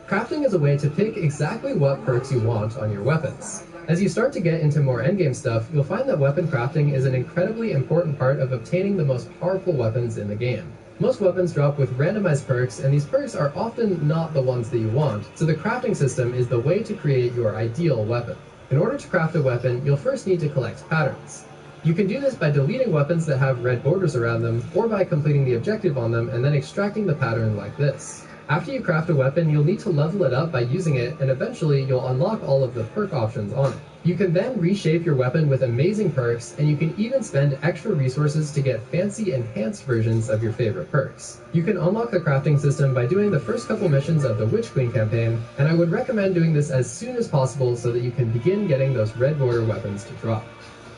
Crafting is a way to pick exactly what perks you want on your weapons. As you start to get into more endgame stuff, you'll find that weapon crafting is an incredibly important part of obtaining the most powerful weapons in the game. Most weapons drop with randomized perks, and these perks are often not the ones that you want, so the crafting system is the way to create your ideal weapon. In order to craft a weapon, you'll first need to collect patterns. You can do this by deleting weapons that have red borders around them, or by completing the objective on them and then extracting the pattern like this. After you craft a weapon, you'll need to level it up by using it, and eventually you'll unlock all of the perk options on it. You can then reshape your weapon with amazing perks, and you can even spend extra resources to get fancy enhanced versions of your favorite perks. You can unlock the crafting system by doing the first couple missions of the Witch Queen campaign, and I would recommend doing this as soon as possible so that you can begin getting those red border weapons to drop.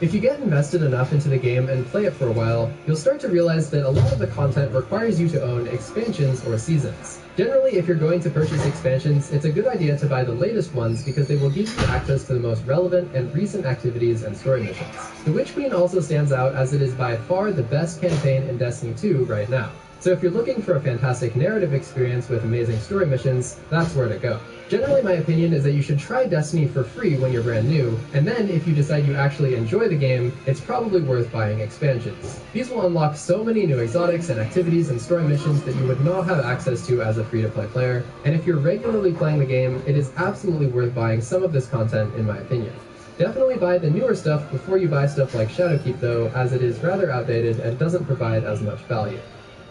If you get invested enough into the game and play it for a while, you'll start to realize that a lot of the content requires you to own expansions or seasons. Generally, if you're going to purchase expansions, it's a good idea to buy the latest ones because they will give you access to the most relevant and recent activities and story missions. The Witch Queen also stands out as it is by far the best campaign in Destiny 2 right now. So if you're looking for a fantastic narrative experience with amazing story missions, that's where to go. Generally, my opinion is that you should try Destiny for free when you're brand new, and then if you decide you actually enjoy the game, it's probably worth buying expansions. These will unlock so many new exotics and activities and story missions that you would not have access to as a free-to-play player, and if you're regularly playing the game, it is absolutely worth buying some of this content in my opinion. Definitely buy the newer stuff before you buy stuff like Shadowkeep though, as it is rather outdated and doesn't provide as much value.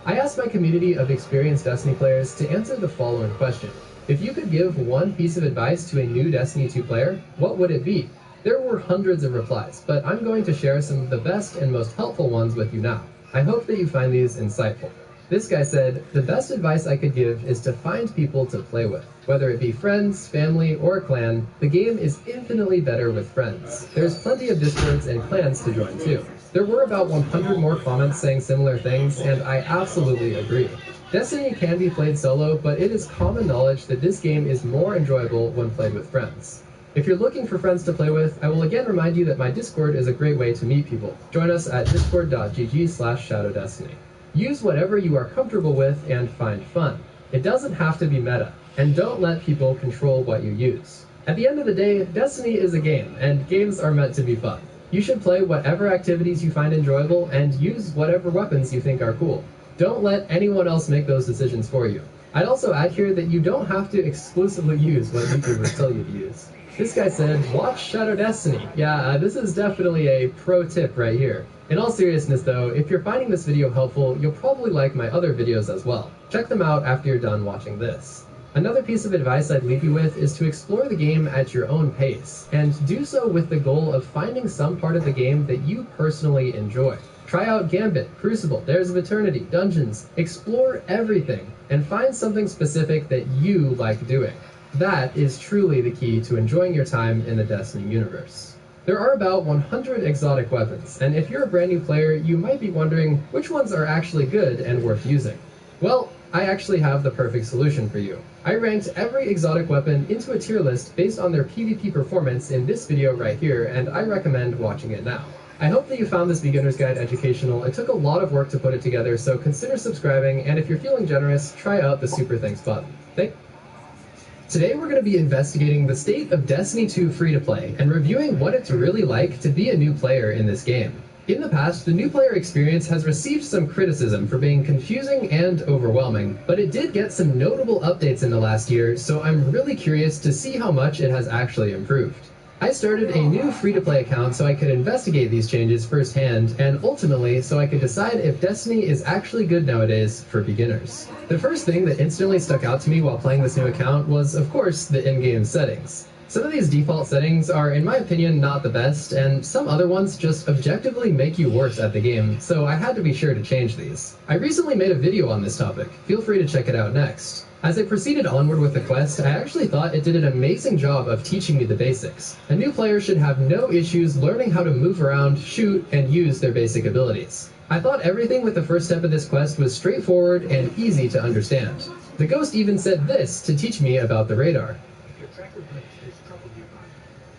I asked my community of experienced Destiny players to answer the following question. If you could give one piece of advice to a new Destiny 2 player, what would it be? There were hundreds of replies, but I'm going to share some of the best and most helpful ones with you now. I hope that you find these insightful. This guy said, the best advice I could give is to find people to play with. Whether it be friends, family, or a clan, the game is infinitely better with friends. There's plenty of discords and clans to join too. There were about 100 more comments saying similar things, and I absolutely agree. Destiny can be played solo, but it is common knowledge that this game is more enjoyable when played with friends. If you're looking for friends to play with, I will again remind you that my Discord is a great way to meet people. Join us at discord.gg/shadowdestiny. Use whatever you are comfortable with and find fun. It doesn't have to be meta, and don't let people control what you use. At the end of the day, Destiny is a game, and games are meant to be fun. You should play whatever activities you find enjoyable and use whatever weapons you think are cool. Don't let anyone else make those decisions for you. I'd also add here that you don't have to exclusively use what YouTubers tell you to use. This guy said, watch Shadow Destiny. Yeah, this is definitely a pro tip right here. In all seriousness though, if you're finding this video helpful, you'll probably like my other videos as well. Check them out after you're done watching this. Another piece of advice I'd leave you with is to explore the game at your own pace, and do so with the goal of finding some part of the game that you personally enjoy. Try out Gambit, Crucible, Dares of Eternity, Dungeons, explore everything, and find something specific that you like doing. That is truly the key to enjoying your time in the Destiny universe. There are about 100 exotic weapons, and if you're a brand new player, you might be wondering which ones are actually good and worth using. Well, I actually have the perfect solution for you. I ranked every exotic weapon into a tier list based on their PvP performance in this video right here, and I recommend watching it now. I hope that you found this beginner's guide educational. It took a lot of work to put it together, so consider subscribing, and if you're feeling generous, try out the super thanks button. Today we're going to be investigating the state of Destiny 2 free-to-play and reviewing what it's really like to be a new player in this game. In the past, the new player experience has received some criticism for being confusing and overwhelming, but it did get some notable updates in the last year, so I'm really curious to see how much it has actually improved. I started a new free-to-play account so I could investigate these changes firsthand, and ultimately so I could decide if Destiny is actually good nowadays for beginners. The first thing that instantly stuck out to me while playing this new account was, of course, the in-game settings. Some of these default settings are, in my opinion, not the best, and some other ones just objectively make you worse at the game, so I had to be sure to change these. I recently made a video on this topic. Feel free to check it out next. As I proceeded onward with the quest, I actually thought it did an amazing job of teaching me the basics. A new player should have no issues learning how to move around, shoot, and use their basic abilities. I thought everything with the first step of this quest was straightforward and easy to understand. The ghost even said this to teach me about the radar.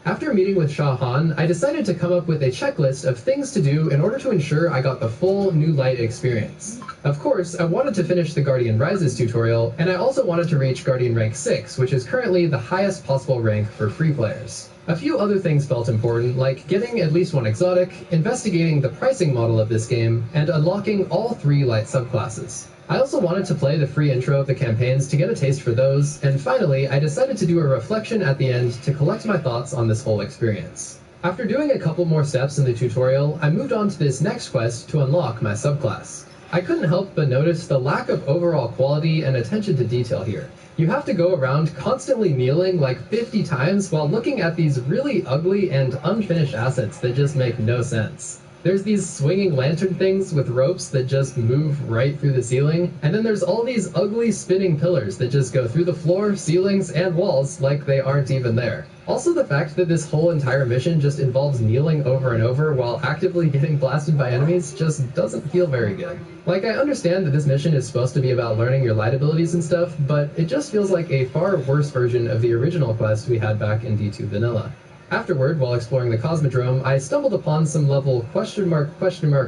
After meeting with Shah Han, I decided to come up with a checklist of things to do in order to ensure I got the full New Light experience. Of course, I wanted to finish the Guardian Rises tutorial, and I also wanted to reach Guardian Rank 6, which is currently the highest possible rank for free players. A few other things felt important, like getting at least one exotic, investigating the pricing model of this game, and unlocking all 3 light subclasses. I also wanted to play the free intro of the campaigns to get a taste for those, and finally, I decided to do a reflection at the end to collect my thoughts on this whole experience. After doing a couple more steps in the tutorial, I moved on to this next quest to unlock my subclass. I couldn't help but notice the lack of overall quality and attention to detail here. You have to go around constantly kneeling like 50 times while looking at these really ugly and unfinished assets that just make no sense. There's these swinging lantern things with ropes that just move right through the ceiling, and then there's all these ugly spinning pillars that just go through the floor, ceilings, and walls like they aren't even there. Also, the fact that this whole entire mission just involves kneeling over and over while actively getting blasted by enemies just doesn't feel very good. Like, I understand that this mission is supposed to be about learning your light abilities and stuff, but it just feels like a far worse version of the original quest we had back in D2 Vanilla. Afterward, while exploring the Cosmodrome, I stumbled upon some level !!!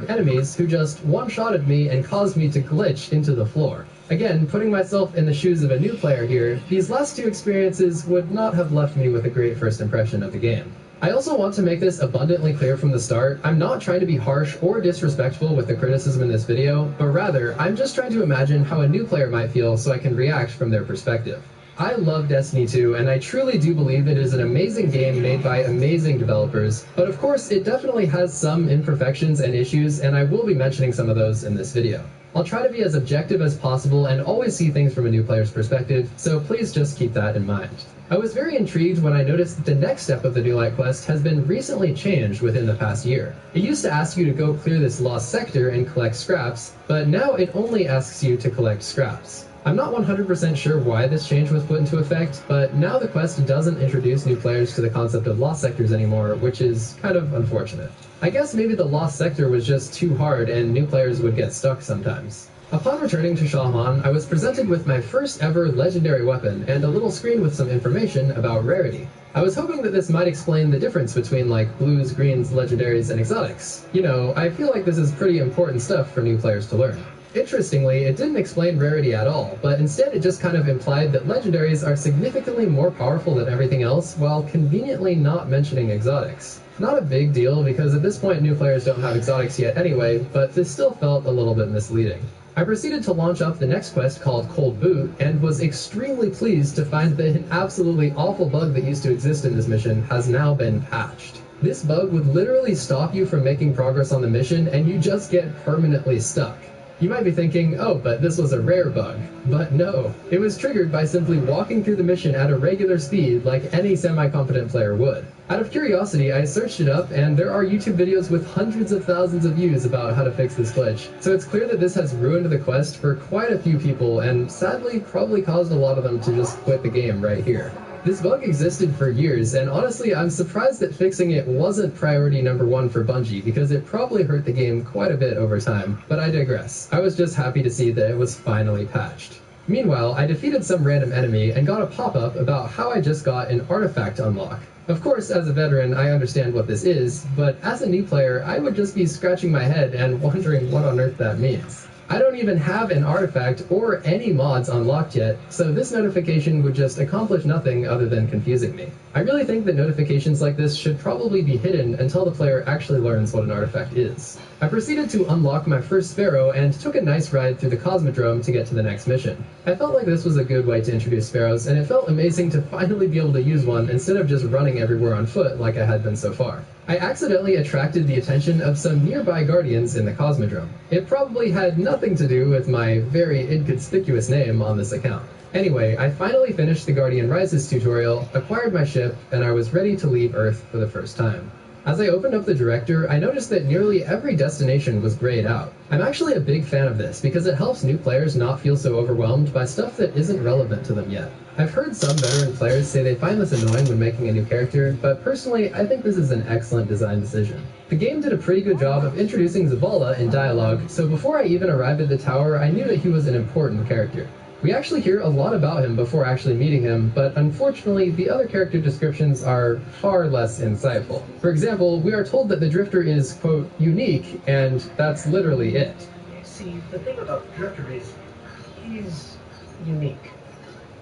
Enemies who just one-shotted me and caused me to glitch into the floor. Again, putting myself in the shoes of a new player here, these last 2 experiences would not have left me with a great first impression of the game. I also want to make this abundantly clear from the start, I'm not trying to be harsh or disrespectful with the criticism in this video, but rather, I'm just trying to imagine how a new player might feel so I can react from their perspective. I love Destiny 2, and I truly do believe it is an amazing game made by amazing developers, but of course it definitely has some imperfections and issues, and I will be mentioning some of those in this video. I'll try to be as objective as possible and always see things from a new player's perspective, so please just keep that in mind. I was very intrigued when I noticed that the next step of the New Light quest has been recently changed within the past year. It used to ask you to go clear this lost sector and collect scraps, but now it only asks you to collect scraps. I'm not 100% sure why this change was put into effect, but now the quest doesn't introduce new players to the concept of lost sectors anymore, which is kind of unfortunate. I guess maybe the lost sector was just too hard and new players would get stuck sometimes. Upon returning to Shah Han, I was presented with my first ever legendary weapon and a little screen with some information about rarity. I was hoping that this might explain the difference between like blues, greens, legendaries, and exotics. You know, I feel like this is pretty important stuff for new players to learn. Interestingly, it didn't explain rarity at all, but instead it just kind of implied that legendaries are significantly more powerful than everything else, while conveniently not mentioning exotics. Not a big deal, because at this point new players don't have exotics yet anyway, but this still felt a little bit misleading. I proceeded to launch up the next quest called Cold Boot, and was extremely pleased to find that an absolutely awful bug that used to exist in this mission has now been patched. This bug would literally stop you from making progress on the mission, and you just get permanently stuck. You might be thinking, oh, but this was a rare bug. But no, it was triggered by simply walking through the mission at a regular speed like any semi-competent player would. Out of curiosity, I searched it up, and there are YouTube videos with hundreds of thousands of views about how to fix this glitch. So it's clear that this has ruined the quest for quite a few people, and sadly probably caused a lot of them to just quit the game right here. This bug existed for years, and honestly I'm surprised that fixing it wasn't priority number one for Bungie, because it probably hurt the game quite a bit over time. But I digress. I was just happy to see that it was finally patched. Meanwhile, I defeated some random enemy and got a pop-up about how I just got an artifact unlock. Of course, as a veteran, I understand what this is, but as a new player, I would just be scratching my head and wondering what on earth that means. I don't even have an artifact or any mods unlocked yet, so this notification would just accomplish nothing other than confusing me. I really think that notifications like this should probably be hidden until the player actually learns what an artifact is. I proceeded to unlock my first sparrow and took a nice ride through the Cosmodrome to get to the next mission. I felt like this was a good way to introduce sparrows, and it felt amazing to finally be able to use one instead of just running everywhere on foot like I had been so far. I accidentally attracted the attention of some nearby guardians in the Cosmodrome. It probably had nothing to do with my very inconspicuous name on this account. Anyway, I finally finished the Guardian Rises tutorial, acquired my ship, and I was ready to leave Earth for the first time. As I opened up the director, I noticed that nearly every destination was grayed out. I'm actually a big fan of this because it helps new players not feel so overwhelmed by stuff that isn't relevant to them yet. I've heard some veteran players say they find this annoying when making a new character, but personally, I think this is an excellent design decision. The game did a pretty good job of introducing Zavala in dialogue, so before I even arrived at the tower, I knew that he was an important character. We actually hear a lot about him before actually meeting him, but unfortunately the other character descriptions are far less insightful. For example, we are told that the Drifter is, quote, unique, and that's literally it. See, the thing about the Drifter is, he's unique.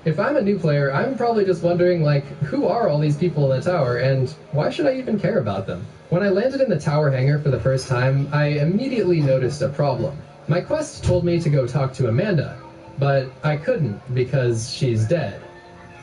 If I'm a new player, I'm probably just wondering, like, who are all these people in the tower, and why should I even care about them? When I landed in the tower hangar for the first time, I immediately noticed a problem. My quest told me to go talk to Amanda, but I couldn't because she's dead.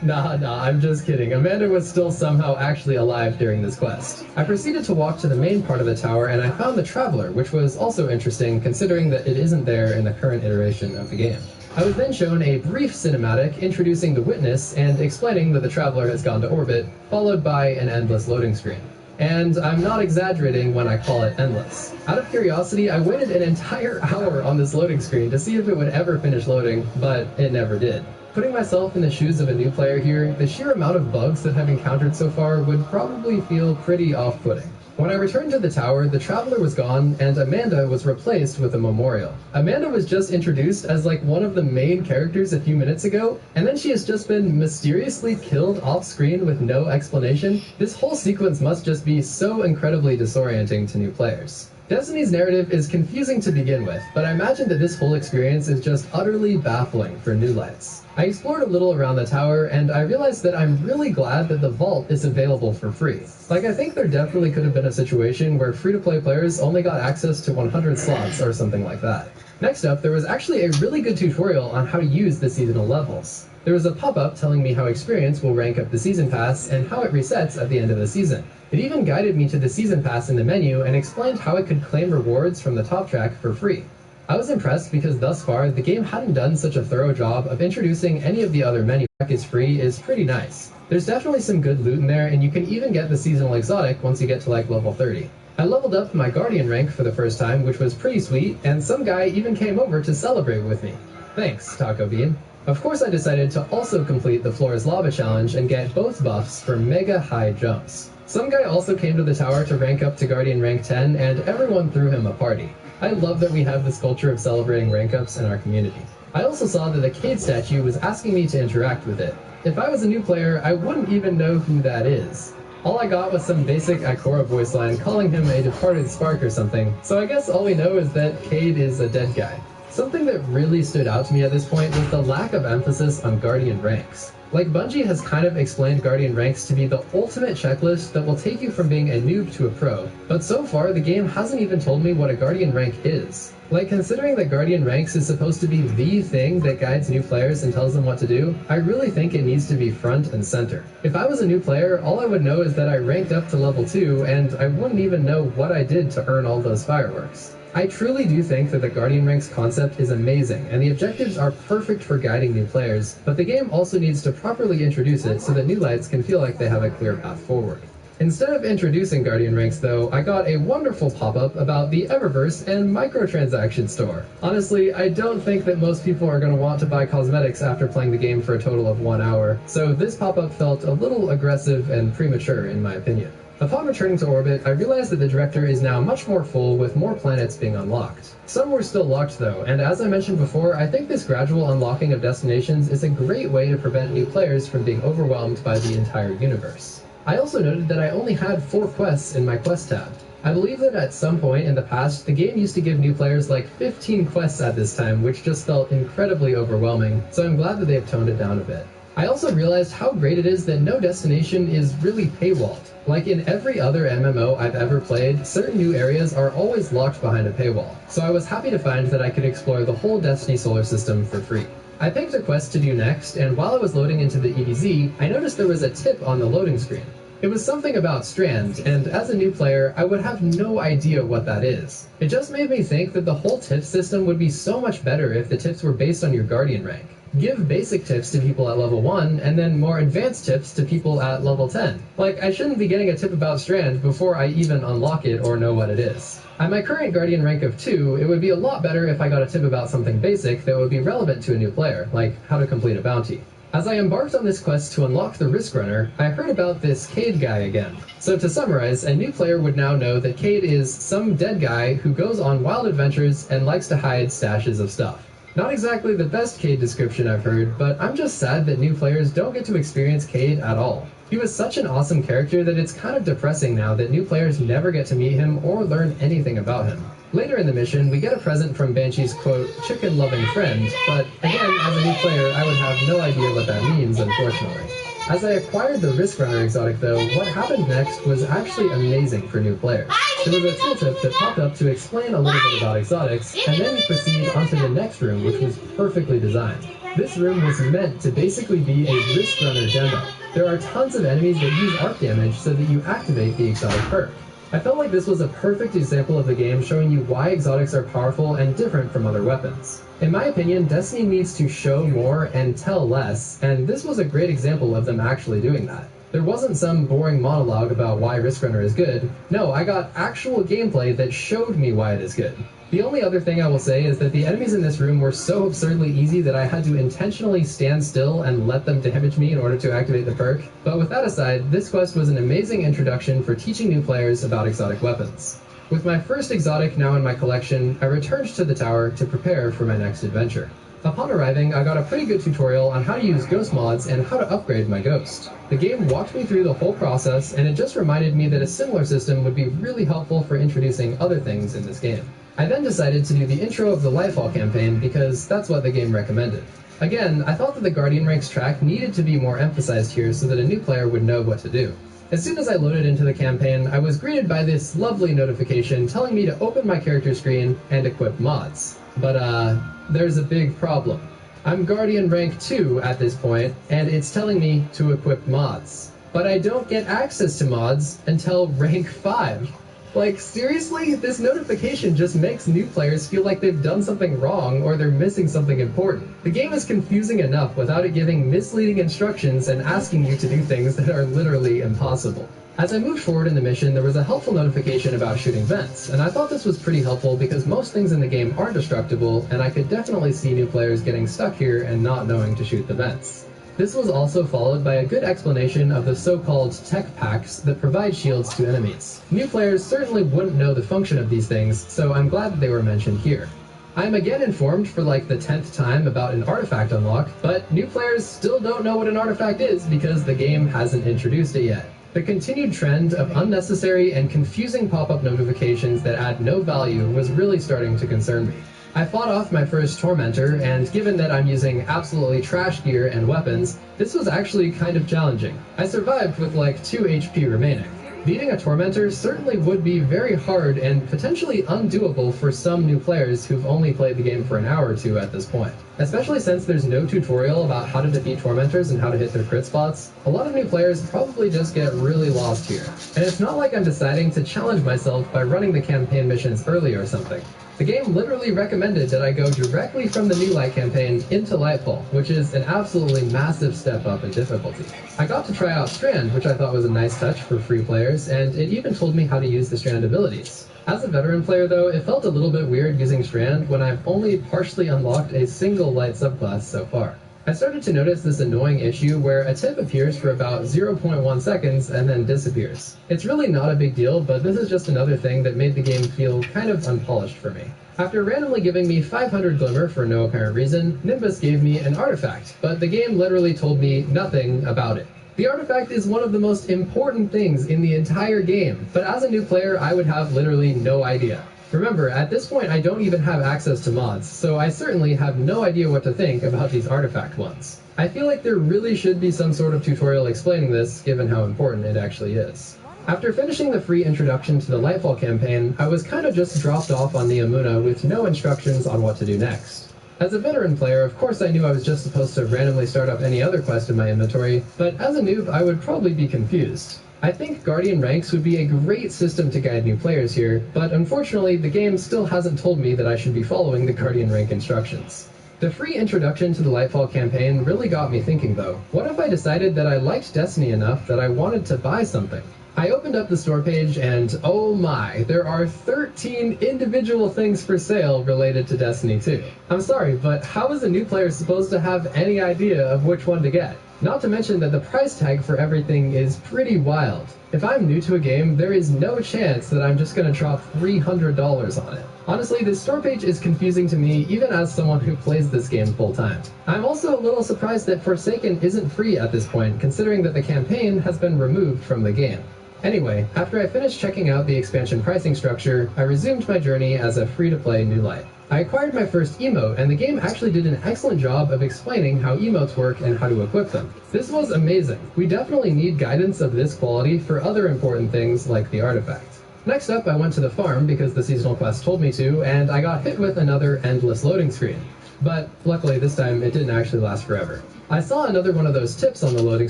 Nah, I'm just kidding. Amanda was still somehow actually alive during this quest. I proceeded to walk to the main part of the tower and I found the Traveler, which was also interesting considering that it isn't there in the current iteration of the game. I was then shown a brief cinematic introducing the Witness and explaining that the Traveler has gone to orbit, followed by an endless loading screen. And I'm not exaggerating when I call it endless. Out of curiosity, I waited an entire hour on this loading screen to see if it would ever finish loading, but it never did. Putting myself in the shoes of a new player here, the sheer amount of bugs that I've encountered so far would probably feel pretty off-putting. When I returned to the tower, the Traveler was gone, and Amanda was replaced with a memorial. Amanda was just introduced as like one of the main characters a few minutes ago, and then she has just been mysteriously killed off-screen with no explanation. This whole sequence must just be so incredibly disorienting to new players. Destiny's narrative is confusing to begin with, but I imagine that this whole experience is just utterly baffling for new lights. I explored a little around the tower, and I realized that I'm really glad that the vault is available for free. Like, I think there definitely could have been a situation where free-to-play players only got access to 100 slots or something like that. Next up, there was actually a really good tutorial on how to use the seasonal levels. There was a pop-up telling me how experience will rank up the season pass and how it resets at the end of the season. It even guided me to the season pass in the menu and explained how I could claim rewards from the top track for free. I was impressed because thus far, the game hadn't done such a thorough job of introducing any of the other menus. Track is free is pretty nice. There's definitely some good loot in there, and you can even get the seasonal exotic once you get to like level 30. I leveled up my Guardian rank for the first time, which was pretty sweet, and some guy even came over to celebrate with me. Thanks, Taco Bean. Of course I decided to also complete the Floor's Lava Challenge and get both buffs for mega high jumps. Some guy also came to the tower to rank up to Guardian rank 10, and everyone threw him a party. I love that we have this culture of celebrating rank ups in our community. I also saw that the Cade statue was asking me to interact with it. If I was a new player, I wouldn't even know who that is. All I got was some basic Ikora voice line calling him a departed spark or something, so I guess all we know is that Cade is a dead guy. Something that really stood out to me at this point was the lack of emphasis on Guardian ranks. Like, Bungie has kind of explained Guardian ranks to be the ultimate checklist that will take you from being a noob to a pro, but so far the game hasn't even told me what a Guardian rank is. Like, considering that Guardian ranks is supposed to be the thing that guides new players and tells them what to do, I really think it needs to be front and center. If I was a new player, all I would know is that I ranked up to level 2, and I wouldn't even know what I did to earn all those fireworks. I truly do think that the Guardian ranks concept is amazing, and the objectives are perfect for guiding new players, but the game also needs to properly introduce it so that new lights can feel like they have a clear path forward. Instead of introducing Guardian ranks though, I got a wonderful pop-up about the Eververse and microtransaction store. Honestly, I don't think that most people are going to want to buy cosmetics after playing the game for a total of 1 hour, so this pop-up felt a little aggressive and premature in my opinion. Upon returning to orbit, I realized that the director is now much more full with more planets being unlocked. Some were still locked though, and as I mentioned before, I think this gradual unlocking of destinations is a great way to prevent new players from being overwhelmed by the entire universe. I also noted that I only had 4 quests in my quest tab. I believe that at some point in the past, the game used to give new players like 15 quests at this time, which just felt incredibly overwhelming, so I'm glad that they've toned it down a bit. I also realized how great it is that no destination is really paywalled. Like in every other MMO I've ever played, certain new areas are always locked behind a paywall, so I was happy to find that I could explore the whole Destiny solar system for free. I picked a quest to do next, and while I was loading into the EDZ, I noticed there was a tip on the loading screen. It was something about Strand, and as a new player, I would have no idea what that is. It just made me think that the whole tip system would be so much better if the tips were based on your Guardian rank. Give basic tips to people at level 1, and then more advanced tips to people at level 10. Like, I shouldn't be getting a tip about Strand before I even unlock it or know what it is. At my current Guardian rank of 2, it would be a lot better if I got a tip about something basic that would be relevant to a new player, like how to complete a bounty. As I embarked on this quest to unlock the Risk Runner, I heard about this Cade guy again. So to summarize, a new player would now know that Cade is some dead guy who goes on wild adventures and likes to hide stashes of stuff. Not exactly the best Cade description I've heard, but I'm just sad that new players don't get to experience Cade at all. He was such an awesome character that it's kind of depressing now that new players never get to meet him or learn anything about him. Later in the mission, we get a present from Banshee's quote, chicken-loving friend, but again, as a new player, I would have no idea what that means, unfortunately. As I acquired the Risk Runner exotic though, what happened next was actually amazing for new players. There was a tooltip that popped up to explain a little bit about exotics, and then proceed onto the next room, which was perfectly designed. This room was meant to basically be a Risk Runner demo. There are tons of enemies that use arc damage so that you activate the exotic perk. I felt like this was a perfect example of the game showing you why exotics are powerful and different from other weapons. In my opinion, Destiny needs to show more and tell less, and this was a great example of them actually doing that. There wasn't some boring monologue about why Risk Runner is good. No, I got actual gameplay that showed me why it is good. The only other thing I will say is that the enemies in this room were so absurdly easy that I had to intentionally stand still and let them damage me in order to activate the perk. But with that aside, this quest was an amazing introduction for teaching new players about exotic weapons. With my first exotic now in my collection, I returned to the tower to prepare for my next adventure. Upon arriving, I got a pretty good tutorial on how to use ghost mods and how to upgrade my ghost. The game walked me through the whole process, and it just reminded me that a similar system would be really helpful for introducing other things in this game. I then decided to do the intro of the Lightfall campaign because that's what the game recommended. Again, I thought that the Guardian Ranks track needed to be more emphasized here so that a new player would know what to do. As soon as I loaded into the campaign, I was greeted by this lovely notification telling me to open my character screen and equip mods. But there's a big problem. I'm Guardian Rank 2 at this point, and it's telling me to equip mods. But I don't get access to mods until Rank 5. Like, seriously? This notification just makes new players feel like they've done something wrong or they're missing something important. The game is confusing enough without it giving misleading instructions and asking you to do things that are literally impossible. As I moved forward in the mission, there was a helpful notification about shooting vents, and I thought this was pretty helpful because most things in the game aren't destructible, and I could definitely see new players getting stuck here and not knowing to shoot the vents. This was also followed by a good explanation of the so-called tech packs that provide shields to enemies. New players certainly wouldn't know the function of these things, so I'm glad that they were mentioned here. I'm again informed for like the 10th time about an artifact unlock, but new players still don't know what an artifact is because the game hasn't introduced it yet. The continued trend of unnecessary and confusing pop-up notifications that add no value was really starting to concern me. I fought off my first Tormentor, and given that I'm using absolutely trash gear and weapons, this was actually kind of challenging. I survived with like 2 HP remaining. Beating a Tormentor certainly would be very hard and potentially undoable for some new players who've only played the game for an hour or two at this point. Especially since there's no tutorial about how to defeat Tormentors and how to hit their crit spots, a lot of new players probably just get really lost here. And it's not like I'm deciding to challenge myself by running the campaign missions early or something. The game literally recommended that I go directly from the New Light campaign into Lightfall, which is an absolutely massive step up in difficulty. I got to try out Strand, which I thought was a nice touch for free players, and it even told me how to use the Strand abilities. As a veteran player though, it felt a little bit weird using Strand when I've only partially unlocked a single light subclass so far. I started to notice this annoying issue where a tip appears for about 0.1 seconds and then disappears. It's really not a big deal, but this is just another thing that made the game feel kind of unpolished for me. After randomly giving me 500 Glimmer for no apparent reason, Nimbus gave me an artifact, but the game literally told me nothing about it. The artifact is one of the most important things in the entire game, but as a new player I would have literally no idea. Remember, at this point I don't even have access to mods, so I certainly have no idea what to think about these artifact ones. I feel like there really should be some sort of tutorial explaining this, given how important it actually is. After finishing the free introduction to the Lightfall campaign, I was kinda just dropped off on the Amuna with no instructions on what to do next. As a veteran player, of course I knew I was just supposed to randomly start up any other quest in my inventory, but as a noob I would probably be confused. I think Guardian Ranks would be a great system to guide new players here, but unfortunately the game still hasn't told me that I should be following the Guardian Rank instructions. The free introduction to the Lightfall campaign really got me thinking though. What if I decided that I liked Destiny enough that I wanted to buy something? I opened up the store page and oh my, there are 13 individual things for sale related to Destiny 2. I'm sorry, but how is a new player supposed to have any idea of which one to get? Not to mention that the price tag for everything is pretty wild. If I'm new to a game, there is no chance that I'm just gonna drop $300 on it. Honestly, this store page is confusing to me even as someone who plays this game full time. I'm also a little surprised that Forsaken isn't free at this point, considering that the campaign has been removed from the game. Anyway, after I finished checking out the expansion pricing structure, I resumed my journey as a free-to-play New Light. I acquired my first emote, and the game actually did an excellent job of explaining how emotes work and how to equip them. This was amazing. We definitely need guidance of this quality for other important things like the artifact. Next up, I went to the farm because the seasonal quest told me to, and I got hit with another endless loading screen. But luckily this time it didn't actually last forever. I saw another one of those tips on the loading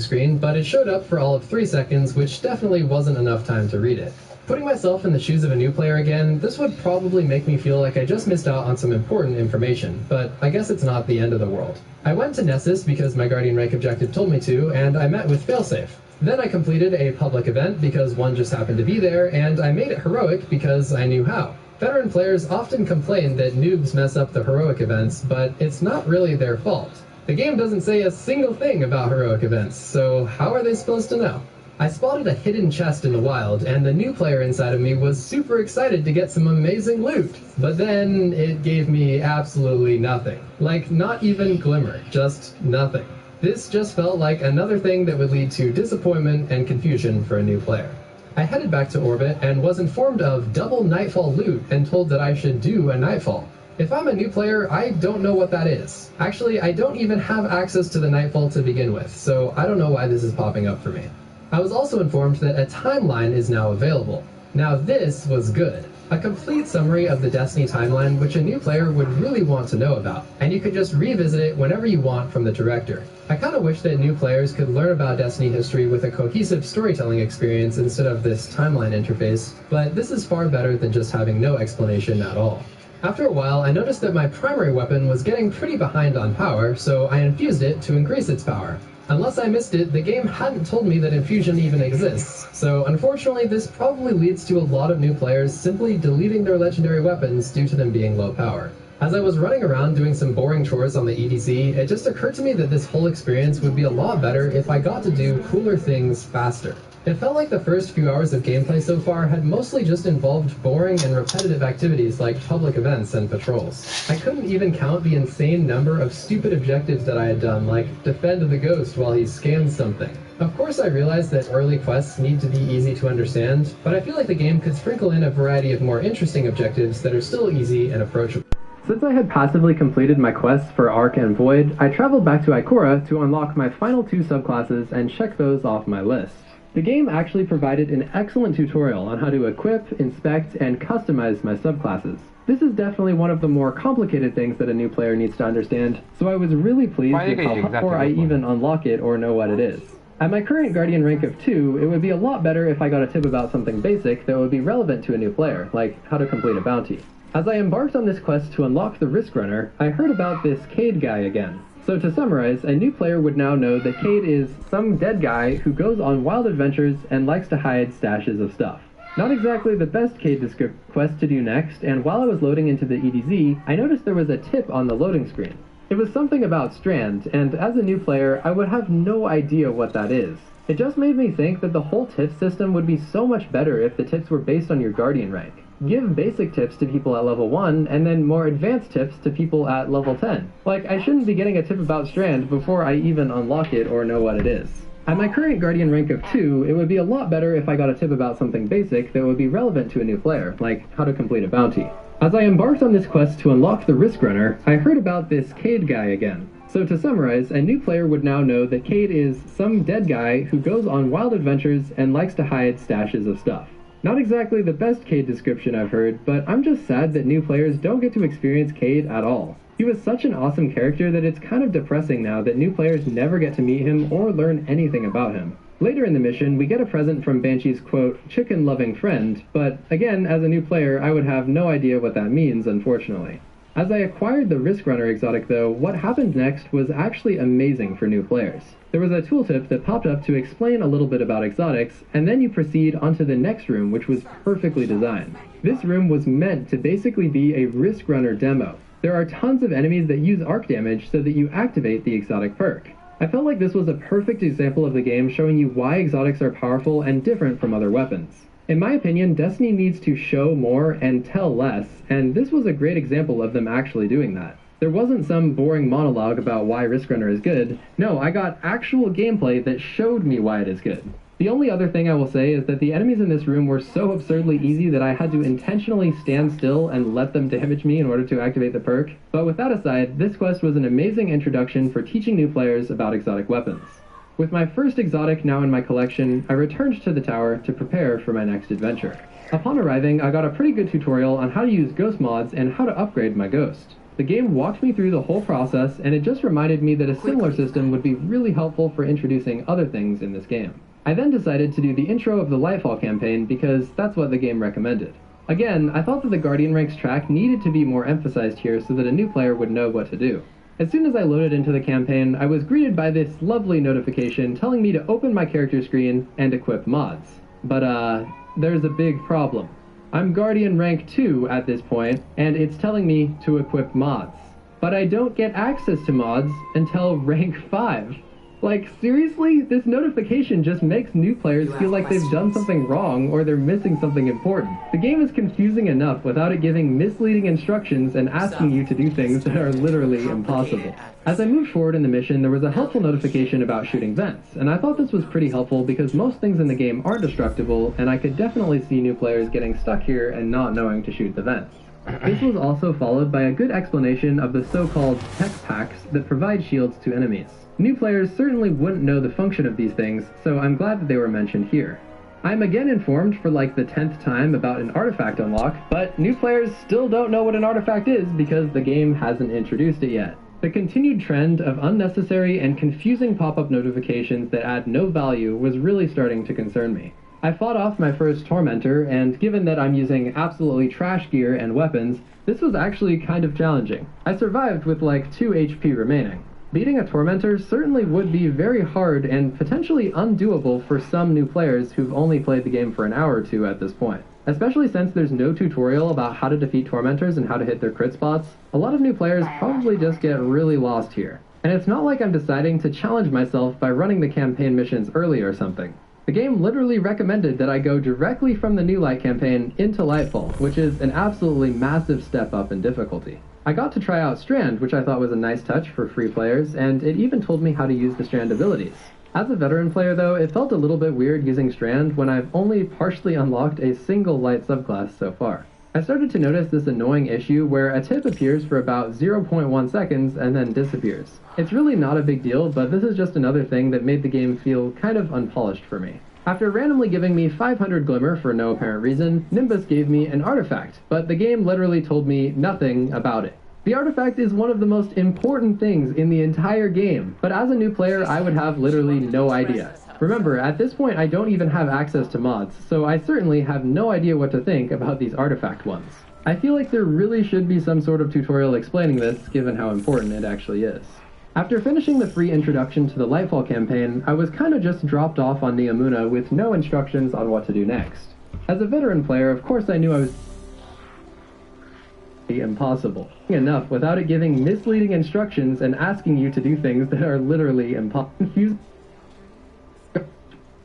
screen, but it showed up for all of 3 seconds, which definitely wasn't enough time to read it. Putting myself in the shoes of a new player again, this would probably make me feel like I just missed out on some important information, but I guess it's not the end of the world. I went to Nessus because my Guardian Rank objective told me to, and I met with Failsafe. Then I completed a public event because one just happened to be there, and I made it heroic because I knew how. Veteran players often complain that noobs mess up the heroic events, but it's not really their fault. The game doesn't say a single thing about heroic events, so how are they supposed to know? I spotted a hidden chest in the wild, and the new player inside of me was super excited to get some amazing loot. But then it gave me absolutely nothing. Like, not even glimmer, just nothing. This just felt like another thing that would lead to disappointment and confusion for a new player. I headed back to orbit and was informed of double Nightfall loot and told that I should do a Nightfall. If I'm a new player, I don't know what that is. Actually, I don't even have access to the Nightfall to begin with, so I don't know why this is popping up for me. I was also informed that a timeline is now available. Now this was good. A complete summary of the Destiny timeline which a new player would really want to know about, and you could just revisit it whenever you want from the director. I kinda wish that new players could learn about Destiny history with a cohesive storytelling experience instead of this timeline interface, but this is far better than just having no explanation at all. After a while, I noticed that my primary weapon was getting pretty behind on power, so I infused it to increase its power. Unless I missed it, the game hadn't told me that infusion even exists, so unfortunately this probably leads to a lot of new players simply deleting their legendary weapons due to them being low power. As I was running around doing some boring chores on the EDC, it just occurred to me that this whole experience would be a lot better if I got to do cooler things faster. It felt like the first few hours of gameplay so far had mostly just involved boring and repetitive activities like public events and patrols. I couldn't even count the insane number of stupid objectives that I had done, like defend the ghost while he scans something. Of course I realize that early quests need to be easy to understand, but I feel like the game could sprinkle in a variety of more interesting objectives that are still easy and approachable. Since I had passively completed my quests for Arc and Void, I traveled back to Ikora to unlock my final 2 subclasses and check those off my list. The game actually provided an excellent tutorial on how to equip, inspect, and customize my subclasses. This is definitely one of the more complicated things that a new player needs to understand, so I was really pleased with how before I even unlock it or know what it is. At my current Guardian rank of 2, it would be a lot better if I got a tip about something basic that would be relevant to a new player, like how to complete a bounty. As I embarked on this quest to unlock the Risk Runner, I heard about this Cade guy again. So to summarize, a new player would now know that Cade is some dead guy who goes on wild adventures and likes to hide stashes of stuff. Not exactly the best Cade quest to do next, and while I was loading into the EDZ, I noticed there was a tip on the loading screen. It was something about Strand, and as a new player, I would have no idea what that is. It just made me think that the whole tip system would be so much better if the tips were based on your Guardian rank. Give basic tips to people at level 1, and then more advanced tips to people at level 10. Like, I shouldn't be getting a tip about Strand before I even unlock it or know what it is. At my current Guardian rank of 2, it would be a lot better if I got a tip about something basic that would be relevant to a new player, like how to complete a bounty. As I embarked on this quest to unlock the Risk Runner, I heard about this Cade guy again. So to summarize, a new player would now know that Cade is some dead guy who goes on wild adventures and likes to hide stashes of stuff. Not exactly the best Cade description I've heard, but I'm just sad that new players don't get to experience Cade at all. He was such an awesome character that it's kind of depressing now that new players never get to meet him or learn anything about him. Later in the mission, we get a present from Banshee's quote, chicken-loving friend, but again, as a new player, I would have no idea what that means, unfortunately. As I acquired the Risk Runner exotic though, what happened next was actually amazing for new players. There was a tooltip that popped up to explain a little bit about exotics, and then you proceed onto the next room, which was perfectly designed. This room was meant to basically be a Risk Runner demo. There are tons of enemies that use arc damage so that you activate the exotic perk. I felt like this was a perfect example of the game showing you why exotics are powerful and different from other weapons. In my opinion, Destiny needs to show more and tell less, and this was a great example of them actually doing that. There wasn't some boring monologue about why Risk Runner is good. No, I got actual gameplay that showed me why it is good. The only other thing I will say is that the enemies in this room were so absurdly easy that I had to intentionally stand still and let them damage me in order to activate the perk. But with that aside, this quest was an amazing introduction for teaching new players about exotic weapons. With my first exotic now in my collection, I returned to the tower to prepare for my next adventure. Upon arriving, I got a pretty good tutorial on how to use ghost mods and how to upgrade my ghost. The game walked me through the whole process, and it just reminded me that a similar system would be really helpful for introducing other things in this game. I then decided to do the intro of the Lightfall campaign because that's what the game recommended. Again, I thought that the Guardian Ranks track needed to be more emphasized here so that a new player would know what to do. As soon as I loaded into the campaign, I was greeted by this lovely notification telling me to open my character screen and equip mods. But there's a big problem. I'm Guardian Rank 2 at this point, and it's telling me to equip mods. But I don't get access to mods until Rank 5. Like, seriously? This notification just makes new players feel like they've done something wrong or they're missing something important. The game is confusing enough without it giving misleading instructions and asking you to do things that are literally impossible. As I moved forward in the mission, there was a helpful notification about shooting vents, and I thought this was pretty helpful because most things in the game aren't destructible, and I could definitely see new players getting stuck here and not knowing to shoot the vents. This was also followed by a good explanation of the so-called tech packs that provide shields to enemies. New players certainly wouldn't know the function of these things, so I'm glad that they were mentioned here. I'm again informed for like the 10th time about an artifact unlock, but new players still don't know what an artifact is because the game hasn't introduced it yet. The continued trend of unnecessary and confusing pop-up notifications that add no value was really starting to concern me. I fought off my first Tormentor, and given that I'm using absolutely trash gear and weapons, this was actually kind of challenging. I survived with like 2 HP remaining. Beating a Tormentor certainly would be very hard and potentially undoable for some new players who've only played the game for an hour or two at this point. Especially since there's no tutorial about how to defeat Tormentors and how to hit their crit spots, a lot of new players probably just get really lost here. And it's not like I'm deciding to challenge myself by running the campaign missions early or something. The game literally recommended that I go directly from the New Light campaign into Lightfall, which is an absolutely massive step up in difficulty. I got to try out Strand, which I thought was a nice touch for free players, and it even told me how to use the Strand abilities. As a veteran player though, it felt a little bit weird using Strand when I've only partially unlocked a single light subclass so far. I started to notice this annoying issue where a tip appears for about 0.1 seconds and then disappears. It's really not a big deal, but this is just another thing that made the game feel kind of unpolished for me. After randomly giving me 500 Glimmer for no apparent reason, Nimbus gave me an artifact, but the game literally told me nothing about it. The artifact is one of the most important things in the entire game, but as a new player I would have literally no idea. Remember, at this point I don't even have access to mods, so I certainly have no idea what to think about these artifact ones. I feel like there really should be some sort of tutorial explaining this, given how important it actually is. After finishing the free introduction to the Lightfall campaign, I was kinda just dropped off on Niamuna with no instructions on what to do next. As a veteran player, of course I knew I was impossible enough without it giving misleading instructions and asking you to do things that are literally impossible.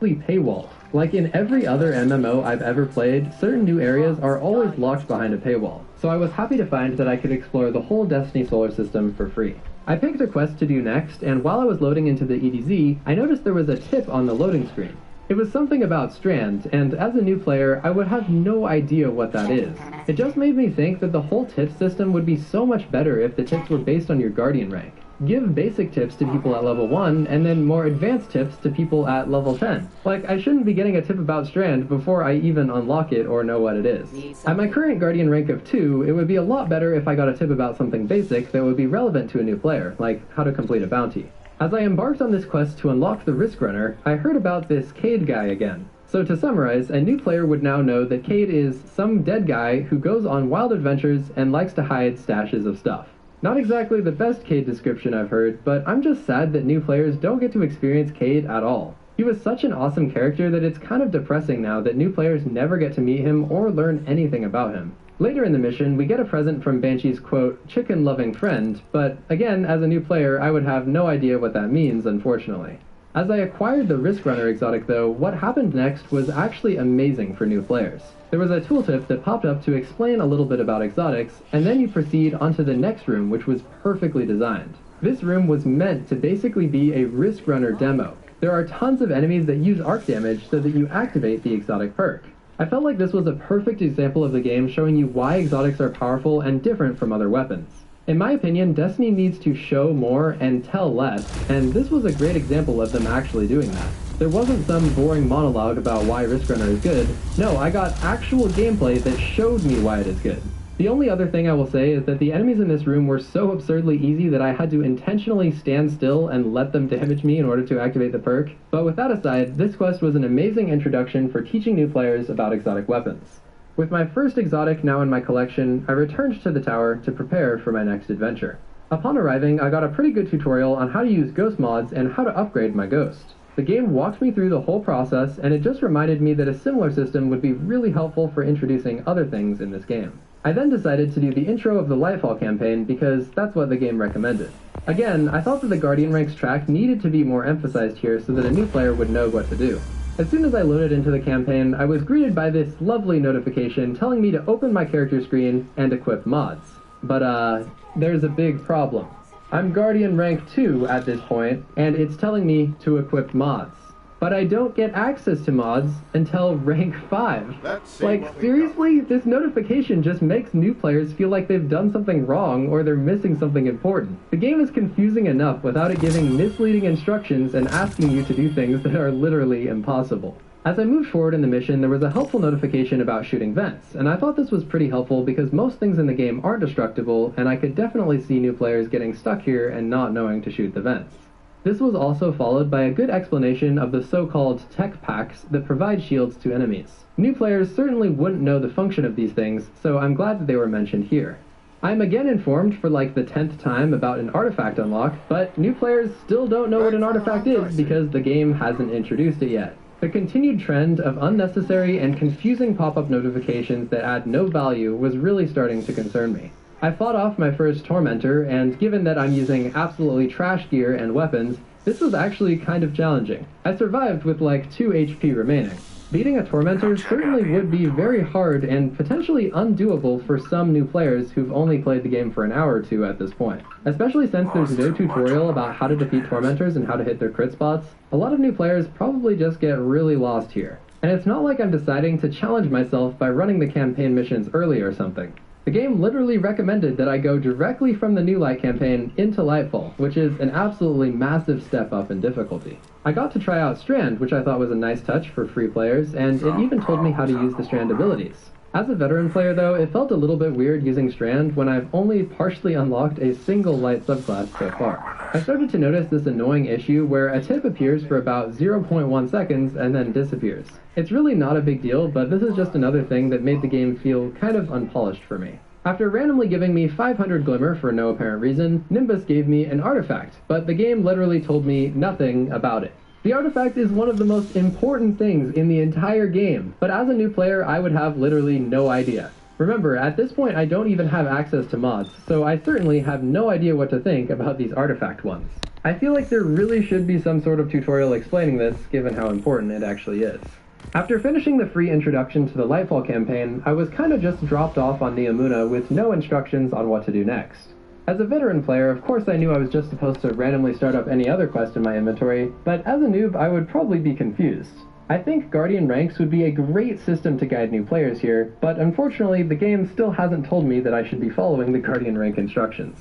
Paywall. Like in every other MMO I've ever played, certain new areas are always locked behind a paywall, so I was happy to find that I could explore the whole Destiny solar system for free. I picked a quest to do next, and while I was loading into the EDZ, I noticed there was a tip on the loading screen. It was something about strands, and as a new player, I would have no idea what that is. It just made me think that the whole tip system would be so much better if the tips were based on your Guardian rank. Give basic tips to people at level 1, and then more advanced tips to people at level 10. Like, I shouldn't be getting a tip about Strand before I even unlock it or know what it is. At my current Guardian rank of 2, it would be a lot better if I got a tip about something basic that would be relevant to a new player, like how to complete a bounty. As I embarked on this quest to unlock the Risk Runner, I heard about this Cade guy again. So to summarize, a new player would now know that Cade is some dead guy who goes on wild adventures and likes to hide stashes of stuff. Not exactly the best Cade description I've heard, but I'm just sad that new players don't get to experience Cade at all. He was such an awesome character that it's kind of depressing now that new players never get to meet him or learn anything about him. Later in the mission, we get a present from Banshee's quote, chicken-loving friend, but again, as a new player, I would have no idea what that means, unfortunately. As I acquired the Risk Runner exotic though, what happened next was actually amazing for new players. There was a tooltip that popped up to explain a little bit about exotics, and then you proceed onto the next room, which was perfectly designed. This room was meant to basically be a Risk Runner demo. There are tons of enemies that use arc damage so that you activate the exotic perk. I felt like this was a perfect example of the game showing you why exotics are powerful and different from other weapons. In my opinion, Destiny needs to show more and tell less, and this was a great example of them actually doing that. There wasn't some boring monologue about why Risk Runner is good. No, I got actual gameplay that showed me why it is good. The only other thing I will say is that the enemies in this room were so absurdly easy that I had to intentionally stand still and let them damage me in order to activate the perk. But with that aside, this quest was an amazing introduction for teaching new players about exotic weapons. With my first exotic now in my collection, I returned to the tower to prepare for my next adventure. Upon arriving, I got a pretty good tutorial on how to use ghost mods and how to upgrade my ghost. The game walked me through the whole process, and it just reminded me that a similar system would be really helpful for introducing other things in this game. I then decided to do the intro of the Lightfall campaign because that's what the game recommended. Again, I thought that the Guardian ranks track needed to be more emphasized here so that a new player would know what to do. As soon as I loaded into the campaign, I was greeted by this lovely notification telling me to open my character screen and equip mods. But there's a big problem. I'm Guardian rank 2 at this point, and it's telling me to equip mods. But I don't get access to mods until rank 5. Like, seriously? This notification just makes new players feel like they've done something wrong or they're missing something important. The game is confusing enough without it giving misleading instructions and asking you to do things that are literally impossible. As I moved forward in the mission, there was a helpful notification about shooting vents, and I thought this was pretty helpful because most things in the game aren't destructible, and I could definitely see new players getting stuck here and not knowing to shoot the vents. This was also followed by a good explanation of the so-called tech packs that provide shields to enemies. New players certainly wouldn't know the function of these things, so I'm glad that they were mentioned here. I'm again informed for like the 10th time about an artifact unlock, but new players still don't know what an artifact is because the game hasn't introduced it yet. The continued trend of unnecessary and confusing pop-up notifications that add no value was really starting to concern me. I fought off my first Tormentor, and given that I'm using absolutely trash gear and weapons, this was actually kind of challenging. I survived with like 2 HP remaining. Beating a Tormentor certainly would be very hard and potentially undoable for some new players who've only played the game for an hour or two at this point. Especially since there's no tutorial about how to defeat Tormentors and how to hit their crit spots, a lot of new players probably just get really lost here. And it's not like I'm deciding to challenge myself by running the campaign missions early or something. The game literally recommended that I go directly from the New Light campaign into Lightfall, which is an absolutely massive step up in difficulty. I got to try out Strand, which I thought was a nice touch for free players, and it even told me how to use the Strand abilities. As a veteran player though, it felt a little bit weird using Strand when I've only partially unlocked a single light subclass so far. I started to notice this annoying issue where a tip appears for about 0.1 seconds and then disappears. It's really not a big deal, but this is just another thing that made the game feel kind of unpolished for me. After randomly giving me 500 Glimmer for no apparent reason, Nimbus gave me an artifact, but the game literally told me nothing about it. The artifact is one of the most important things in the entire game, but as a new player, I would have literally no idea. Remember, at this point I don't even have access to mods, so I certainly have no idea what to think about these artifact ones. I feel like there really should be some sort of tutorial explaining this, given how important it actually is. After finishing the free introduction to the Lightfall campaign, I was kinda just dropped off on Neomuna with no instructions on what to do next. As a veteran player, of course I knew I was just supposed to randomly start up any other quest in my inventory, but as a noob I would probably be confused. I think Guardian ranks would be a great system to guide new players here, but unfortunately the game still hasn't told me that I should be following the Guardian rank instructions.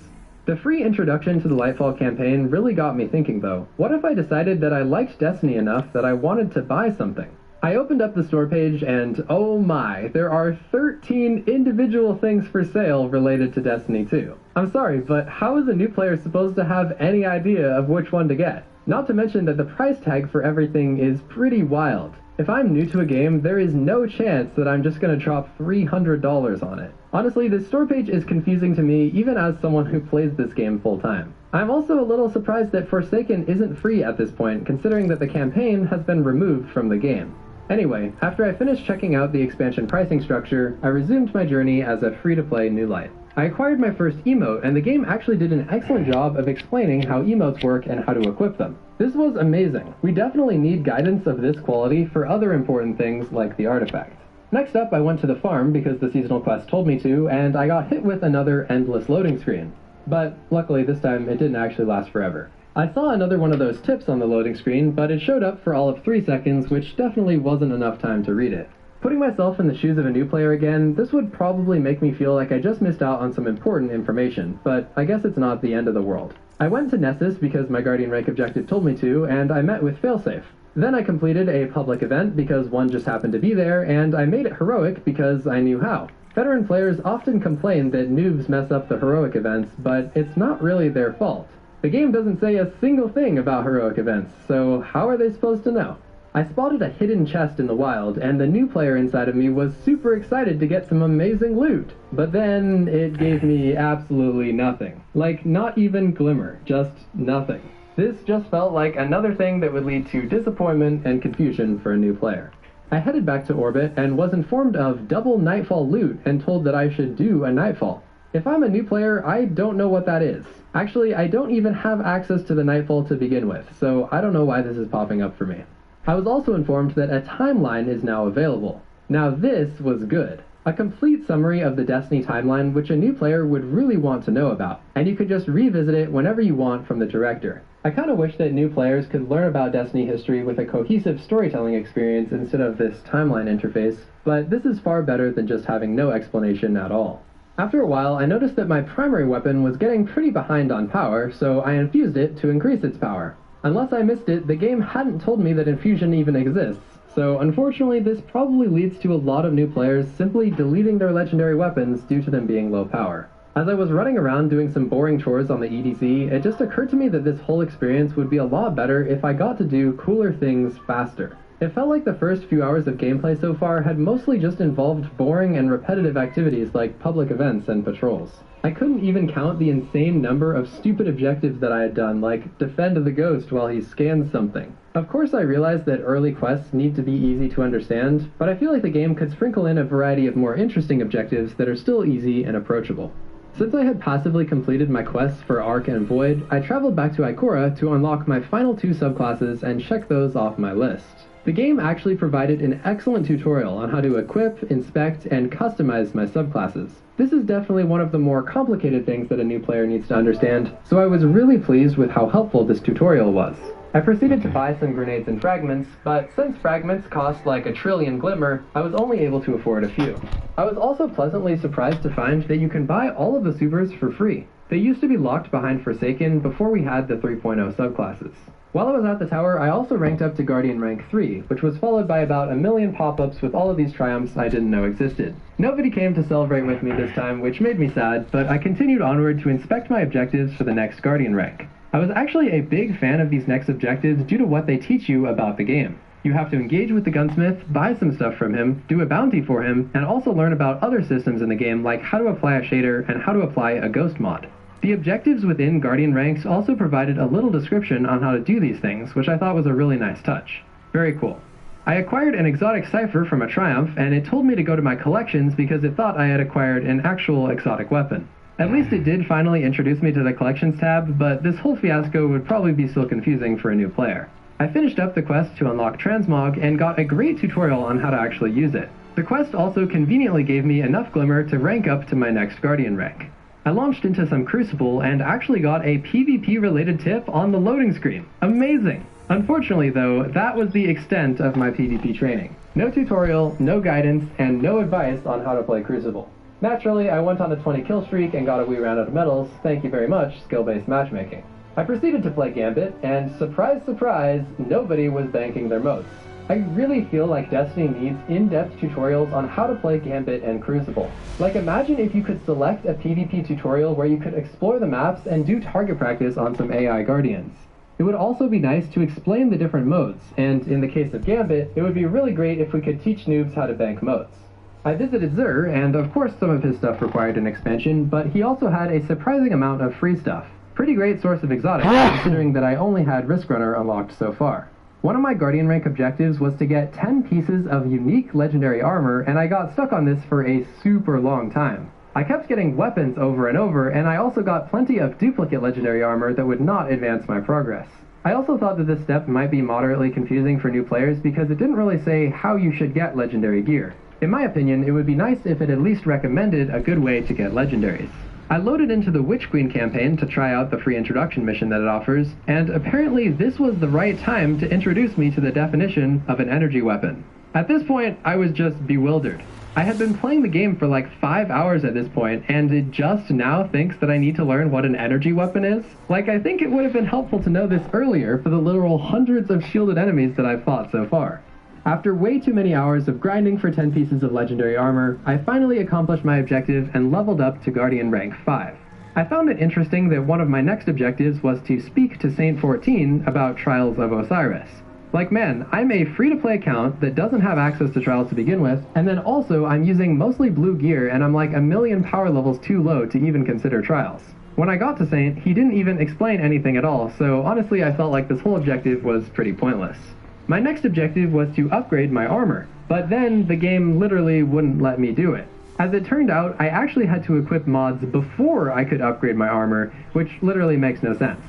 The free introduction to the Lightfall campaign really got me thinking though. What if I decided that I liked Destiny enough that I wanted to buy something? I opened up the store page and oh my, there are 13 individual things for sale related to Destiny 2. I'm sorry, but how is a new player supposed to have any idea of which one to get? Not to mention that the price tag for everything is pretty wild. If I'm new to a game, there is no chance that I'm just gonna drop $300 on it. Honestly, this store page is confusing to me even as someone who plays this game full time. I'm also a little surprised that Forsaken isn't free at this point, considering that the campaign has been removed from the game. Anyway, after I finished checking out the expansion pricing structure, I resumed my journey as a free-to-play new light. I acquired my first emote, and the game actually did an excellent job of explaining how emotes work and how to equip them. This was amazing. We definitely need guidance of this quality for other important things like the artifact. Next up, I went to the farm because the seasonal quest told me to, and I got hit with another endless loading screen. But luckily this time it didn't actually last forever. I saw another one of those tips on the loading screen, but it showed up for all of 3 seconds, which definitely wasn't enough time to read it. Putting myself in the shoes of a new player again, this would probably make me feel like I just missed out on some important information, but I guess it's not the end of the world. I went to Nessus because my Guardian rank objective told me to, and I met with Failsafe. Then I completed a public event because one just happened to be there, and I made it heroic because I knew how. Veteran players often complain that noobs mess up the heroic events, but it's not really their fault. The game doesn't say a single thing about heroic events, so how are they supposed to know? I spotted a hidden chest in the wild, and the new player inside of me was super excited to get some amazing loot. But then it gave me absolutely nothing. Like, not even glimmer, just nothing. This just felt like another thing that would lead to disappointment and confusion for a new player. I headed back to orbit and was informed of double Nightfall loot and told that I should do a Nightfall. If I'm a new player, I don't know what that is. Actually, I don't even have access to the Nightfall to begin with, so I don't know why this is popping up for me. I was also informed that a timeline is now available. Now this was good. A complete summary of the Destiny timeline which a new player would really want to know about, and you could just revisit it whenever you want from the director. I kinda wish that new players could learn about Destiny history with a cohesive storytelling experience instead of this timeline interface, but this is far better than just having no explanation at all. After a while, I noticed that my primary weapon was getting pretty behind on power, so I infused it to increase its power. Unless I missed it, the game hadn't told me that infusion even exists, so unfortunately this probably leads to a lot of new players simply deleting their legendary weapons due to them being low power. As I was running around doing some boring chores on the EDZ, it just occurred to me that this whole experience would be a lot better if I got to do cooler things faster. It felt like the first few hours of gameplay so far had mostly just involved boring and repetitive activities like public events and patrols. I couldn't even count the insane number of stupid objectives that I had done, like defend the ghost while he scans something. Of course I realized that early quests need to be easy to understand, but I feel like the game could sprinkle in a variety of more interesting objectives that are still easy and approachable. Since I had passively completed my quests for Arc and Void, I traveled back to Ikora to unlock my final 2 subclasses and check those off my list. The game actually provided an excellent tutorial on how to equip, inspect, and customize my subclasses. This is definitely one of the more complicated things that a new player needs to understand, so I was really pleased with how helpful this tutorial was. I proceeded to buy some grenades and fragments, but since fragments cost like 1 trillion glimmer, I was only able to afford a few. I was also pleasantly surprised to find that you can buy all of the supers for free. They used to be locked behind Forsaken before we had the 3.0 subclasses. While I was at the tower, I also ranked up to Guardian rank 3, which was followed by about a million pop-ups with all of these triumphs I didn't know existed. Nobody came to celebrate with me this time, which made me sad, but I continued onward to inspect my objectives for the next Guardian rank. I was actually a big fan of these next objectives due to what they teach you about the game. You have to engage with the gunsmith, buy some stuff from him, do a bounty for him, and also learn about other systems in the game like how to apply a shader and how to apply a ghost mod. The objectives within Guardian ranks also provided a little description on how to do these things, which I thought was a really nice touch. Very cool. I acquired an exotic cipher from a triumph, and it told me to go to my collections because it thought I had acquired an actual exotic weapon. At least it did finally introduce me to the collections tab, but this whole fiasco would probably be still confusing for a new player. I finished up the quest to unlock transmog and got a great tutorial on how to actually use it. The quest also conveniently gave me enough glimmer to rank up to my next Guardian rank. I launched into some Crucible and actually got a PvP related tip on the loading screen. Amazing! Unfortunately though, that was the extent of my PvP training. No tutorial, no guidance, and no advice on how to play Crucible. Naturally, I went on a 20 kill streak and got a wee round of medals, thank you very much, skill-based matchmaking. I proceeded to play Gambit, and surprise surprise, nobody was banking their moats. I really feel like Destiny needs in-depth tutorials on how to play Gambit and Crucible. Like, imagine if you could select a PvP tutorial where you could explore the maps and do target practice on some AI Guardians. It would also be nice to explain the different modes, and in the case of Gambit, it would be really great if we could teach noobs how to bank moats. I visited Zur, and of course some of his stuff required an expansion, but he also had a surprising amount of free stuff. Pretty great source of exotics, considering that I only had Risk Runner unlocked so far. One of my Guardian rank objectives was to get 10 pieces of unique legendary armor, and I got stuck on this for a super long time. I kept getting weapons over and over, and I also got plenty of duplicate legendary armor that would not advance my progress. I also thought that this step might be moderately confusing for new players because it didn't really say how you should get legendary gear. In my opinion, it would be nice if it at least recommended a good way to get legendaries. I loaded into the Witch Queen campaign to try out the free introduction mission that it offers, and apparently this was the right time to introduce me to the definition of an energy weapon. At this point, I was just bewildered. I had been playing the game for like 5 hours at this point, and it just now thinks that I need to learn what an energy weapon is? Like, I think it would have been helpful to know this earlier for the literal hundreds of shielded enemies that I've fought so far. After way too many hours of grinding for 10 pieces of legendary armor, I finally accomplished my objective and leveled up to Guardian rank 5. I found it interesting that one of my next objectives was to speak to Saint 14 about Trials of Osiris. Like, man, I'm a free-to-play account that doesn't have access to Trials to begin with, and then also I'm using mostly blue gear and I'm like a million power levels too low to even consider Trials. When I got to Saint, he didn't even explain anything at all, so honestly I felt like this whole objective was pretty pointless. My next objective was to upgrade my armor, but then the game literally wouldn't let me do it. As it turned out, I actually had to equip mods before I could upgrade my armor, which literally makes no sense.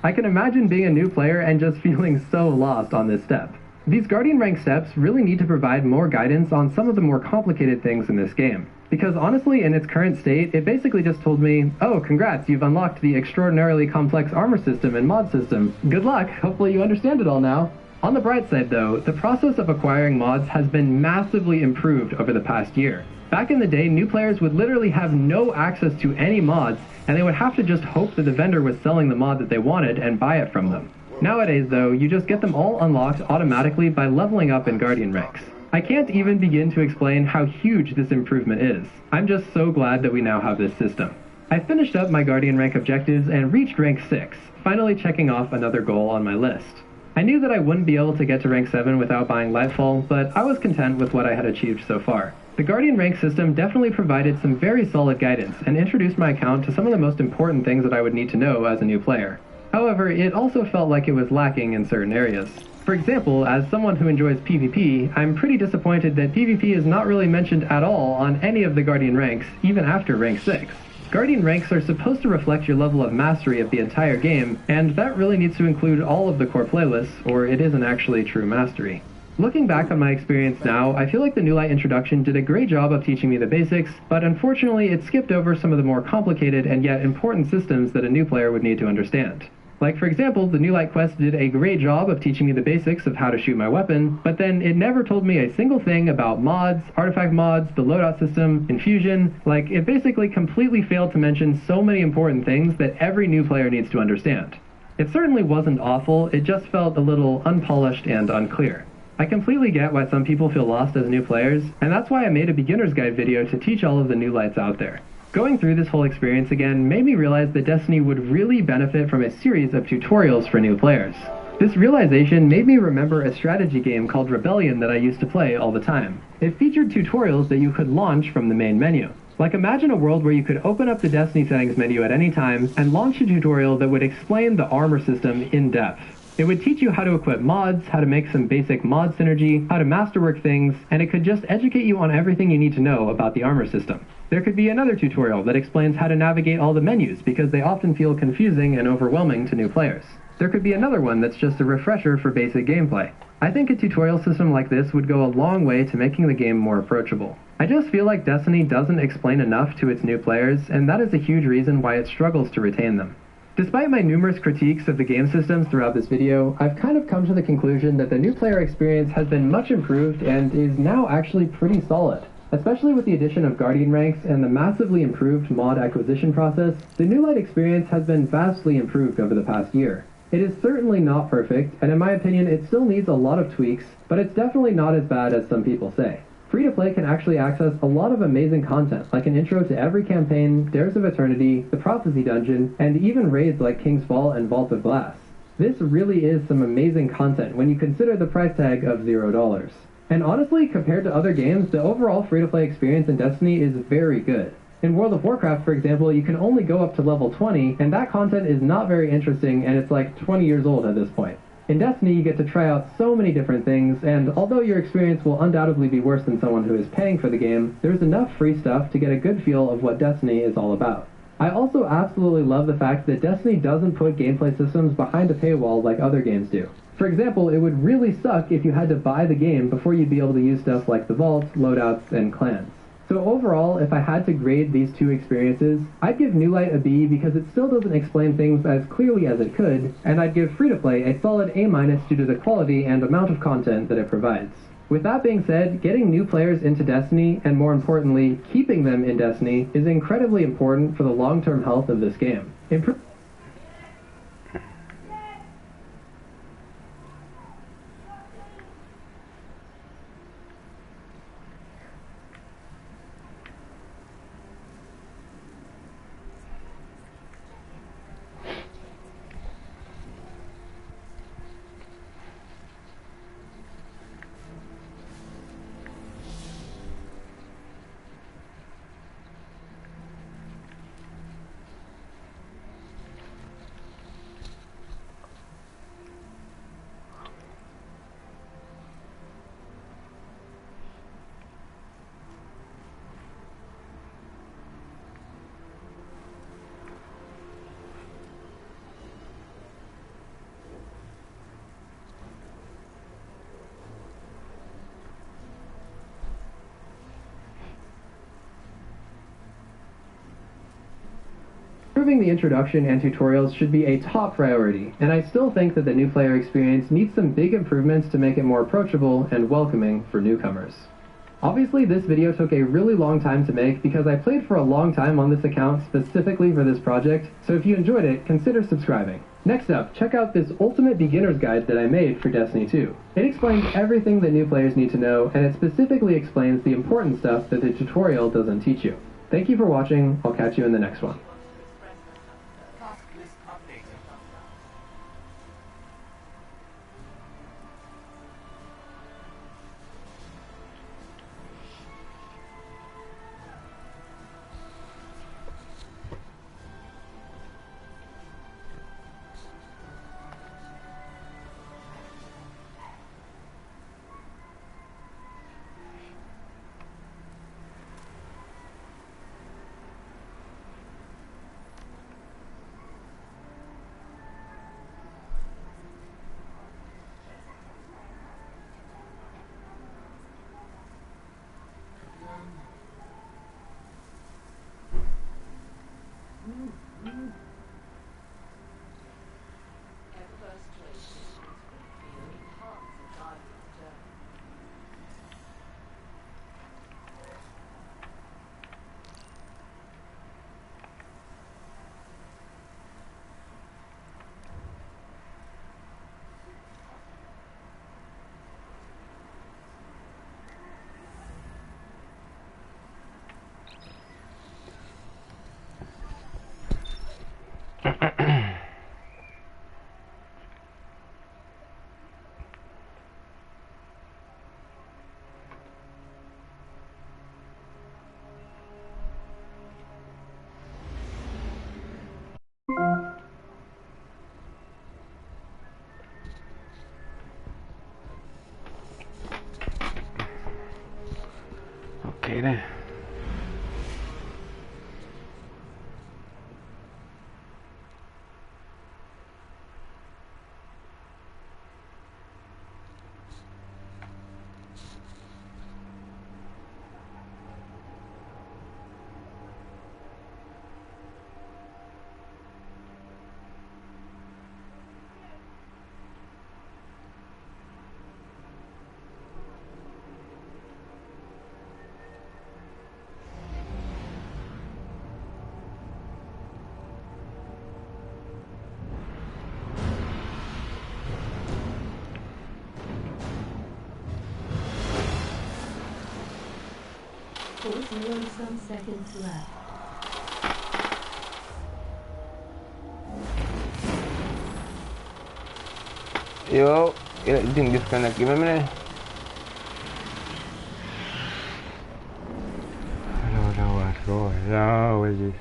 I can imagine being a new player and just feeling so lost on this step. These Guardian rank steps really need to provide more guidance on some of the more complicated things in this game. Because honestly, in its current state, it basically just told me, oh, congrats, you've unlocked the extraordinarily complex armor system and mod system. Good luck, hopefully you understand it all now. On the bright side though, the process of acquiring mods has been massively improved over the past year. Back in the day, new players would literally have no access to any mods, and they would have to just hope that the vendor was selling the mod that they wanted and buy it from them. Nowadays though, you just get them all unlocked automatically by leveling up in Guardian ranks. I can't even begin to explain how huge this improvement is. I'm just so glad that we now have this system. I finished up my Guardian rank objectives and reached rank 6, finally checking off another goal on my list. I knew that I wouldn't be able to get to rank 7 without buying Lightfall, but I was content with what I had achieved so far. The Guardian rank system definitely provided some very solid guidance and introduced my account to some of the most important things that I would need to know as a new player. However, it also felt like it was lacking in certain areas. For example, as someone who enjoys PvP, I'm pretty disappointed that PvP is not really mentioned at all on any of the Guardian ranks, even after rank 6. Guardian ranks are supposed to reflect your level of mastery of the entire game, and that really needs to include all of the core playlists, or it isn't actually true mastery. Looking back on my experience now, I feel like the New Light introduction did a great job of teaching me the basics, but unfortunately it skipped over some of the more complicated and yet important systems that a new player would need to understand. Like, for example, the New Light quest did a great job of teaching me the basics of how to shoot my weapon, but then it never told me a single thing about mods, artifact mods, the loadout system, infusion. Like, it basically completely failed to mention so many important things that every new player needs to understand. It certainly wasn't awful, it just felt a little unpolished and unclear. I completely get why some people feel lost as new players, and that's why I made a beginner's guide video to teach all of the new lights out there. Going through this whole experience again made me realize that Destiny would really benefit from a series of tutorials for new players. This realization made me remember a strategy game called Rebellion that I used to play all the time. It featured tutorials that you could launch from the main menu. Like, imagine a world where you could open up the Destiny settings menu at any time and launch a tutorial that would explain the armor system in depth. It would teach you how to equip mods, how to make some basic mod synergy, how to masterwork things, and it could just educate you on everything you need to know about the armor system. There could be another tutorial that explains how to navigate all the menus because they often feel confusing and overwhelming to new players. There could be another one that's just a refresher for basic gameplay. I think a tutorial system like this would go a long way to making the game more approachable. I just feel like Destiny doesn't explain enough to its new players, and that is a huge reason why it struggles to retain them. Despite my numerous critiques of the game systems throughout this video, I've kind of come to the conclusion that the new player experience has been much improved and is now actually pretty solid. Especially with the addition of Guardian ranks and the massively improved mod acquisition process, the New Light experience has been vastly improved over the past year. It is certainly not perfect, and in my opinion it still needs a lot of tweaks, but it's definitely not as bad as some people say. Free-to-play can actually access a lot of amazing content, like an intro to every campaign, Dares of Eternity, the Prophecy Dungeon, and even raids like King's Fall and Vault of Glass. This really is some amazing content when you consider the price tag of $0. And honestly, compared to other games, the overall free-to-play experience in Destiny is very good. In World of Warcraft, for example, you can only go up to level 20, and that content is not very interesting, and it's like 20 years old at this point. In Destiny, you get to try out so many different things, and although your experience will undoubtedly be worse than someone who is paying for the game, there's enough free stuff to get a good feel of what Destiny is all about. I also absolutely love the fact that Destiny doesn't put gameplay systems behind a paywall like other games do. For example, it would really suck if you had to buy the game before you'd be able to use stuff like the Vault, loadouts, and clans. So overall, if I had to grade these two experiences, I'd give New Light a B because it still doesn't explain things as clearly as it could, and I'd give Free-to-Play a solid A- due to the quality and amount of content that it provides. With that being said, getting new players into Destiny, and more importantly, keeping them in Destiny, is incredibly important for the long-term health of this game. Improving the introduction and tutorials should be a top priority, and I still think that the new player experience needs some big improvements to make it more approachable and welcoming for newcomers. Obviously, this video took a really long time to make because I played for a long time on this account specifically for this project, so if you enjoyed it, consider subscribing. Next up, check out this ultimate beginner's guide that I made for Destiny 2. It explains everything that new players need to know, and it specifically explains the important stuff that the tutorial doesn't teach you. Thank you for watching, I'll catch you in the next one. Some seconds left. Yo, that thing disconnect. Give me a minute. I don't know what's going on with this.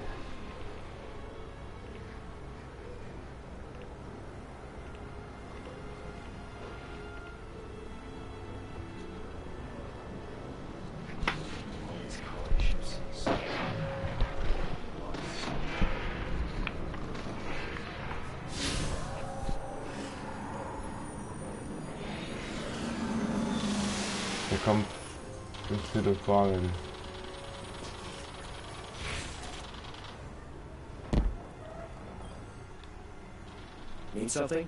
They come into the quality. Need something?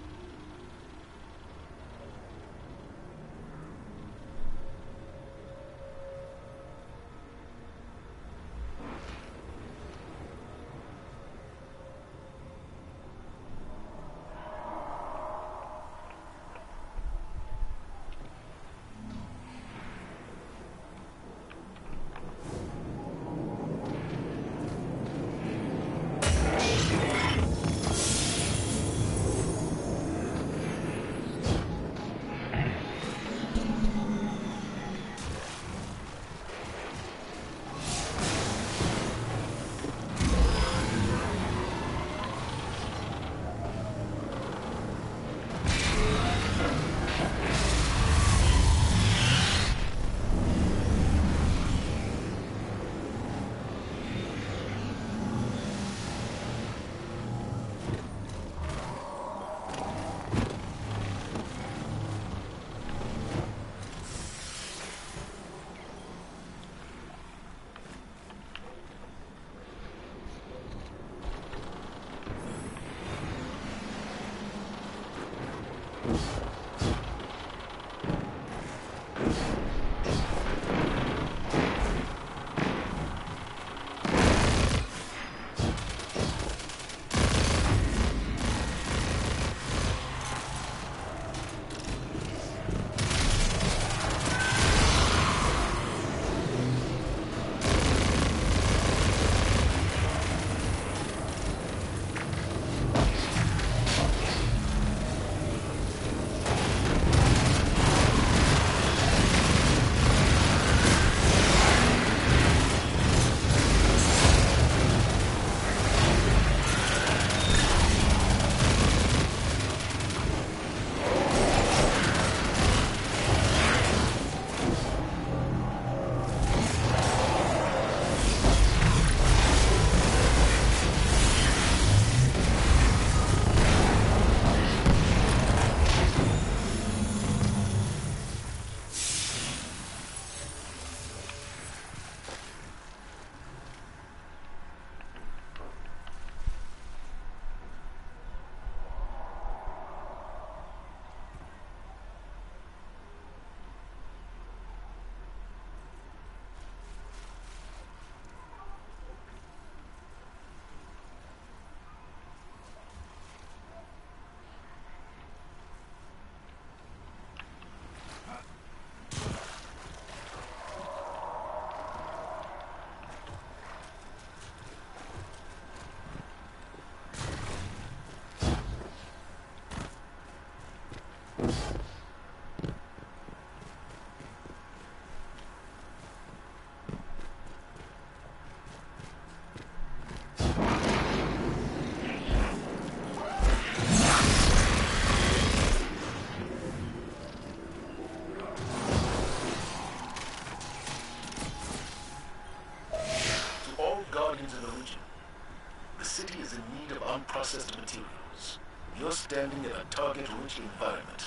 Unprocessed materials. You're standing in a target-rich environment.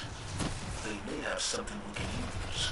They may have something we can use.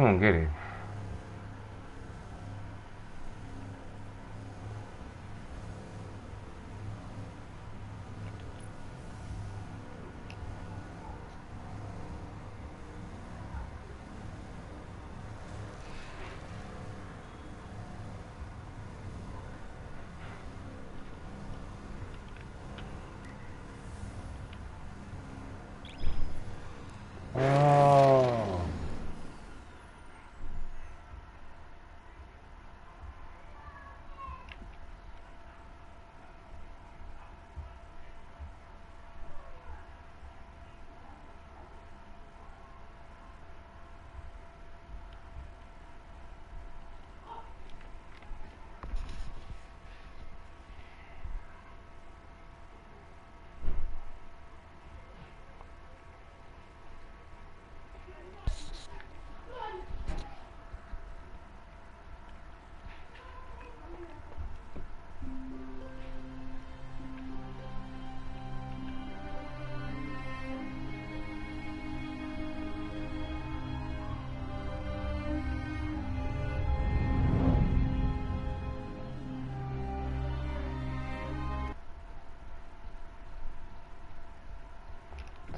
Come on, get it. Oh.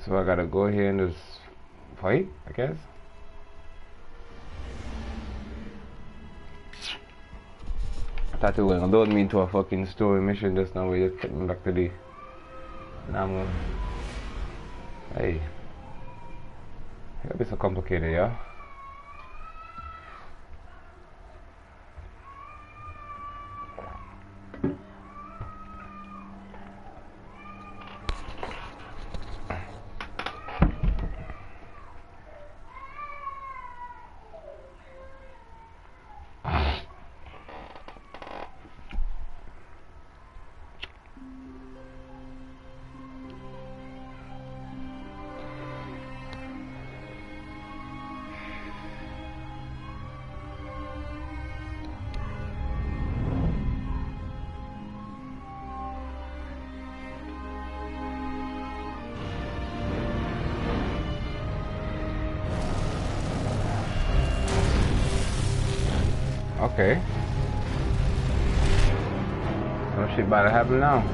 So I gotta go here and just fight, I guess. I thought you were gonna load me into a fucking story mission just now where you took me back to the normal. Hey. It gotta be so complicated, yeah? Okay. Some shit about to happen now.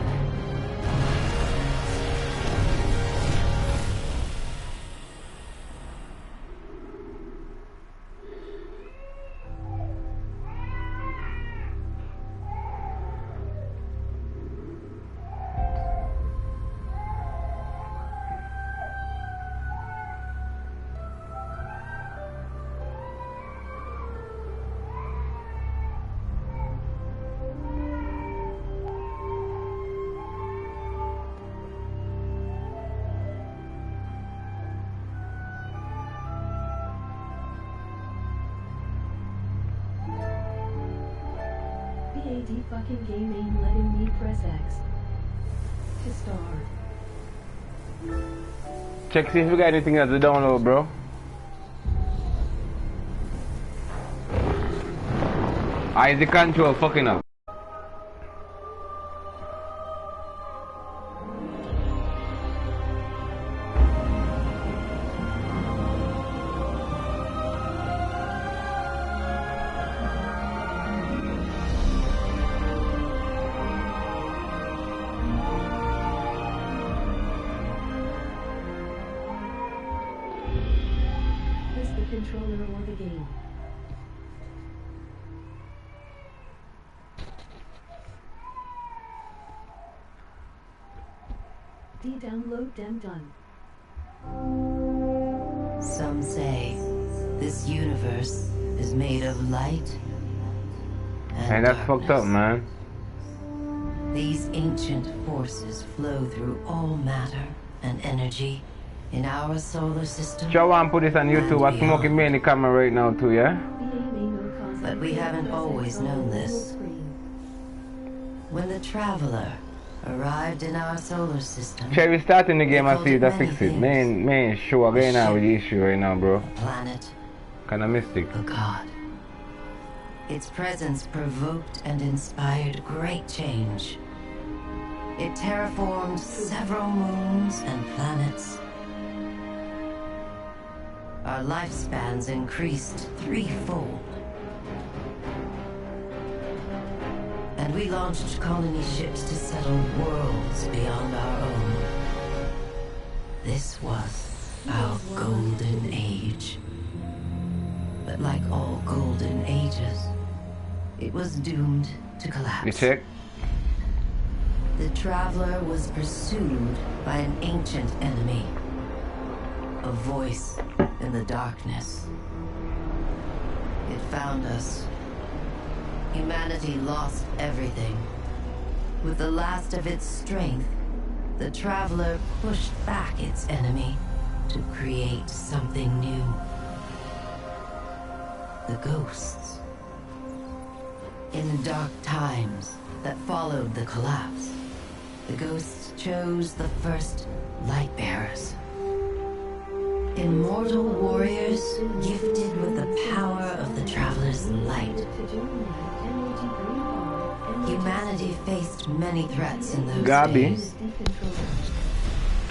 PAD fucking game ain't letting me press X to start. Check see if we got anything else to download, bro. Is the control fucking up? Controller or the game. De-download dem done. Some say this universe is made of light and that's fucked up, man. These ancient forces flow through all matter and energy in our solar system. Joe want to put this on YouTube. I'm smoking me in the camera right now too, yeah? But we haven't always known this. When the Traveler arrived in our solar system, Cherry starting the game and see if that fix it. Man, sure again now with the issue right now, bro. Planet. Kinda mystic. A god. Its presence provoked and inspired great change. It terraformed several moons and planets. our lifespans increased threefold. And we launched colony ships to settle worlds beyond our own. This was our golden age. But like all golden ages, it was doomed to collapse. You check? The Traveler was pursued by an ancient enemy. A voice in the darkness. It found us. Humanity lost everything. With the last of its strength, the Traveler pushed back its enemy to create something new. The ghosts. In the dark times that followed the collapse, the ghosts chose the first light bearers. Immortal warriors gifted with the power of the Traveler's light. Humanity faced many threats in those days.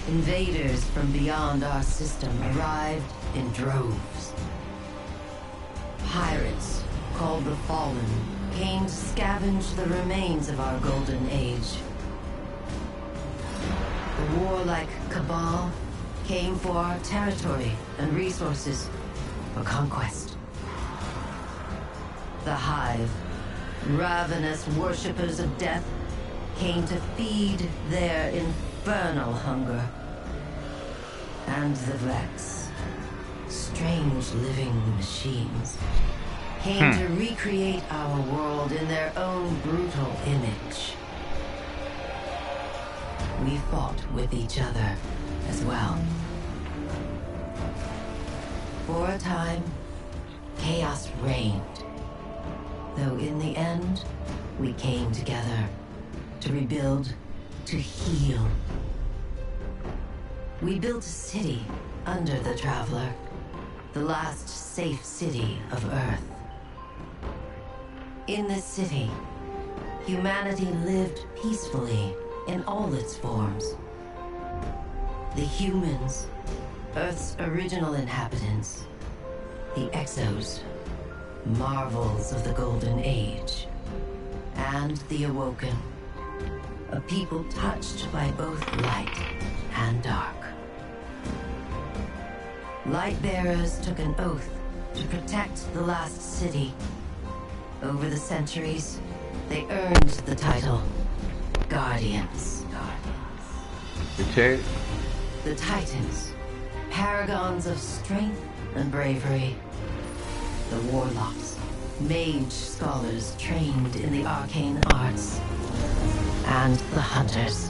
Invaders from beyond our system arrived in droves. Pirates, called the Fallen, came to scavenge the remains of our golden age. The warlike Cabal came for our territory and resources for conquest. The Hive, ravenous worshippers of death, came to feed their infernal hunger. And the Vex, strange living machines, came to recreate our world in their own brutal image. We fought with each other as well. For a time, chaos reigned. Though in the end, we came together to rebuild, to heal. We built a city under the Traveler, the last safe city of Earth. In this city, humanity lived peacefully in all its forms. The humans, Earth's original inhabitants, the Exos, marvels of the Golden Age, and the Awoken, a people touched by both light and dark. Lightbearers took an oath to protect the last city. Over the centuries, they earned the title Guardians. Okay. The Titans, paragons of strength and bravery. The Warlocks, mage scholars trained in the arcane arts. And the Hunters,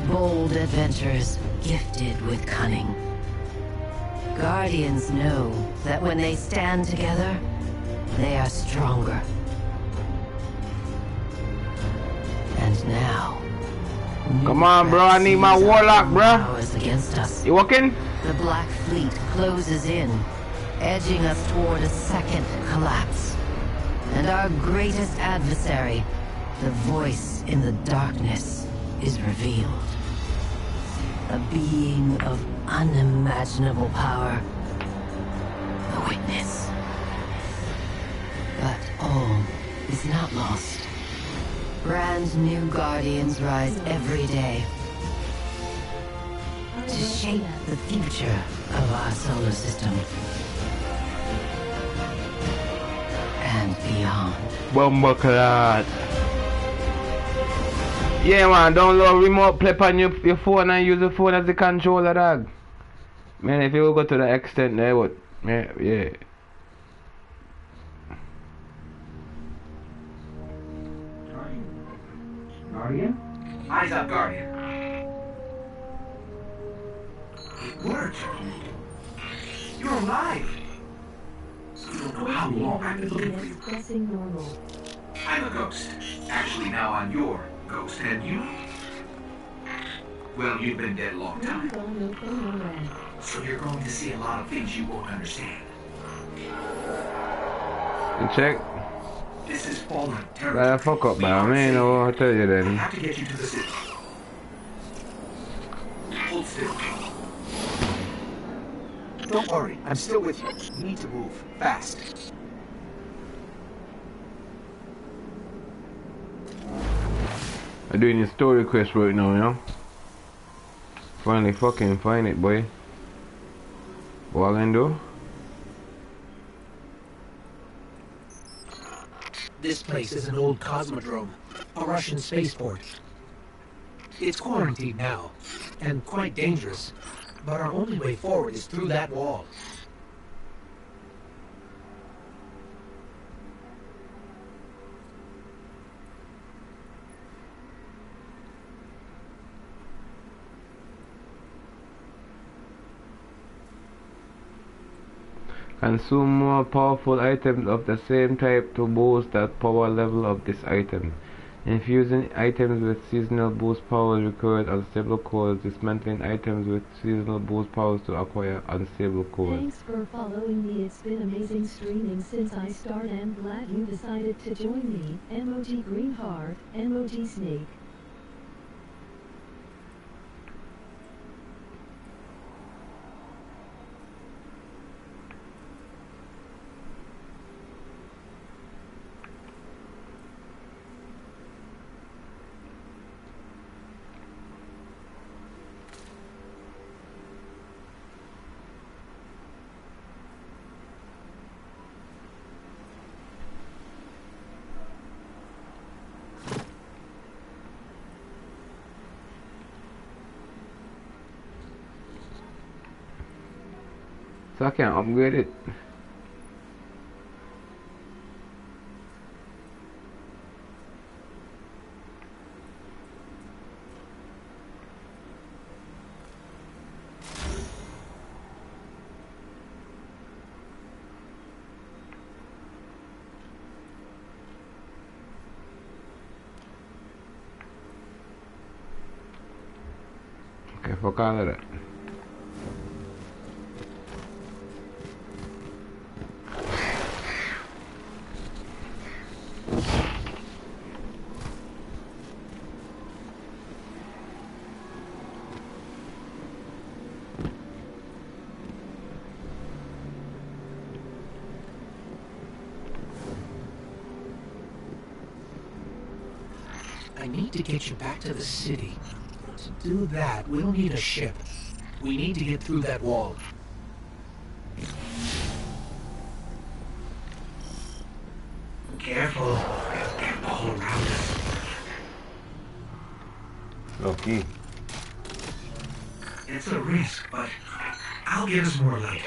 bold adventurers gifted with cunning. Guardians know that when they stand together, they are stronger. And now, come on, bro. I need my Warlock, bro. Against us. You walking? The Black Fleet closes in, edging us toward a second collapse. And our greatest adversary, the voice in the darkness, is revealed. A being of unimaginable power. A witness. But all is not lost. Brand new Guardians rise every day to shape the future of our solar system. And beyond. Bumbleclad. Yeah, man, download remote play on your phone and use the phone as the controller, dog. Man, if you go to the extent there, what? Yeah. Guardian? Eyes up, Guardian. It worked. You're alive. You don't know how long I've been looking for you. I'm a ghost. Actually, now I'm your ghost. And you? Well, you've been dead a long time. So you're going to see a lot of things you won't understand. You check? This is fallen territory. Better fuck up, man. I mean, I'll tell you then. I have to get you to the city. Hold still. Don't worry, I'm still with you. We need to move. Fast. I'm doing a story quest right now, you know? Finally fucking find it, boy. What I do? This place is an old cosmodrome, a Russian spaceport. It's quarantined now, and quite dangerous, but our only way forward is through that wall. Consume more powerful items of the same type to boost the power level of this item. Infusing items with seasonal boost powers requires unstable cores. Dismantling items with seasonal boost powers to acquire unstable cores. Thanks for following me. It's been amazing streaming since I started. I'm glad you decided to join me. Emoji green heart, emoji snake. So I can upgrade it. Okay, fuck all of that. I need to get you back to the city. To do that, we'll need a ship. We need to get through that wall. Careful. They're all around us. Okay. It's a risk, but I'll give us more light.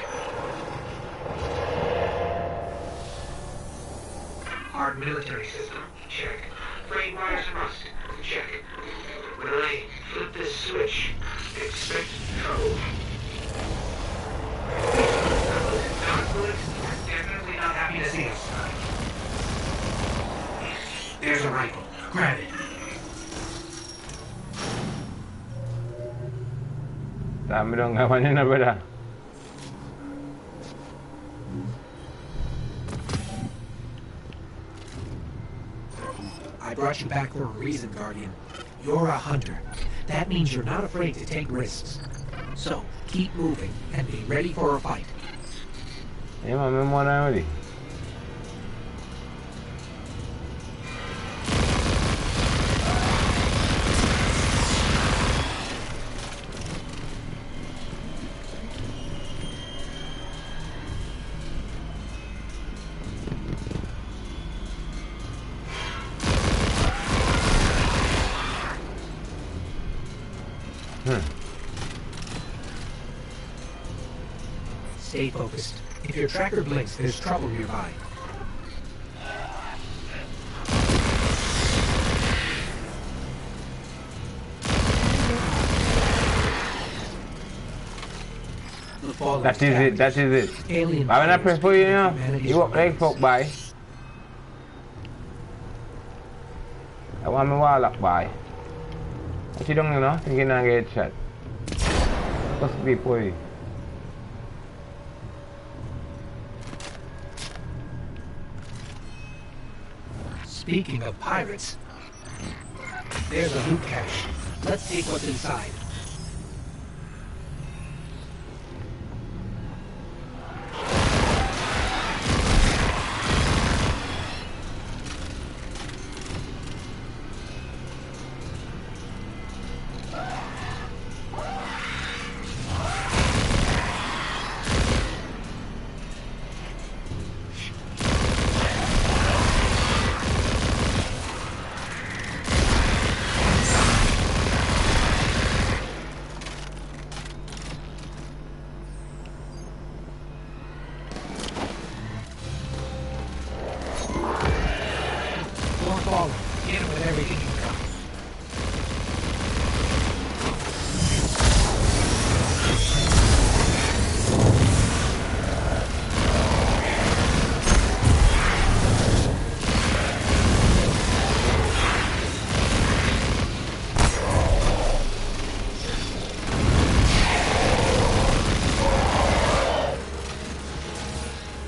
Hard military system, check. Frame wires and rust, check. When I flip this switch, expect trouble. Not good. Definitely not happy to see us. There's a rifle. Grab it. Dami dong kawannya na brother. I brought you back for a reason, Guardian. You're a hunter. That means you're not afraid to take risks. So, keep moving and be ready for a fight. Yeah, man, I'm on already. Stay focused. If your tracker blinks, there's trouble nearby. That is it, that is it. I'm gonna press for you now. You walk like fuck by. I want me wall up by. What you doing, you know? Thinking I get shot. Supposed to be for you. Speaking of pirates, there's a loot cache. Let's see what's inside. breaking income.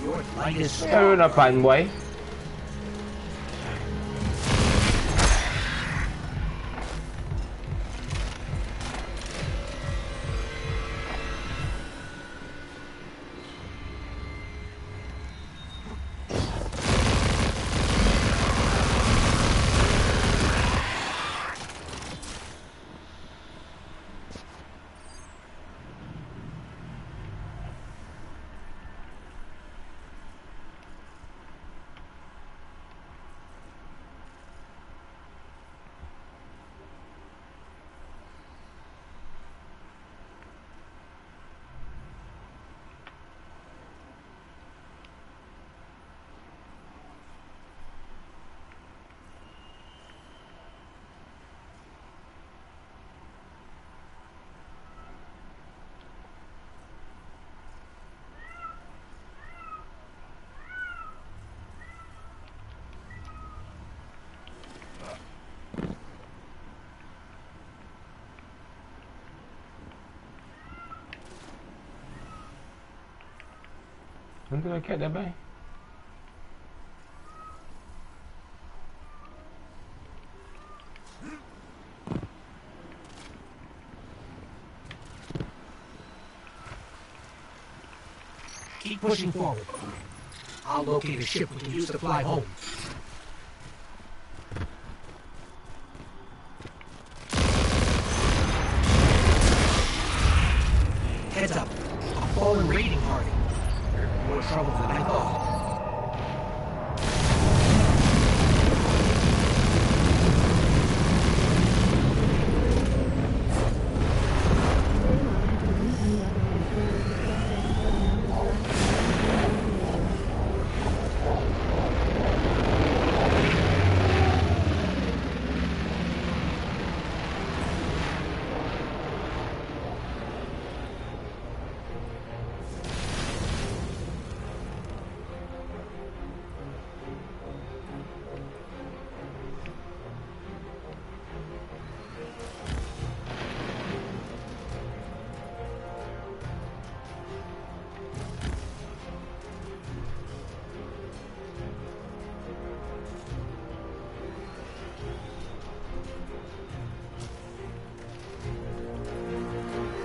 Your light is Meron na pan, boy. Nanti lagi ada bay. Keep pushing forward. I'll locate a ship we can use to fly home. Heads up. A fallen raiding party. They're in more trouble than I thought.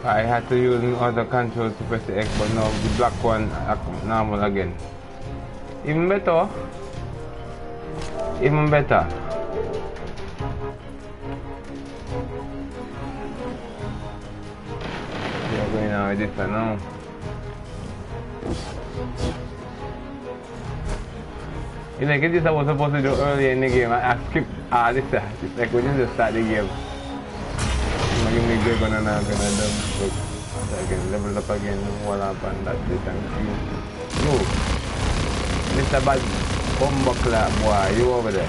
I had to use other controls to press the X, but now the black one act normal again. Even better. Even better. We are going on with this one now. You know, this I was supposed to do earlier in the game. I skipped this. It's like we just start the game. Maging medyo ko na gonna but again, level up again, wala pa, that's it, thank you. No, Mr. Bad Bomba Club, boy, you over there.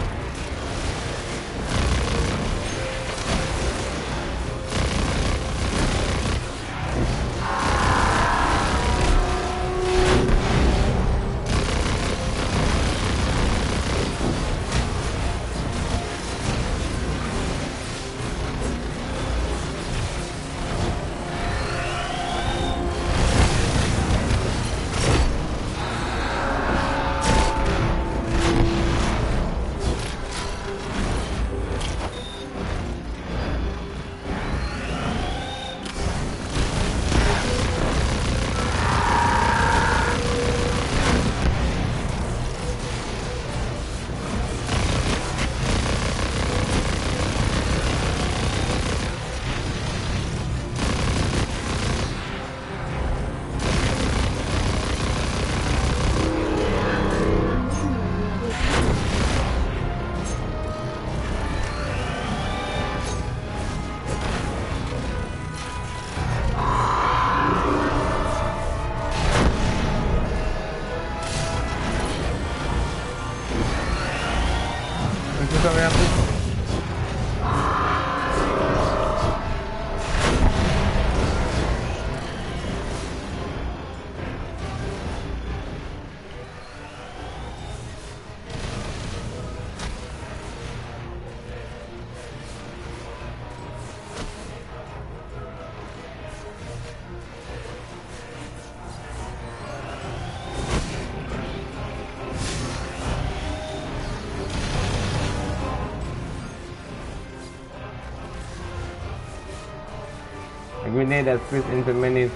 A grenade that splits into many.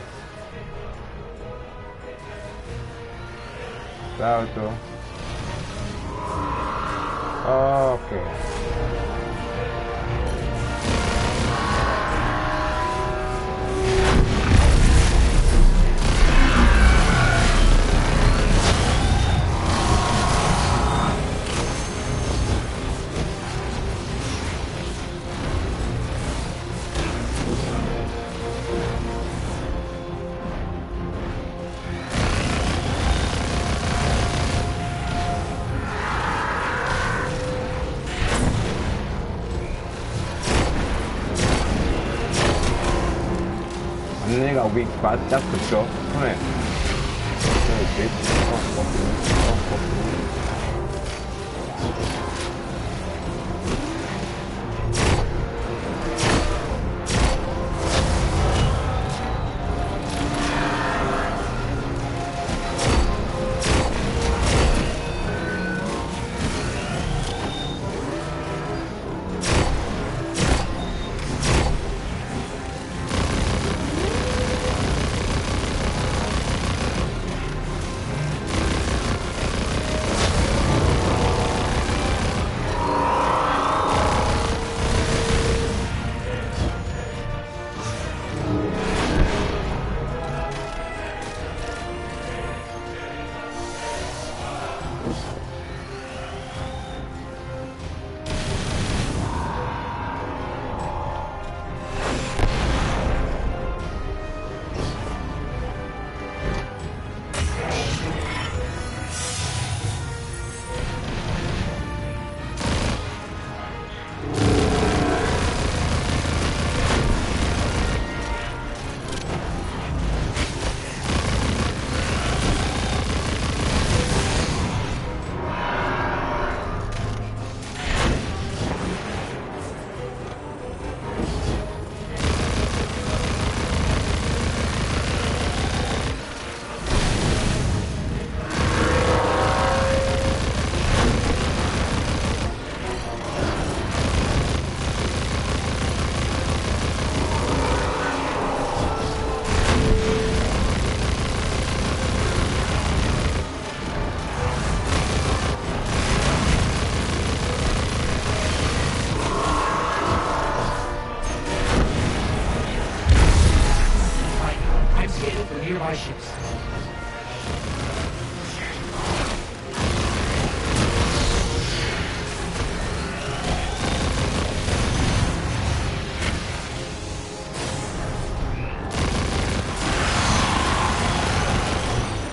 Auto. Okay. And then they got weak spots, that's for sure. Come here. nearby ships.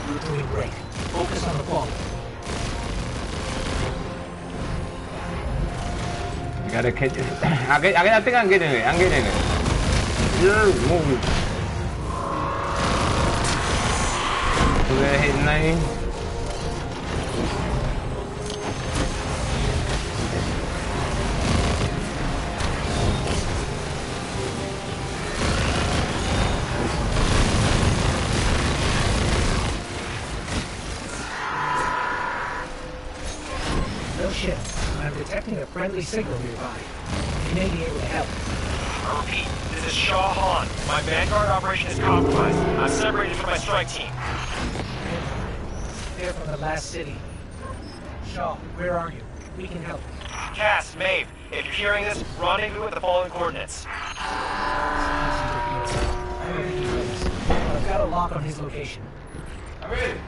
You're doing great. Focus on the ball. You gotta catch it. I think I'm getting it. I'm getting it. Yeah, move it. So they're hitting 90. No ship. I'm detecting a friendly signal nearby. You may be able to help. I repeat, this is Shaw Han. My Vanguard operation is compromised. I'm separated from my strike team. They're from the last city. Shaw, where are you? We can help. Cass, Maeve, if you're hearing this, rendezvous with the following coordinates. I've got a lock on his location. I'm ready.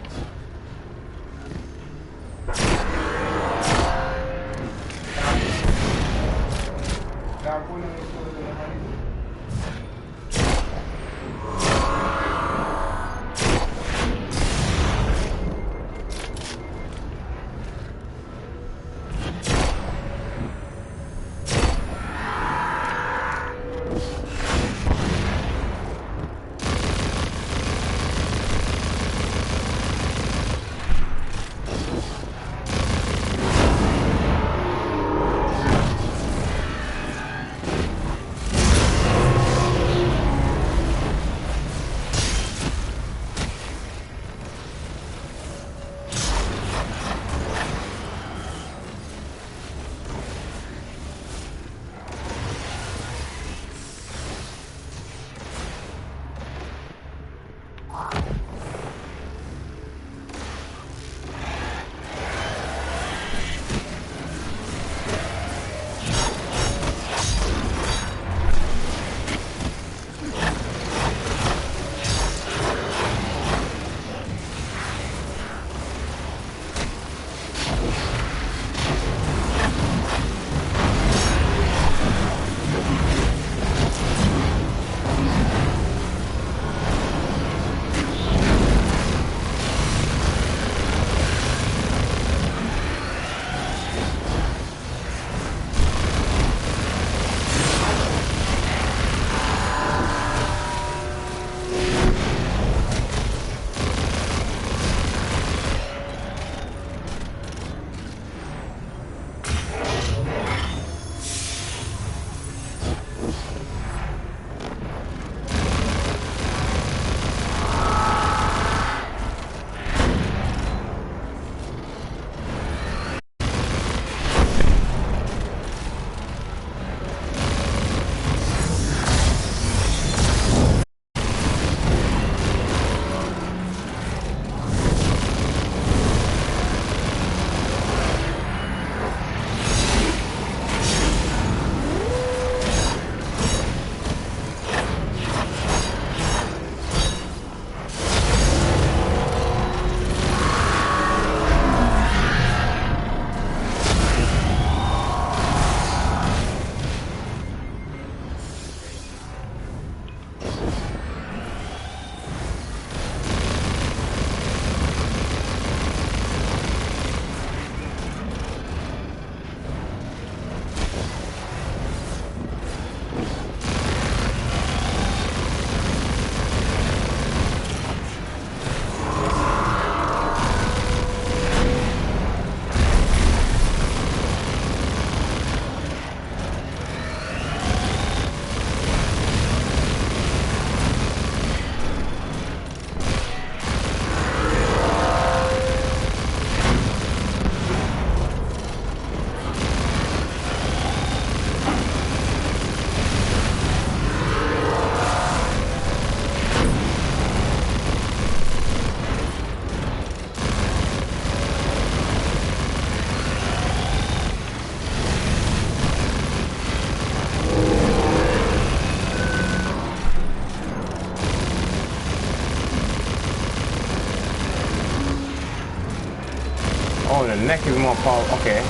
neck is more powerful. Okay.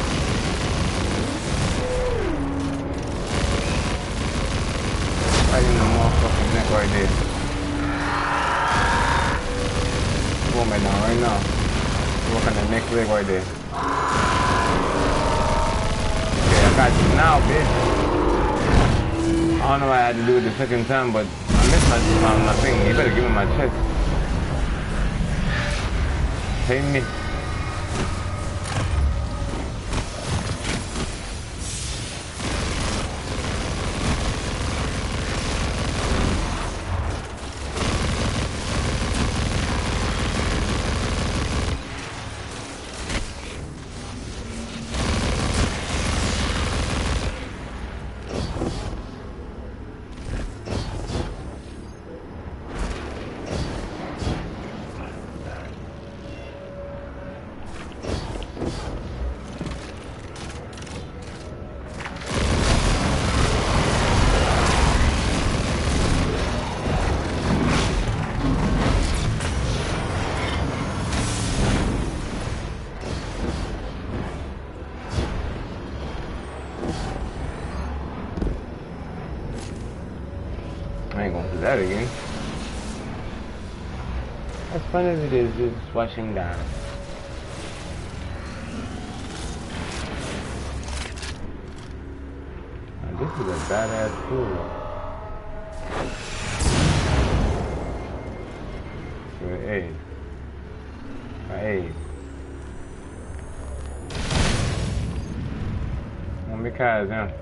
I need no more fucking neck right there. Go me down right now. Work on the next leg right there. Okay, I got you now, bitch. I don't know why I had to do it the second time, but I missed my thing. You better give me my chest. Pay me. I ain't gonna do that again. As fun as it is just watching down. Now, this is a badass tool. Hey. Hey. Não me case, né?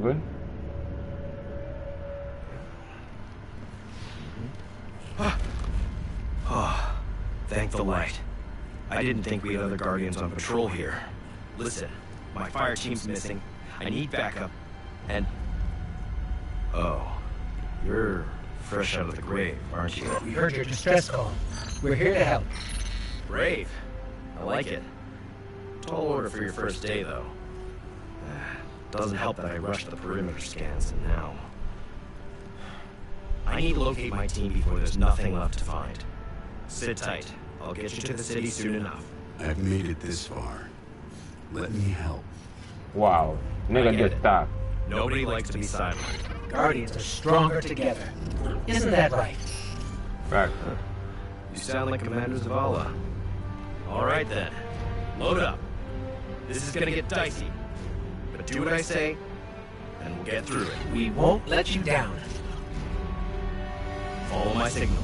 Good? Oh, thank the light. I didn't think we had other Guardians on patrol here. Listen, my fire team's missing. I need backup, and... Oh, you're fresh out of the grave, aren't you? We heard your distress call. We're here to help. Brave. I like it. Tall order for your first day, though. Doesn't help that I rushed the perimeter scans, and now... I need to locate my team before there's nothing left to find. Sit tight. I'll get you to the city soon enough. I've made it this far. Let me help. Wow. Nigga just stop. Nobody likes to be sidelined. Guardians are stronger together. Isn't that right? Right. You sound like Commander Zavala. Alright then. Load up. This is gonna get dicey. But do what I say, and we'll get through it. We won't let you down. Follow my signal.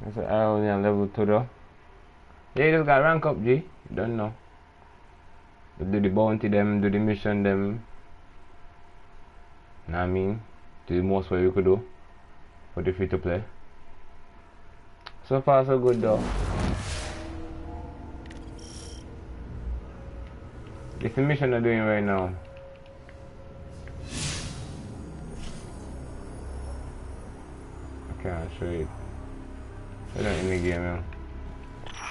That's an only on level 2 though. Yeah, you just got rank up, G. You don't know. Do the bounty them, do the mission them. Know what I mean? Do the most what you could do for the free to play. So far so good though. It's the mission they're doing right now. I can't show you. I don't in the game now.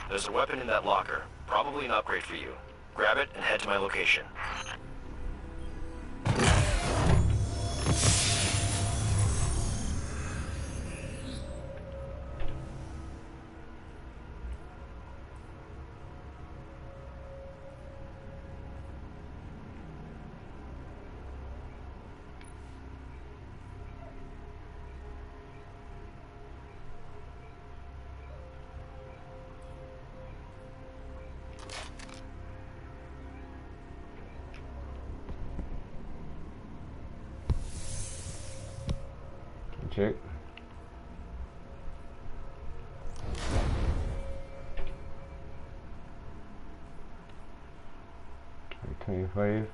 There's a weapon in that locker. Probably an upgrade for you. Grab it and head to my location. check. Like 25.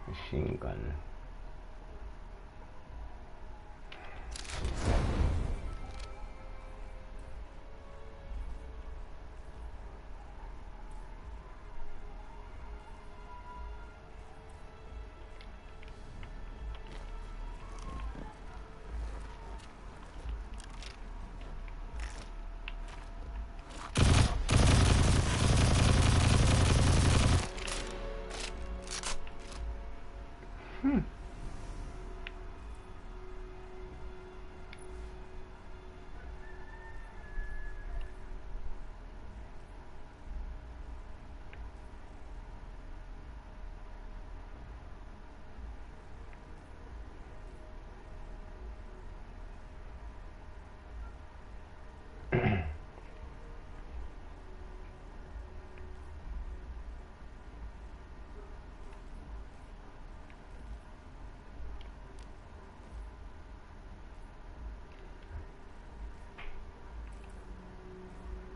Machine gun.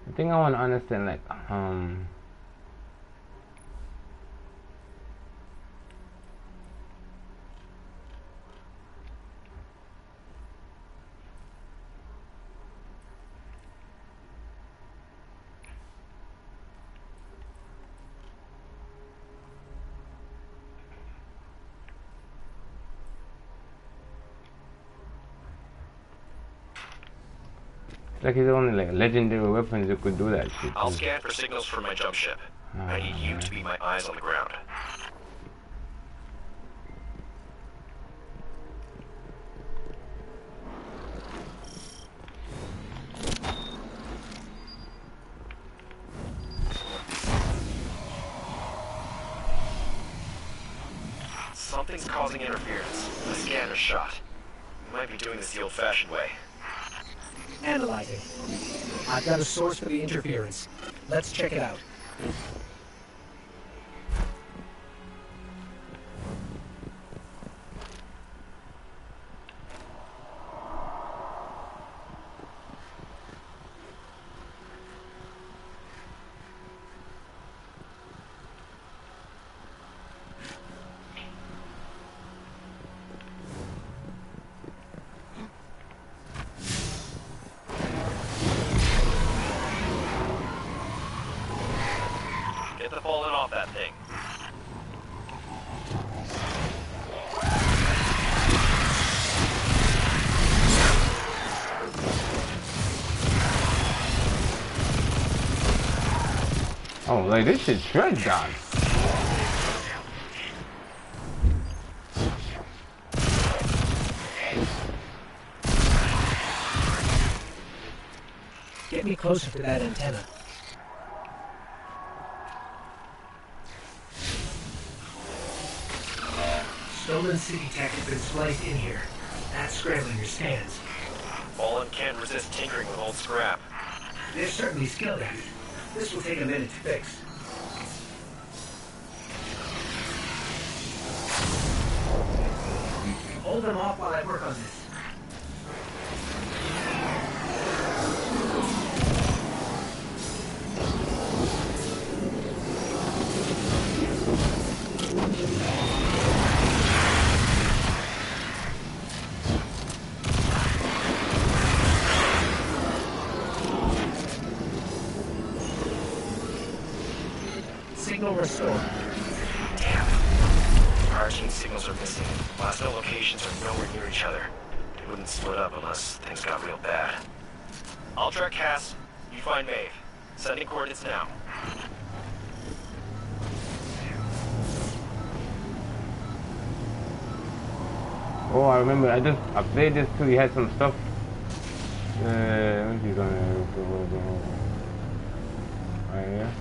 I think I want to understand, like, like it's only like legendary weapons that could do that shit. I'll scan for signals from my jump ship. I need you to be my eyes on the ground. Something's causing interference. The scanner's shot. We might be doing this the old-fashioned way. Analyzing. I've got a source for the interference. Let's check it out. Get the falling off that thing. oh, like this shit shred down. Get me closer to that antenna. Stolen city tech has been spliced in here. That's scrambling your scans. Fallen can't resist tinkering with old scrap. They're certainly skilled at it. This will take a minute to fix. Hold them off while I work on this. Signal restored. Damn. Our team signals are missing. Last known locations are nowhere near each other. They wouldn't split up unless things got real bad. I'll track Cass. You find Maeve. Sending coordinates now. Oh, I remember. I played this too. You had some stuff. When's he gonna go? Right here.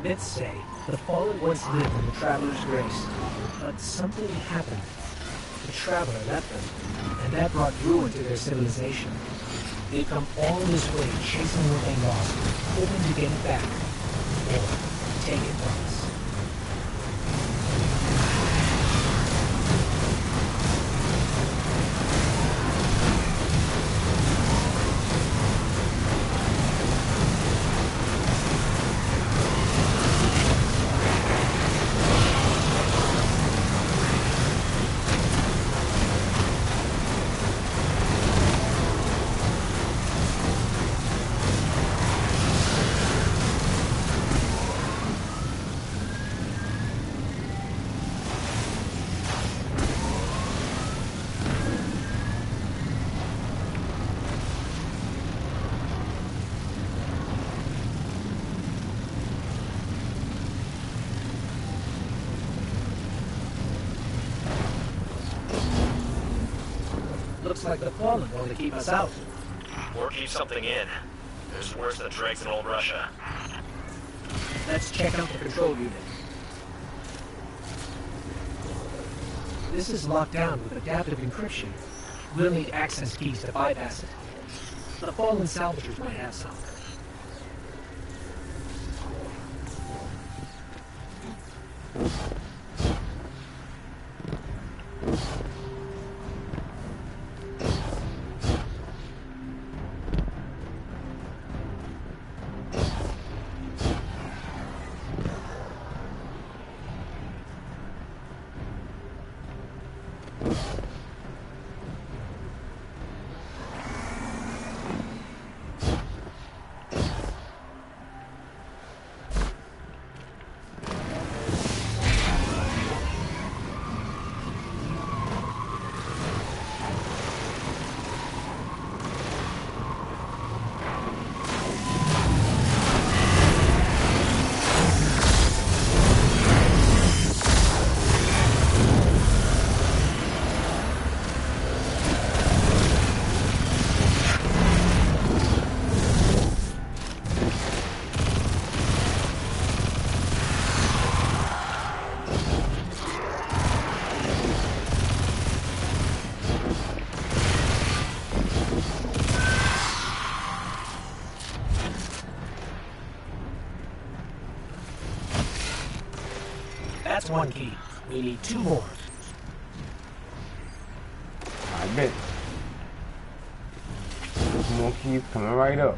Myths say the Fallen once lived in the Traveler's Grace, but something happened. The Traveler left them, and that brought ruin to their civilization. They've come all this way chasing what they lost, hoping to get it back, or take it from us. Looks like the Fallen want to keep us out. Or keep something in. There's worse than dregs in old Russia. Let's check out the control unit. This is locked down with adaptive encryption. We'll need access keys to bypass it. The Fallen salvagers might have some. That's one key. We need two more. bit. More keys coming right up.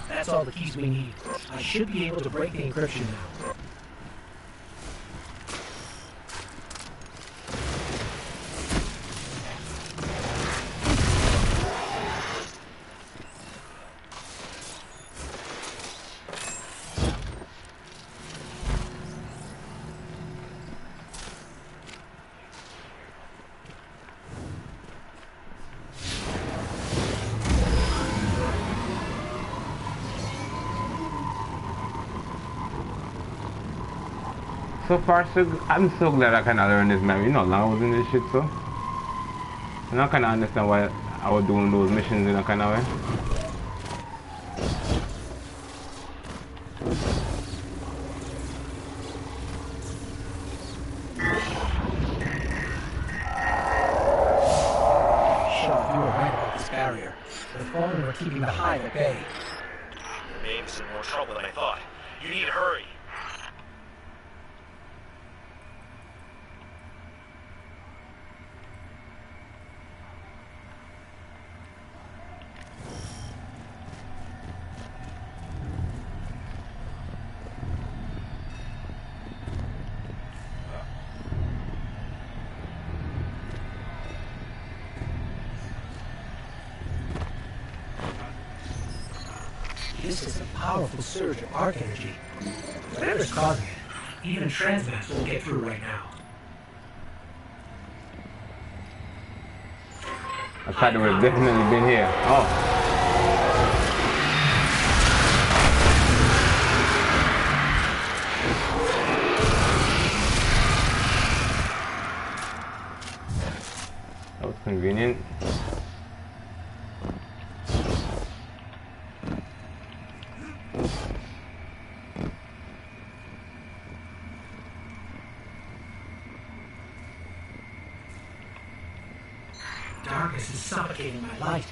That's all the keys we need. I should be able to break the encryption now. So far, I'm so glad I kind of learned this map. You know, long I was in this shit, so. And I kind of understand why I was doing those missions in a kind of way. Shaw, you were right about this barrier. The Fallen were keeping the Hive at bay. Name's in more trouble than I thought. You need to hurry. This is a powerful surge of arc energy. Whatever's causing it, even transmats won't get through right now. I thought they would have definitely been here. Oh. That was convenient. Darkness is suffocating my light.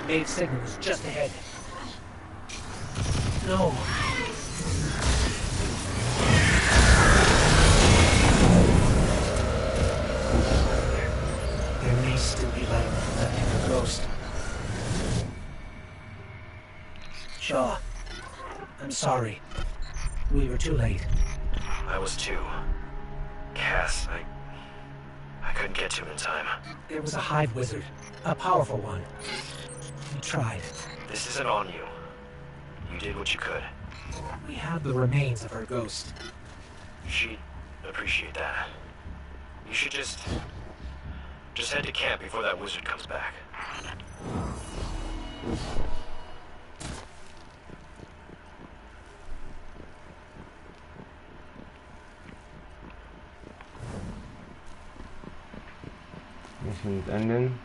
Main signal is just ahead. No. There may still be light left in the ghost. Shaw, I'm sorry. We were too late. I was too. Cass, I couldn't get to him in time. There was a hive wizard, a powerful one. We tried. This isn't on you. You did what you could. We have the remains of her ghost. She'd appreciate that. You should just head to camp before that wizard comes back. Mission's ending.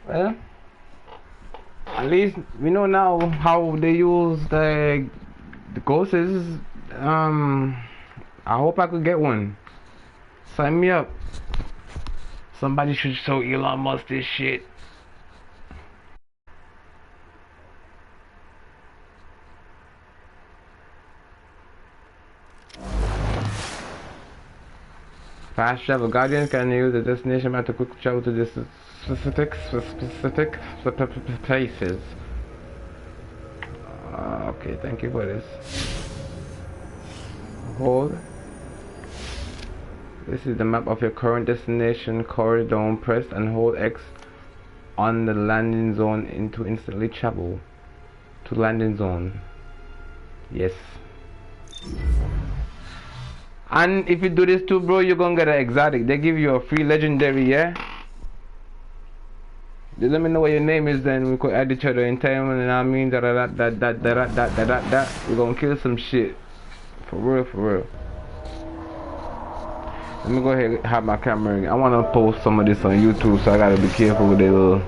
Well, at least we know now how they use the ghosts. I hope I could get one. Sign me up. Somebody should show Elon Musk this shit. Fast travel. Guardians can use the destination map to quickly travel to this specific places. Okay, thank you for this. Hold. This is the map of your current destination corridor. Press and hold X on the landing zone to instantly travel to landing zone. Yes. And if you do this too, bro, you're gonna get an exotic. They give you a free legendary, yeah? Just let me know what your name is, then we could add each other in time, and I mean that. We're gonna kill some shit. For real, for real. Let me go ahead and have my camera. I wanna post some of this on YouTube, so I gotta be careful with the little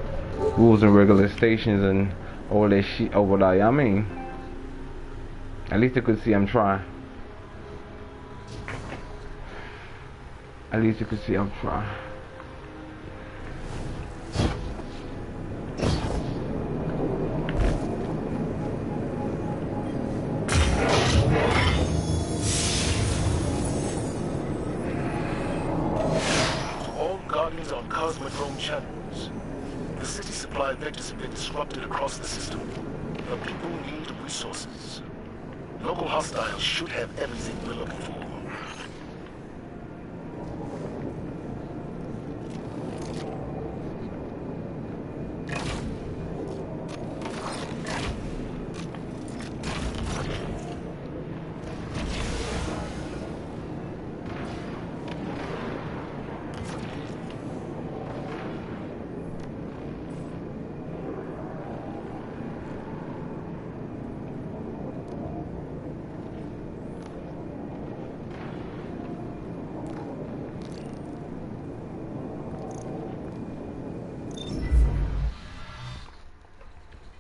rules and regulations and all that shit over there. I mean, at least you could see I'm trying. At least you can see I'm trying. All Guardians on Cosmodrome channels. The city supply vectors have been disrupted across the system. The people need resources. Local hostiles should have everything we're looking for.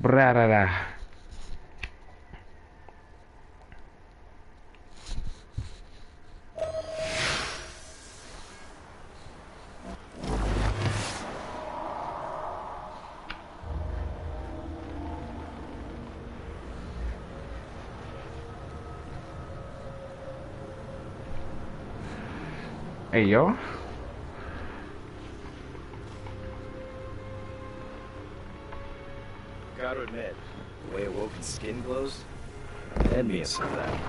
Brarara. Hey, yo. Gotta admit, the way Awoken's skin glows, envious of that.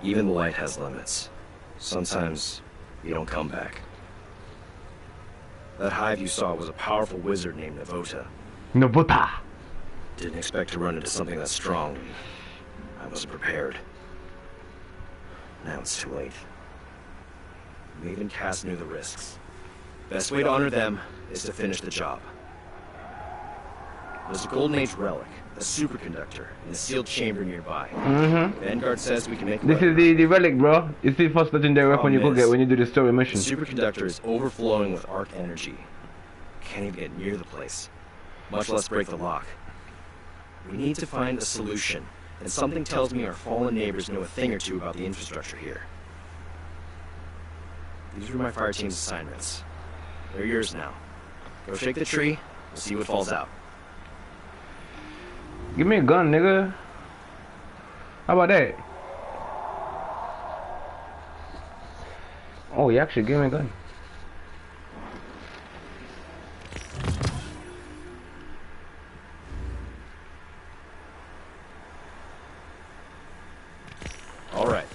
Even the light has limits. Sometimes you don't come back. That hive you saw was a powerful wizard named Navota. Navota! Didn't expect to run into something that strong. I wasn't prepared. Now it's too late. Maeve and Cass knew the risks. Best way to honor them is to finish the job. There's a Golden Age relic, a superconductor, in a sealed chamber nearby. Vanguard says we can make This is the relic, bro. It's the first legendary weapon you go get when you do the story mission. The superconductor is overflowing with arc energy. Can't even get near the place, much less break the lock. We need to find a solution, and something tells me our fallen neighbors know a thing or two about the infrastructure here. These were my fire team's assignments. They're yours now. Go shake the tree, we'll see what falls out. Give me a gun, nigga. How about that? Oh, you actually gave me a gun. All right.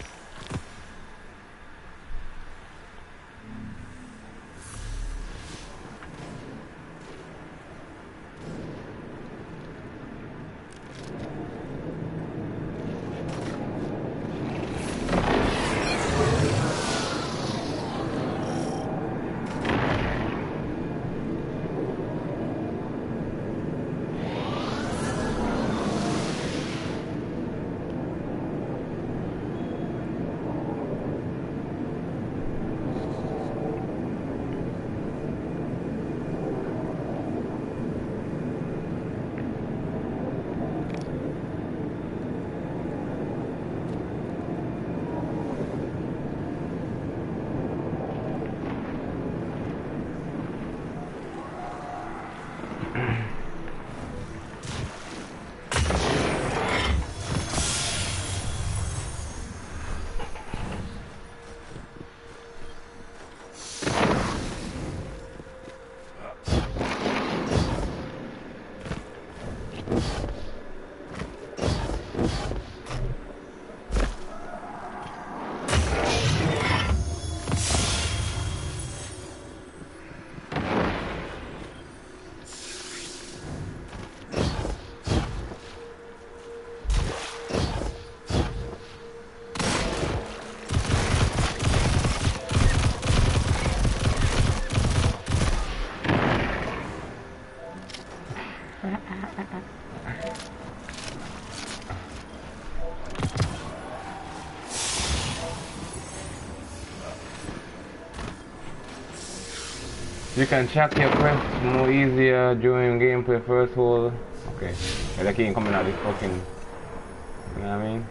You can check your quests more easier during gameplay first hold. Okay. Yeah, that ain't coming out this fucking, you know what I mean?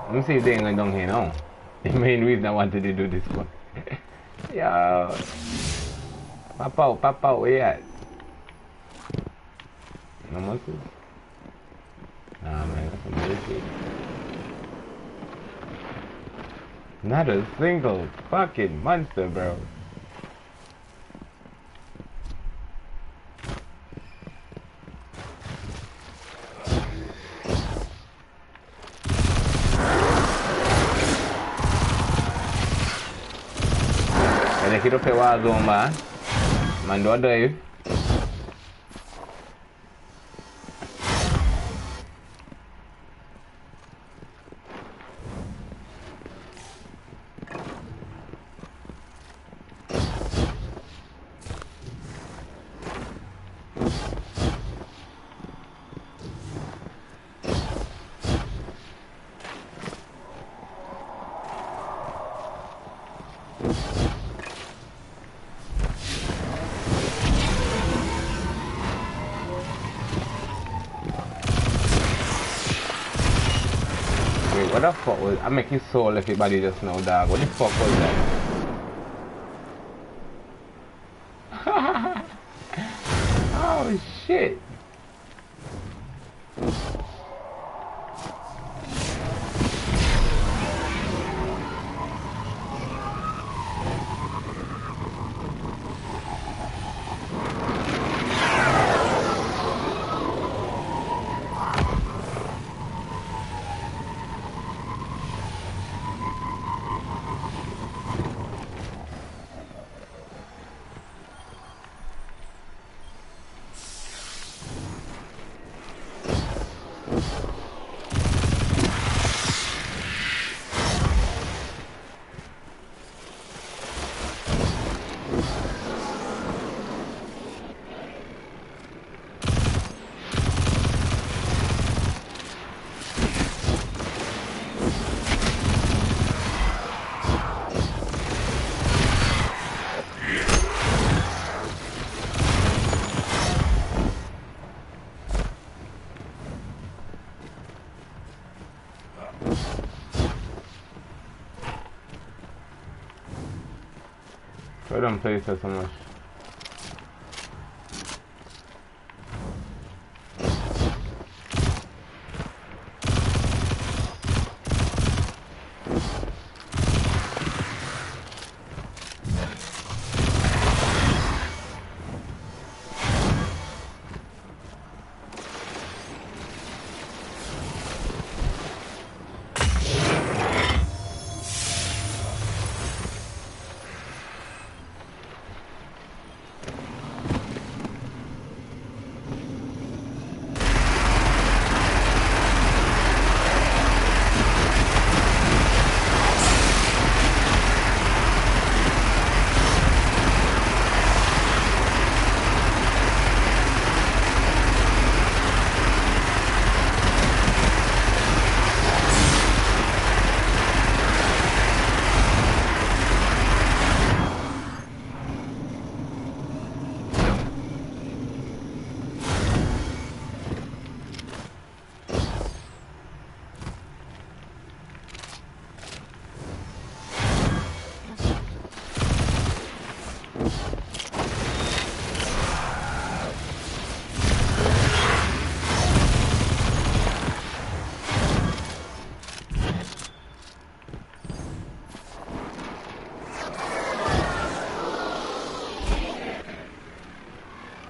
Let me see if they ain't going down here now. The main reason I wanted to do this one. Yo. Pop out, where you at? No muscles? Nah, man, that's some bullshit. Not a single fucking monster, bro. Kita pewa zomba, mando ada ya. What the fuck was... I make his soul left his body just now, dog. What the fuck was that? Oh, shit. I don't play this so much.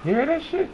You hear that shit?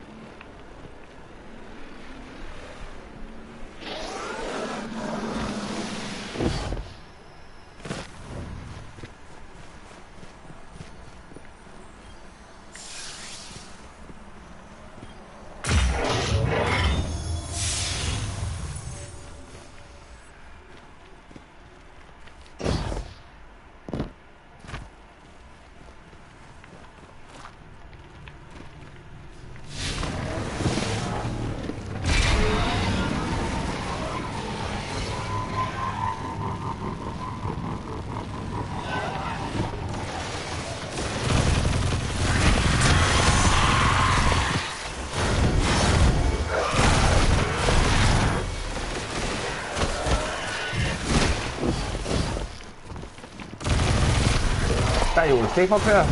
Are you safe up here?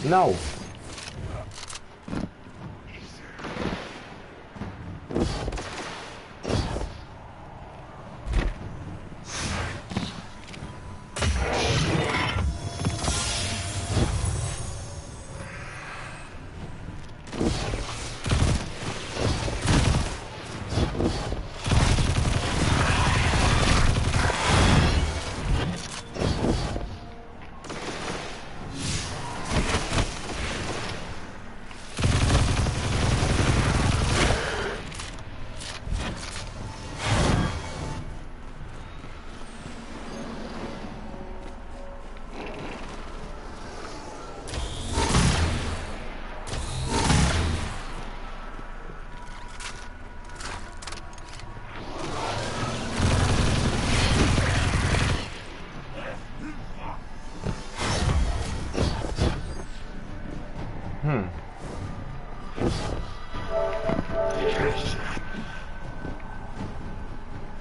No.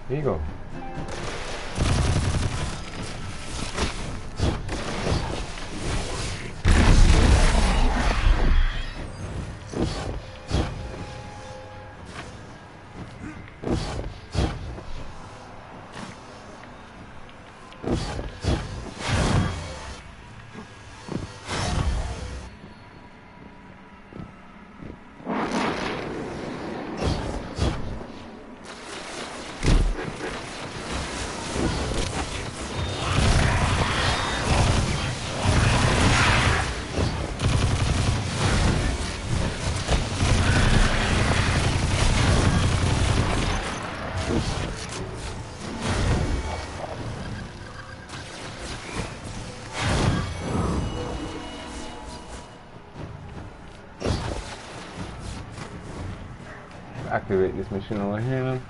Here you go. activate this machine over here.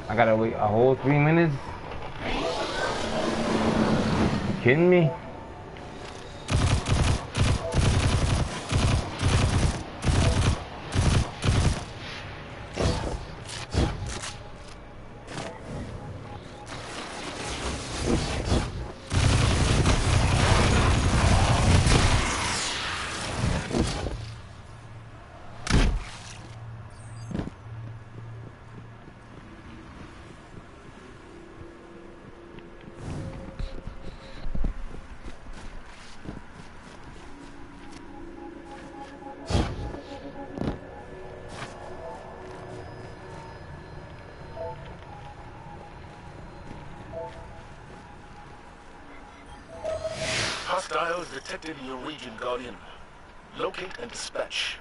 I gotta wait a whole 3 minutes? You kidding me? Hostiles detected in your region, Guardian. Locate and dispatch.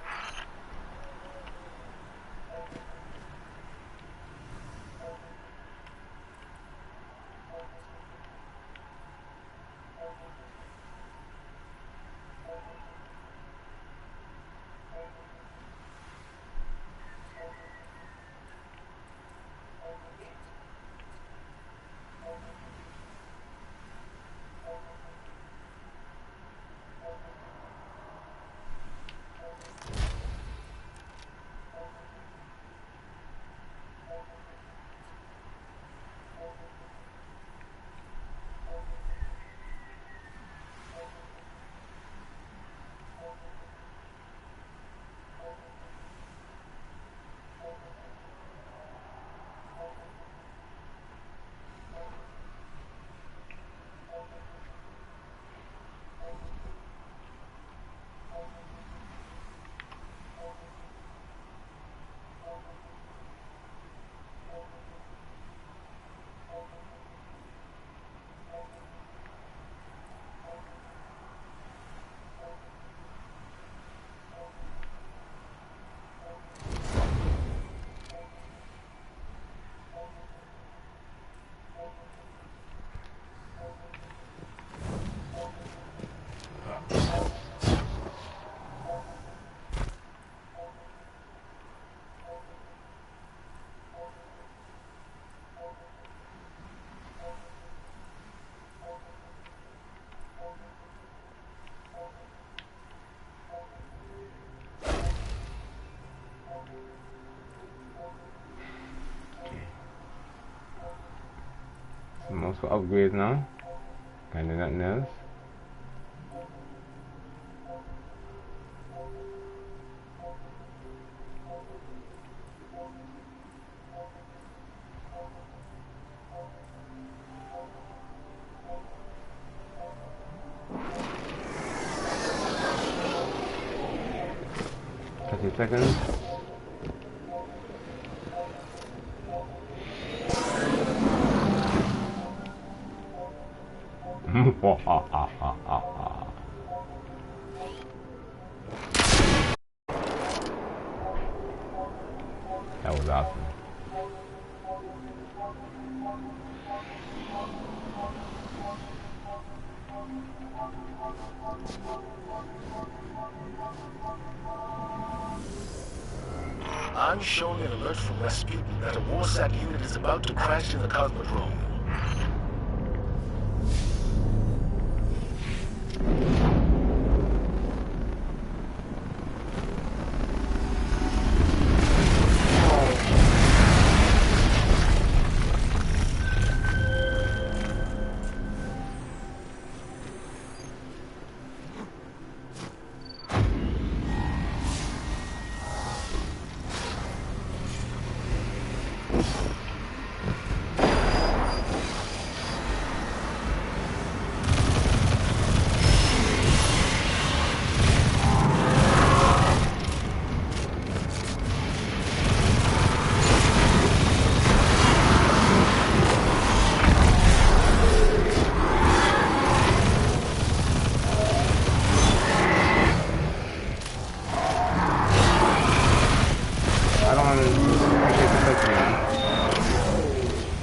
Most for upgrades now. Can't do nothing else. Seconds. That was awesome. I'm showing an alert from Rasputin that a Warsat unit is about to crash in the Cosmodrome.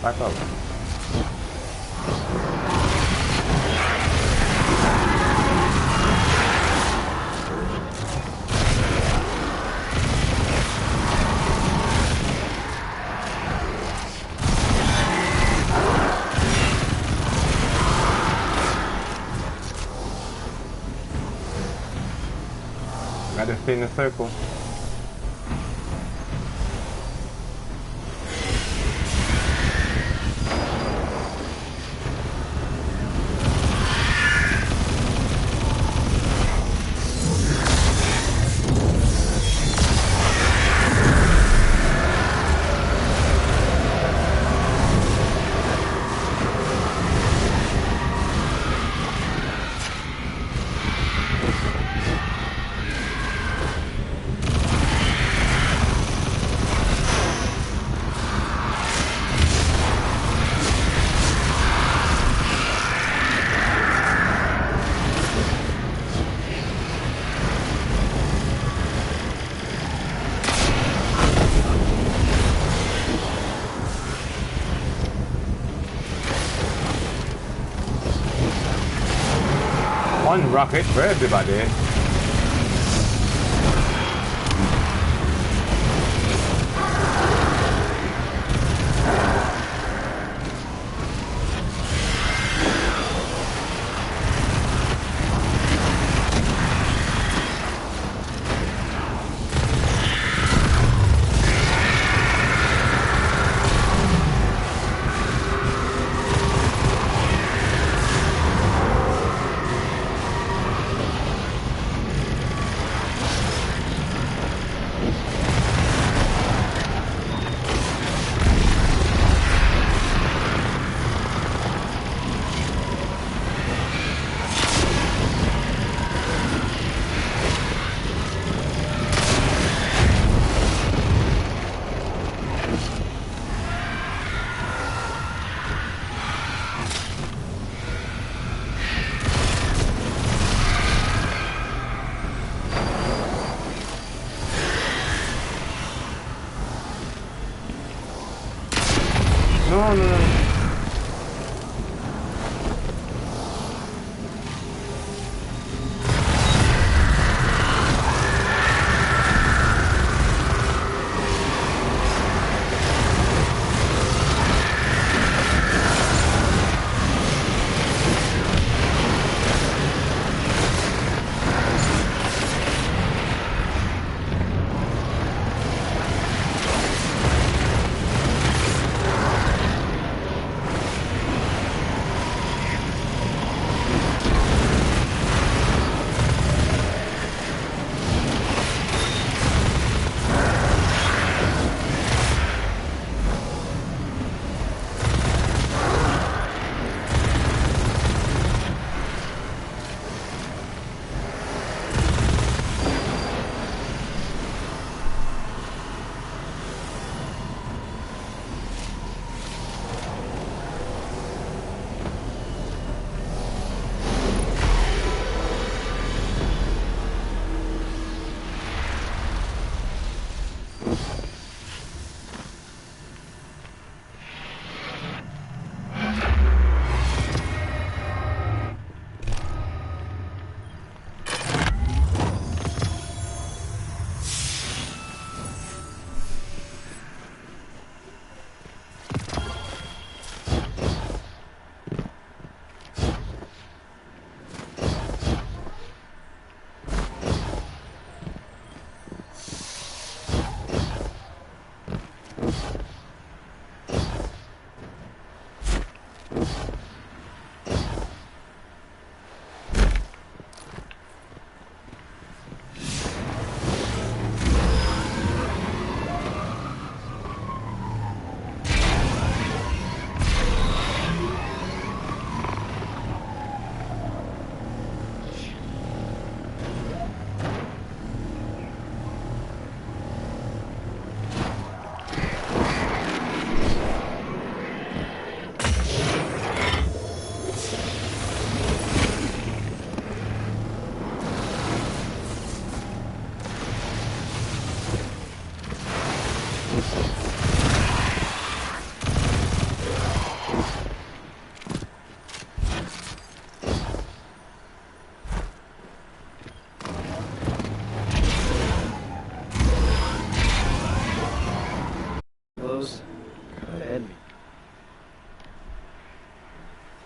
Back up. Gotta stay in the circle. One rocket for everybody. No.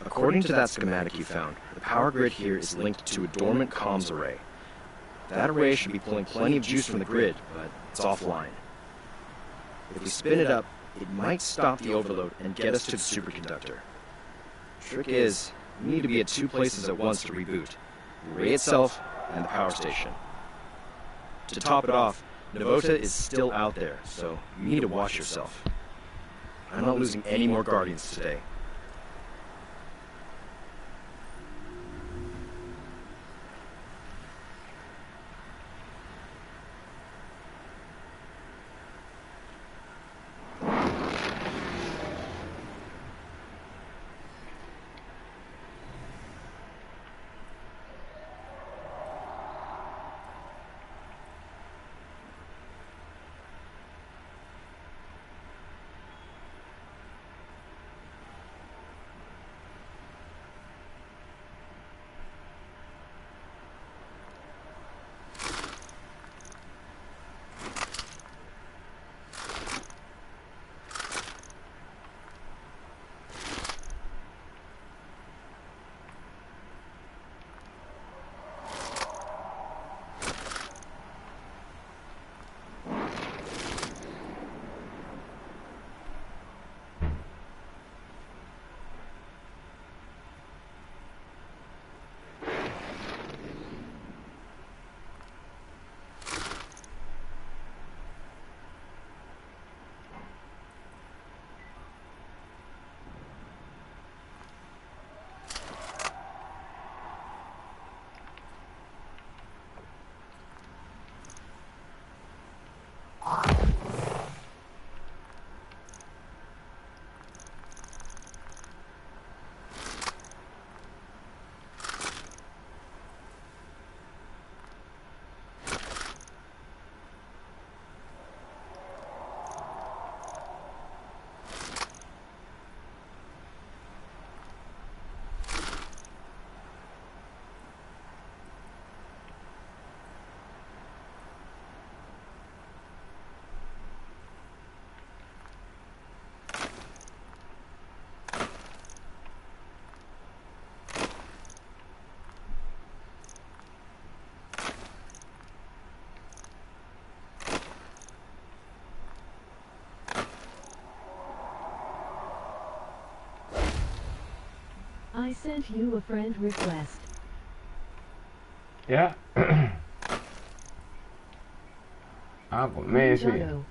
According to that schematic you found, the power grid here is linked to a dormant comms array. That array should be pulling plenty of juice from the grid, but it's offline. If we spin it up, it might stop the overload and get us to the superconductor. Trick is, we need to be at two places at once to reboot: the array itself and the power station. To top it off, Navota is still out there, so you need to watch yourself. I'm not losing any more Guardians today. I sent you a friend request. Yeah. Amazing.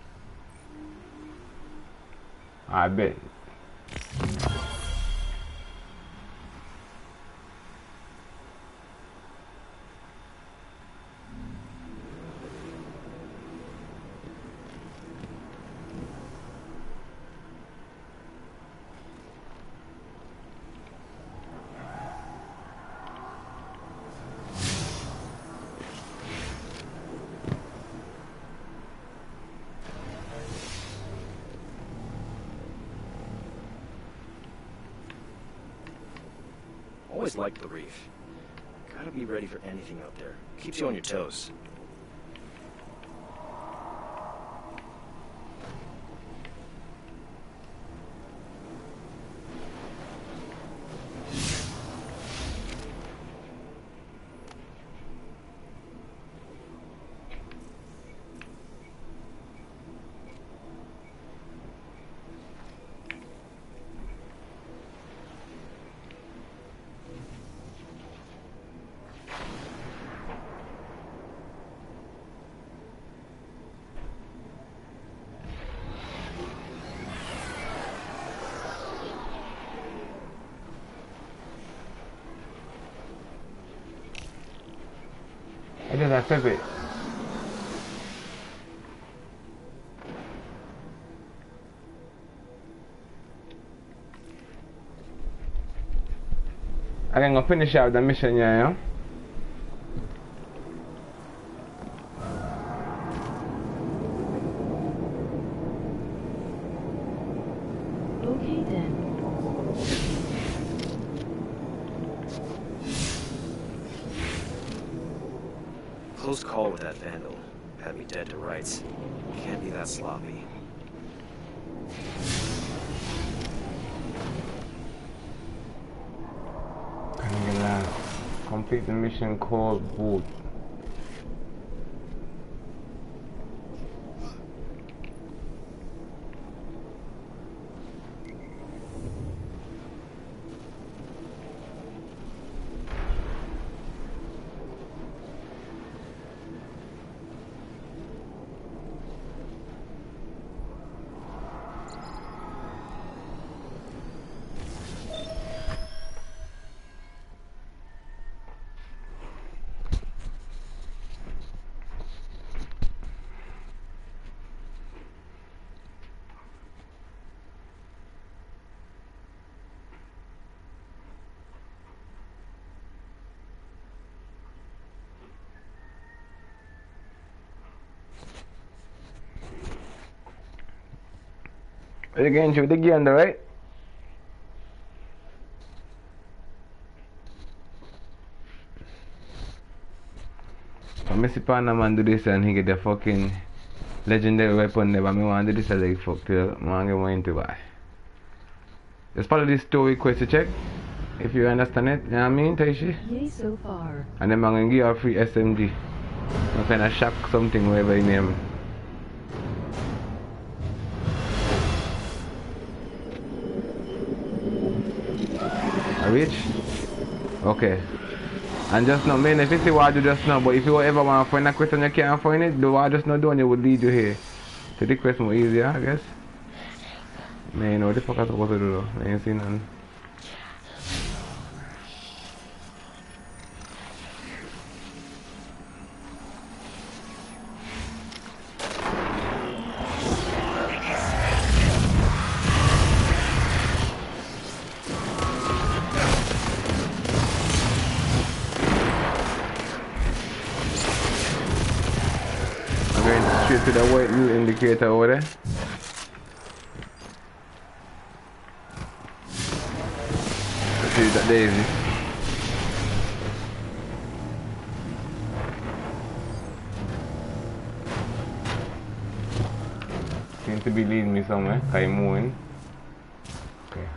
I bet. Always liked the reef. Gotta be ready for anything out there. Keeps you on your toes. I just accept it. I can go finish out the mission, yeah. Close call with that vandal. Had me dead to rights. Can't be that sloppy. I'm gonna complete the mission called Boot. You're getting through the game, though, right? I miss if a man do this and he get the fucking legendary weapon there, but I want to do this as like fuck till I want to get more into it. Just follow this story quest to check. If you understand it, you know what I mean, Taishi? Yay so far. And then I'm going to give you a free SMG. Some kind of shock something, whatever you name. I reach? Okay. And just now, man, if you see what I do just now, but if you ever want to find a quest and you can't find it, do what I just now do and it would lead you here. To the quest more easier, I guess. Man, you know what the fuck I'm supposed to do though? I ain't seen none. To the white new indicator over there. See that Daisy. Seems to be leading me somewhere. I'm moving. Okay.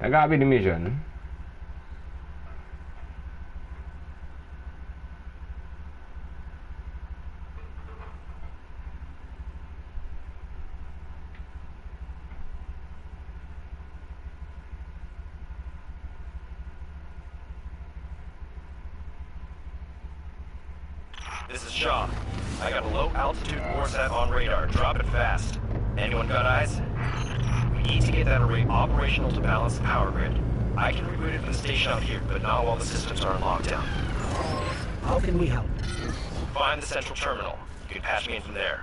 I gotta be the mission. This is Shaw. I got a low-altitude Warsat on radar. Drop it fast. Anyone got eyes? We need to get that array operational to balance the power grid. I can reboot it from the station out here, but not while the systems are in lockdown. How can we help? Find the central terminal. You can patch me in from there.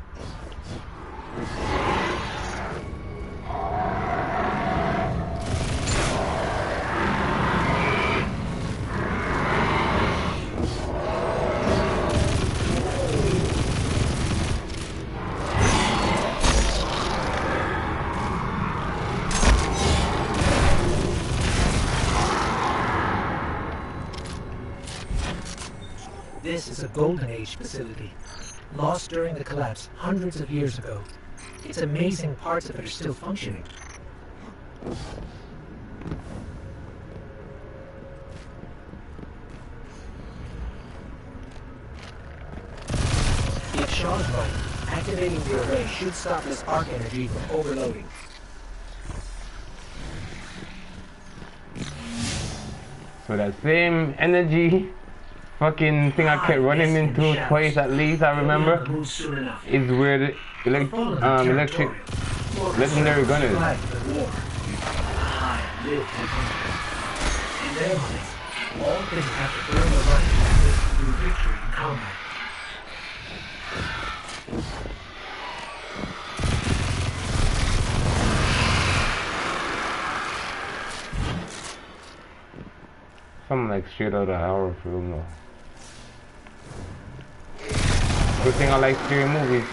This is a Golden Age facility, lost during the collapse hundreds of years ago. It's amazing parts of it are still functioning. If Shaw's right, activating the array should stop this arc energy from overloading. So that same energy fucking thing I kept running into twice at least, I remember, is where the electric legendary gun is. In their minds, all things have to earn the right to live through victory in combat. Something like straight out of a horror film though. Good thing I like scary movies.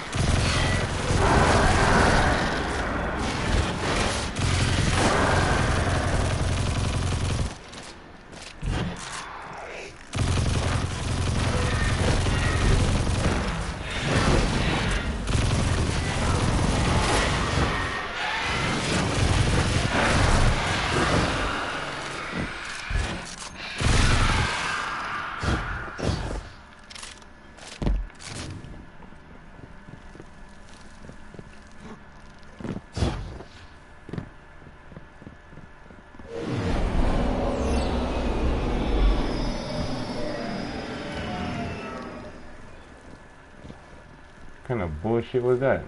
What kind of bullshit was that?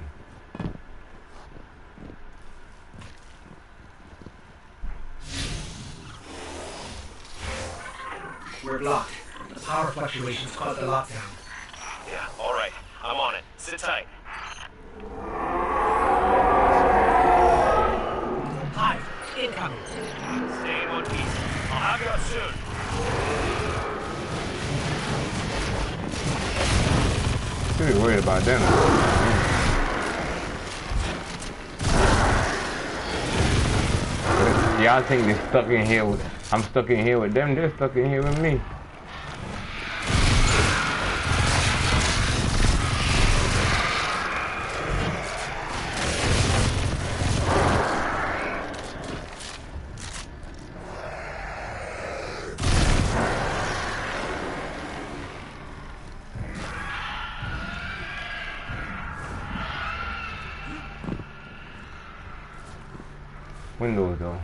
We're blocked. The power fluctuations caused the lockdown. Yeah, alright. I'm on it. Sit tight. Hive, incoming. Stay in one piece. I'll have you out soon. Pretty worried about them. Y'all think they're stuck in here with, I'm stuck in here with them, they're stuck in here with me. Windows though.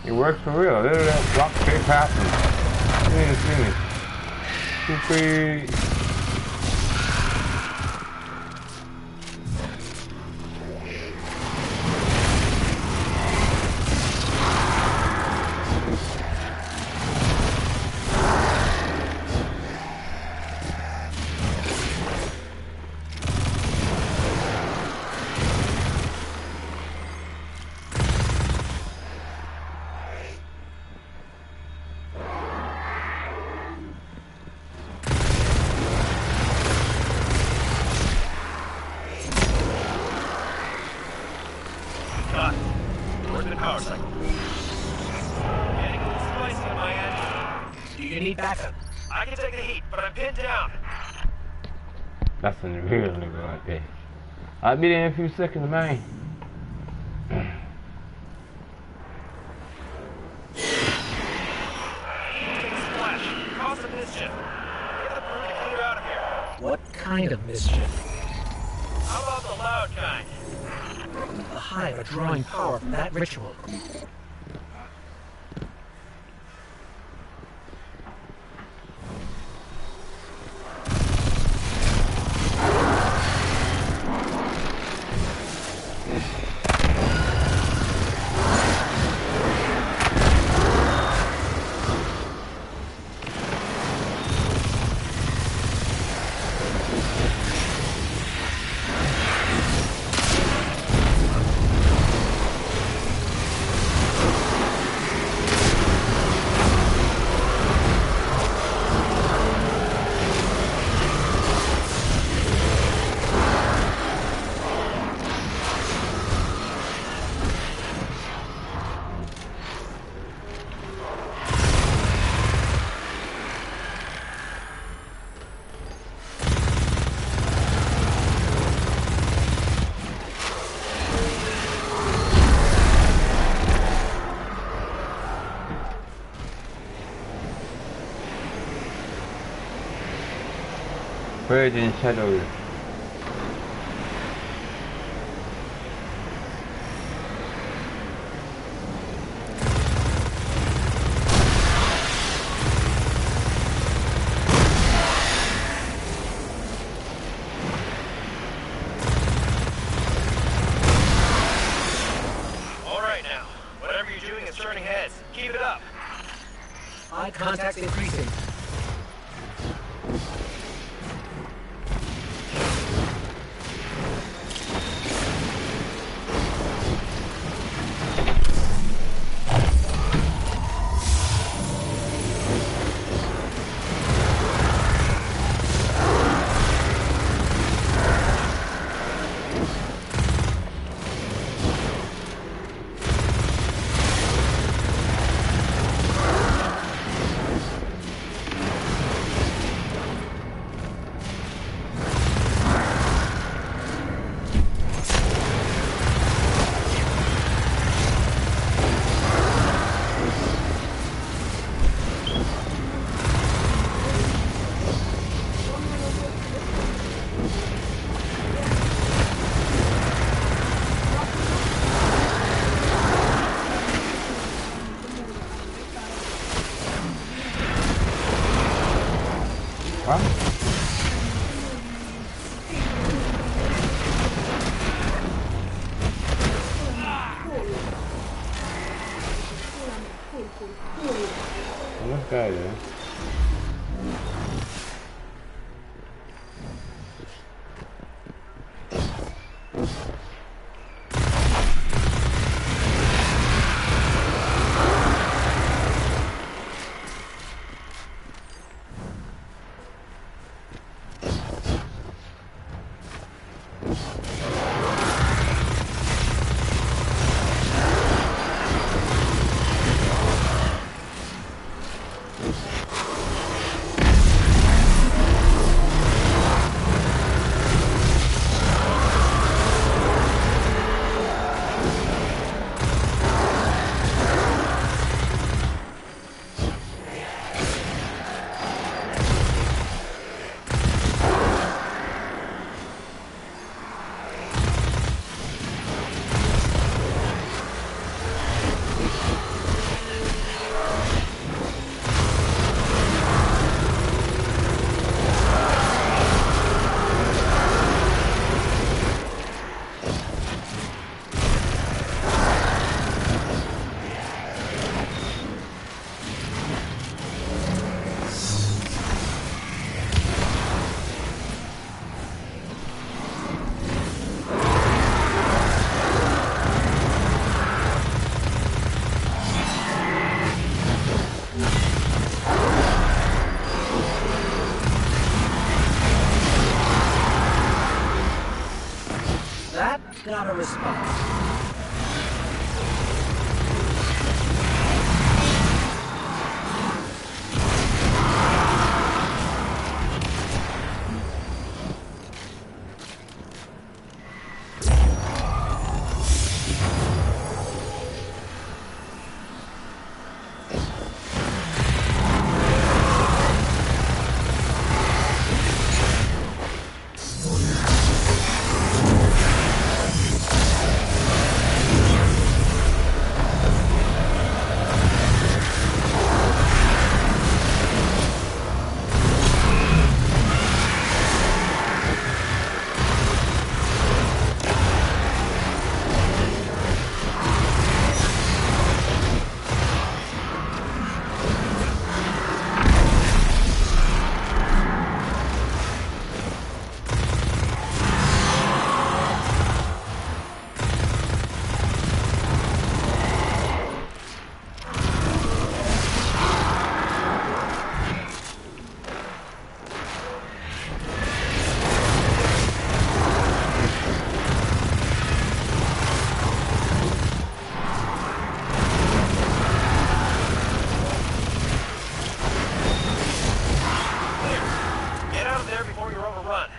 It works for real. Look at that drop straight past him. Didn't see me. Super. need backup. I can take the heat, but I'm pinned down. That's a real nigga right there. I'll be there in a few seconds, man. Take a splash. Cause some mischief. Get the brood to clear out of here. What kind of mischief? How about the loud kind? The Hive are drawing power from that ritual. Virgin Shadows. Alright now. Whatever you're doing is turning heads. Keep it up. Eye contact increasing. Let's go there. Got a response. before you're overrun.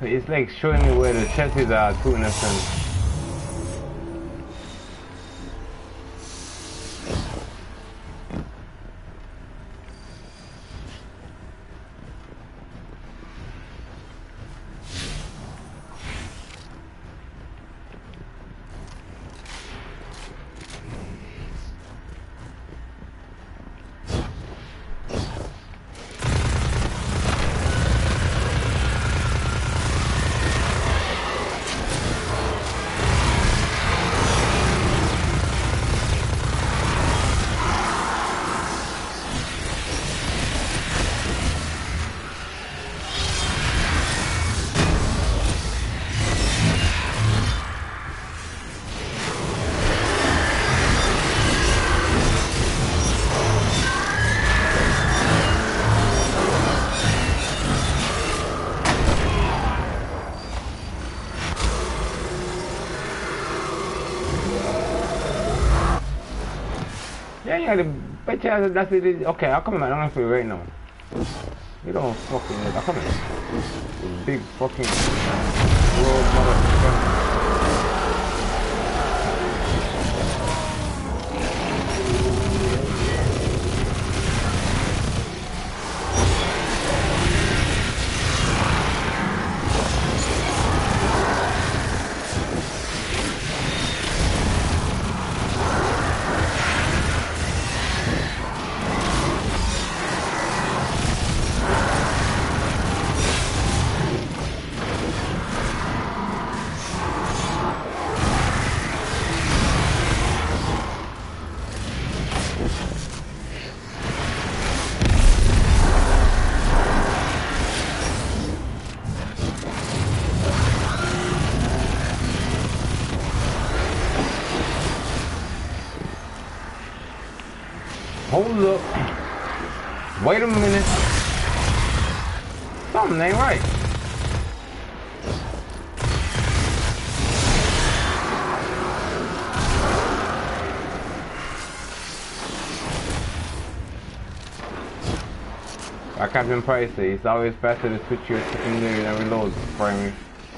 It's like showing me where the chests are too, in a sense. Yeah, the bitch that's it. Okay, I'll come in. I'm gonna feel right now. You don't fucking look. I'll come in. You big fucking road motherfucker. Hold up. Wait a minute. Something ain't right. Like Captain Price says, it's always faster to switch your secondary and reload primary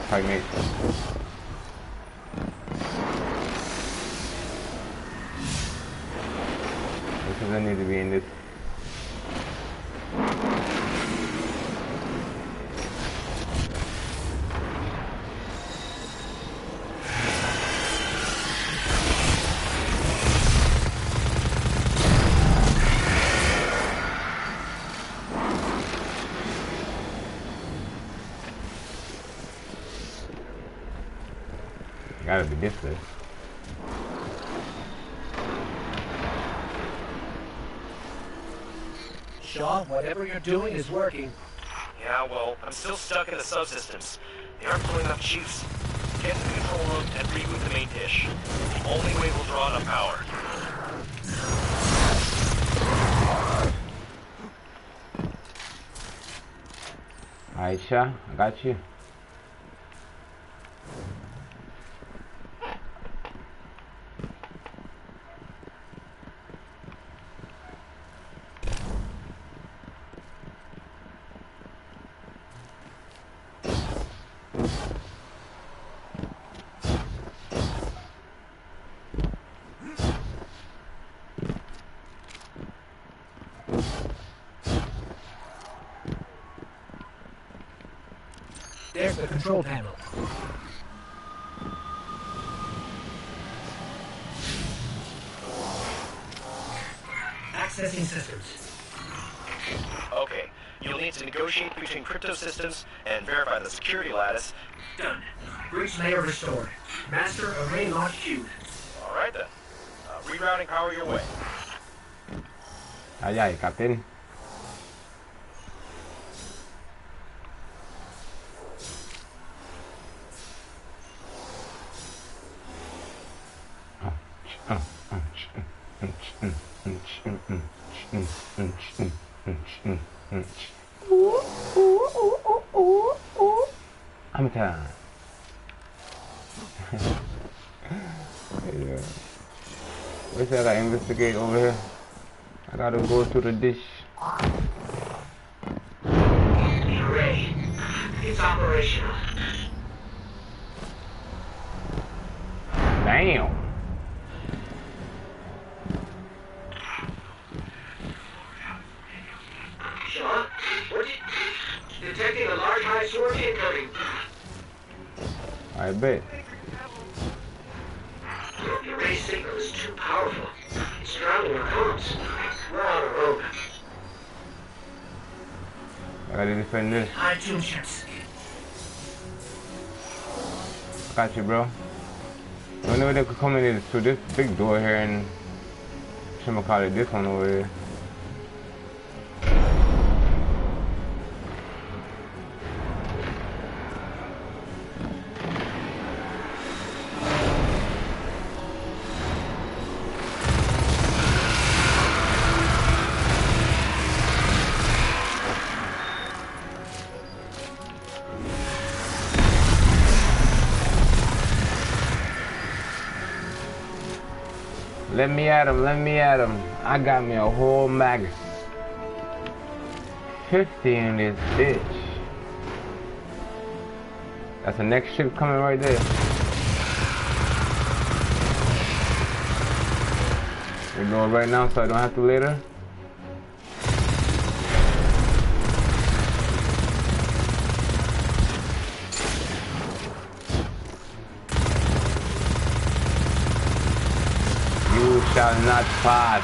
primate. I need to be in this. Gotta be this way. Shaw, whatever you're doing is working. Yeah, well, I'm still stuck in the subsystems. They aren't pulling enough juice. Get to the control room and reboot the main dish. The only way we'll draw enough power. Aisha, I got you. There's the control panel. Accessing systems. Okay, you'll need to negotiate between crypto systems and verify the security lattice. Done. Breach layer restored. Master array launch queued. Alright then. Rerouting power your way. Aye, aye, Captain. I'm tired. Yeah. What's that? I gotta investigate over here. I gotta go to the dish. Ready. It's operational. Damn. Shaw, what did... Detecting a large high swarm incoming. I bet. The array signal is too powerful. It's drowning our comms. We're on a road. I gotta defend this. High tomb ships. Got you, bro. The only way they could come in is through this big door here and call it this one over here. Let me at him, let me at him. I got me a whole mag. 50 in this bitch. That's the next ship coming right there. We're going right now so I don't have to later. You shall not pass.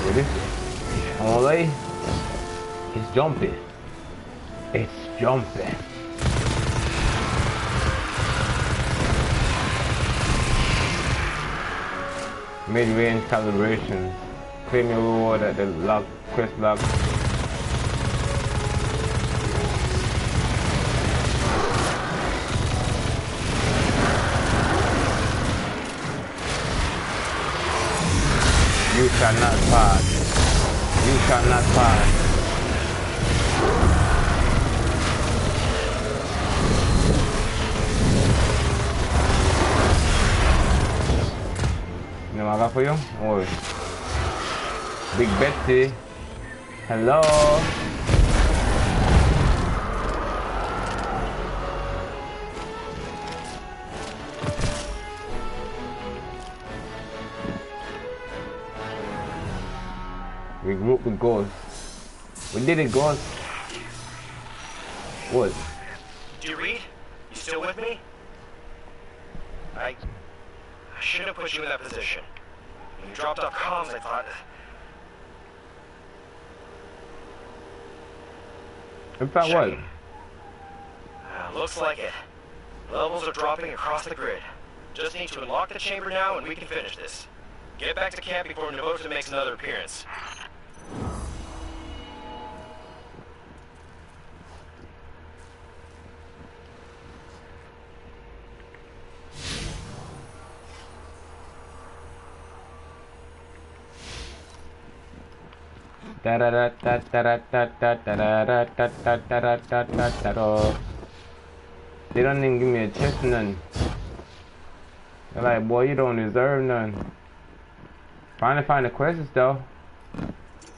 Ready? Only it's jumping. It's jumping. Mid-range calibration. Claim your reward at the lock. Quest log. You shall not pass. You shall not pass. You know what I got for you? Oh, Big Betsy. Hello. Regroup with Ghost. We did it, Ghost. What? Do you read? You still with me? I should have put you in that position. When you dropped off comms, I thought... In fact, what? Looks like it. Levels are dropping across the grid. Just need to unlock the chamber now and we can finish this. Get back to camp before Navota makes another appearance. They don't even give me a chest, none. They're like, boy, you don't deserve none. Finally find the quests though.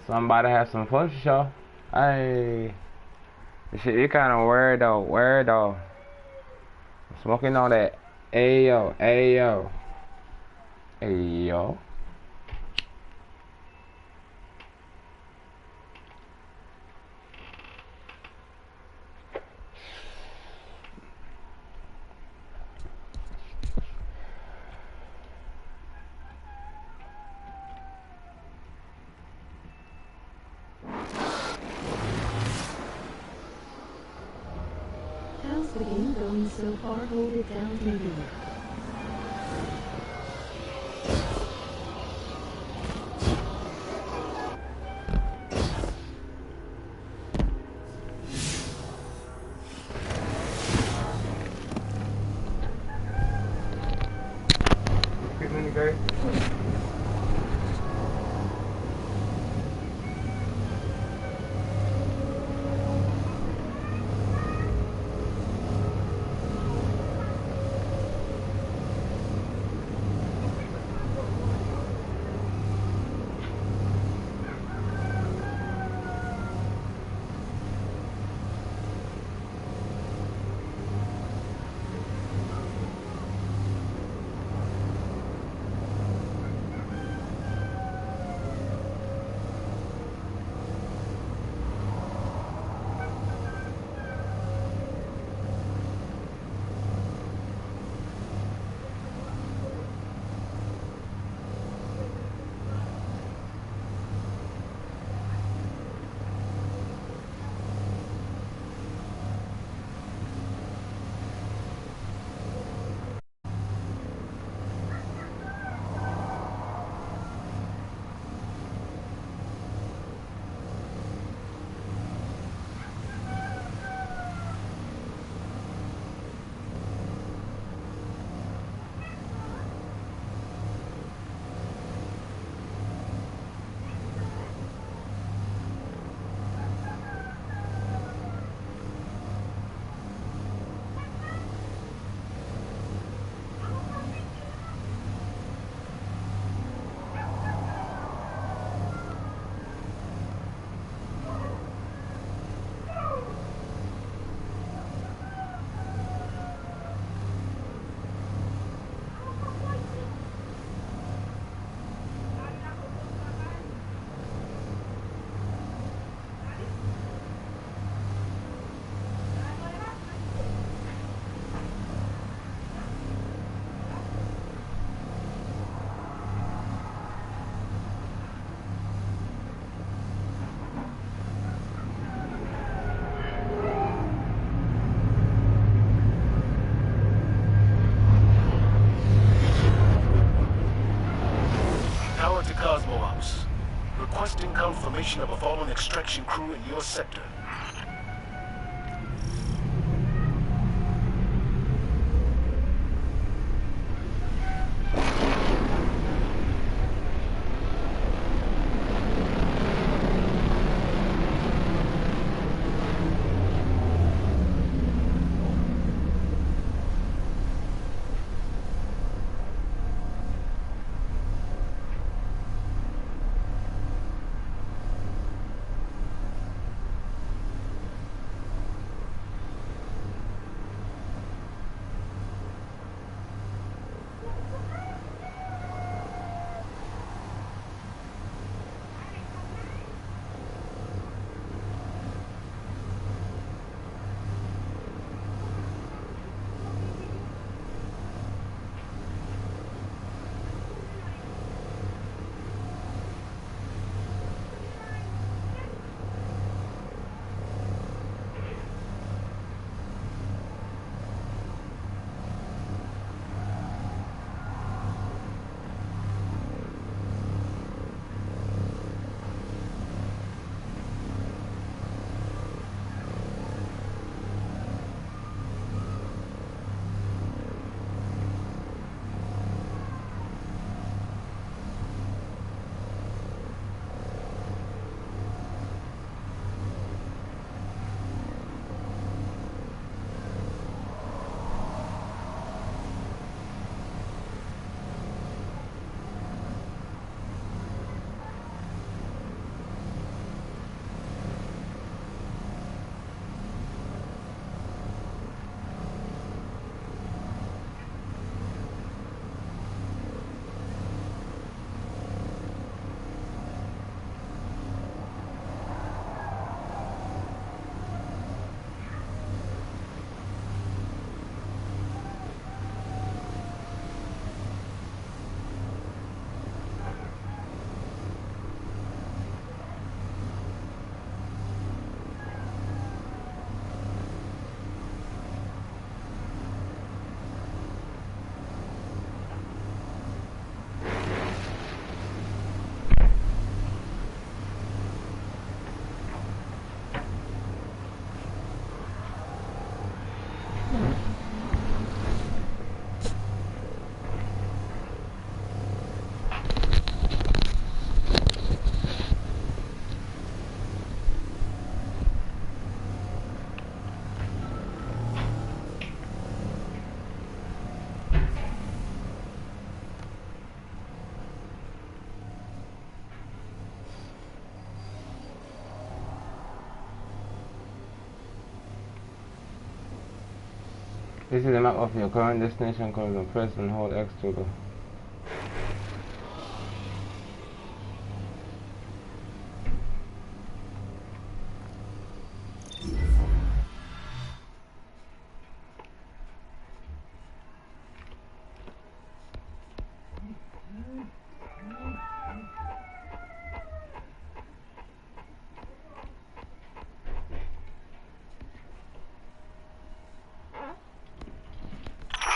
So I'm about to have some fun for sure. Hey, this shit, you kind of weird though. I'm smoking on that. Ayo, ayo, ayo. How's the game going so far? Hold it down, maybe. Okay. Requesting confirmation of a fallen extraction crew in your sector. This is the map of your current destination. Press and hold X to go.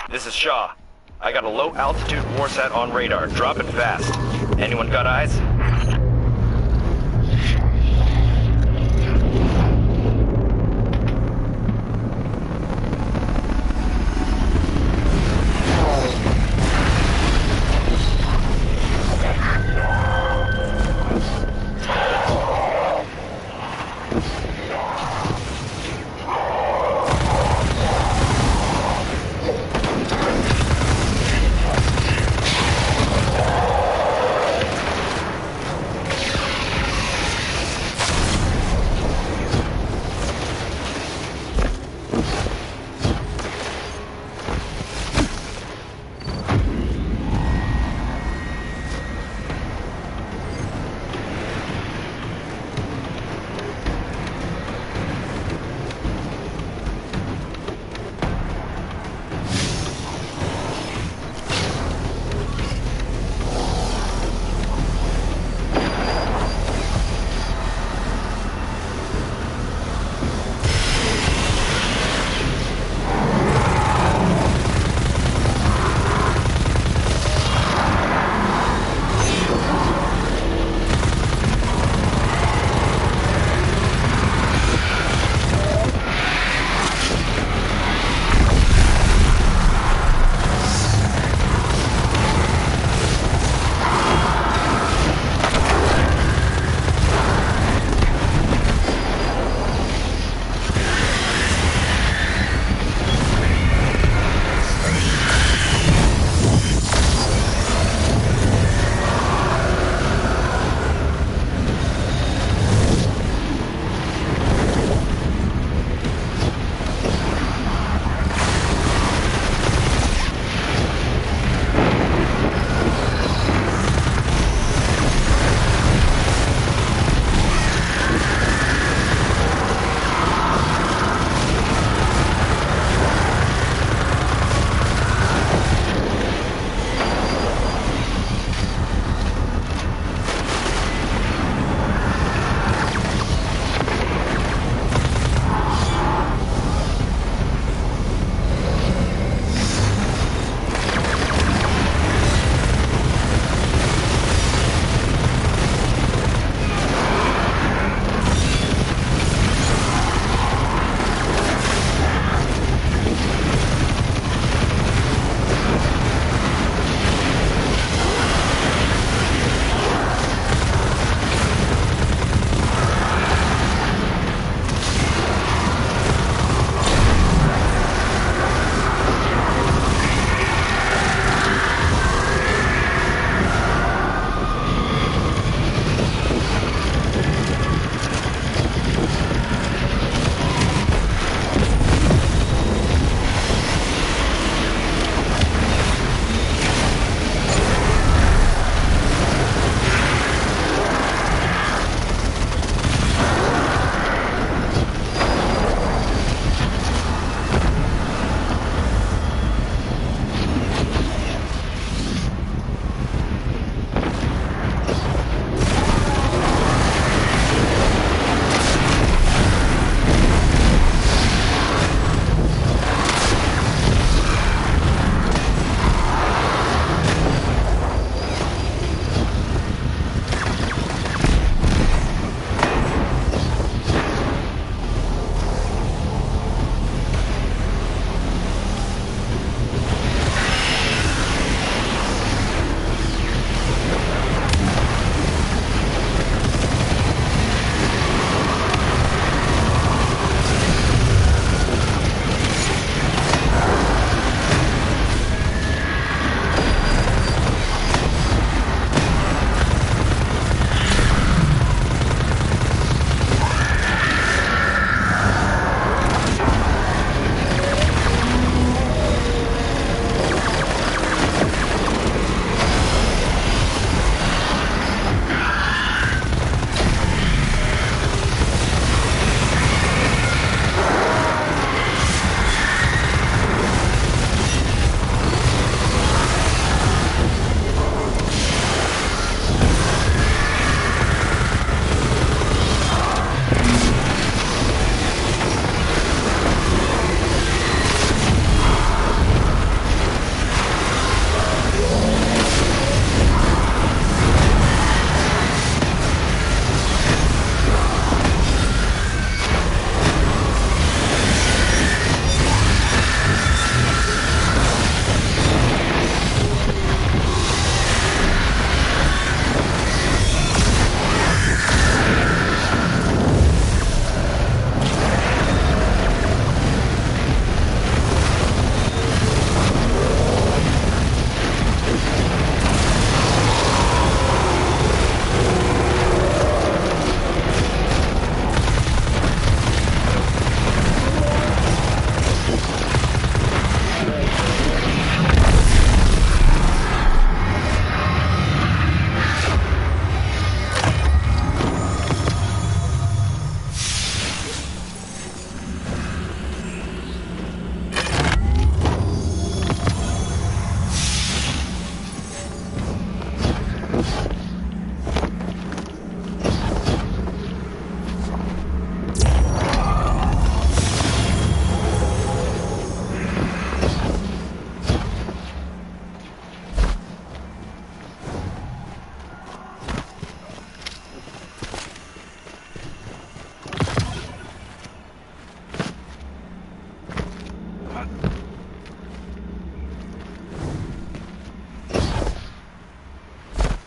This is Shaw. I got a low-altitude warsat on radar, dropping fast. Anyone got eyes?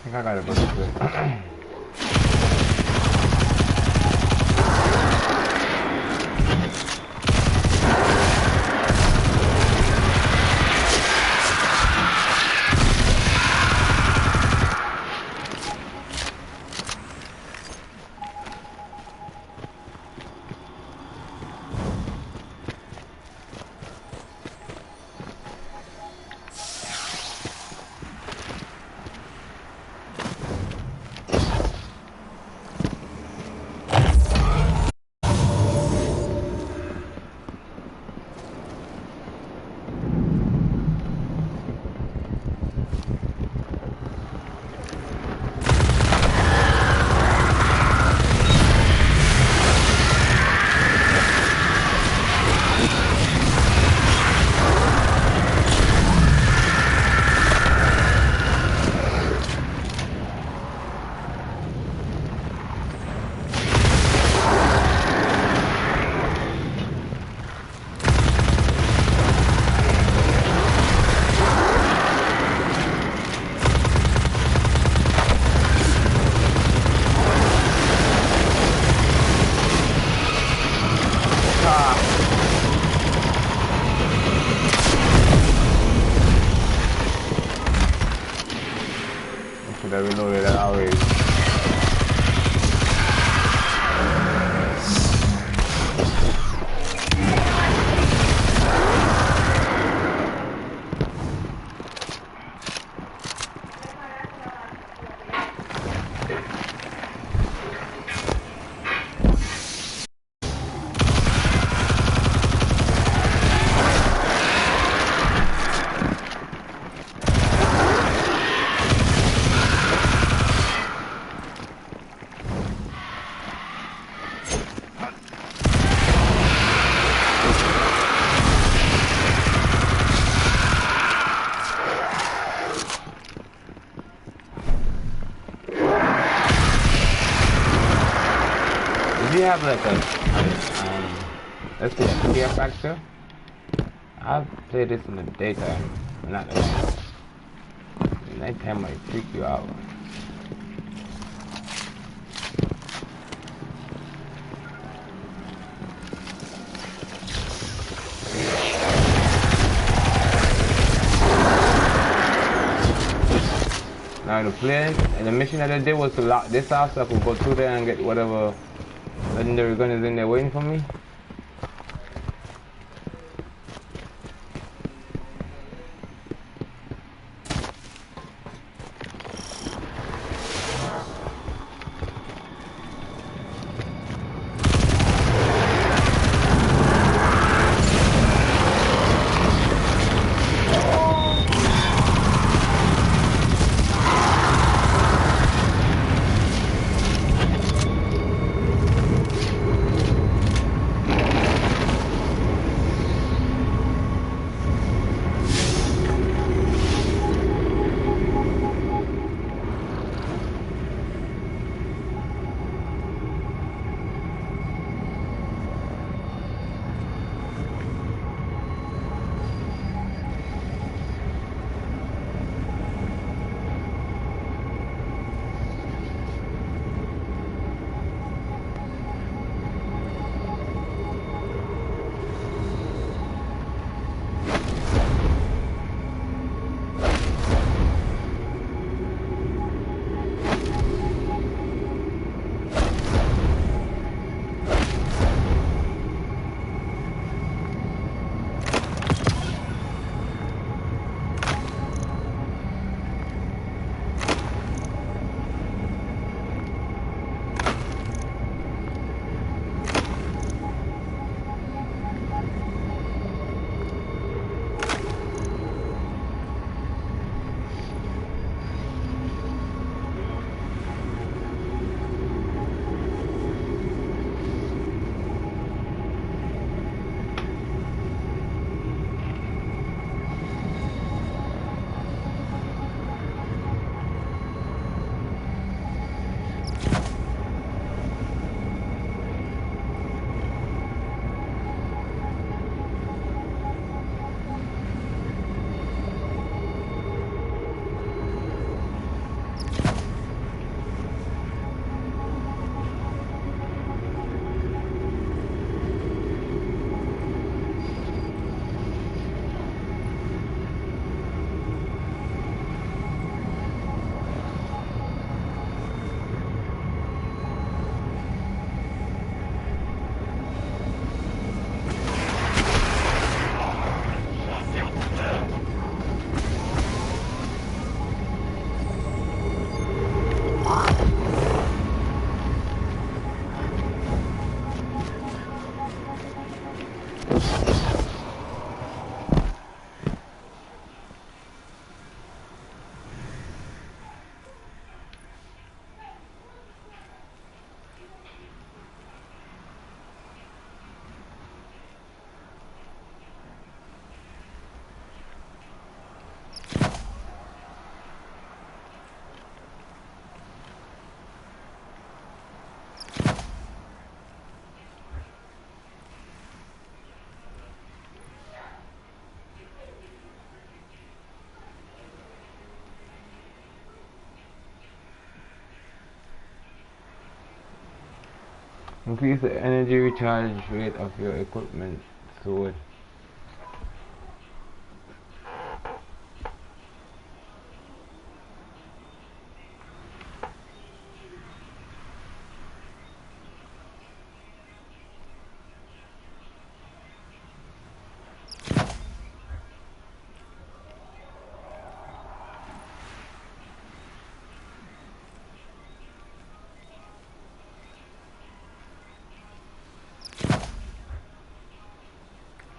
think I gotta go to it. Should have reloaded that already. Do you have like a let's see, a fear factor? I play this in the daytime, not the night. The nighttime might freak you out. Now the plan and the mission that I did was to lock this off so I could go through there and get whatever legendary gun is in there waiting for me. Increase the energy recharge rate of your equipment sword.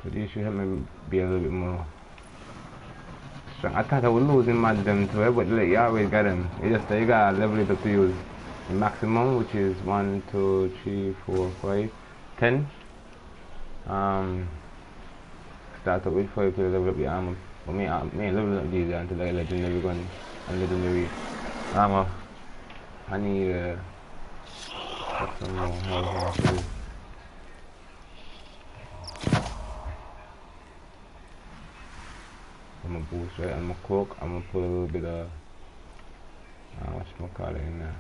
So these should help me be a little bit more strong. I thought I was losing them to it, but like, you always got them. You just you gotta level it up to use the maximum, which is 1, 2, 3, 4, 5, 10. Start up with 5 to level up the armor. For me, me level up these until I legendary gun and legendary armor. I need some more health for this. I'm gonna boost, right? I'm gonna cloak, I'm gonna put a little bit of whatchamacallit in there.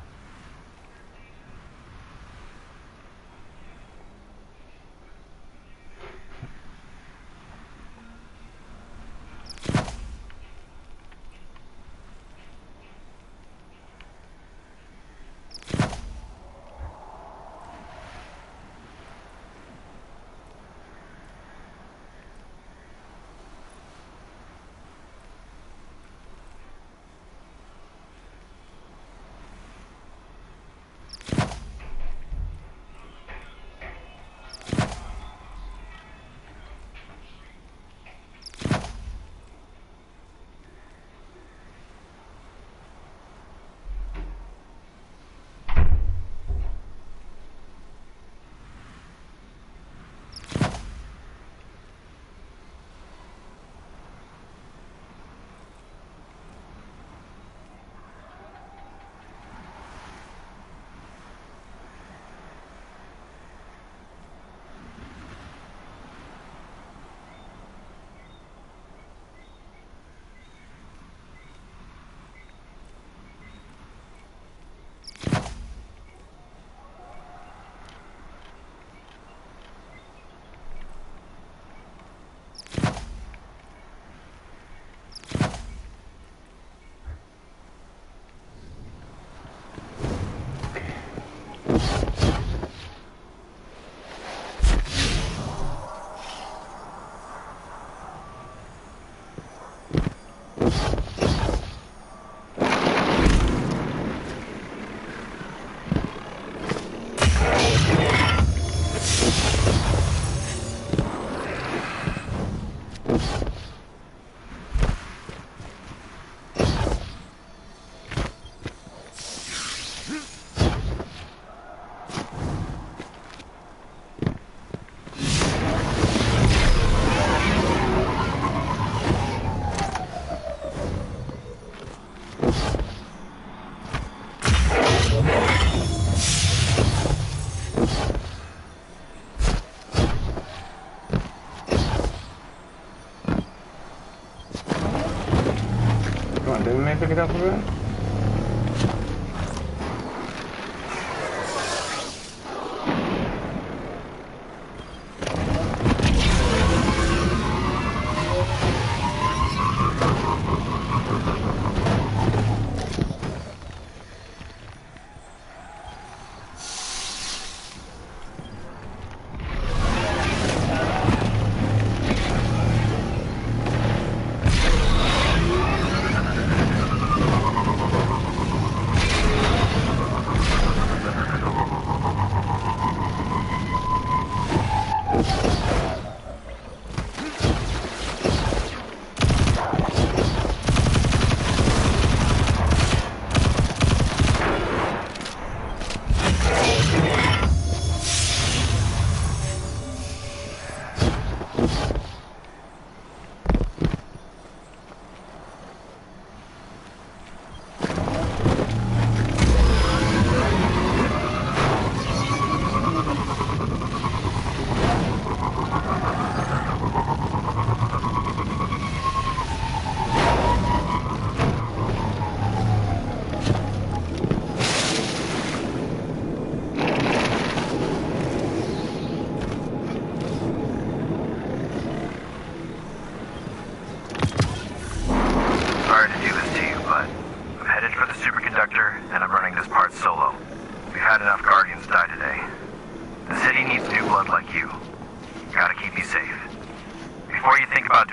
Didn't they pick it up for real?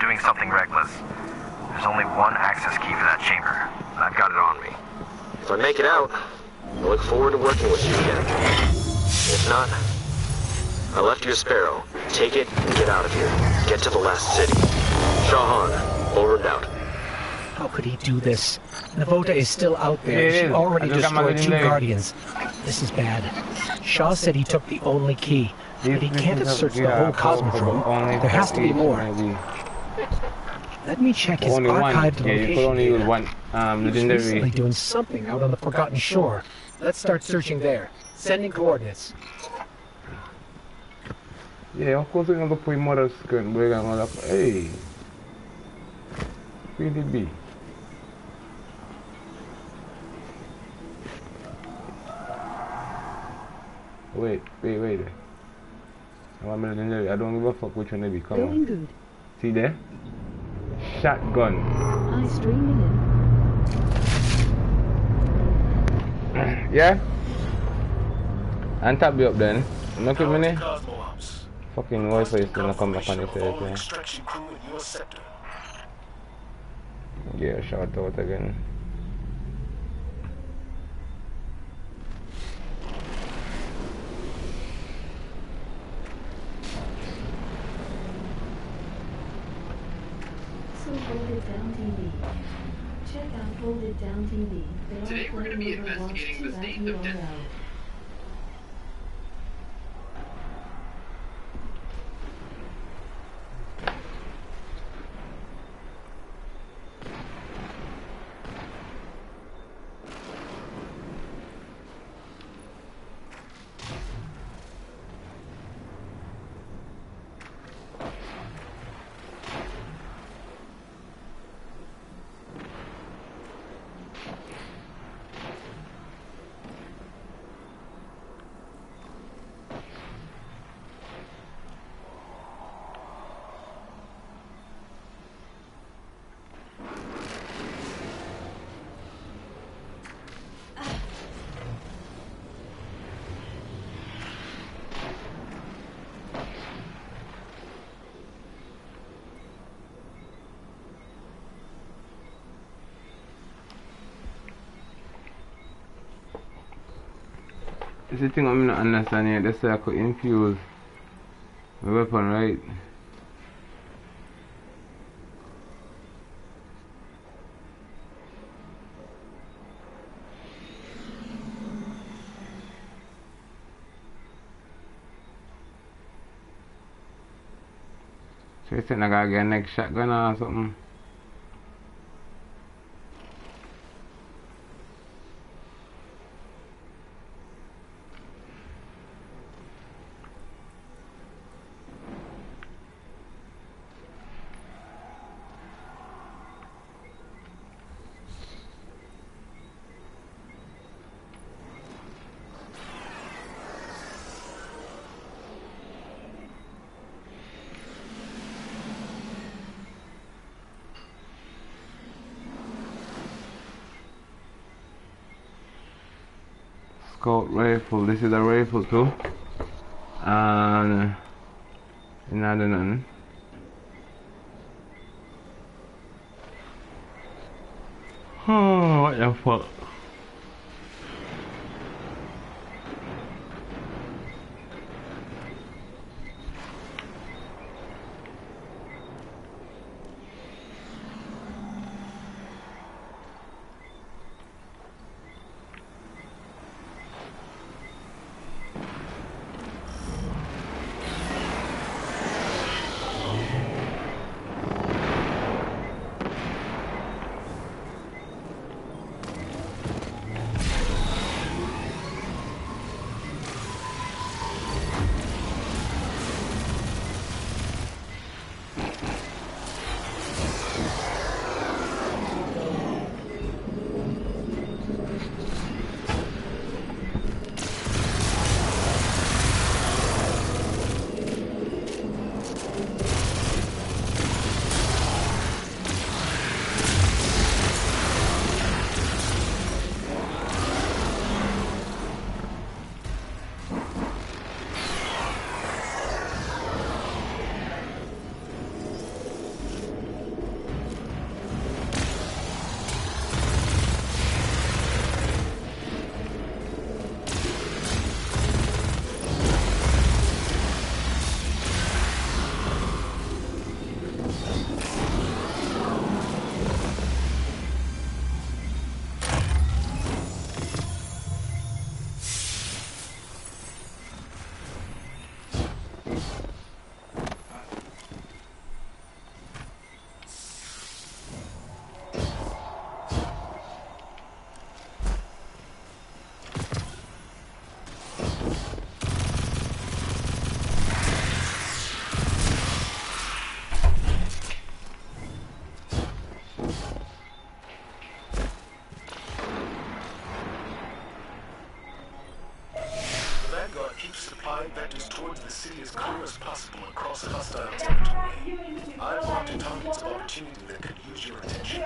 doing something reckless. There's only one access key for that chamber. I've got it on me. If I make it out, I look forward to working with you again. If not, I left you a sparrow. Take it and get out of here. Get to the last city. Shahan, over and out. How could he do this? Navota is still out there. It She is. already I just got my destroyed 2 legendary. Guardians. This is bad. Shaw said he took the only key, but he can't have searched the whole Cosmodrome. There has to be more. Let me check his Only one. archived Yeah, you could location only use data. one He's legendary. recently doing something out on the Forgotten Shore. Let's start searching there. Sending coordinates. Yeah, of course we're gonna put more screen. We're gonna hey. Really be. Wait. I want legendary. I don't give a fuck which one they be. Come Going on. good. See there? Shotgun. I streaming in. Yeah? And tap you up then. Make it minute. Fucking Wi-Fi is gonna come back on this yeah. Yeah, shout out again. So hold it down TV. Check out Hold It Down TV. They Today are we're going to be playing Overwatch investigating 2 the at state of URL. This is the thing I'm not understanding yet. That's why I could infuse my weapon, right? So you think I gotta get a next shotgun or something? Scout rifle, this is a rifle too. And another none. Oh, what the fuck? opportunity that could use your attention.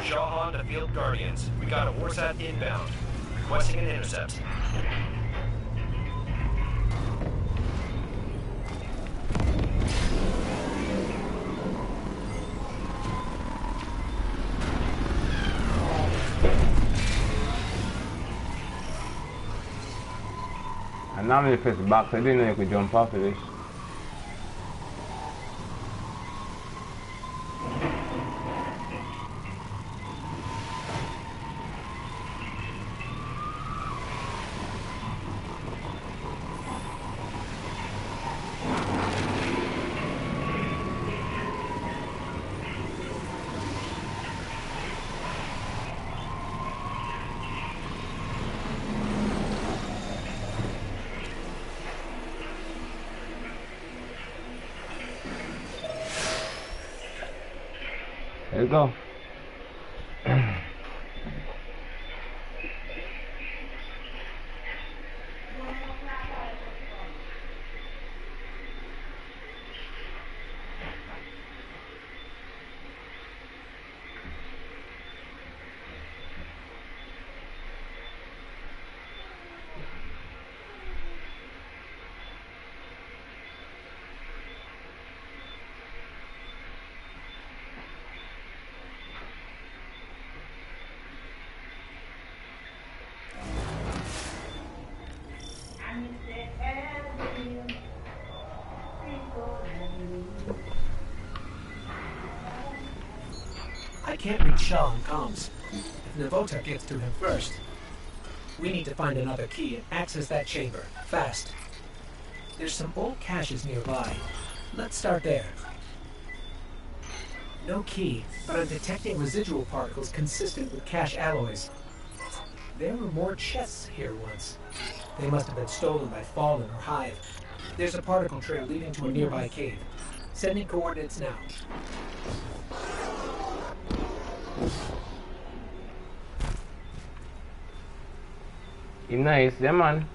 Shahan to Field Guardians. We got a Warsat inbound. Requesting an intercept. And normally if it's back, so I didn't know you could jump off of this. There you go. I can't reach Shaw on comms. If Navota gets to him first, we need to find another key and access that chamber, fast. There's some old caches nearby. Let's start there. No key, but I'm detecting residual particles consistent with cache alloys. There were more chests here once. They must have been stolen by Fallen or Hive. There's a particle trail leading to a nearby cave. Sending coordinates now. Nice, yeah man.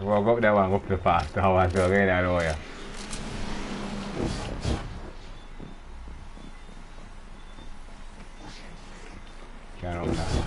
We'll go up that one, go up the fast. How I still get that over here. Can't open that.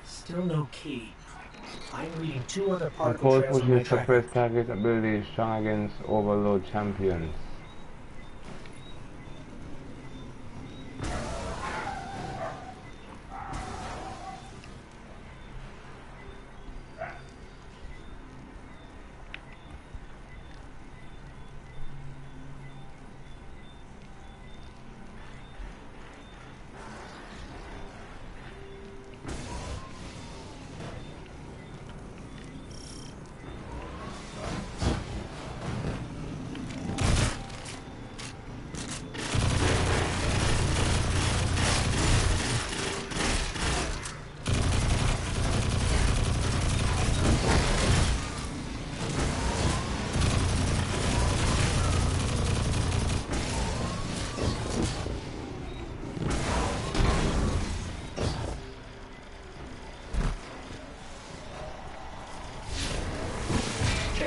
Still no key. I'm reading two other particle Suppose trails on my pushing tracker. suppress target ability is strong against overload champions.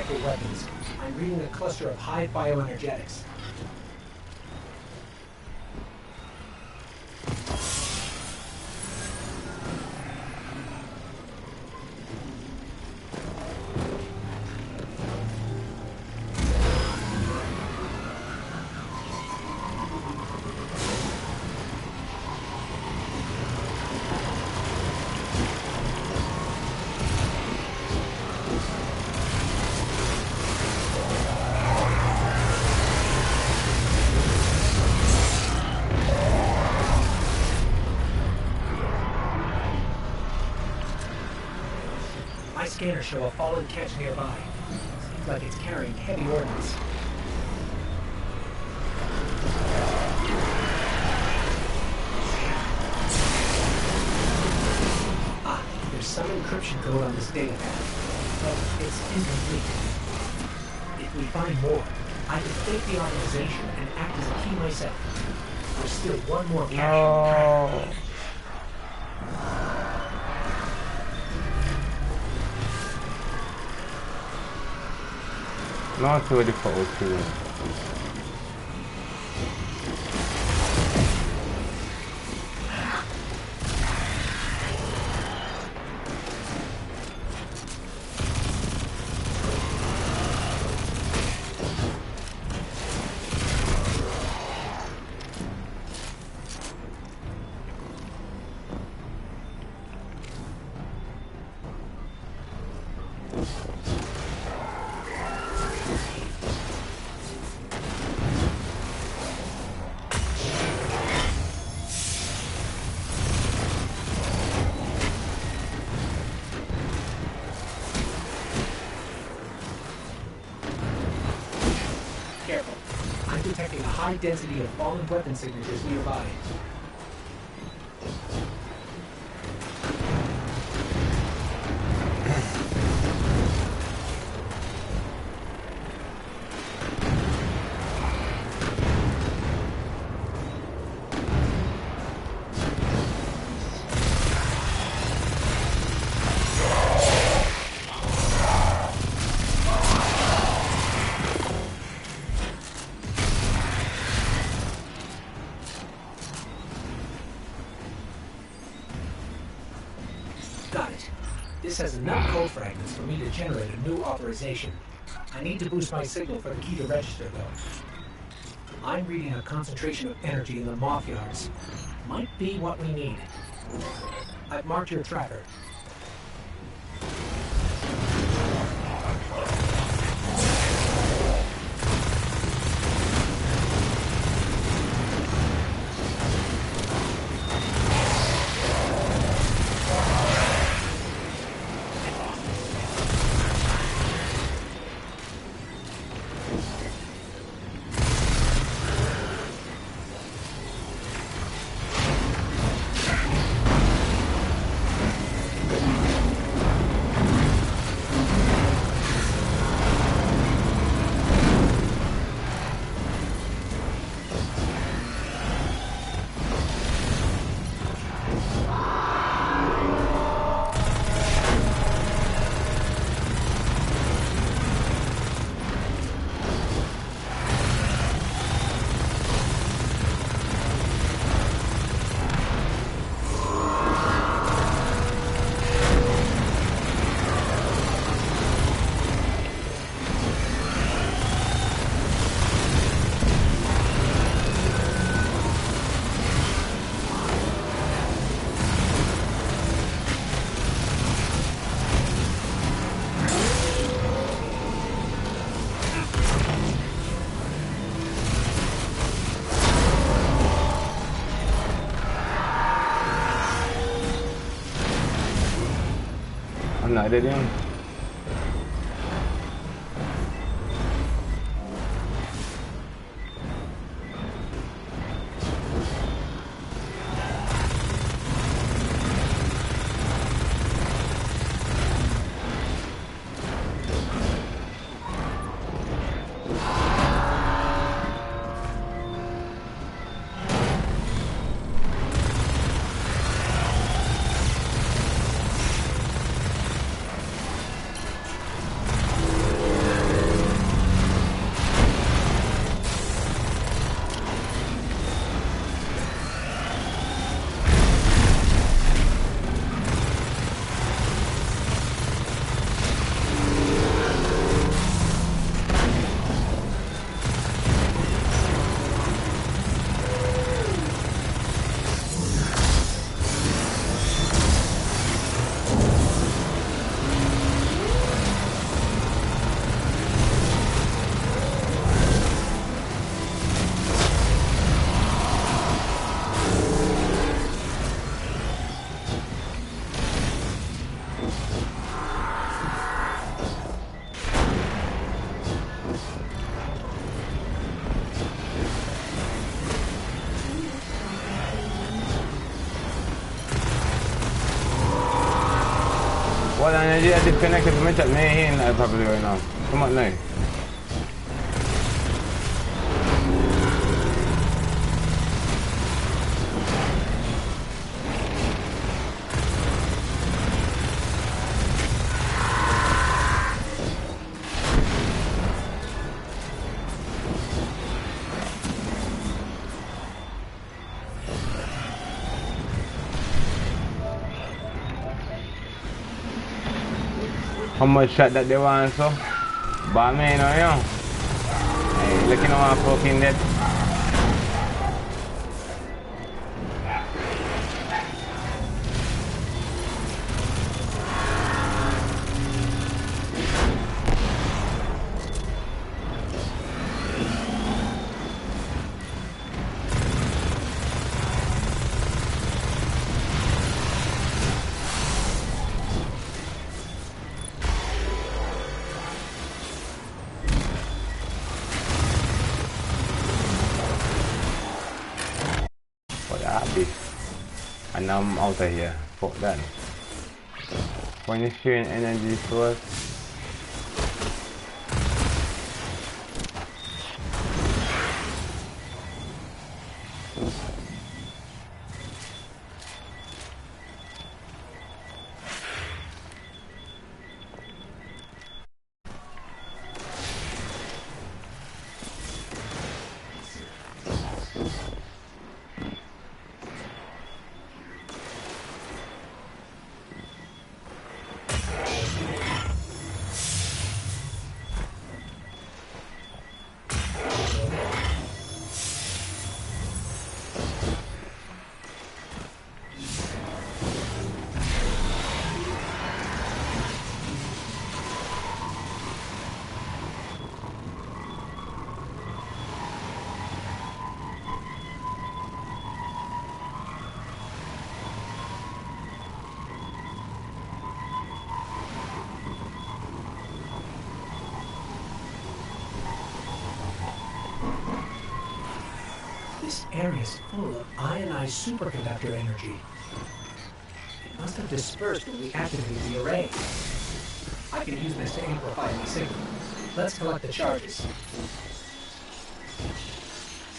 powerful weapons. I'm reading a cluster of high bioenergetics. Scanners show a fallen catch nearby. Seems like it's carrying heavy ordnance. Ah, there's some encryption code on this data pad, but it's incomplete. If we find more, I can fake the organization and act as a key myself. There's still one more cache on the track. Not ready for OT. Detecting a high density of fallen weapon signatures nearby. Got it. This has enough code fragments for me to generate a new authorization. I need to boost my signal for the key to register, though. I'm reading a concentration of energy in the moth yards. Might be what we need. I've marked your tracker. I'm not dead in. energy is disconnected from each other. Me in probably right now. Come on now. How much shot that they want, so? But man, you know. Hey, looking at my fucking dead. And now I'm out of here. Fuck that. When you're shooting energy source. This area is full of ionized superconductor energy. It must have dispersed when we activated the array. I can use this to amplify my signal. Let's collect the charges.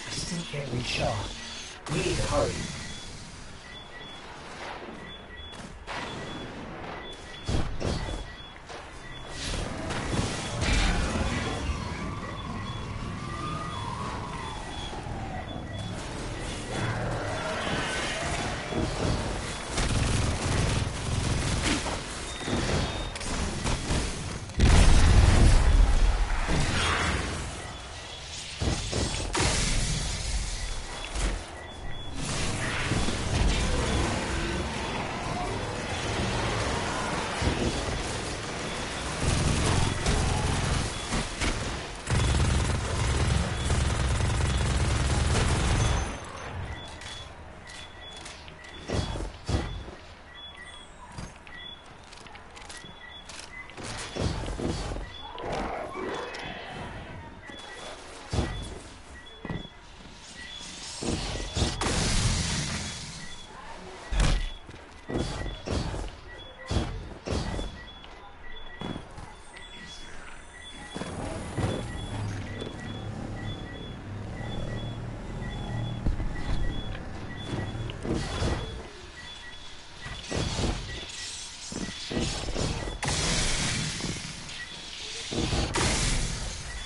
I still can't reach Shaw. We need to hurry.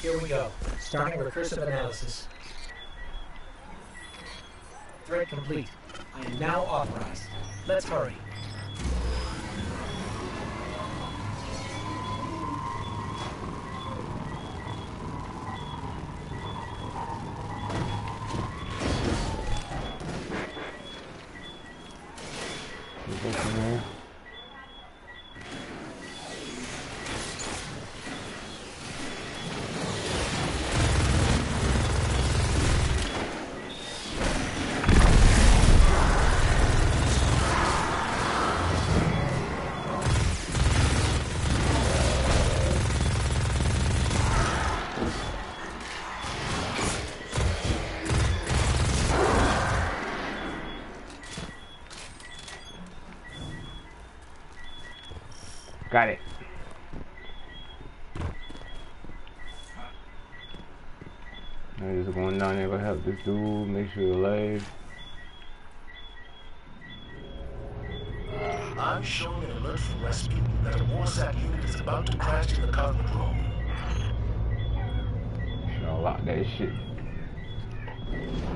Here we go, starting recursive analysis. Thread complete. I am now authorized. Let's hurry. Got it. I'm just going down there to help this dude, make sure he's alive. I'm showing an alert from Rasputin that a Warsack unit is about to crash in the Cosmodrome. Should I lock that shit?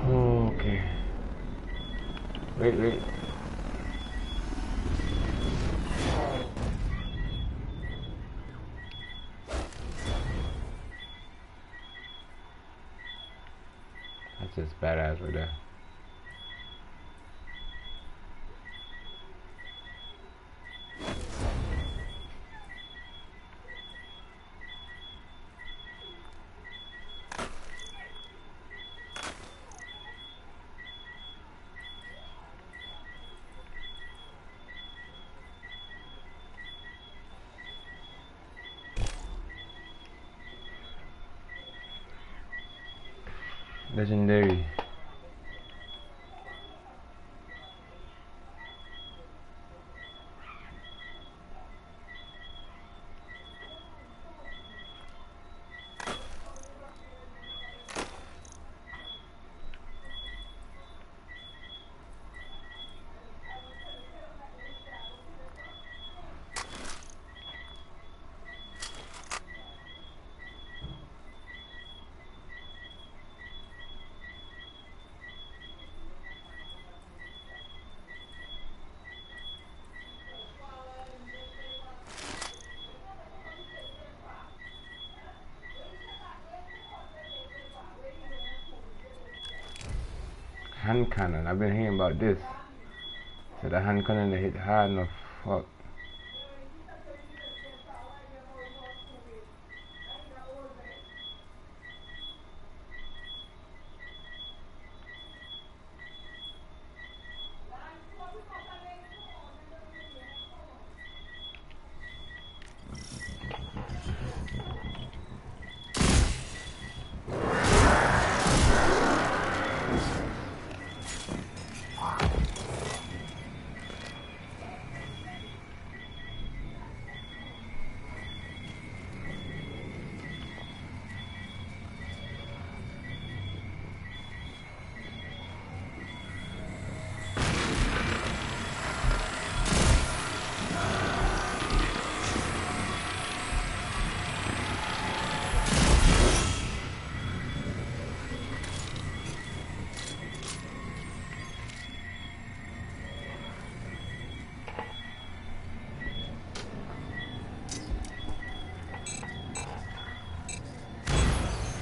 Okay. Wait. That's just badass right there. Legendary. Hand cannon. I've been hearing about this. So the hand cannon they hit hard enough. Fuck.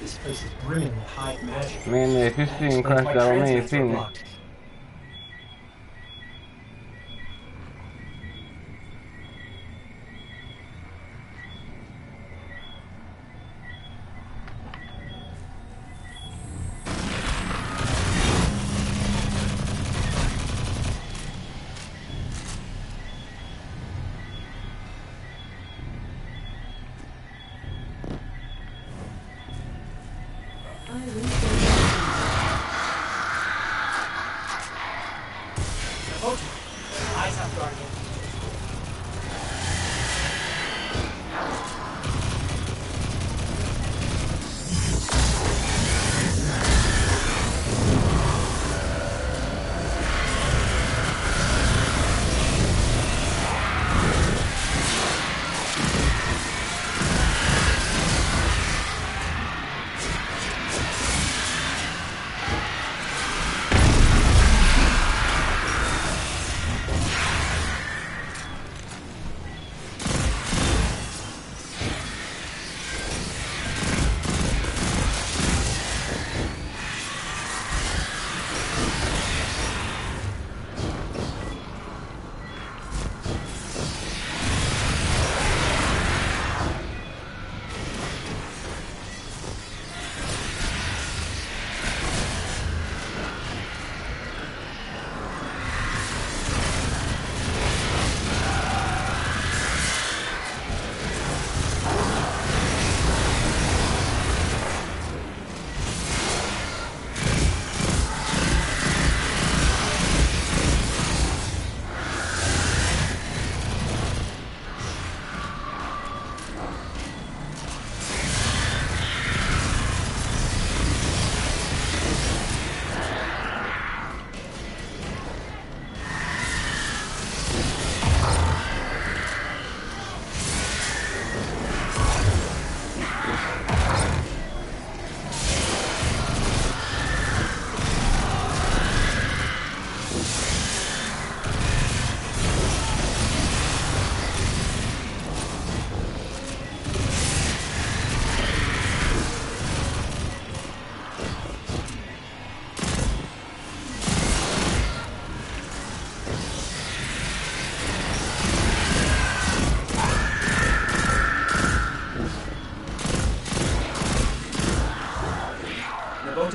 This place is brimming with high magic. Man, if you're seeing crash down, man, you're seeing it. Eyes up, Guardian.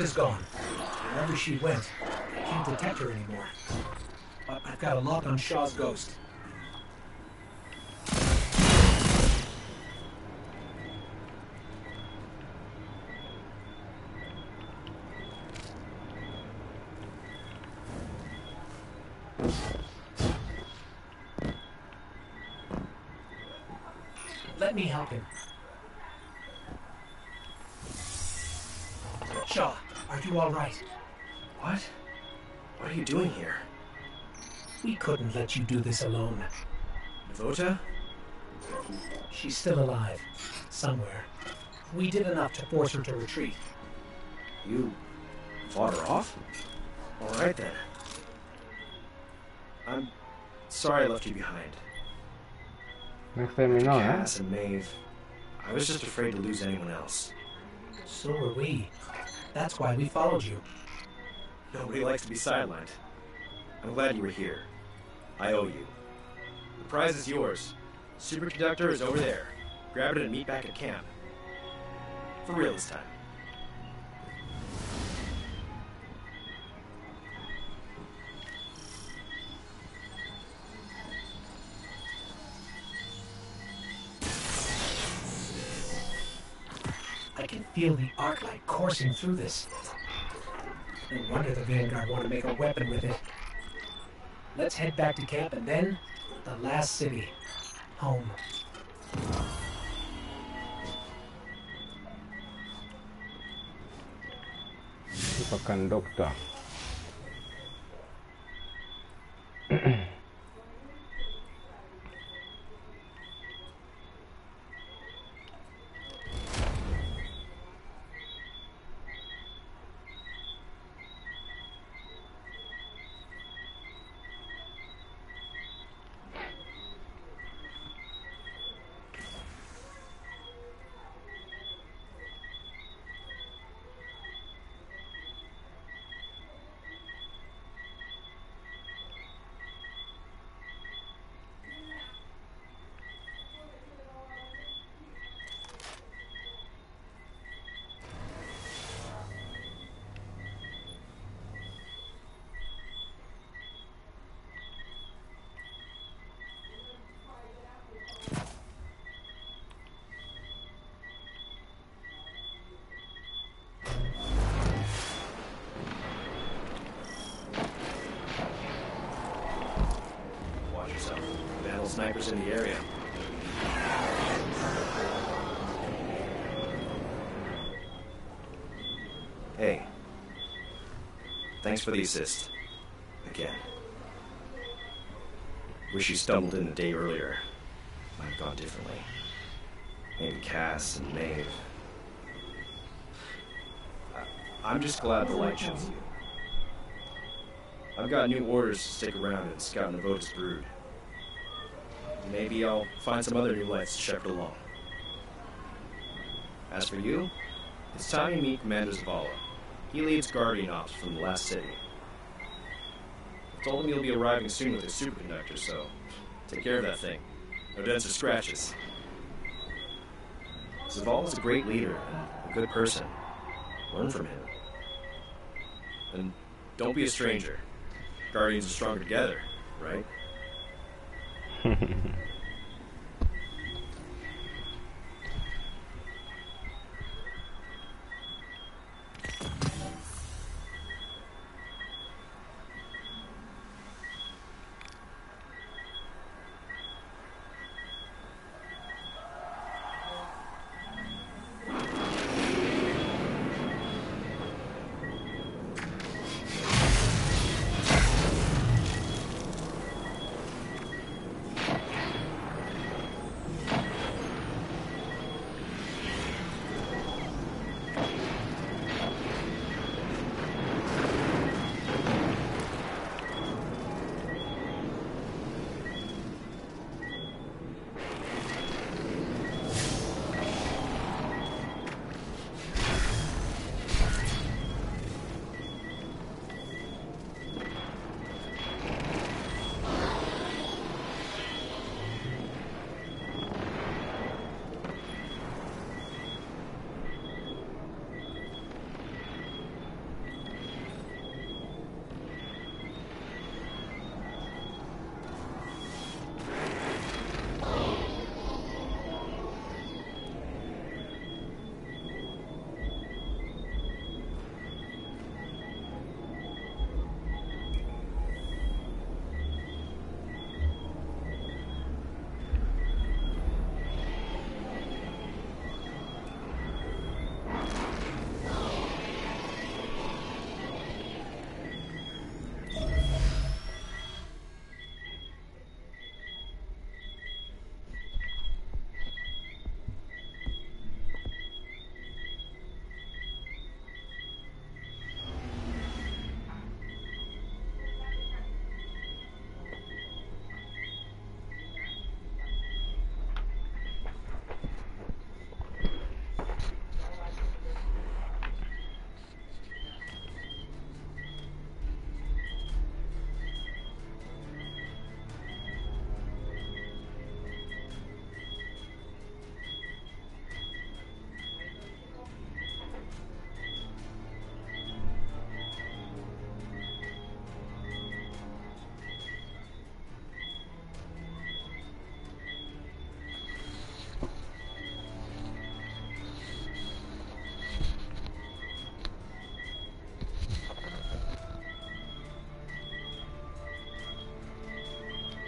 Devota's gone. Wherever she went, I can't detect her anymore. But I've got a lock on Shaw's ghost. Let me help him. Shaw, are you all right? What? What are you doing here? We couldn't let you do this alone. Devota? She's still alive. Somewhere. We did enough to force her to retreat. You fought her off? Alright then. I'm sorry I left you behind. Next time you know, Cass and Maeve. I was just afraid to lose anyone else. So were we. That's why we followed you. Nobody likes to be sidelined. I'm glad you were here. I owe you. The prize is yours. Superconductor is over there. Grab it and meet back at camp. For real this time. I can feel the arc light coursing through this. No wonder the Vanguard want to make a weapon with it. Let's head back to camp and then the last city. Home. Superconductor. Snipers in the area. Hey. Thanks for the assist. Again. Wish you stumbled in a day earlier. Might have gone differently. Maybe Cass and Maeve. I'm just glad the light chose you. I've got new orders to stick around and scout Devota's brood. Maybe I'll find some other new lights to shepherd along. As for you, it's time you meet Commander Zavala. He leads Guardian Ops from the last city. I told him you'll be arriving soon with a superconductor, so take care of that thing. No dents or scratches. Zavala's a great leader and a good person. Learn from him. And don't be a stranger. Guardians are stronger together, right?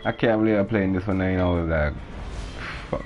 I can't believe I'm playing this for 9 hours, like. Fuck.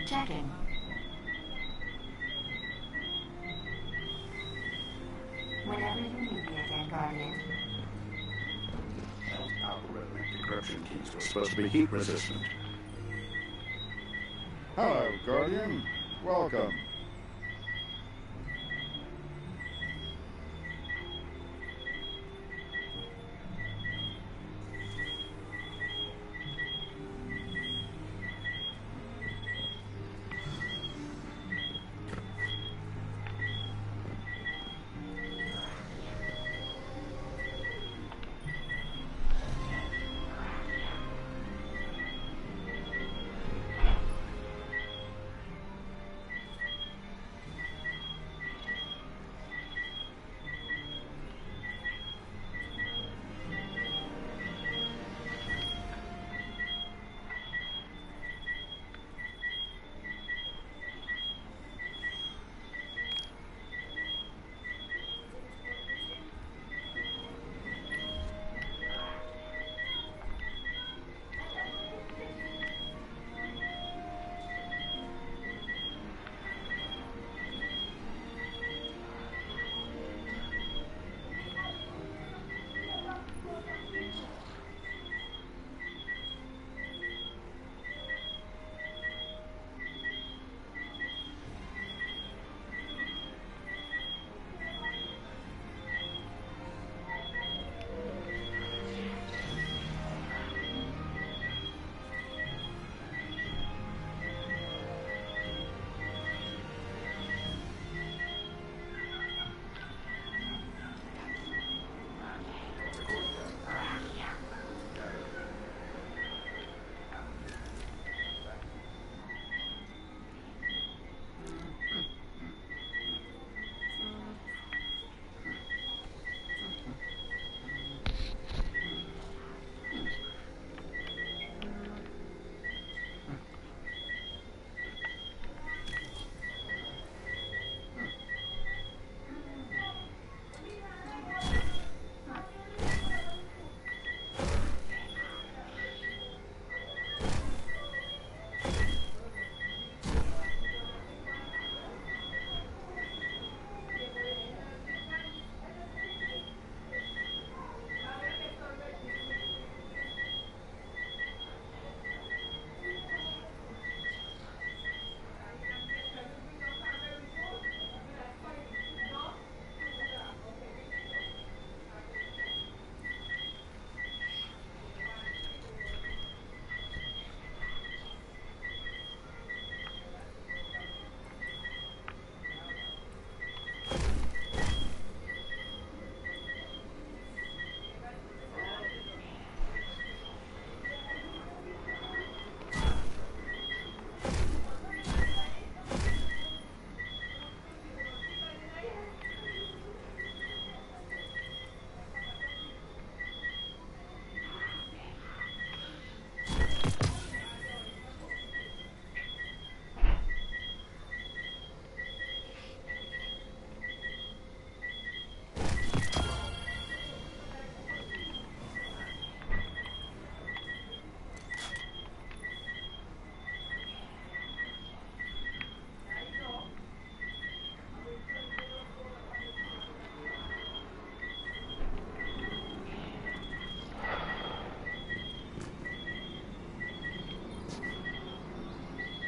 Checking. Whenever you need me again, Guardian. Algorithmic decryption keys were supposed to be heat resistant. Hello, Guardian. Welcome.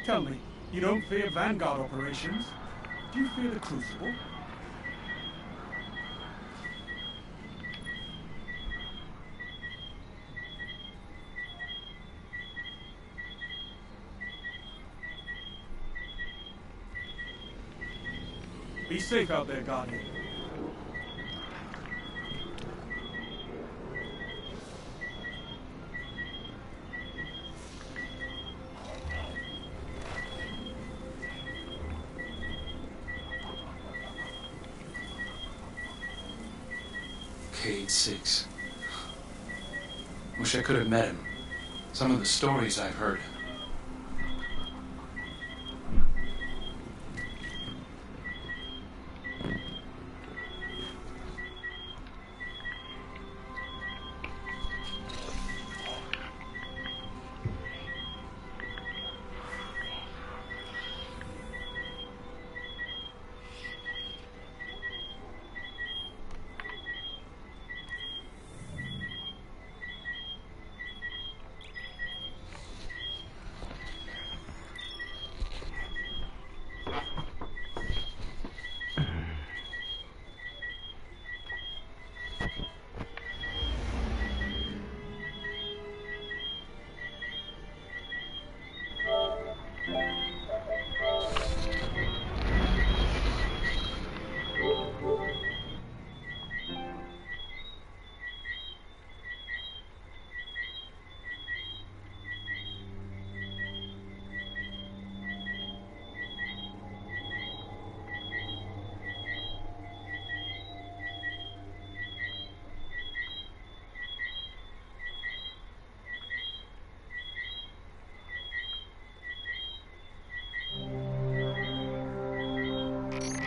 Tell me, you don't fear Vanguard operations? Do you fear the Crucible? Be safe out there, Guardian. Cade 6. Wish I could have met him. Some of the stories I've heard.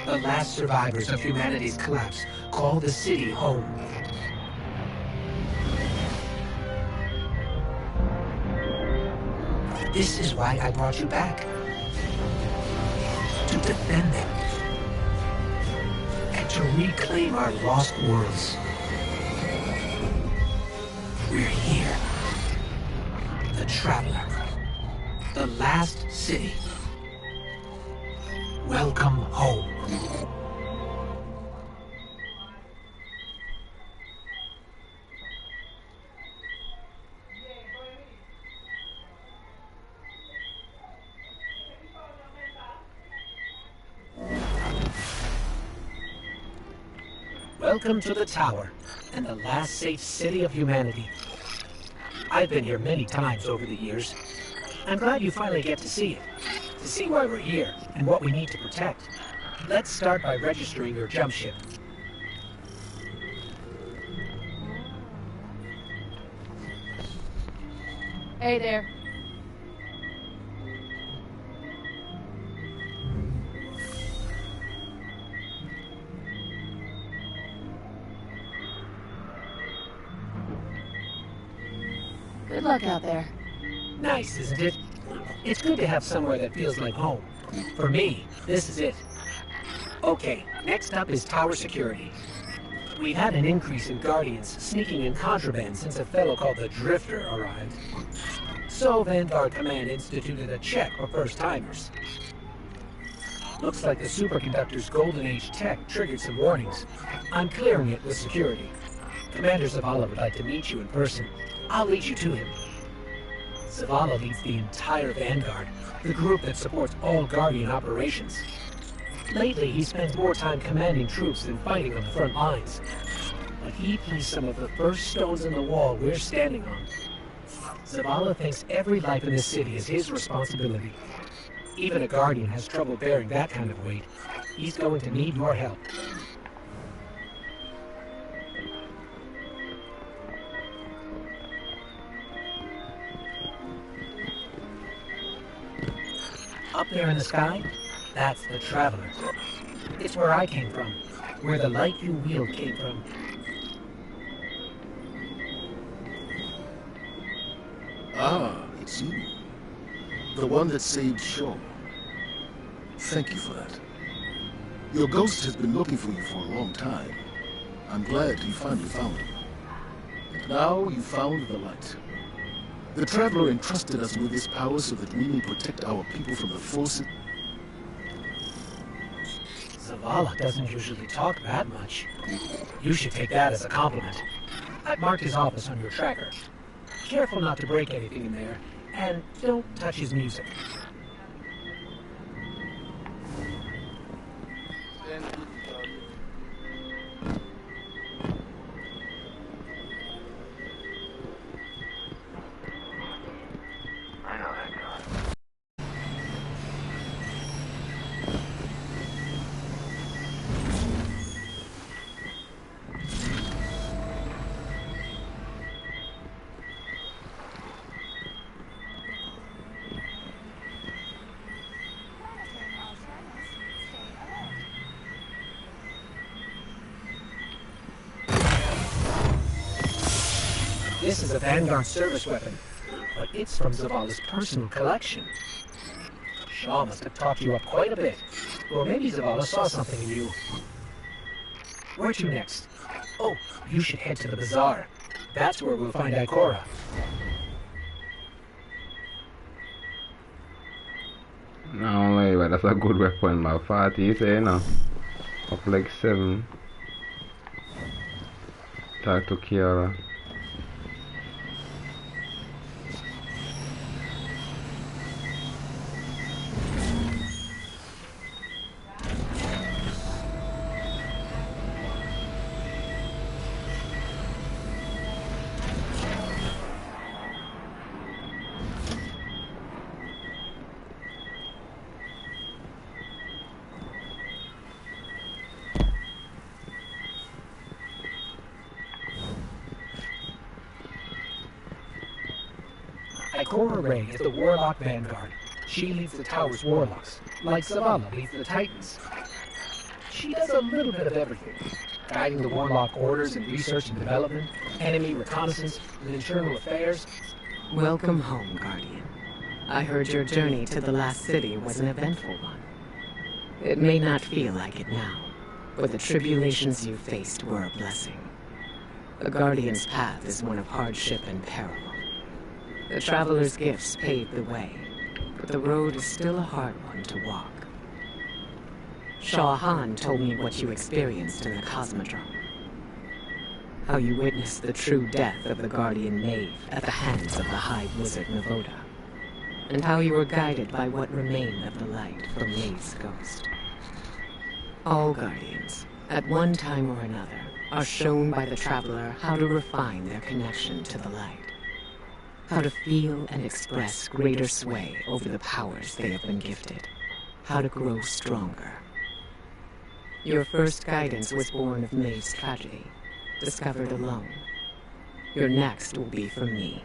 The last survivors of humanity's collapse call the city home. This is why I brought you back. To defend them. And to reclaim our lost worlds. We're here. The Traveler. The last city. Welcome home. Welcome to the Tower, and the last safe city of humanity. I've been here many times over the years. I'm glad you finally get to see it. To see why we're here, and what we need to protect. Let's start by registering your jump ship. Hey there. Good luck out there. Nice, isn't it? It's good to have somewhere that feels like home. For me, this is it. Okay, next up is tower security. We've had an increase in Guardians sneaking in contraband since a fellow called the Drifter arrived. So Vanguard Command instituted a check for first-timers. Looks like the superconductor's Golden Age tech triggered some warnings. I'm clearing it with security. Commander Zavala would like to meet you in person. I'll lead you to him. Zavala leads the entire Vanguard, the group that supports all Guardian operations. Lately, he spends more time commanding troops than fighting on the front lines. But he placed some of the first stones in the wall we're standing on. Zavala thinks every life in the city is his responsibility. Even a Guardian has trouble bearing that kind of weight. He's going to need your help. Up there in the sky, that's the Traveler. It's where I came from, where the light you wield came from. Ah, it's you. The one that saved Shaw. Thank you for that. Your ghost has been looking for you for a long time. I'm glad you finally found him. And now you found the light. The Traveler entrusted us with this power so that we may protect our people from the forces. Zavala doesn't usually talk that much. You should take that as a compliment. I've marked his office on your tracker. Careful not to break anything in there, and don't touch his music. I know that guy. This is a Vanguard service weapon, but it's from Zavala's personal collection. Shaw must have talked you up quite a bit, or maybe Zavala saw something in you. Where to next? Oh, you should head to the bazaar. That's where we'll find Ikora. No way, but that's a good weapon, about 40, you say, no? Up like 7. Talk to Kiara. Ikora Ray is the Warlock Vanguard. She leads the tower's Warlocks, like Zavala leads the Titans. She does a little bit of everything, guiding the Warlock orders in research and development, enemy reconnaissance, and internal affairs. Welcome home, Guardian. I heard your journey to the last city was an eventful one. It may not feel like it now, but the tribulations you faced were a blessing. The Guardian's path is one of hardship and peril. The Traveler's gifts paved the way, but the road is still a hard one to walk. Shah Han told me what you experienced in the Cosmodrome. How you witnessed the true death of the Guardian Knave at the hands of the High Wizard Navoda, and how you were guided by what remained of the light from Knave's ghost. All Guardians, at one time or another, are shown by the Traveler how to refine their connection to the light. How to feel and express greater sway over the powers they have been gifted. How to grow stronger. Your first guidance was born of Maeve's tragedy, discovered alone. Your next will be from me,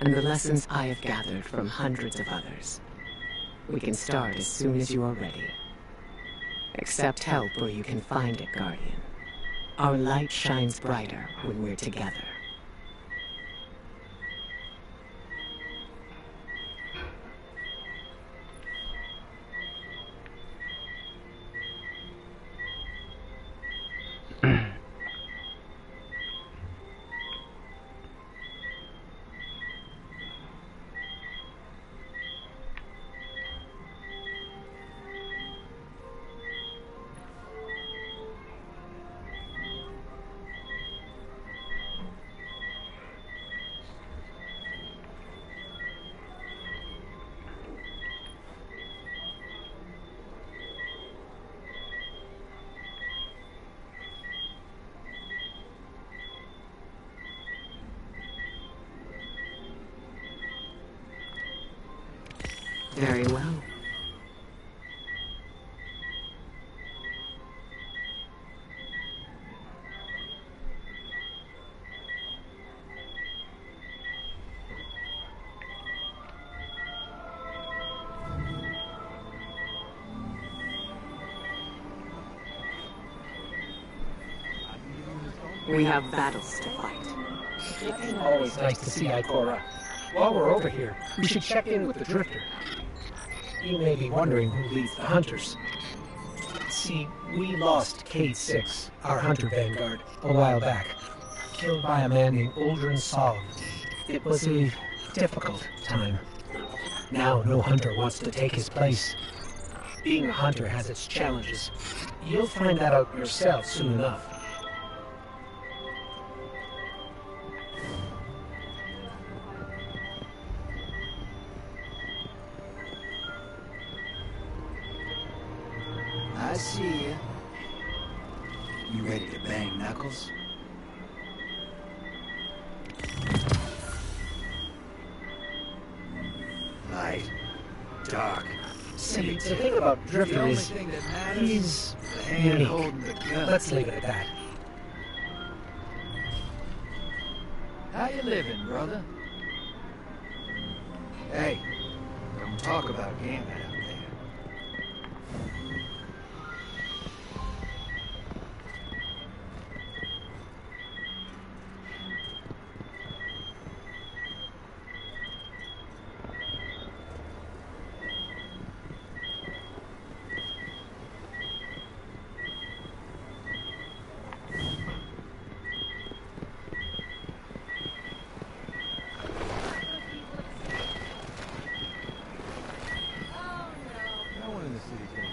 and the lessons I have gathered from hundreds of others. We can start as soon as you are ready. Accept help where you can find it, Guardian. Our light shines brighter when we're together. Very well. We have battles to fight. It's always nice to see Ikora. While we're over here, we should check in with the Drifter. You may be wondering who leads the Hunters. See, we lost K6, our Hunter Vanguard, a while back. Killed by a man named Uldren Solomon. It was a difficult time. Now no hunter wants to take his place. Being a hunter has its challenges. You'll find that out yourself soon enough. I see you. You ready to bang knuckles? Light. Dark. See, the thing about Drifter is, he's unique. Let's leave it at that. How you living, brother? Hey, don't talk about gambling out there.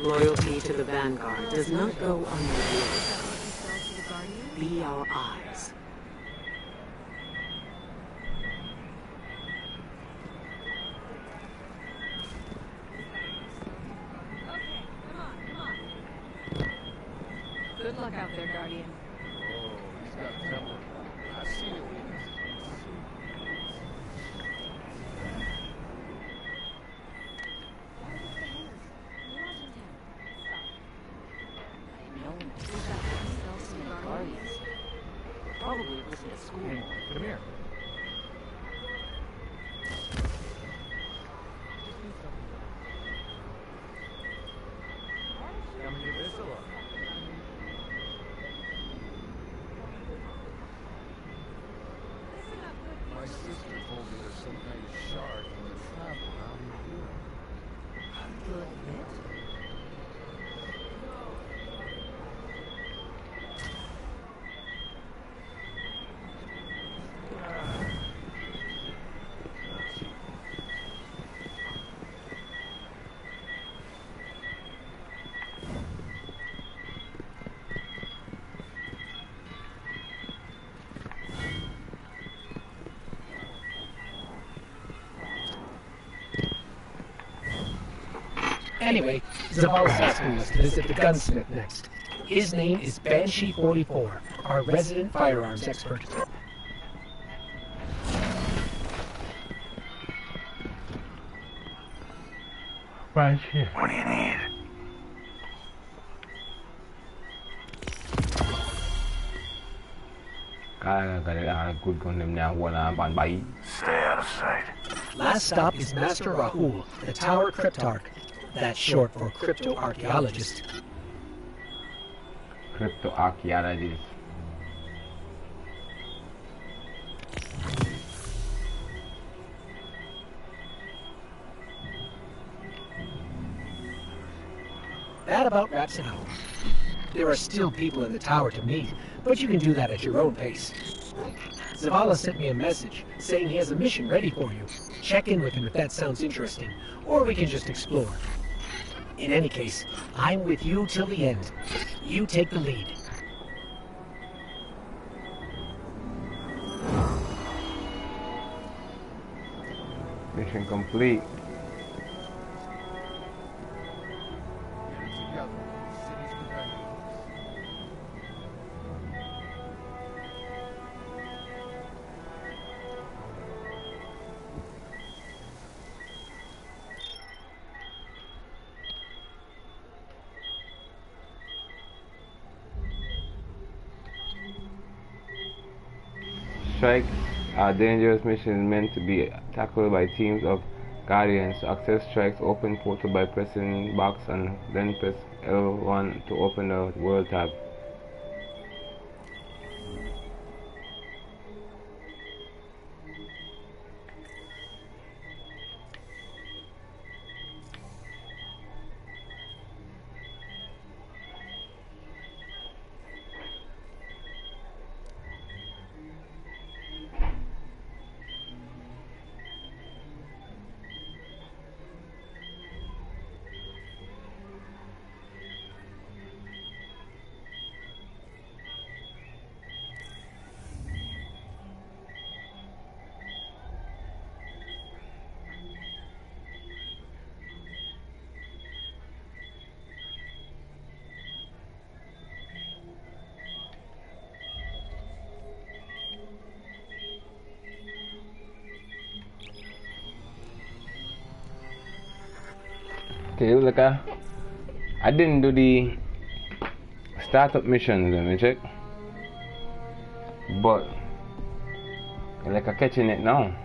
Loyalty to the Vanguard does not go unrewarded. Be our eyes. Good luck out there, Guardian. Oh, he's got temper. I see it. Probably listen to school. Hey, come here. Come give this a look. My sister told me there's some kind of shark in the travel out in Europe. You'll admit? Anyway, Zavala's asking us to visit the gunsmith next. His name is Banshee44, our resident firearms expert. Banshee. What do you need? Good gun them now. One on by. Stay out of sight. Last stop is Master Rahul, the Tower Cryptarch. That's short for crypto-archaeologist. Crypto-archaeologist. That about wraps it up. There are still people in the tower to meet, but you can do that at your own pace. Zavala sent me a message saying he has a mission ready for you. Check in with him if that sounds interesting, or we can just explore. In any case, I'm with you till the end. You take the lead. Mission complete. Strikes are dangerous missions meant to be tackled by teams of Guardians. To access strikes, open portal by pressing box and then press L1 to open the world tab. Okay, look, I didn't do the startup missions, let me check. But like I'm catching it now.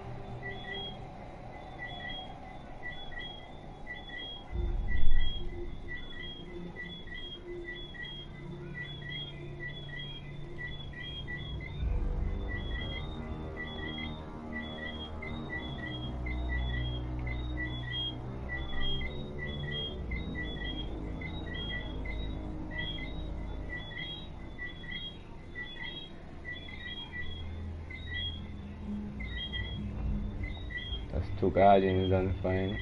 That's 2 guardians done fine.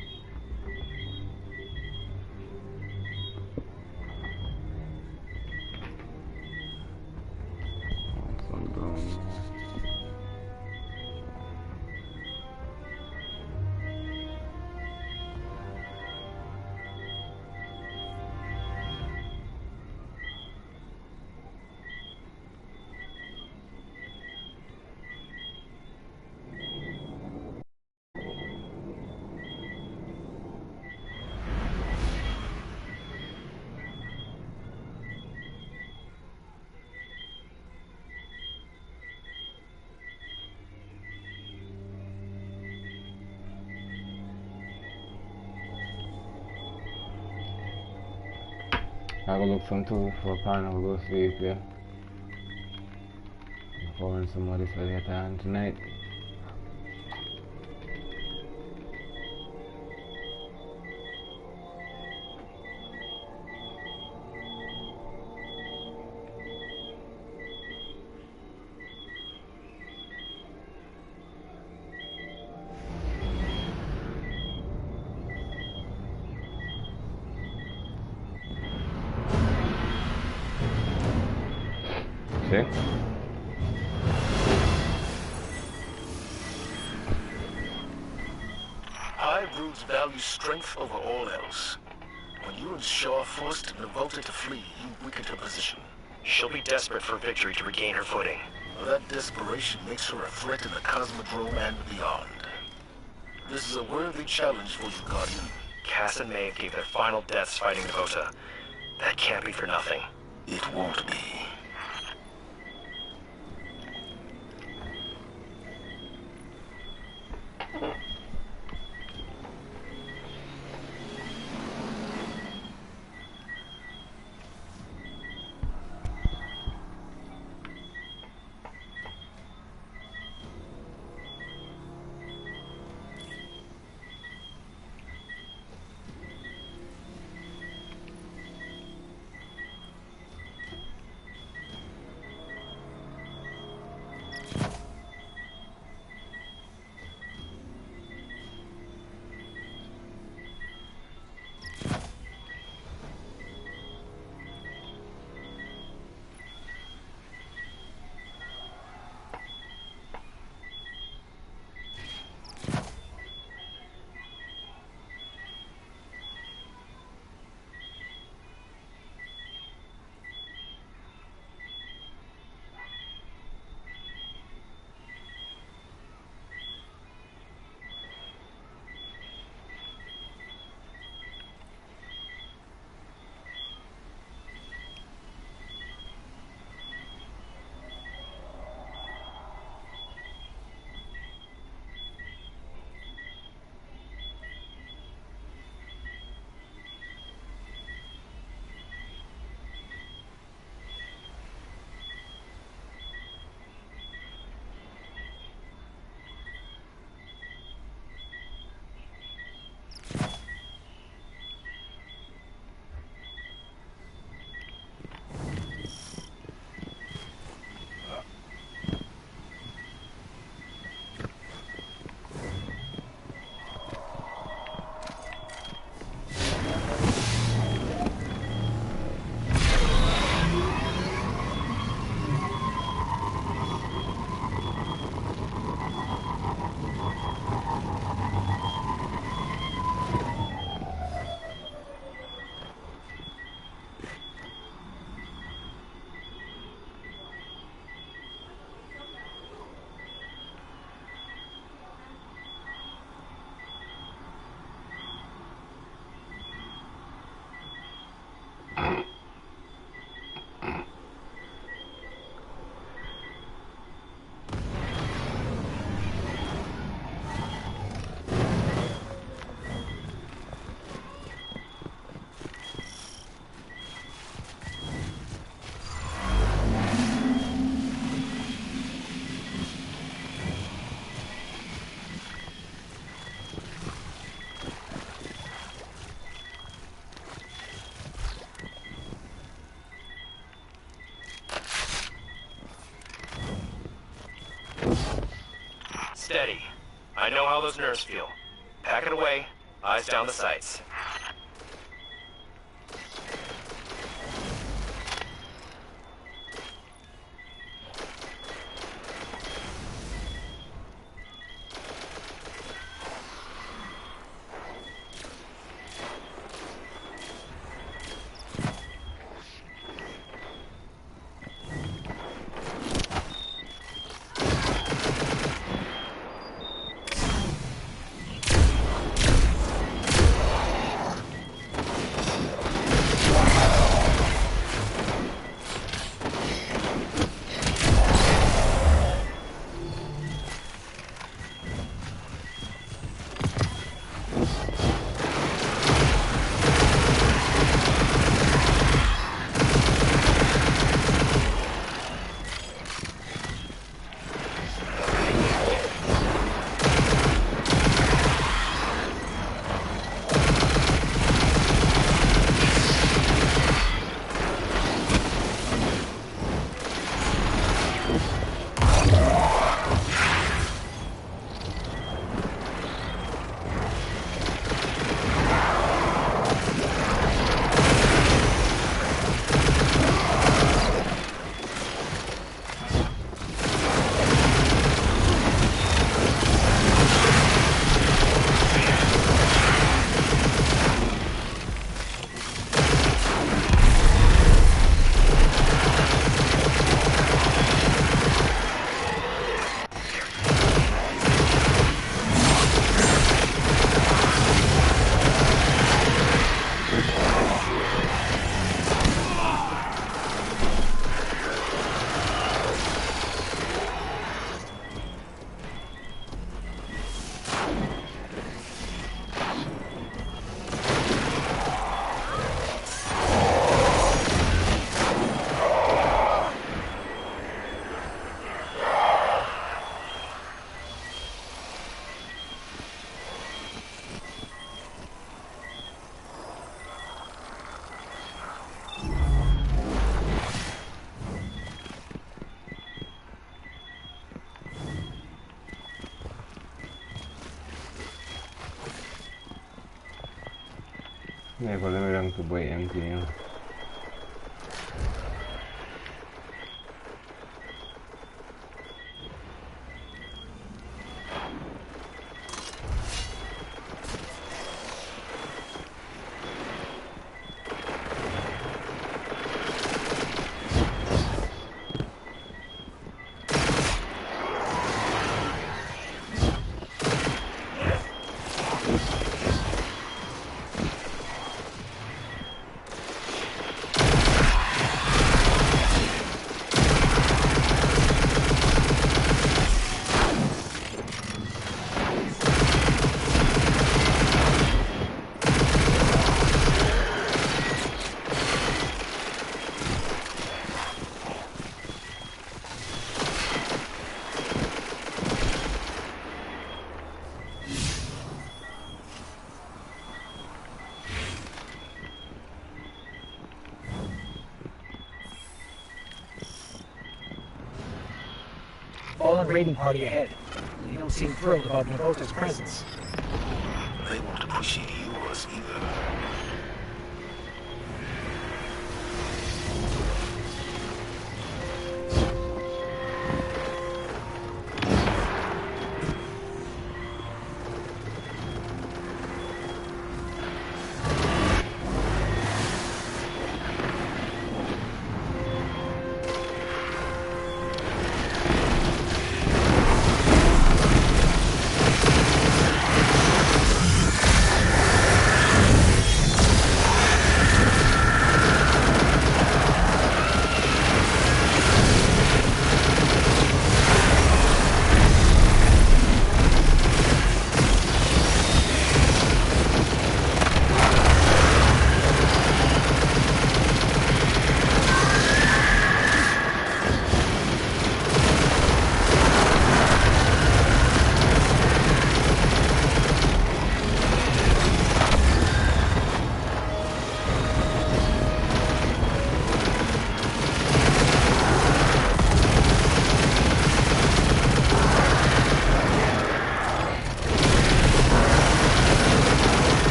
I go look some tool for a plan, I'll go sleep, yeah. Before somebody for later on tonight. See? High Brood's value strength over all else. When you and Shaw forced Navota to flee, you weakened her position. She'll be desperate for victory to regain her footing. That desperation makes her a threat in the Cosmodrome and beyond. This is a worthy challenge for you, Guardian. Cass and Maeve gave their final deaths fighting Navota. That can't be for nothing. It won't be. Steady. I know how those nerves feel. Pack it away. Eyes down the sights. Ne, quello era anche poi empty. Fallen raiding party ahead. They don't seem thrilled about Navota's presence. They won't appreciate yours either.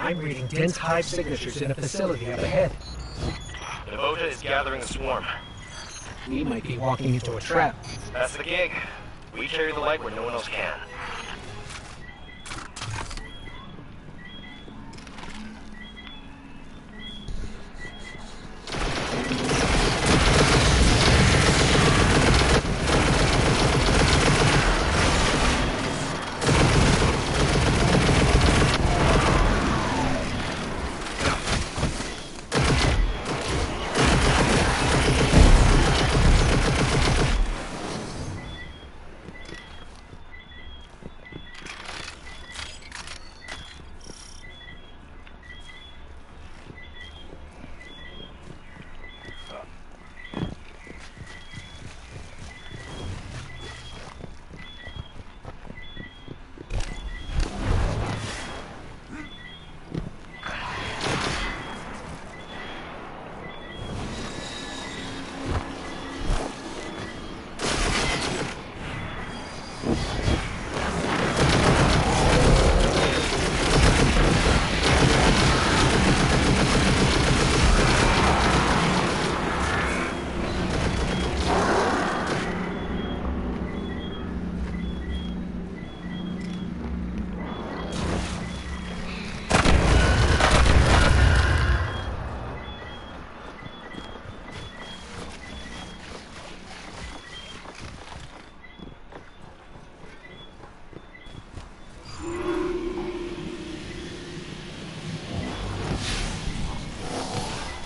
I'm reading dense hive signatures in a facility up ahead. Devota is gathering a swarm. We might be walking into a trap. That's the gig. We carry the light where no one else can.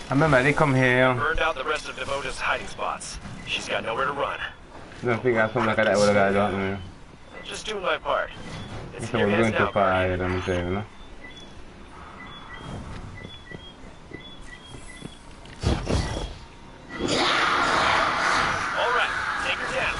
I remember they come here. Burned out the rest of Devota's hiding spots. She's got nowhere to run. Don't figure out something like that with a guy, don't you? Just doing my part. It's So in your we're hands going now, too far Guardian. ahead, I'm saying, you know? All right, take her down.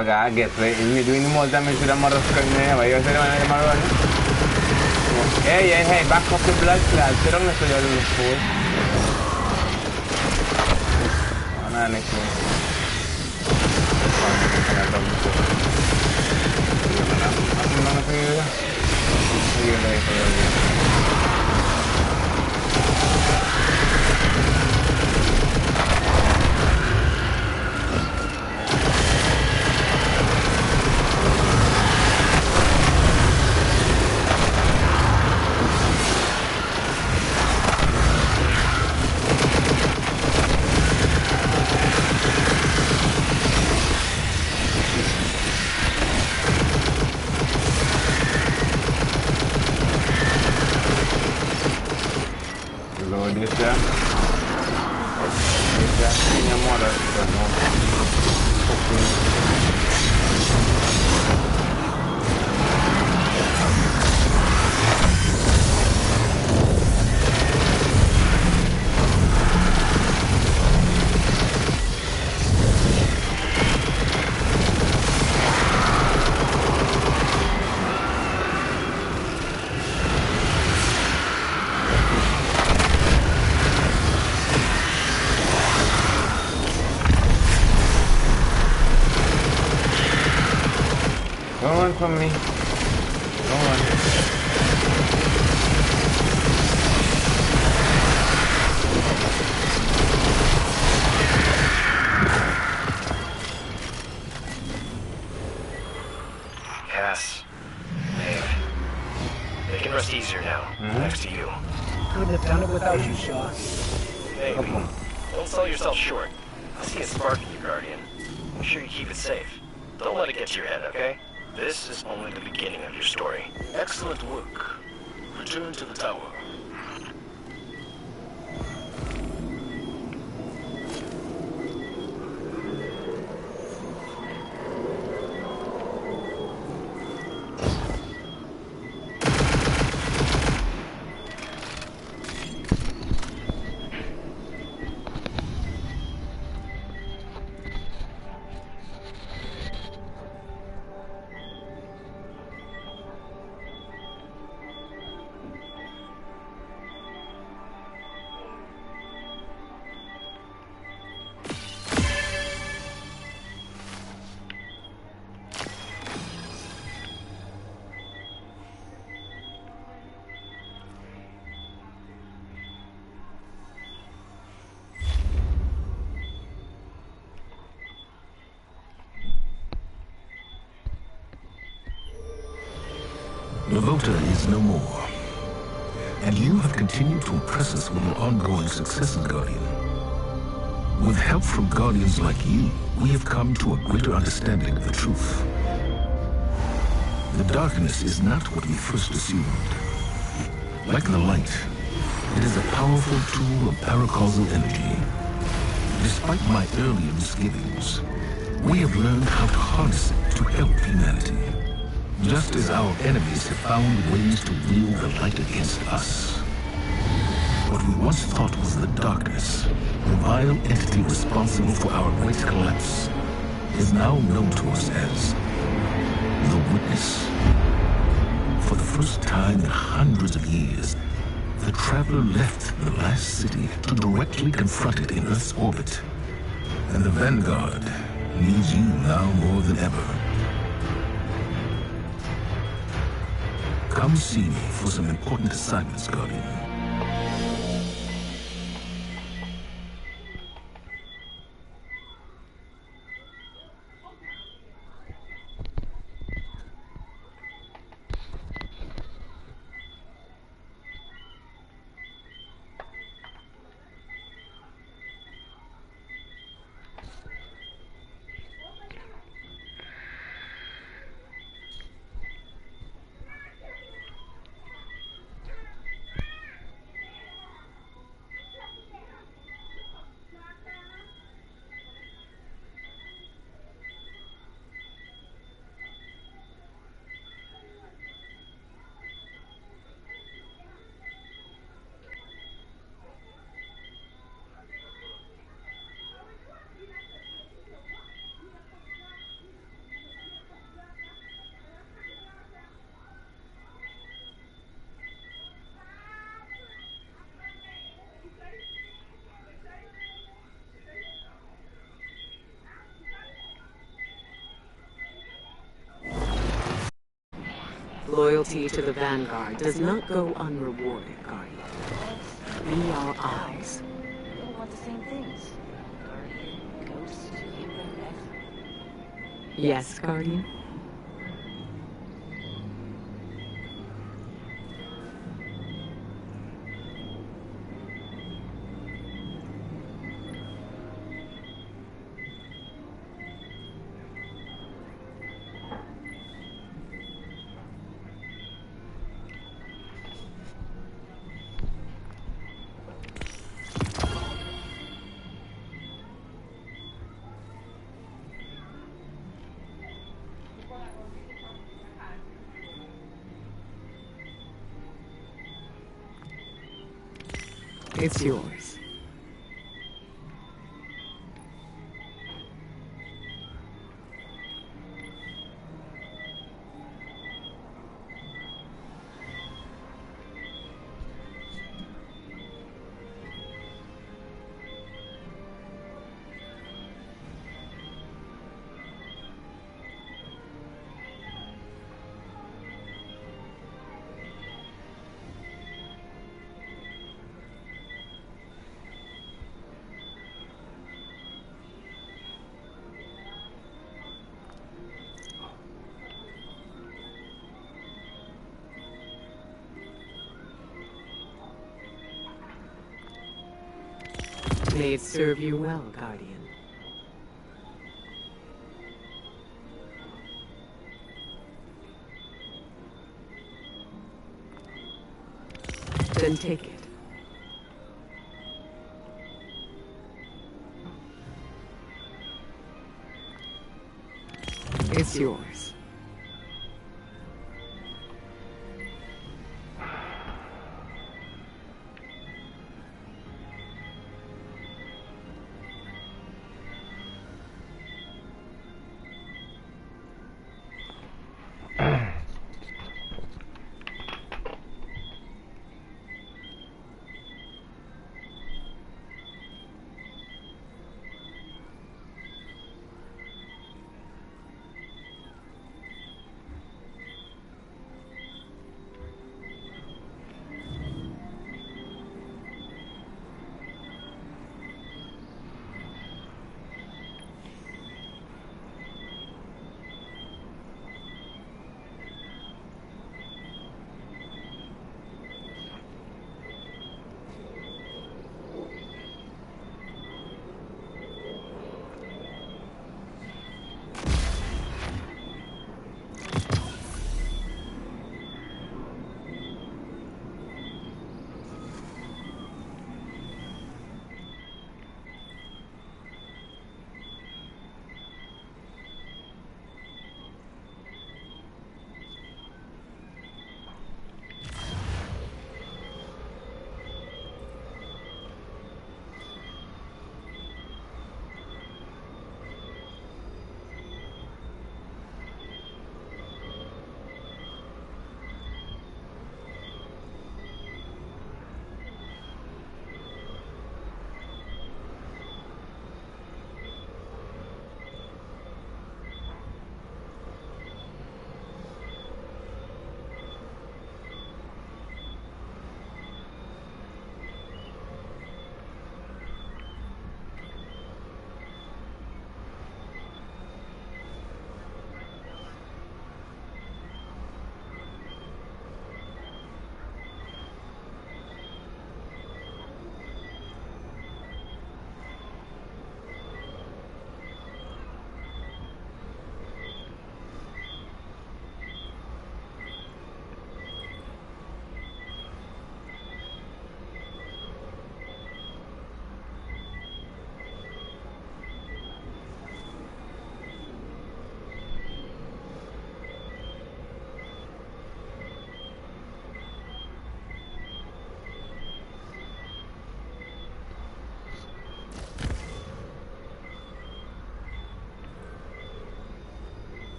Kaget, ini more damage to the motherfucker. Why you say that? Hey, back off the blood clad. Pero na sila yung full. Ano next one? Ako na sila. Sige na ito. From me. Go on. Cass. Maeve. They can rest easier now, next to you. Couldn't have done it without you, Shaw. Maybe. Don't sell yourself short. I see a spark in your Guardian. Make sure you keep it safe. Don't let it get to your head, okay? This is only the beginning of your story. Excellent work. Return to the tower. Navota is no more. And you have continued to impress us with your ongoing successes, Guardian. With help from Guardians like you, we have come to a greater understanding of the truth. The darkness is not what we first assumed. Like the light, it is a powerful tool of paracausal energy. Despite my earlier misgivings, we have learned how to harness it to help humanity. Just as our enemies have found ways to wield the light against us. What we once thought was the darkness, the vile entity responsible for our great collapse, is now known to us as the Witness. For the first time in hundreds of years, the Traveler left the last city to directly confront it in Earth's orbit. And the Vanguard needs you now more than ever. Come see me for some important assignments, Guardian. Loyalty to the Vanguard does not go unrewarded, Guardian. Be our eyes. We all want the same things. Guardian, ghost, human, Yes, Guardian? It's yours. May it serve you well, Guardian. Then take it. It's yours.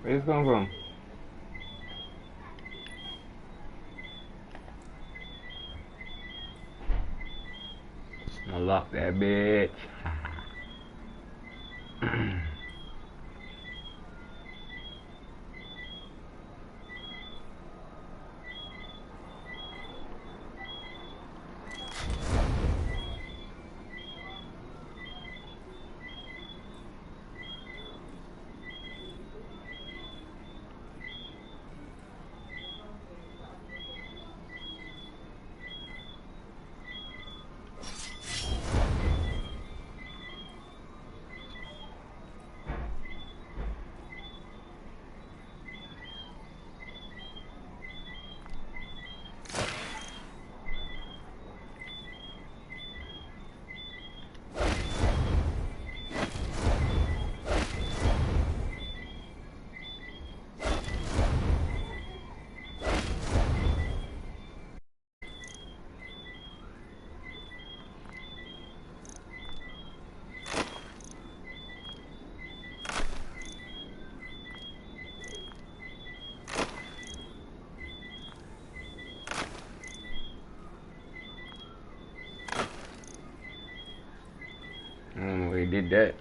Where's it come from? Unlock that bitch. We did that.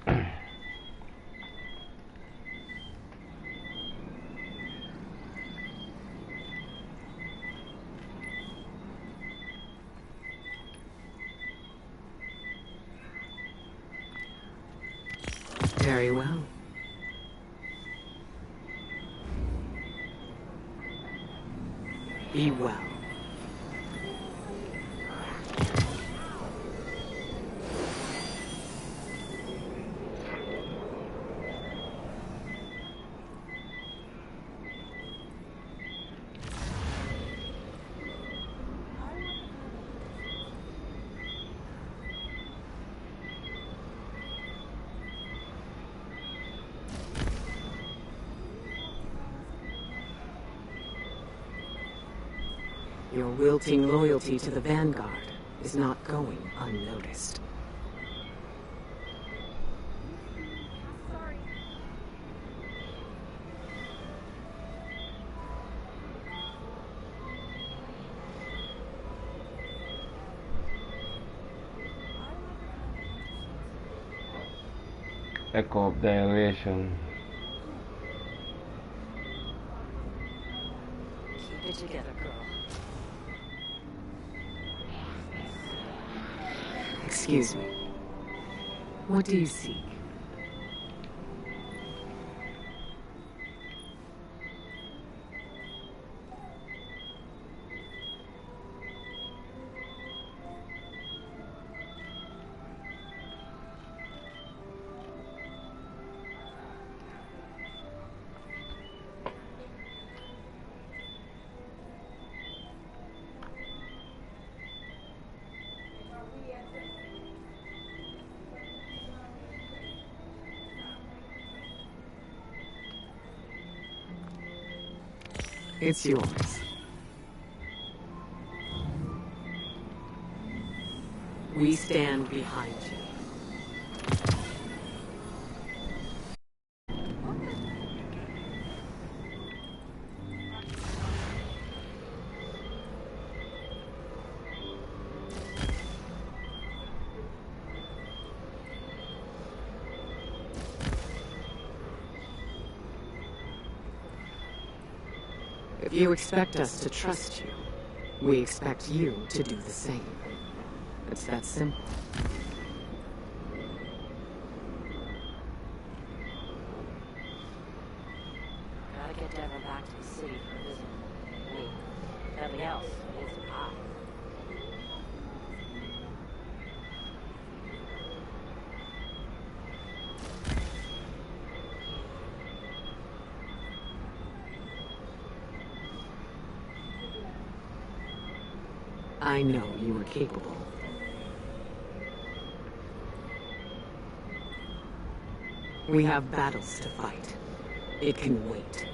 Very well. Be well. Your wilting loyalty to the Vanguard is not going unnoticed. Echo of dilation. Keep it together, girl. Excuse me. What do you seek? It's yours. We stand behind you. If you expect us to trust you, we expect you to do the same. It's that simple. Gotta get Devon back to the city for a visit. I mean, nothing else needs to pop. I know you are capable. We have battles to fight. It can wait.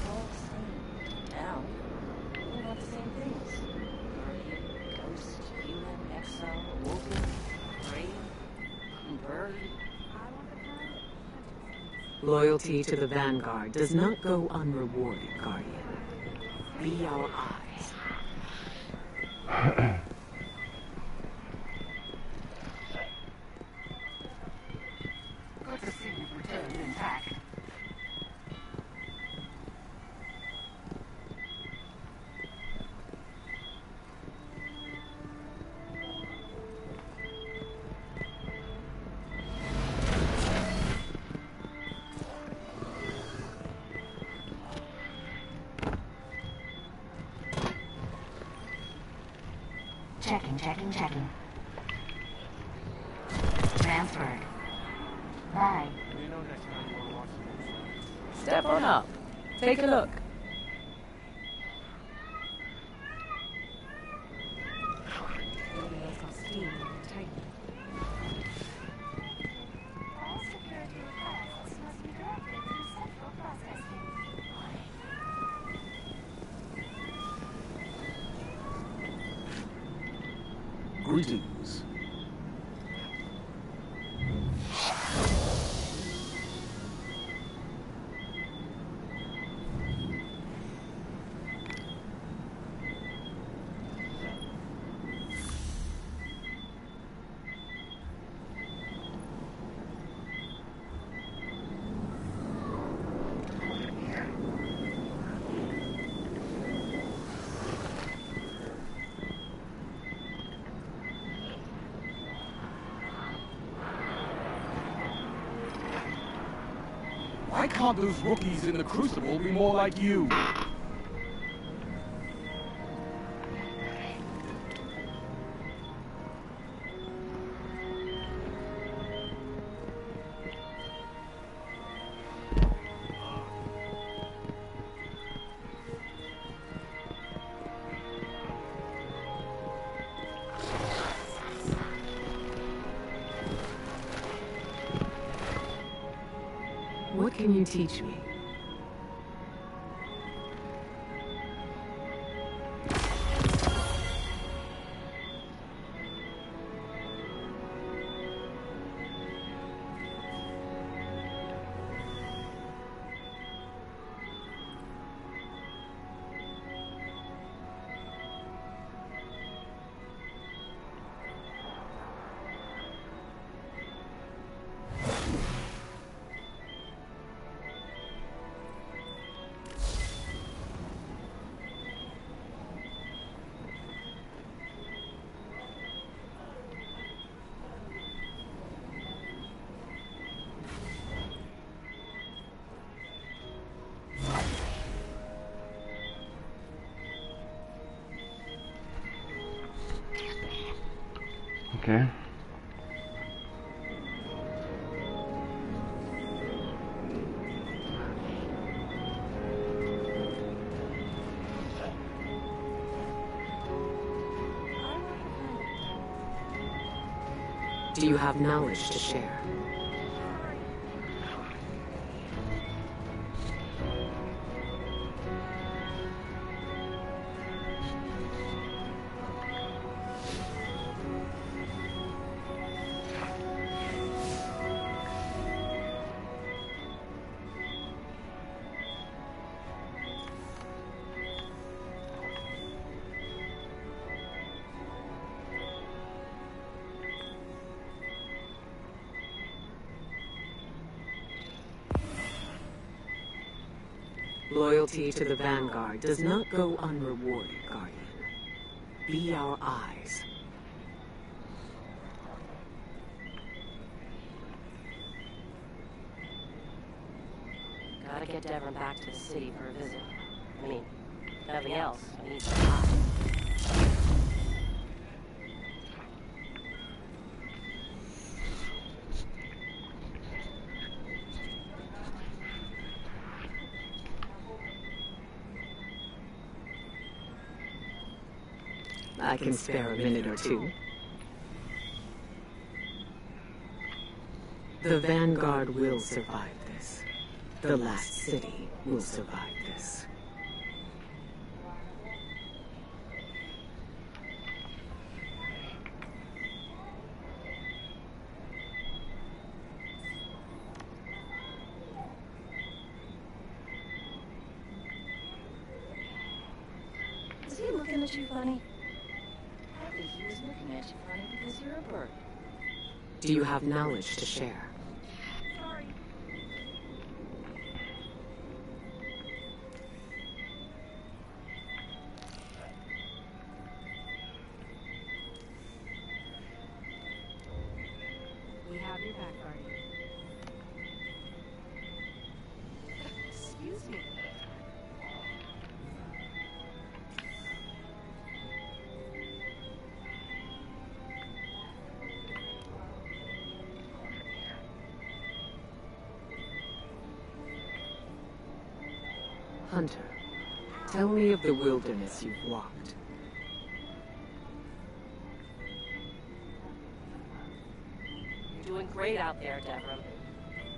All same. Loyalty to the Vanguard does not go unrewarded, Guardian. Be our eyes. Good to see you've returned intact. Checking. Transferred. Bye. Step on up. Take a look. All security requests must be directed through central processing. Greetings. Why can't those rookies in the Crucible be more like you? What can you teach me? Okay. Do you have knowledge to share? Loyalty to the Vanguard does not go unrewarded, Guardian. Be our eyes. Gotta get Devon back to the city for a visit. I mean, nothing else. I need some time. I can spare a minute or two. The Vanguard will survive this. The last city will survive this. Is he looking at you funny? I think he was looking at you funny because you're a bird. Do you have knowledge to share? Sorry. We have your back, Guardian. Excuse me. Hunter, tell me of the wilderness you've walked. You're doing great out there, Devram.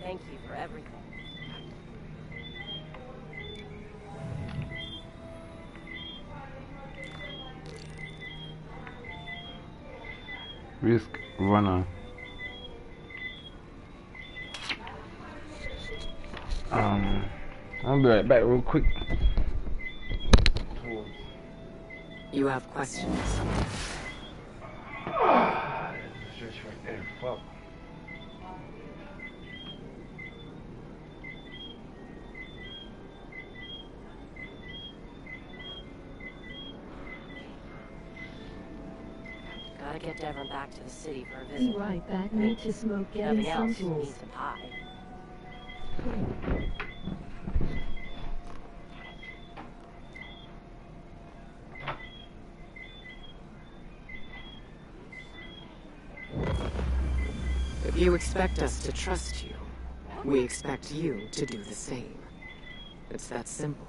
Thank you for everything. Risk runner. I'll be right back real quick. You have questions. Stretch right there. Fuck. Gotta get Devram back to the city for a visit. Be right back. Need to smoke. Getting Nothing some else, tools. needs a pie. If you expect us to trust you, we expect you to do the same. It's that simple.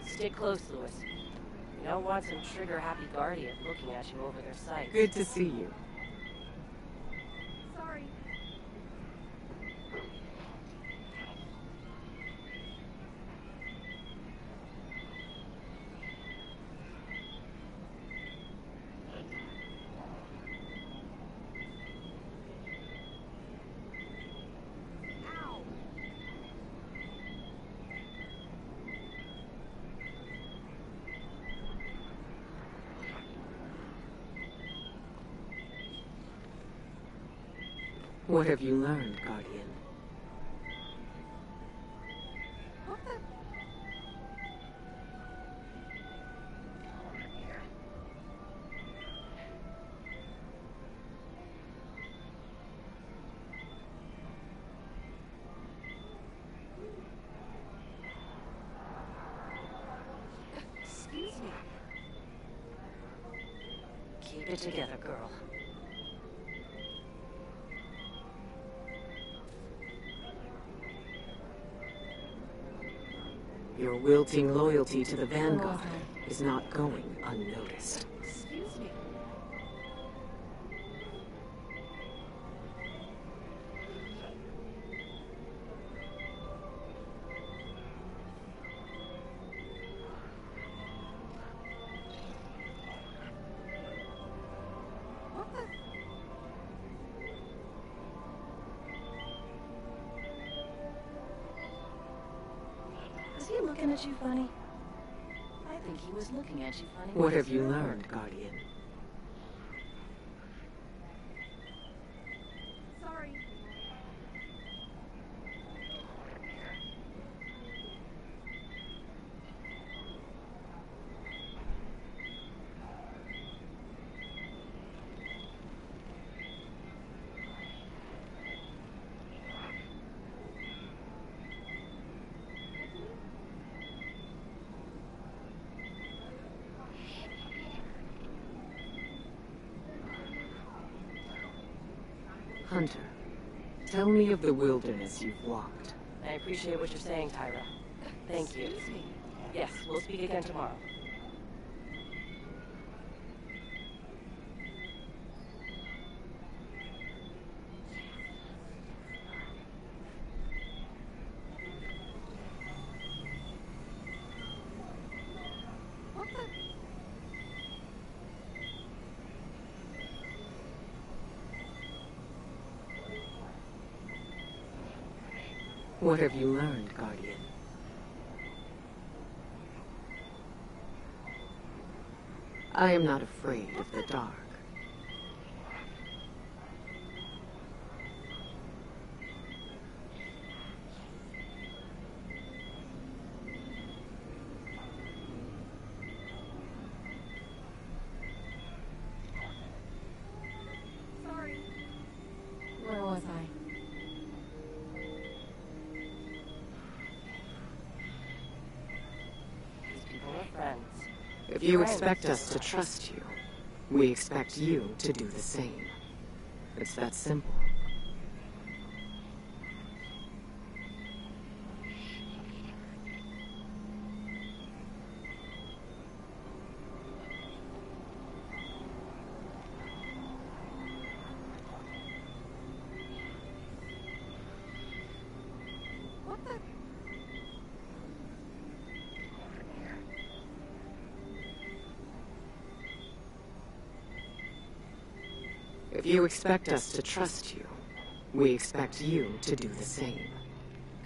Stick close, Lewis. You don't want some trigger-happy Guardian looking at you over their sights. Good to see you. Sorry. What have you learned, Guardian? What the? Excuse me. Keep it together, girl. Your wilting loyalty to the Vanguard is not going unnoticed. Excuse me. What the? Is he looking at you funny? I think he was looking at you funny. What have you learned, Guardian? Sorry. Hunter, tell me of the wilderness you've walked. I appreciate what you're saying, Tyra. Thank you. Excuse me. Yes, we'll speak again tomorrow. What have you learned, Guardian? I am not afraid of the dark. Sorry. Where was I? These people are friends. If you expect us to trust you, we expect you to do the same. It's that simple. What the? If you expect us to trust you, we expect you to do the same.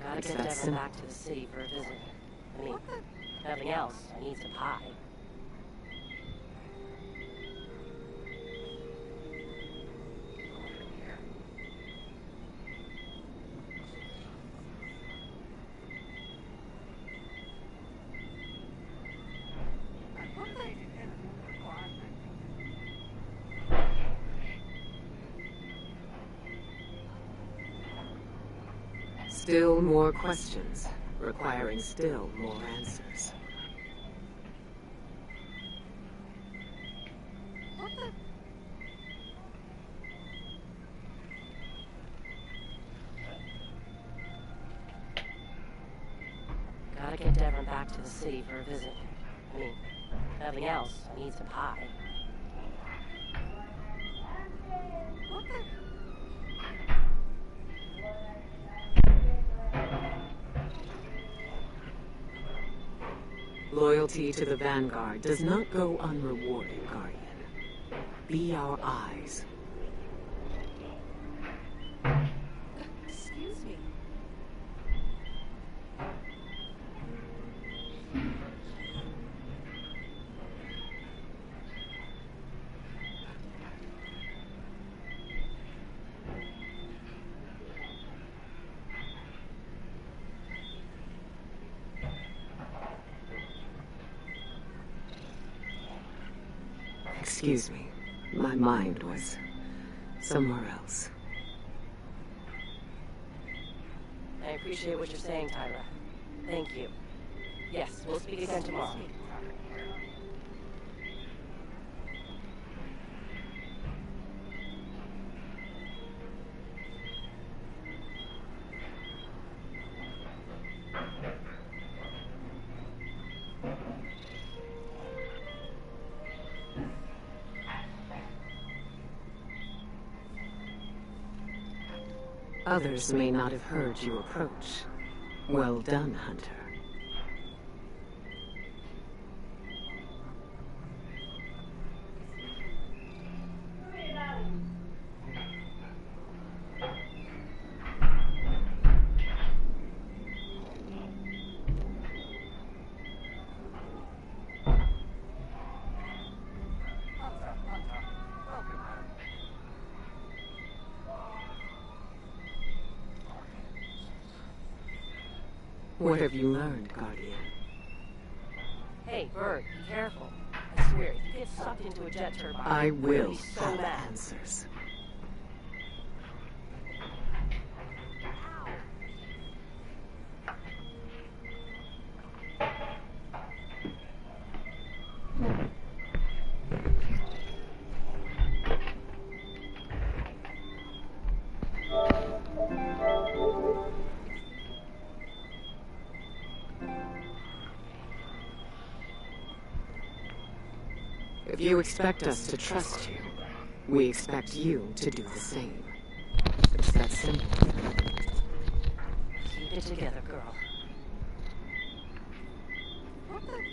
Gotta It's get that Devin simple. back to the city for a visit. I mean, nothing else. I need some pie. Still more questions, requiring still more answers. What the? Gotta get Devin back to the city for a visit. I mean, nothing else. I need some pie. What the? Loyalty to the Vanguard does not go unrewarded, Guardian. Be our eyes. Excuse me. Excuse me. My mind was somewhere else. I appreciate what you're saying, Tyra. Thank you. Yes, we'll speak again tomorrow. Others may not have heard you approach. Well done, Hunter. What have you learned, Guardian? Hey, Bird, be careful. I swear, if you get sucked into a jet turbine, I I'm will gonna be so have mad. answers. If you expect us to trust you, we expect you to do the same. It's that simple. Keep it together, girl. What the?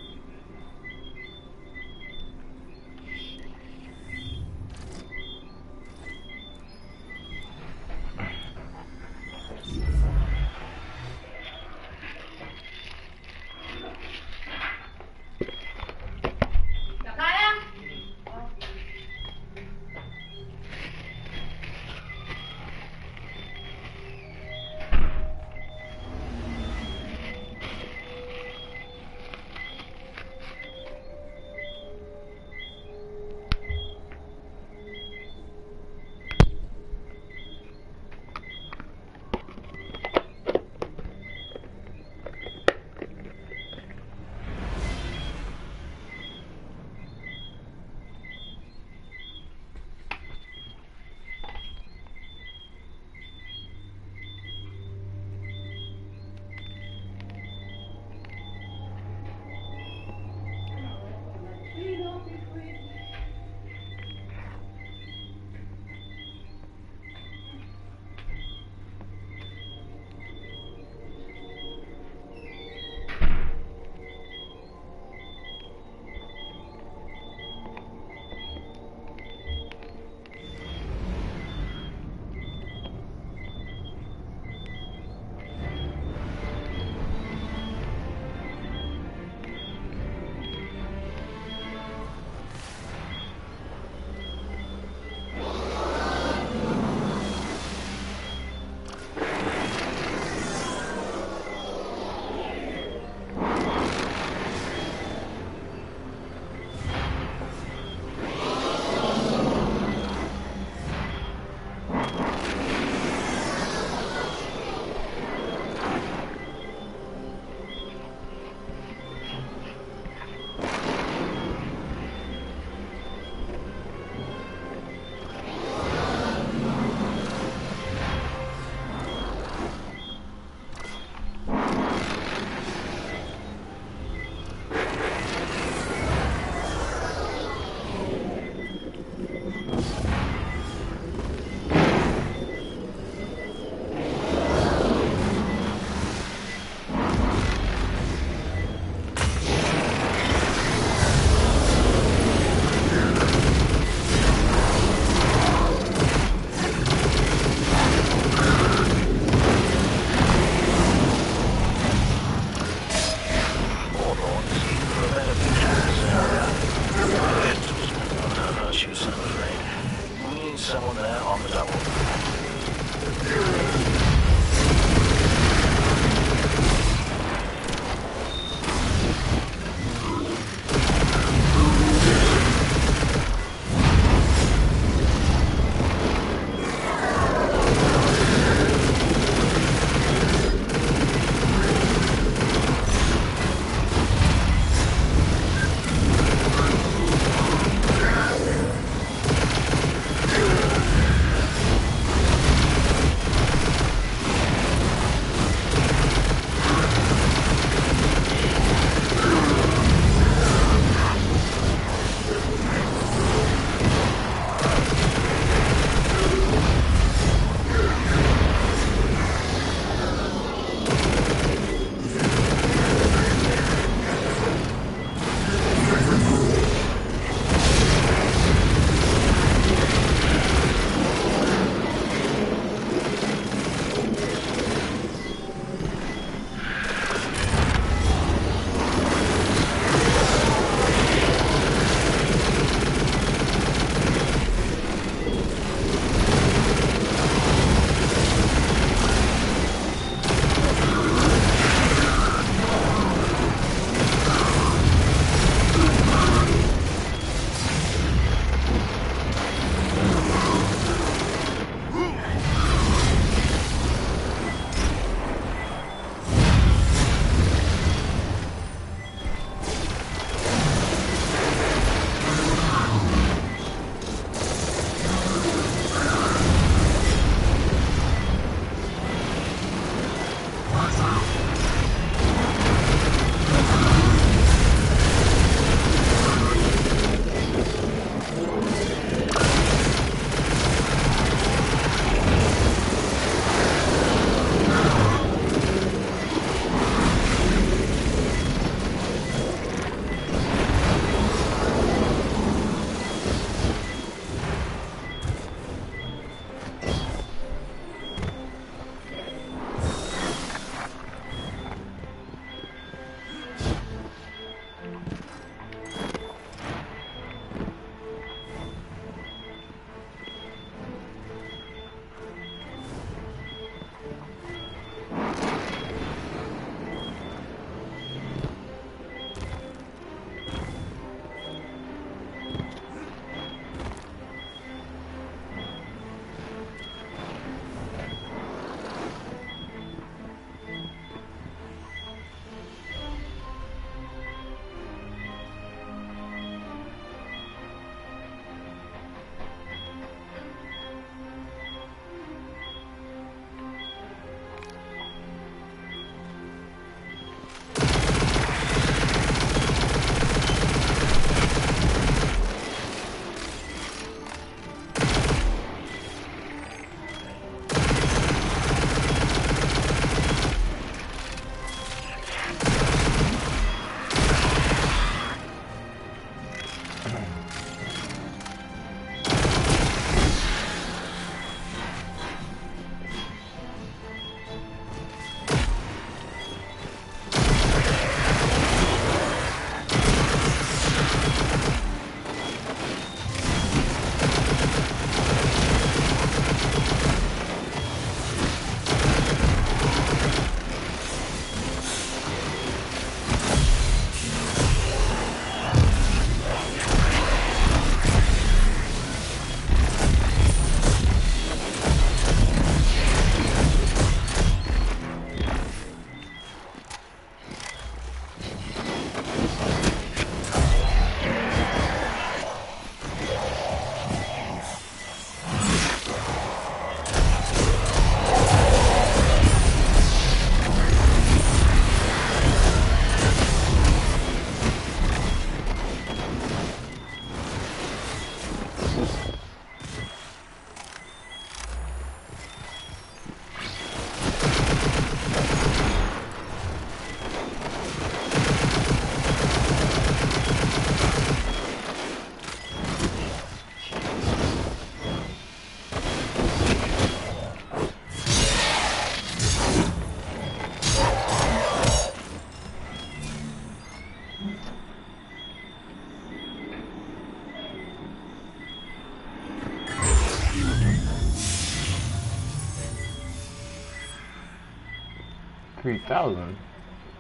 3,000.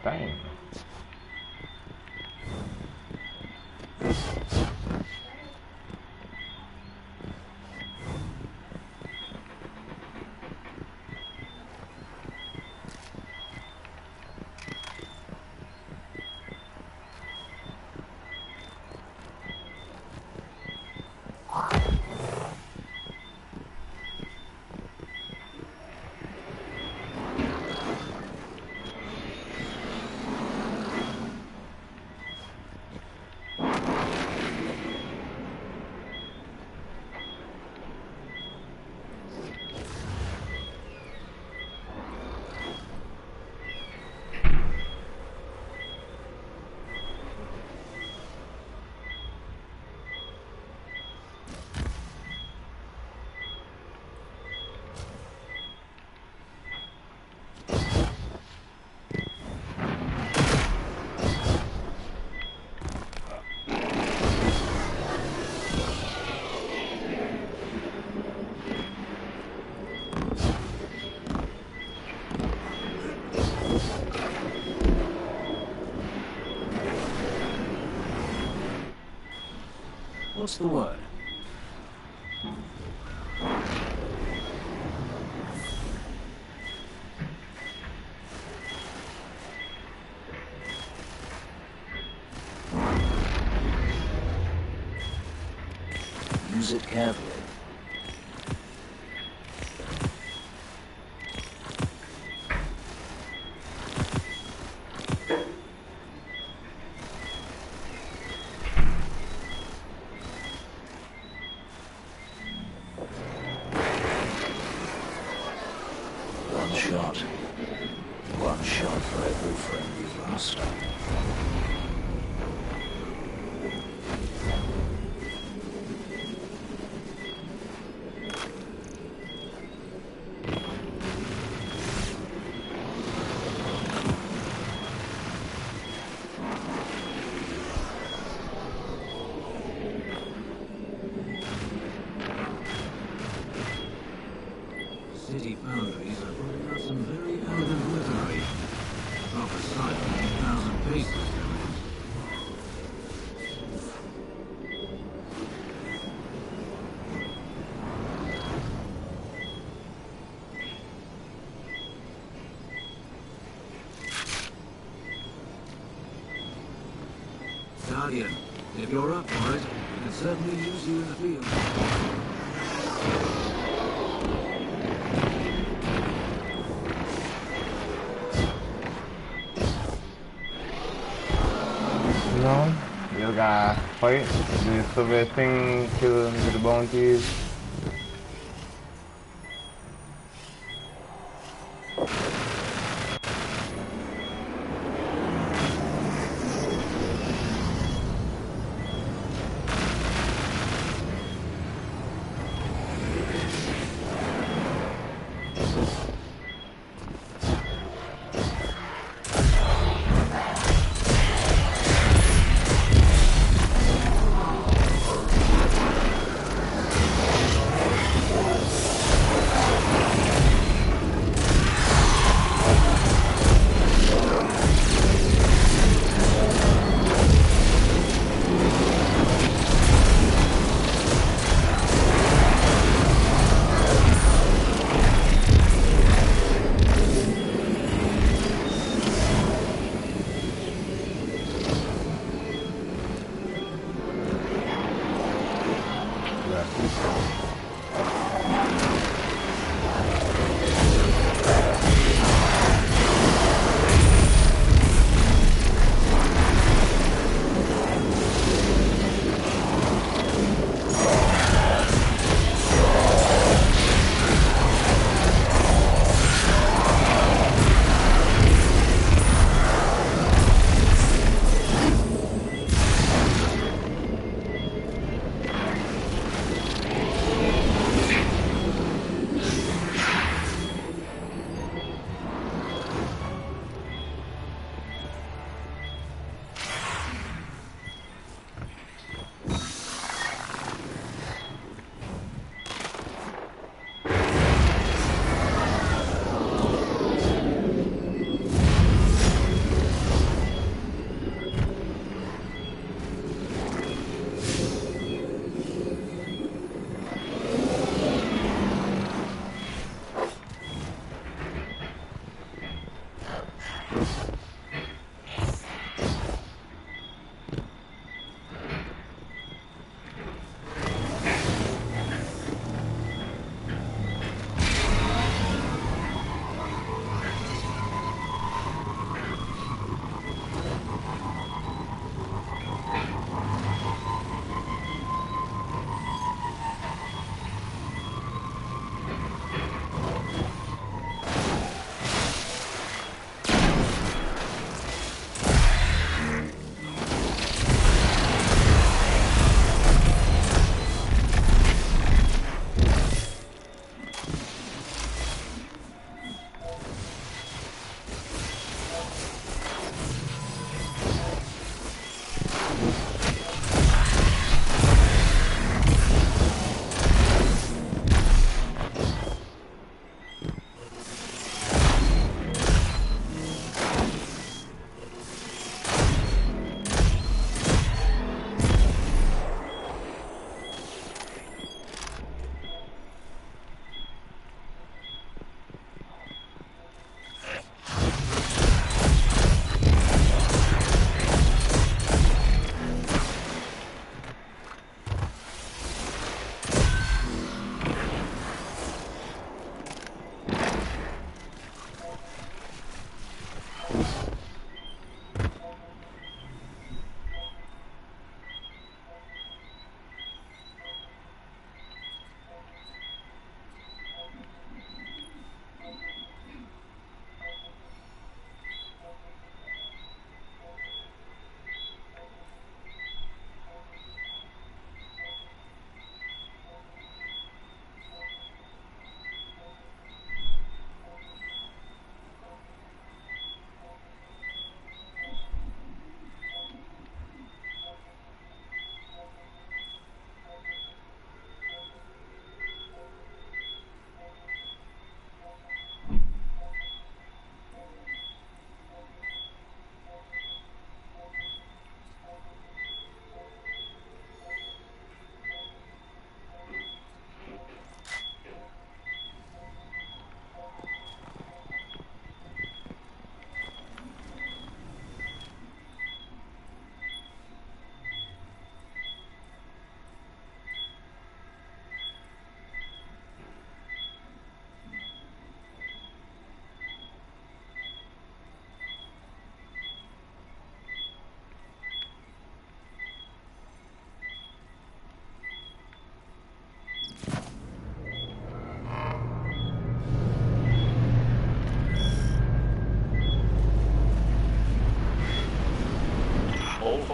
Dang. What's the word? Use it carefully. One shot for every friend you've lost. City boundaries are putting out some very elegant weaponry. Drop aside from 8,000 paces. Guardian, if you're up for it, we can certainly use you in the field. No, you gotta fight, do the Soviet thing, kill them with the bounties.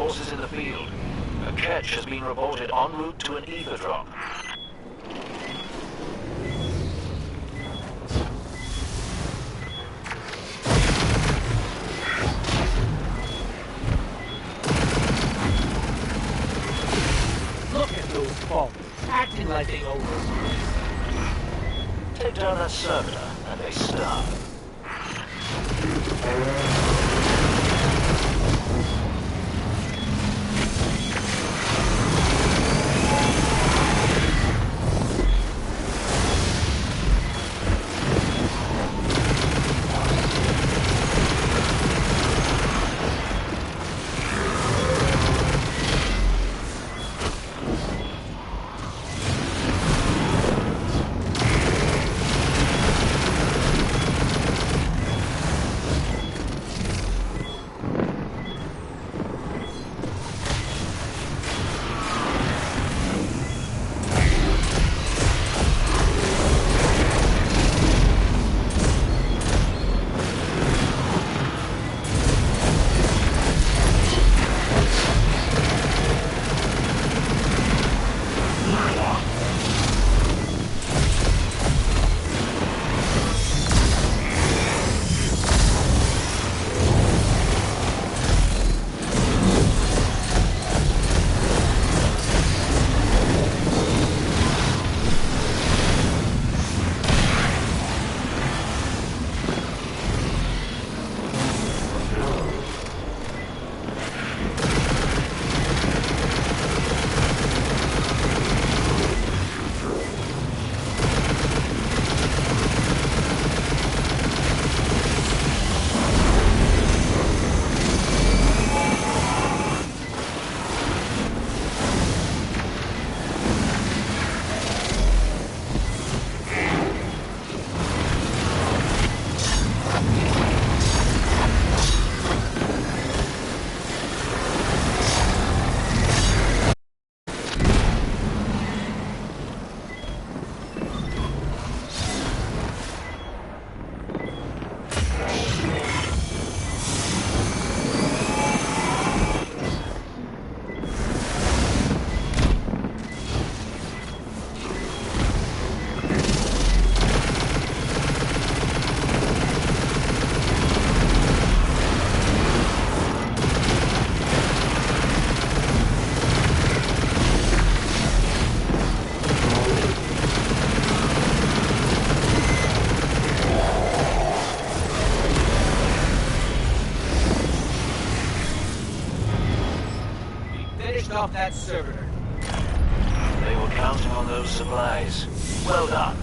forces in the field. A catch has been reported en route to an ether drop. Look at those faults, acting like they own this place. Take down that servitor, and they stop. Off that servitor. They were counting on those supplies. Well done.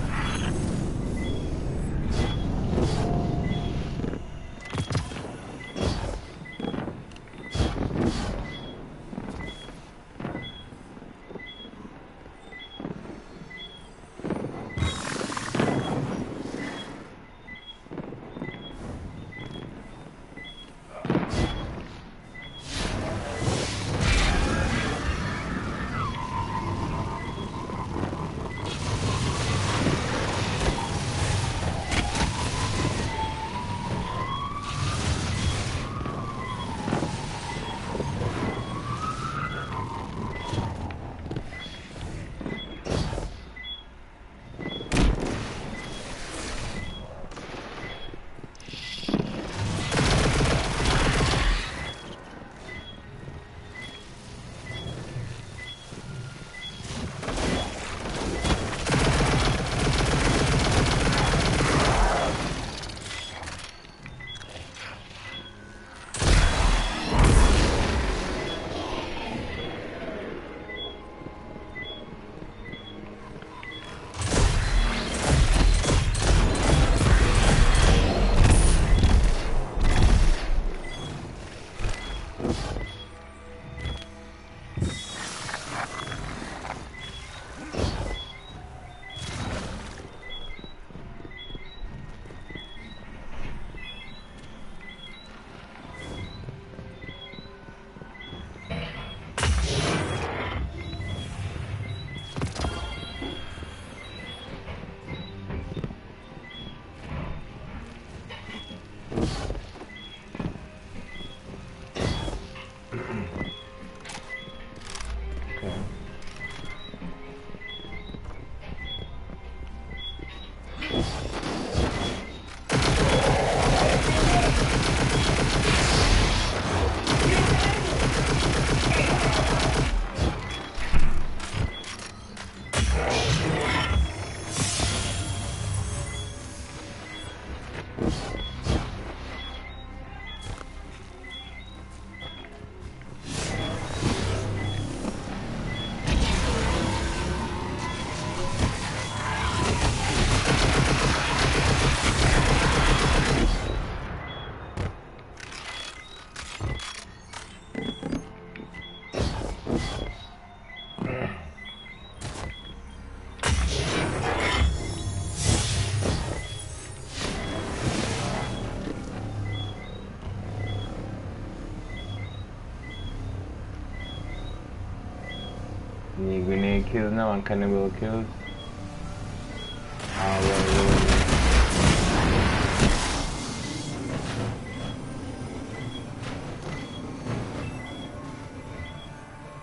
Any grenade kills now and cannibal kills.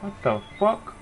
What the fuck?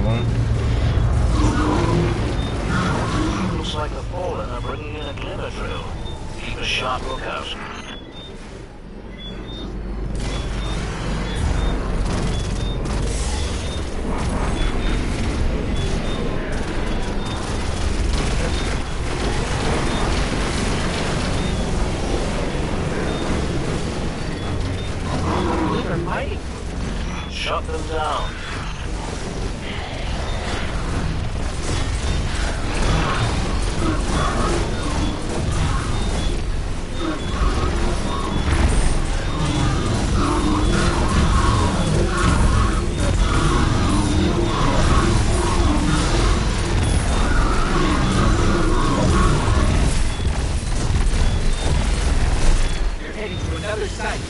Looks like the Fallen are bringing in a glimmer drill. Keep a sharp lookout. They're fighting. Shut them down. They're heading to another site.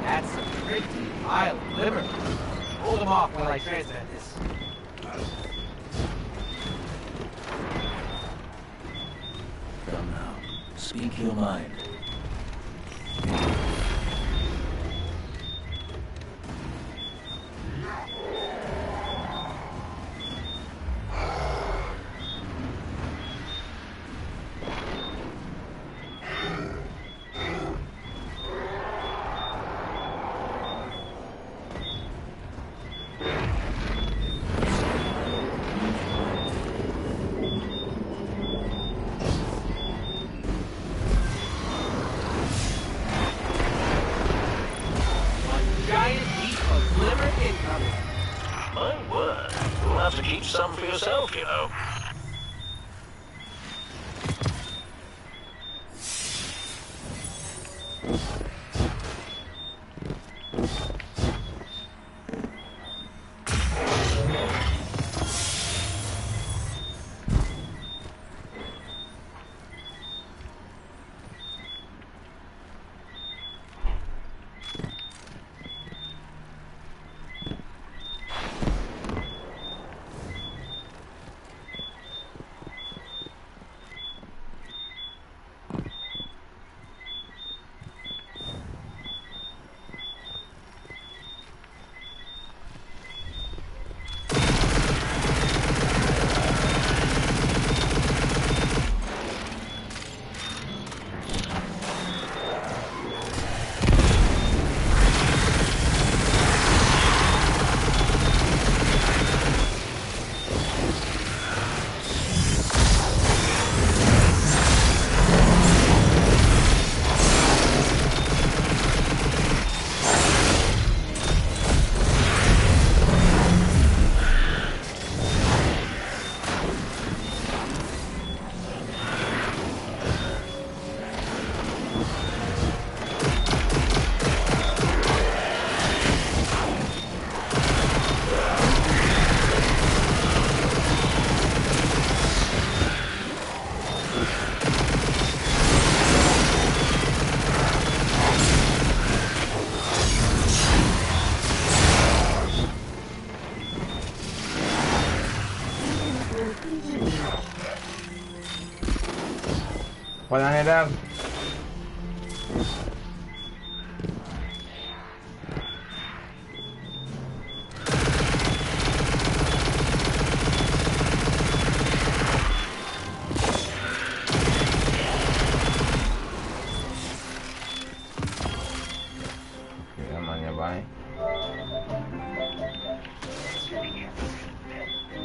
That's a pretty pile of liver. Hold them off while I transmit this. Come now. Speak your mind. My word. You'll have to keep some for yourself, you know. Walang header.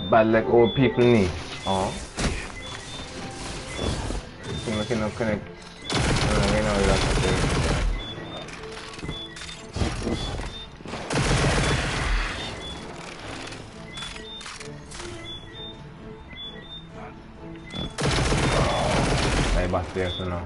bad like old people need. Oh. So I cannot connect. I know that's I bust there so now.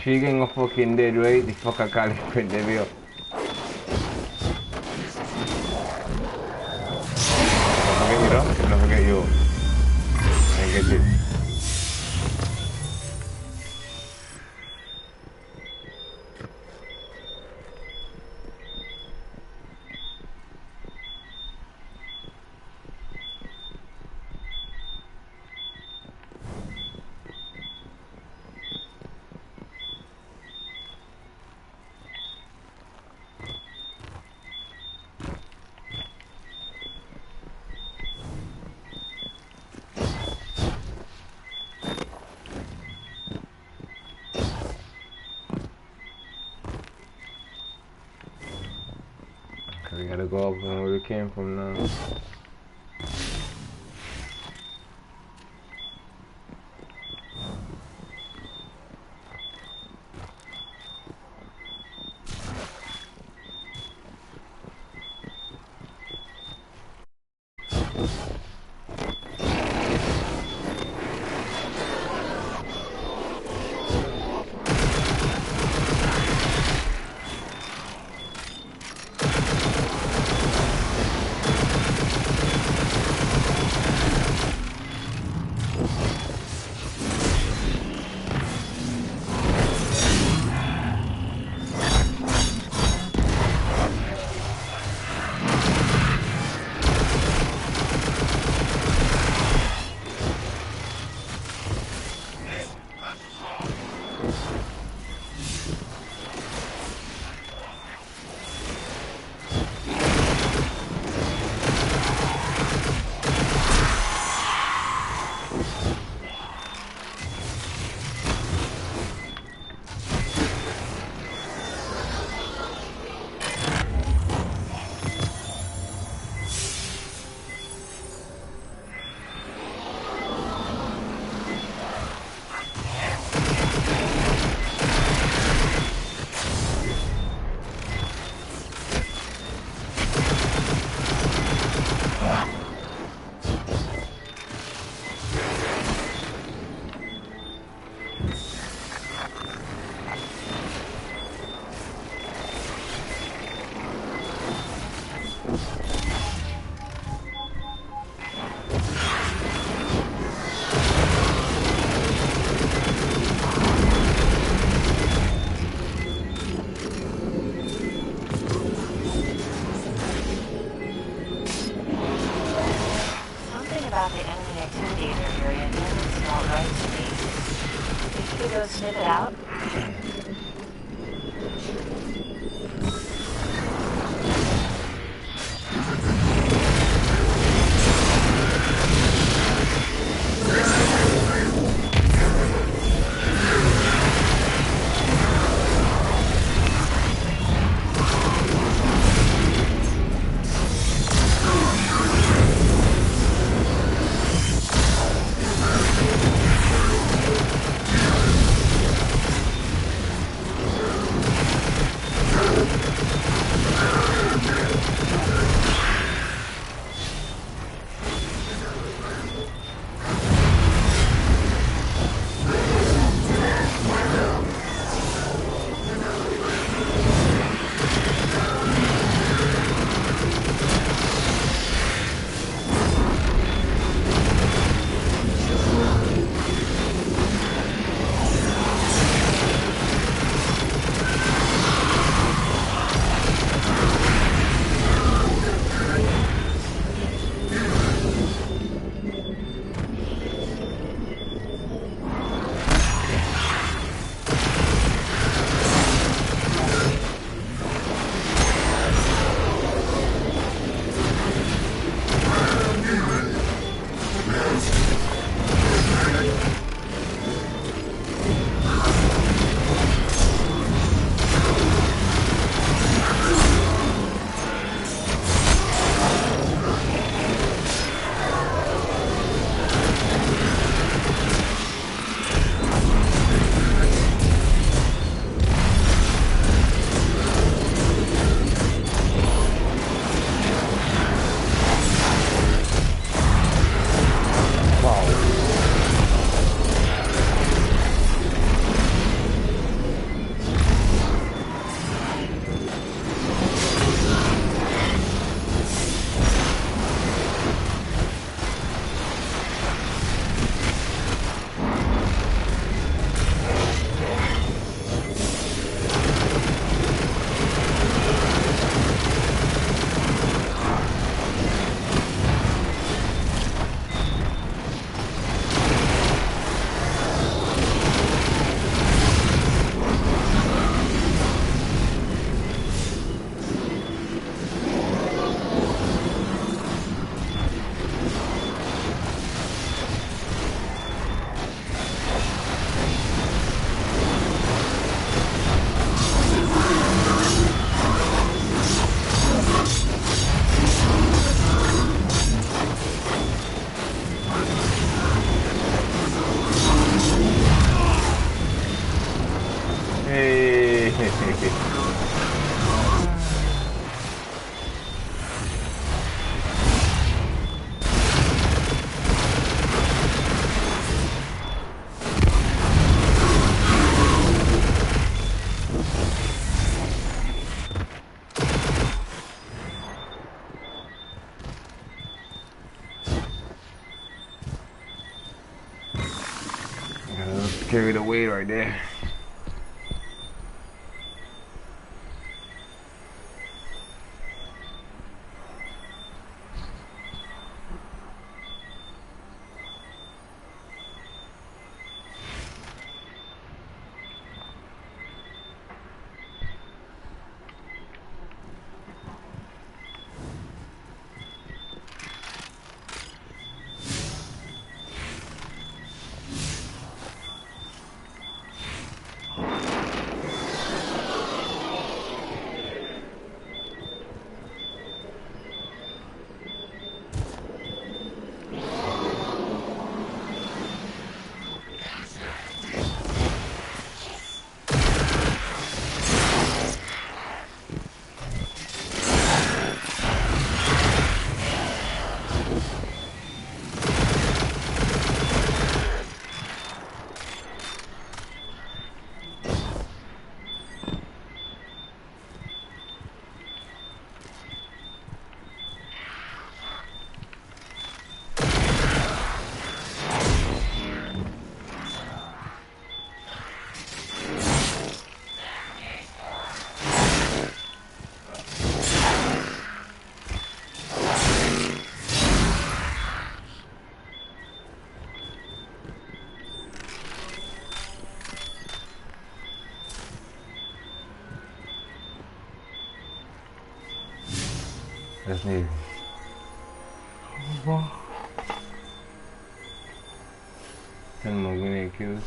She getting a fucking dead, right? The fuck I call it print the video. Don't forget you though. Don't forget you. And get it. We gotta go up from where we came from now. about the enemy activity in your area doesn't smell right to me. Think you could go sniff it out? Carried away right there. Das nicht. Wow. Dann mal gehen wir.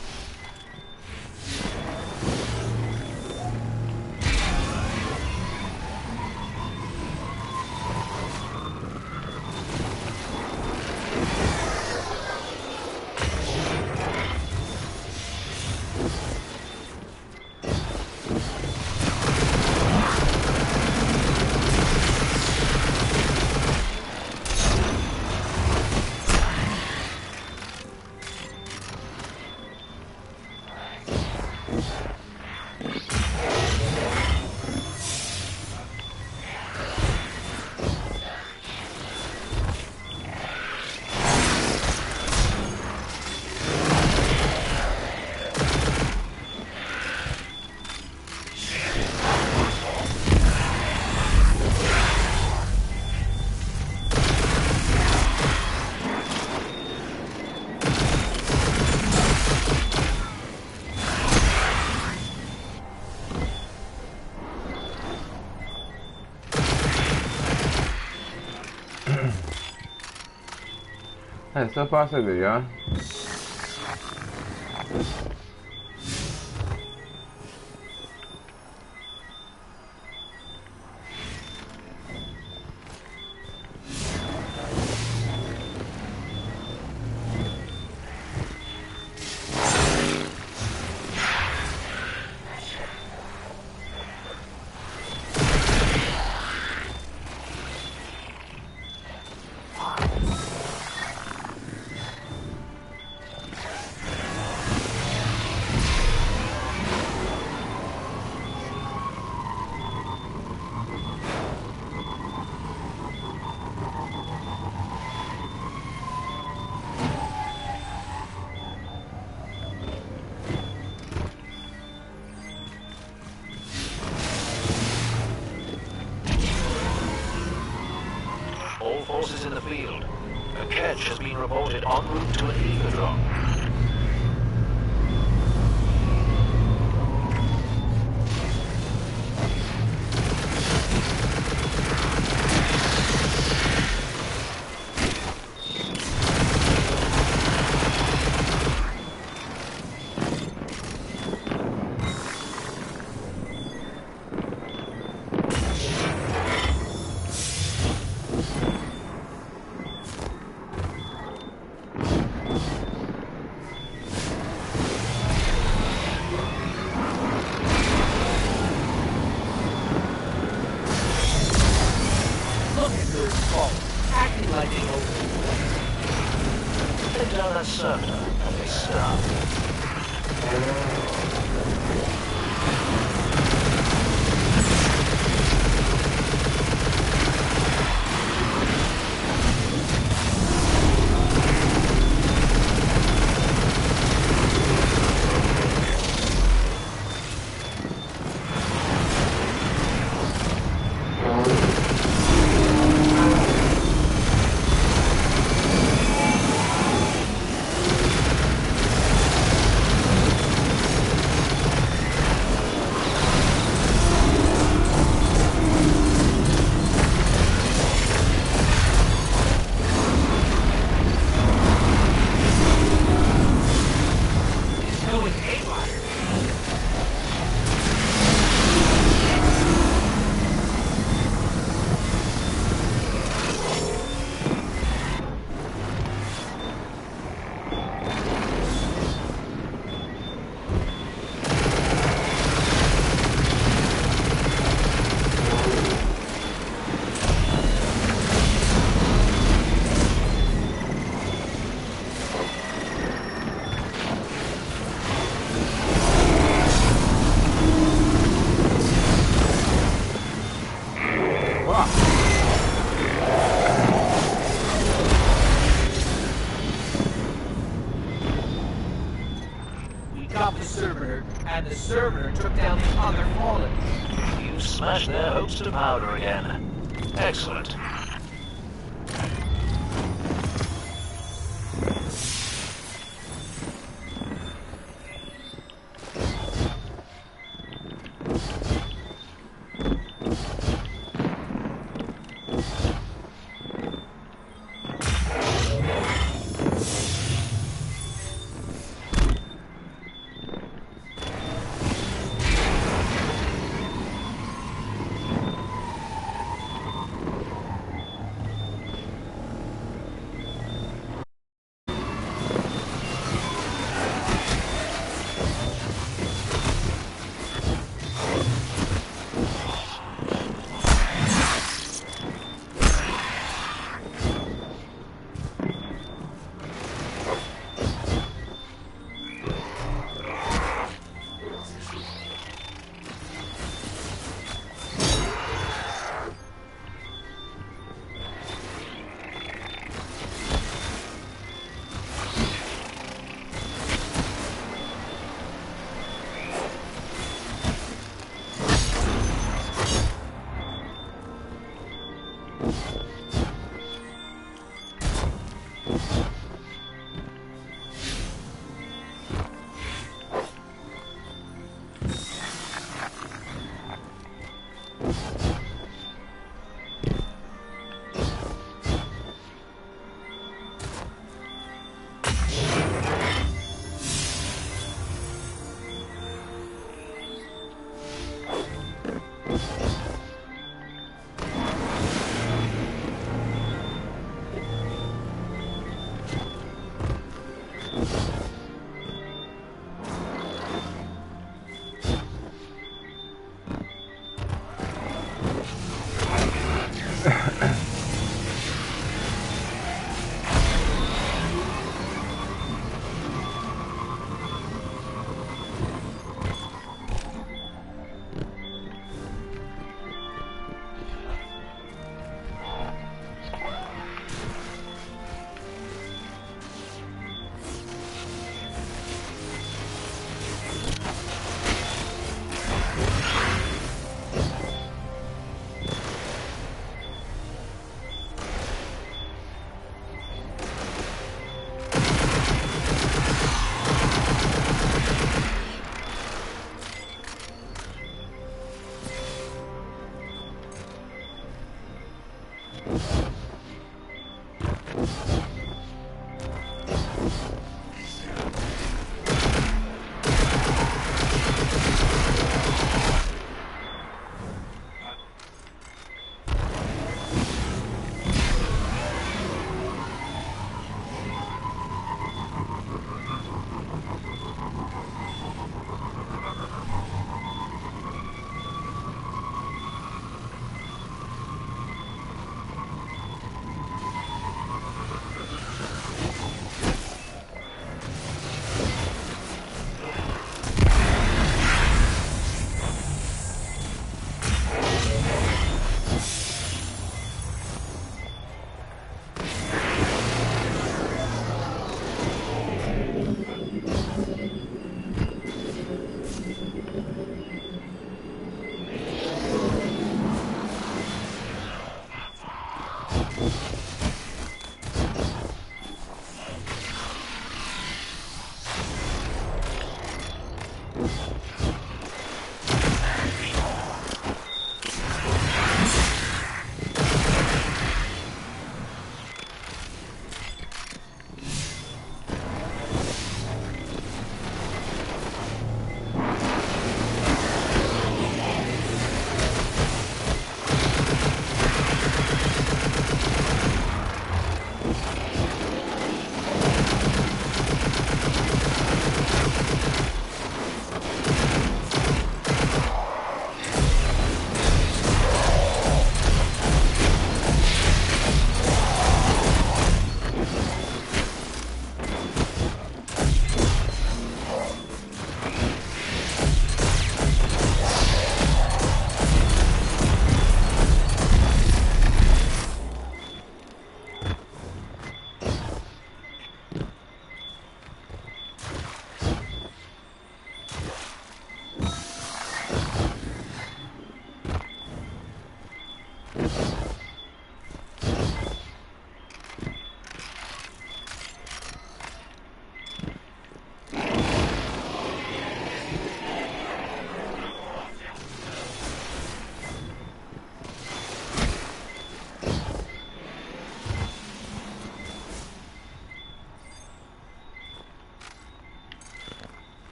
So far so good, yeah. All forces in the field. A catch has been reported en route to an ether drop. Acting like they know. Head down that circular and they stop. And the servitor took down the other fallen. You smashed their hopes to powder again. Excellent.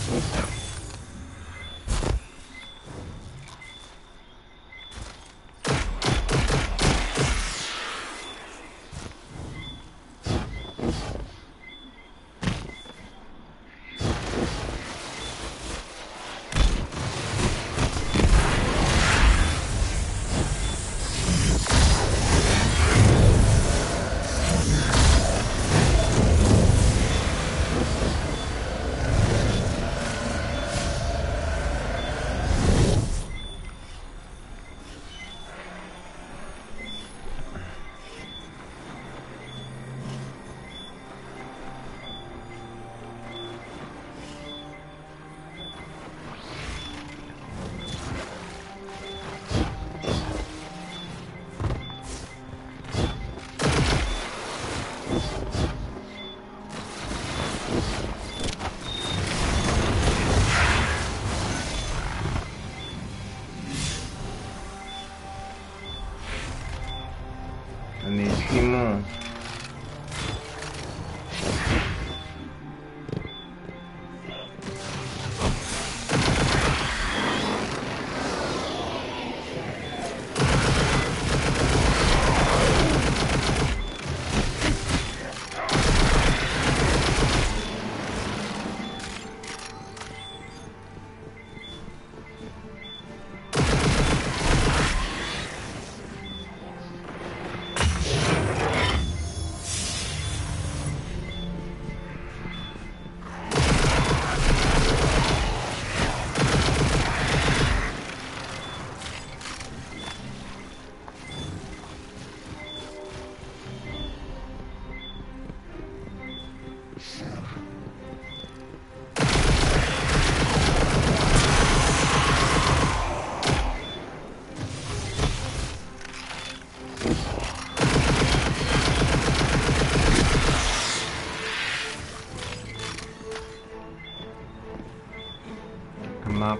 Simon.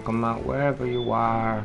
Come out, wherever you are.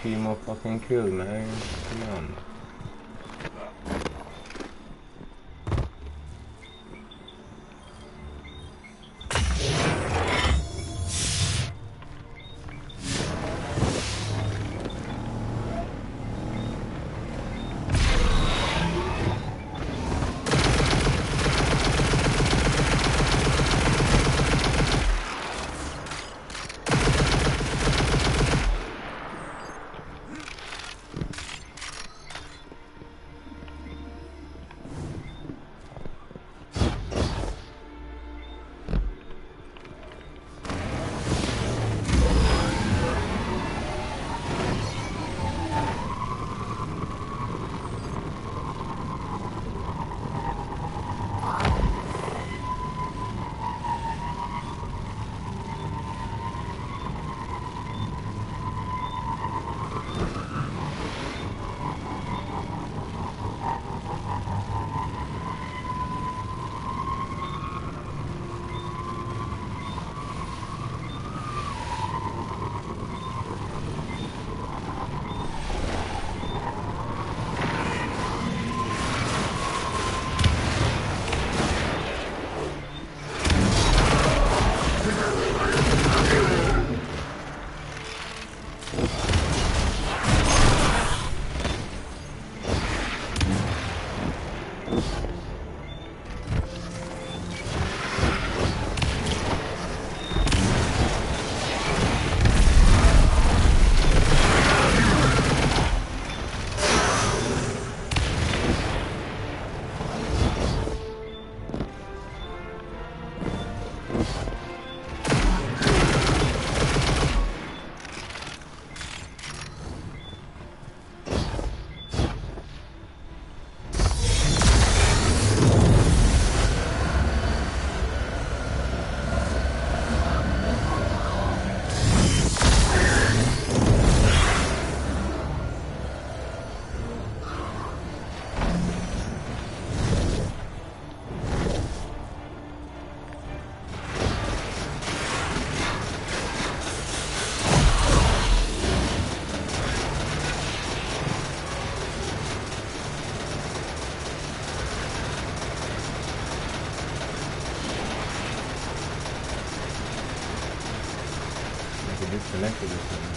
3 more fucking kills, man. Come on. Disconnected or something.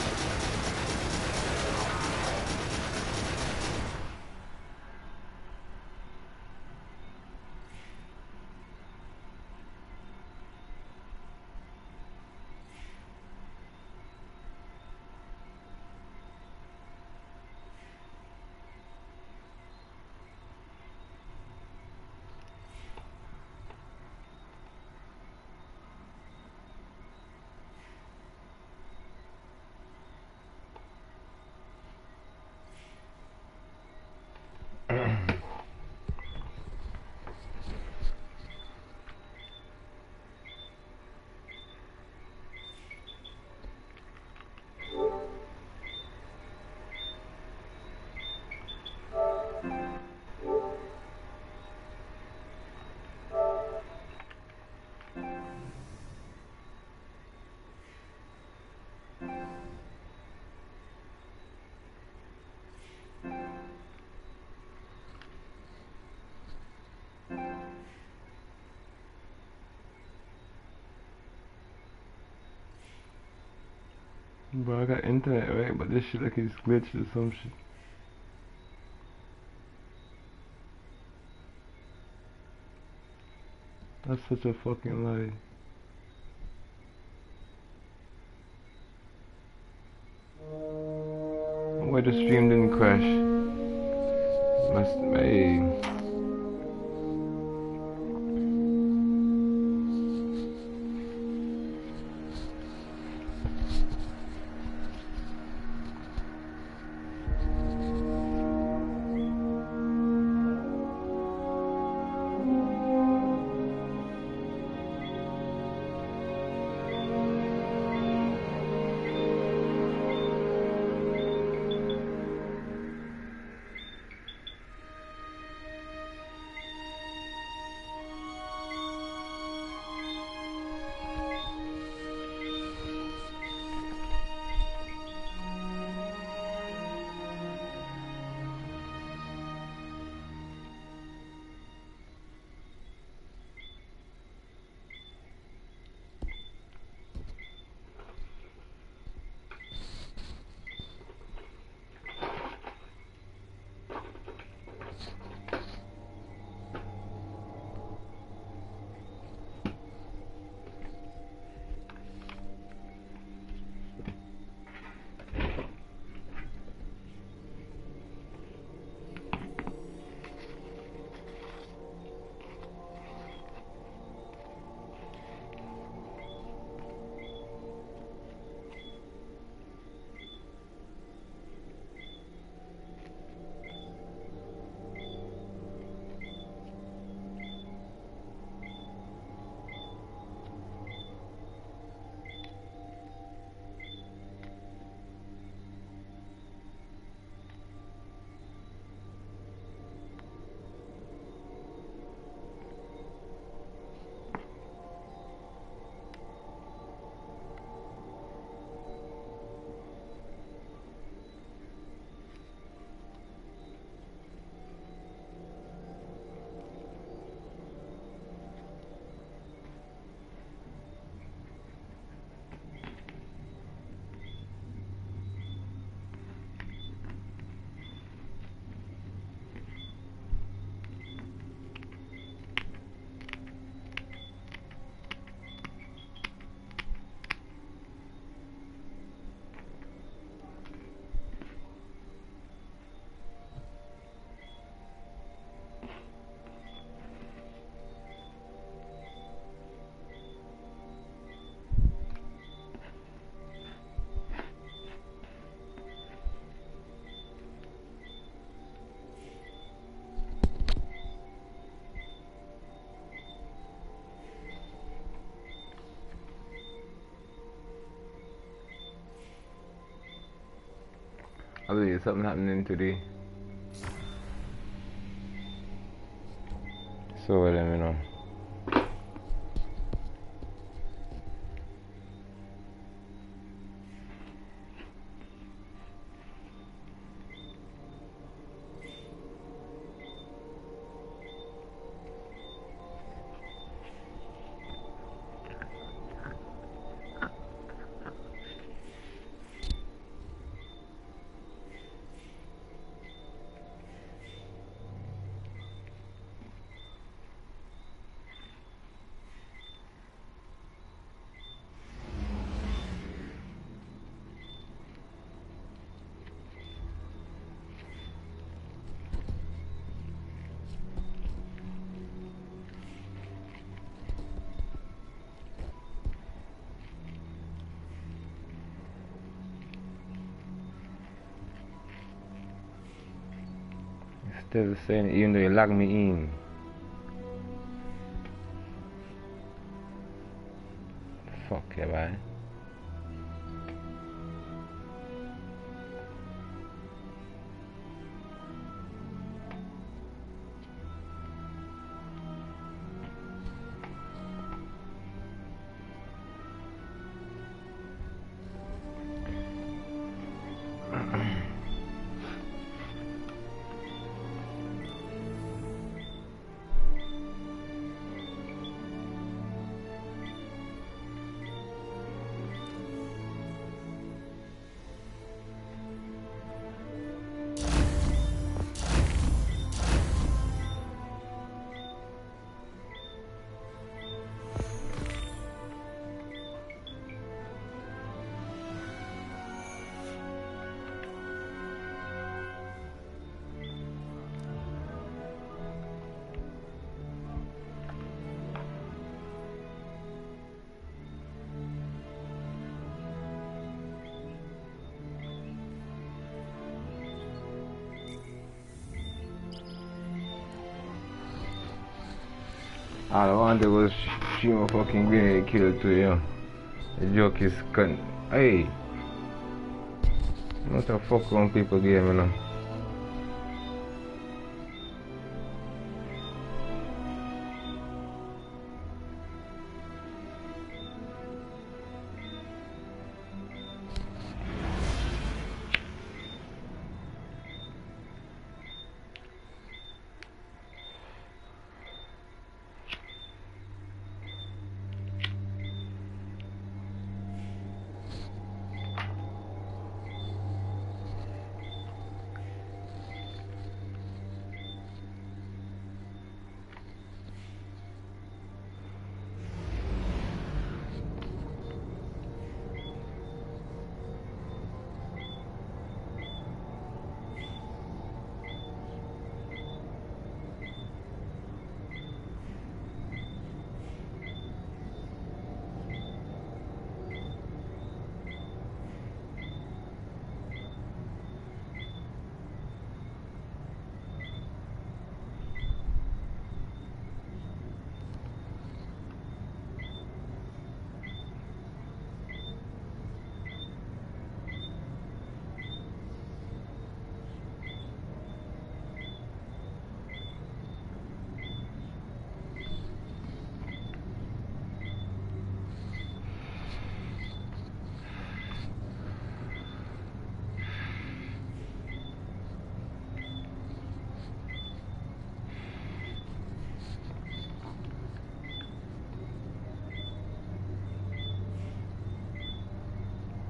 Bro, I got internet, right? But this shit like it's glitched or some shit. That's such a fucking lie. Why the stream didn't crash? Must be. I believe something happening today. So let me know. Still the same, even though you log me in. Fuck yeah, bye. All I wanted was stream a fucking grenade kill to you. The joke is hey. What the fuck wrong people game, you know?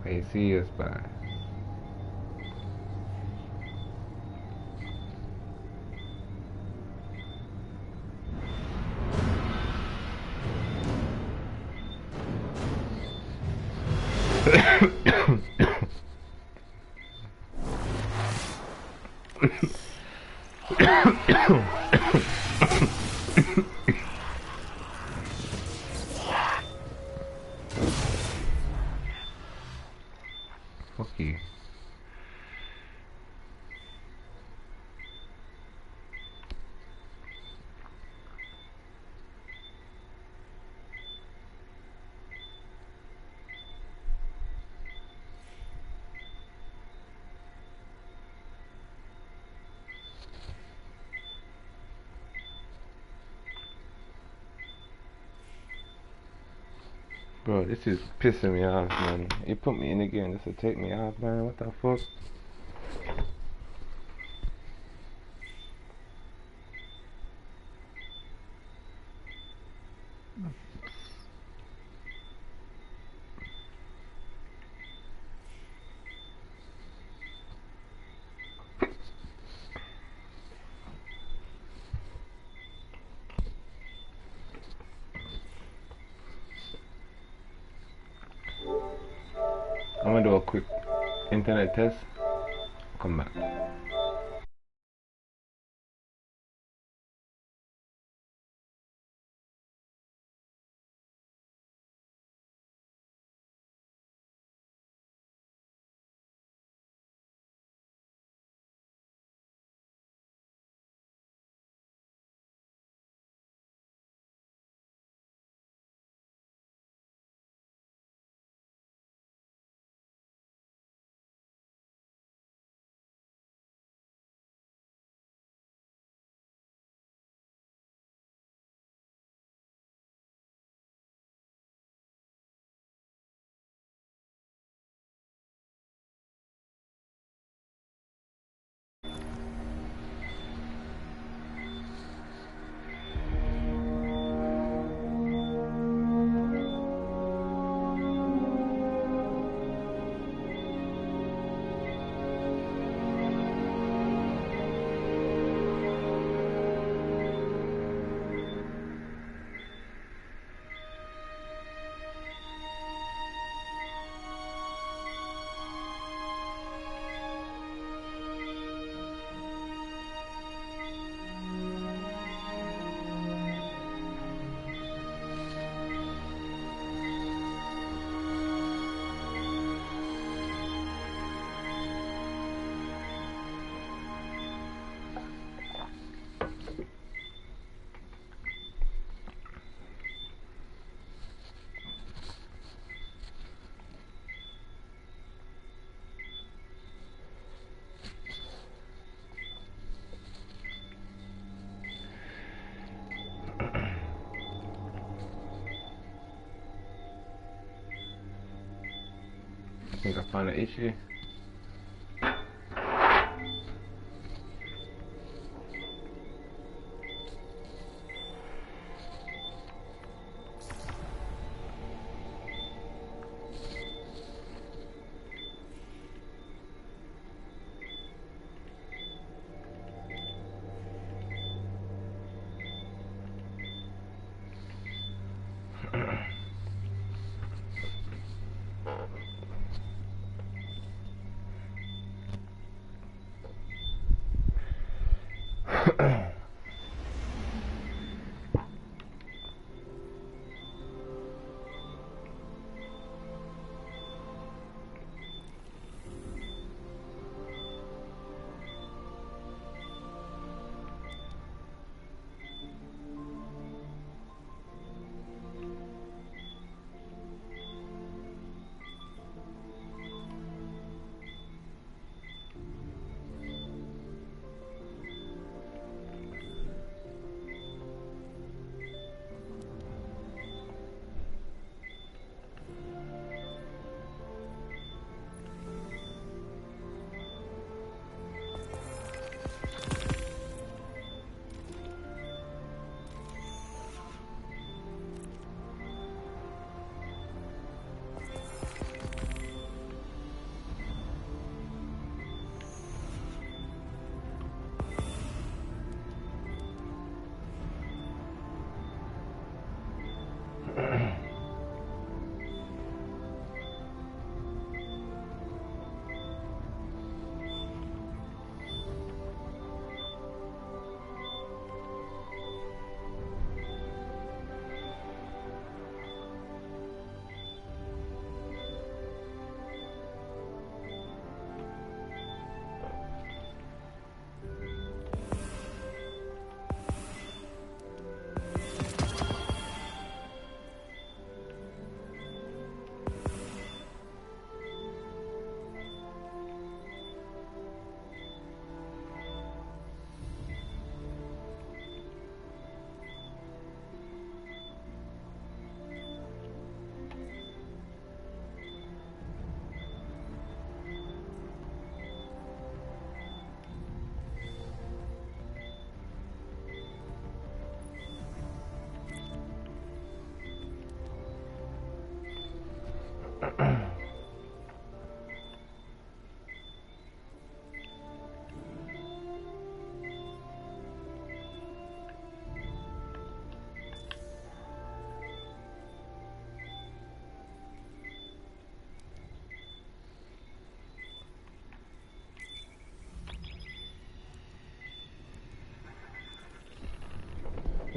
Hey, see us bye. Fuck you. Bro, this is pissing me off, man. You put me in the game just to take me off, man. What the fuck? I'm gonna do a quick internet test. Come back. I think I found an issue.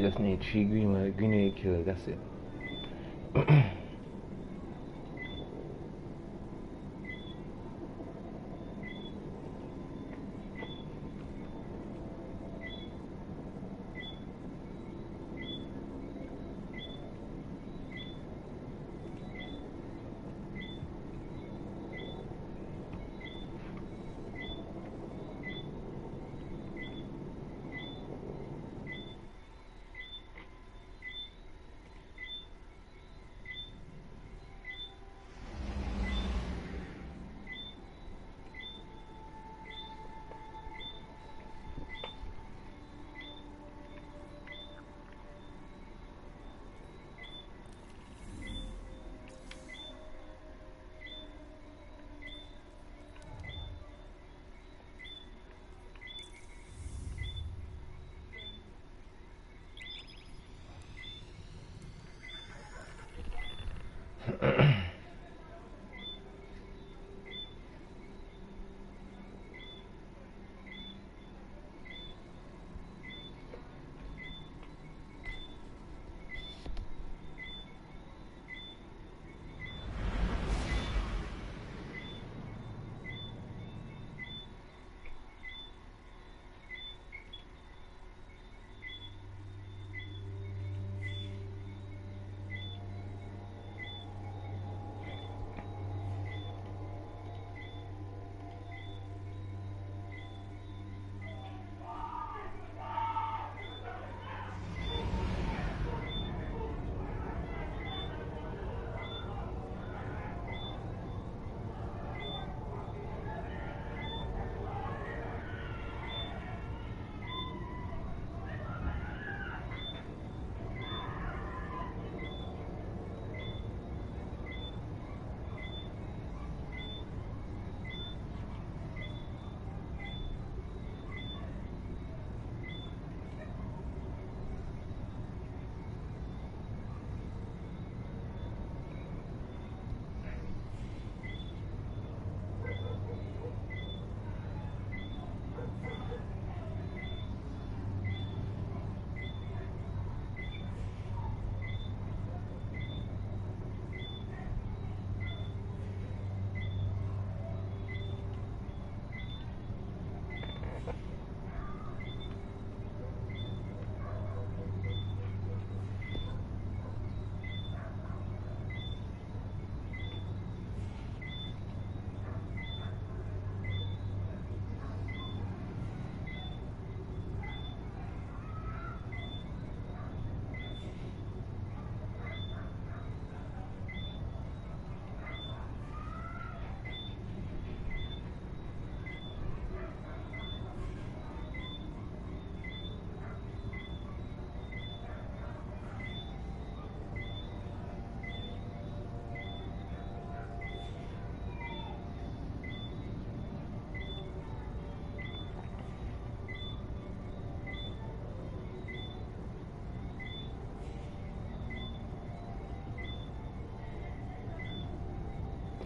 Just need 3 grenade kills, that's it.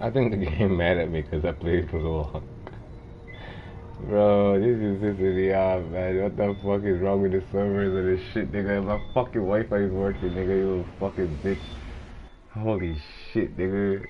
I think the game mad at me because I played for so long. Bro, this is pissing me off, man. What the fuck is wrong with the servers and this shit, nigga? My fucking Wi-Fi is working, nigga. You little fucking bitch. Holy shit, nigga.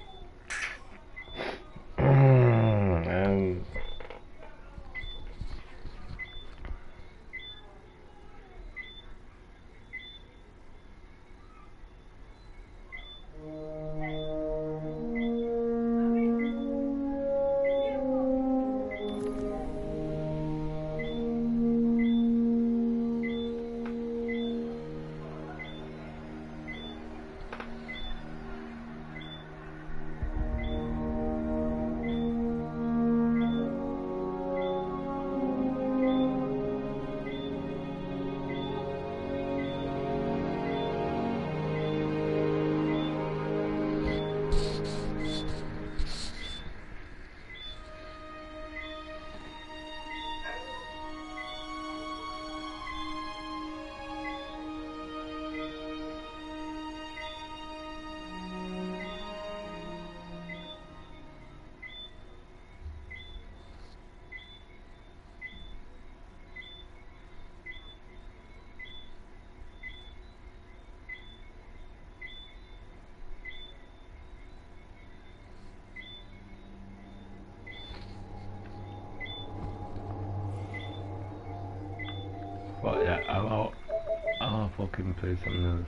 Fuck yeah, I'll fucking play something else.